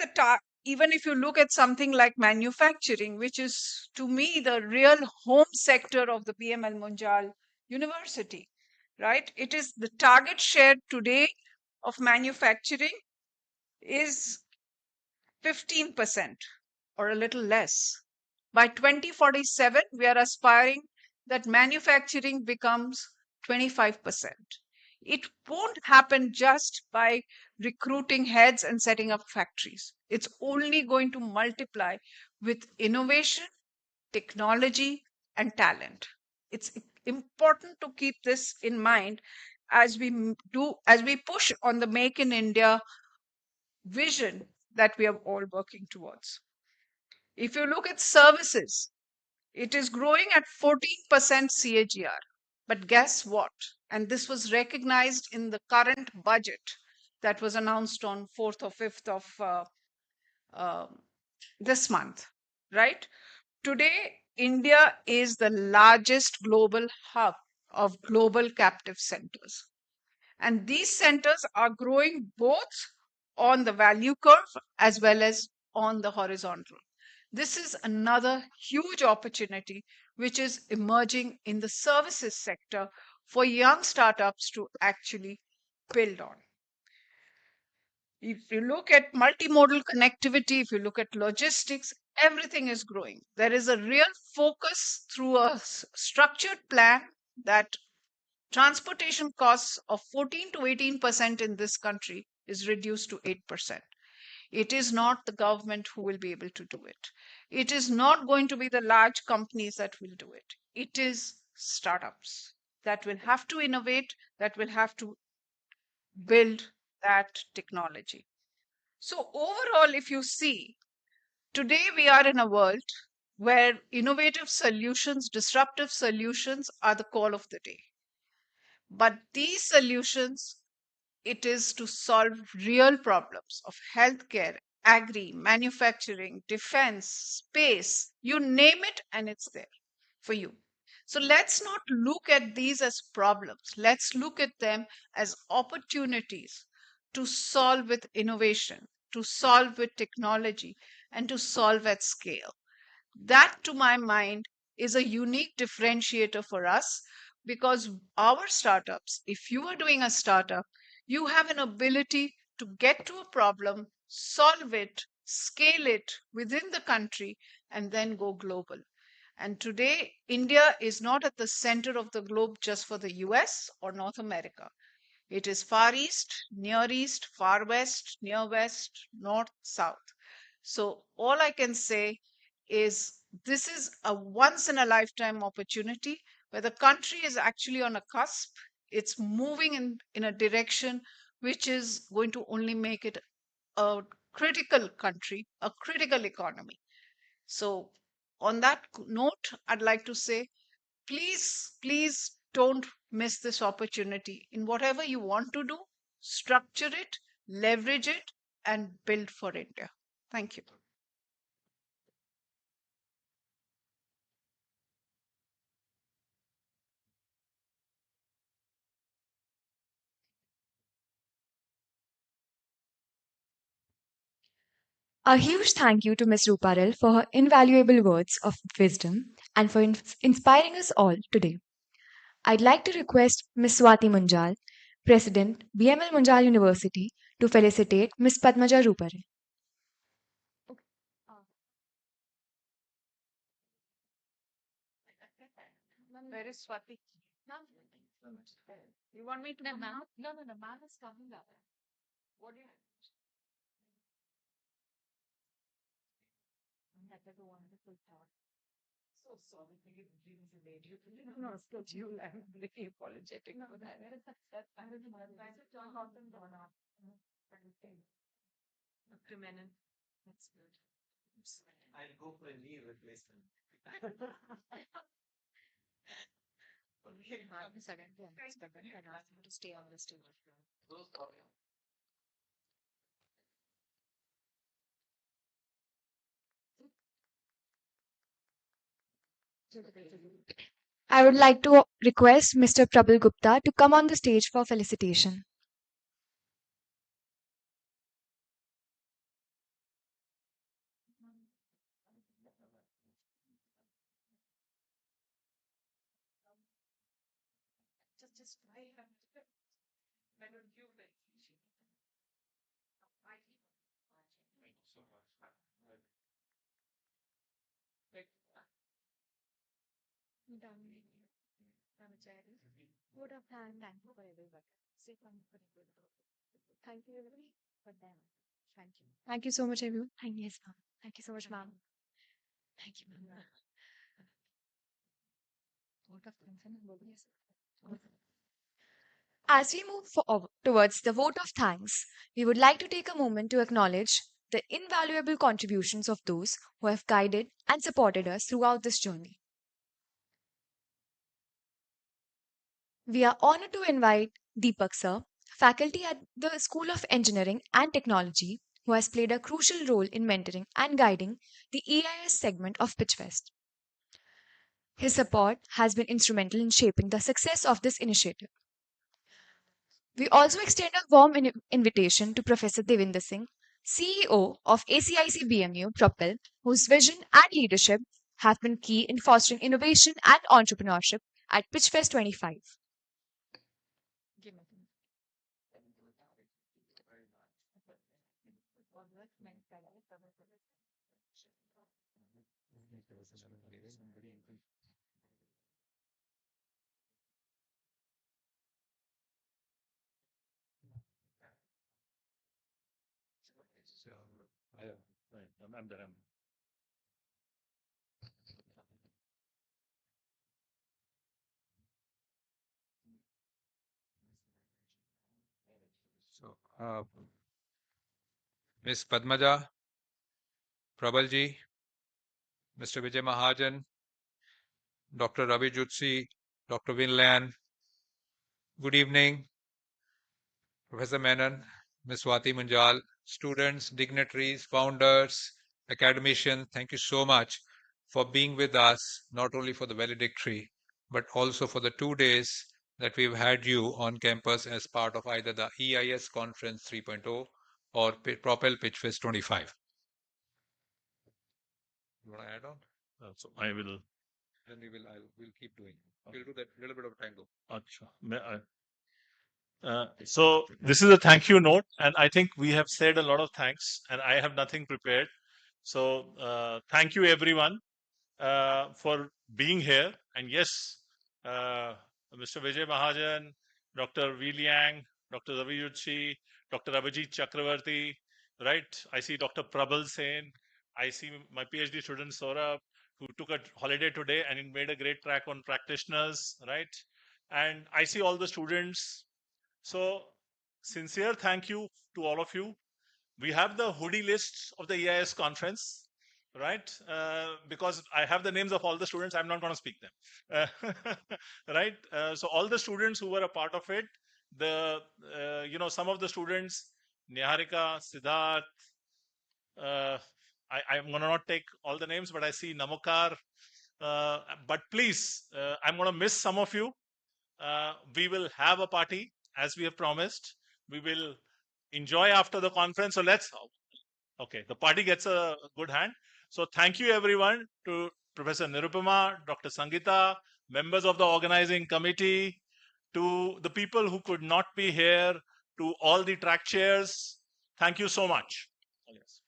even if you look at something like manufacturing, which is to me the real home sector of the PML Munjal University, right? It is the target share today of manufacturing is 15% or a little less. By 2047, we are aspiring that manufacturing becomes 25%. It won't happen just by recruiting heads and setting up factories. It's only going to multiply with innovation, technology, and talent. It's important to keep this in mind as we push on the Make in India vision that we are all working towards. If you look at services, it is growing at 14% CAGR. But guess what? And this was recognized in the current budget that was announced on 4th or 5th of this month, right? Today, India is the largest global hub of global captive centers. And these centers are growing both on the value curve as well as on the horizontal. This is another huge opportunity which is emerging in the services sector for young startups to actually build on. If you look at multimodal connectivity, if you look at logistics, everything is growing. There is a real focus through a structured plan that transportation costs of 14 to 18% in this country is reduced to 8%. It is not the government who will be able to do it. It is not going to be the large companies that will do it. It is startups that will have to innovate, that will have to build that technology. So overall, if you see, today we are in a world where innovative solutions, disruptive solutions are the call of the day. But these solutions, it is to solve real problems of healthcare, agri, manufacturing, defense, space, you name it, and it's there for you. So let's not look at these as problems. Let's look at them as opportunities to solve with innovation, to solve with technology, and to solve at scale. That, to my mind, is a unique differentiator for us because our startups, if you are doing a startup, you have an ability to get to a problem, solve it, scale it within the country, and then go global. And today, India is not at the center of the globe just for the US or North America. It is Far East, Near East, Far West, Near West, North, South. So all I can say is this is a once in a lifetime opportunity where the country is actually on a cusp. It's moving in a direction which is going to only make it a critical country, a critical economy. So on that note, I'd like to say, please don't miss this opportunity. In whatever you want to do, structure it, leverage it, and build for India. Thank you. A huge thank you to Ms. Ruparel for her invaluable words of wisdom and for inspiring us all today. I'd like to request Ms. Swati Munjal, President, BML Munjal University, to felicitate Ms. Padmaja Ruparel. Where is Swati? You want me to come now? No, ma'am is coming up. What do you That was a wonderful thought. So sorry for you dreams you made. You no schedule. I'm really apologetic for that. Where is that? I don't know. I said John Horton gone up. Dr. Menon. That's good. I'll go for a knee replacement. Second, and ask him to stay on this table. I would like to request Mr. Prabal Gupta to come on the stage for felicitation. Just why don't you Good of hand, thank you for everybody. Say thank you for everybody. Thank you everybody for them. Thank you. Thank you so much, everyone. Yes, ma'am. Thank you so much, ma'am. Thank you, ma'am. Vote of thanks and yes. As we move towards the vote of thanks, we would like to take a moment to acknowledge the invaluable contributions of those who have guided and supported us throughout this journey. We are honored to invite Deepak sir, faculty at the School of Engineering and Technology, who has played a crucial role in mentoring and guiding the EIS segment of PitchFest. His support has been instrumental in shaping the success of this initiative. We also extend a warm invitation to Professor Devinder Singh, CEO of ACIC BMU Propel, whose vision and leadership have been key in fostering innovation and entrepreneurship at PitchFest 25. I'm there. So, Ms. Padmaja, Prabalji, Mr. Vijay Mahajan, Dr. Ravi Jutsi, Dr. Winlan, good evening, Professor Menon, Ms. Swati Munjal, students, dignitaries, founders, academicians, thank you so much for being with us, not only for the valedictory, but also for the 2 days that we've had you on campus as part of either the EIS Conference 3.0 or Propel PitchFest 25. You want to add on? So I will. Then we'll keep doing. We'll do that little bit of time though. So this is a thank you note, and I think we have said a lot of thanks, and I have nothing prepared. So thank you everyone for being here. And yes, Mr. Vijay Mahajan, Dr. V. Liang, Dr. Ravi Jutsi, Dr. Abhijit Chakravarti, right? I see Dr. Prabal Sen. I see my PhD student Saurabh, who took a holiday today and he made a great track on practitioners, right? And I see all the students. So sincere thank you to all of you. We have the hoodie lists of the EIS conference, right? Because I have the names of all the students, I'm not going to speak them, right? So all the students who were a part of it, some of the students, Niharika, Siddharth, I'm going to not take all the names, but I see Namokar. But please, I'm going to miss some of you. We will have a party as we have promised. We will enjoy after the conference. So okay, the party gets a good hand. So thank you everyone to Professor Nirupama, Dr. Sangita, members of the organizing committee, to the people who could not be here, to all the track chairs. Thank you so much. Yes.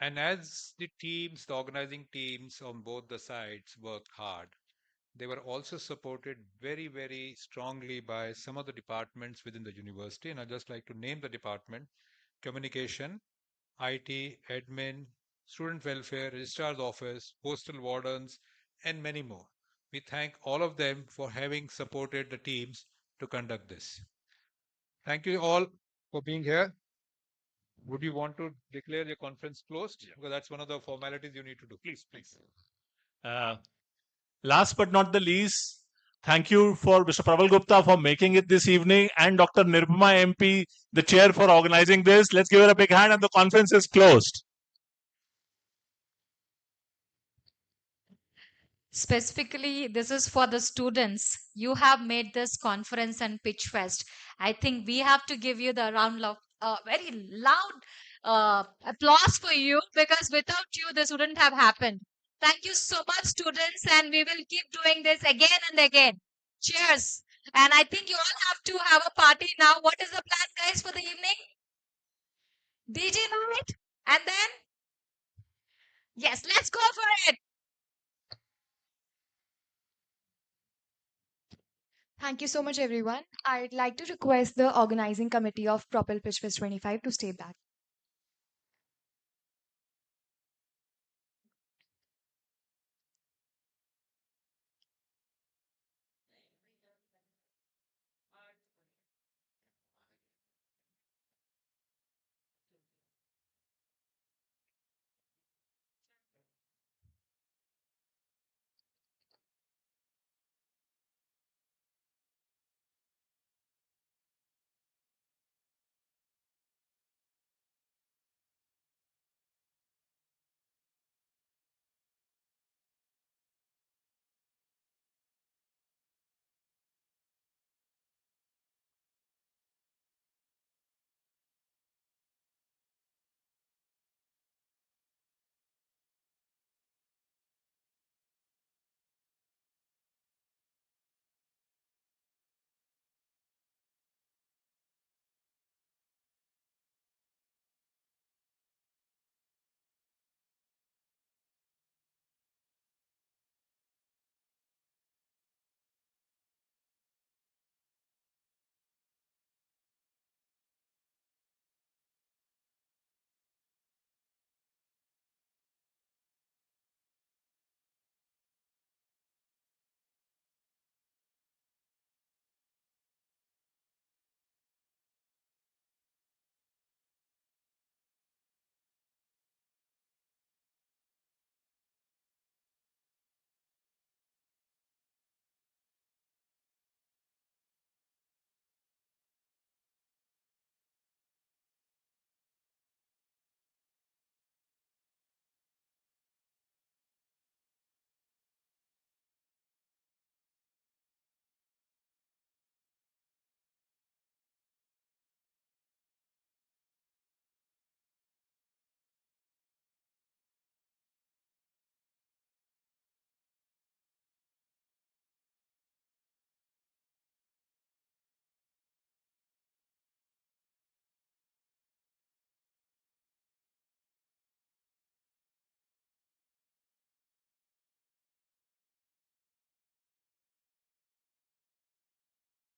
And as the teams, the organizing teams on both the sides worked hard, they were also supported very, very strongly by some of the departments within the university. And I'd just like to name the department: communication, IT, admin, student welfare, registrar's office, postal wardens, and many more. We thank all of them for having supported the teams to conduct this. Thank you all for being here. Would you want to declare your conference closed? Yeah. Because that's one of the formalities you need to do. Please. Last but not the least, thank you for Mr. Praval Gupta for making it this evening, and Dr. Nirupama MP, the chair, for organizing this. Let's give her a big hand, and the conference is closed. Specifically, this is for the students. You have made this conference and pitch fest. I think we have to give you the round of very loud applause for you, because without you, this wouldn't have happened. Thank you so much, students, and we will keep doing this again and again. Cheers. And I think you all have to have a party now. What is the plan, guys, for the evening? DJ night? And then? Yes, let's go for it. Thank you so much, everyone. I'd like to request the organizing committee of Propel PitchFest 25 to stay back.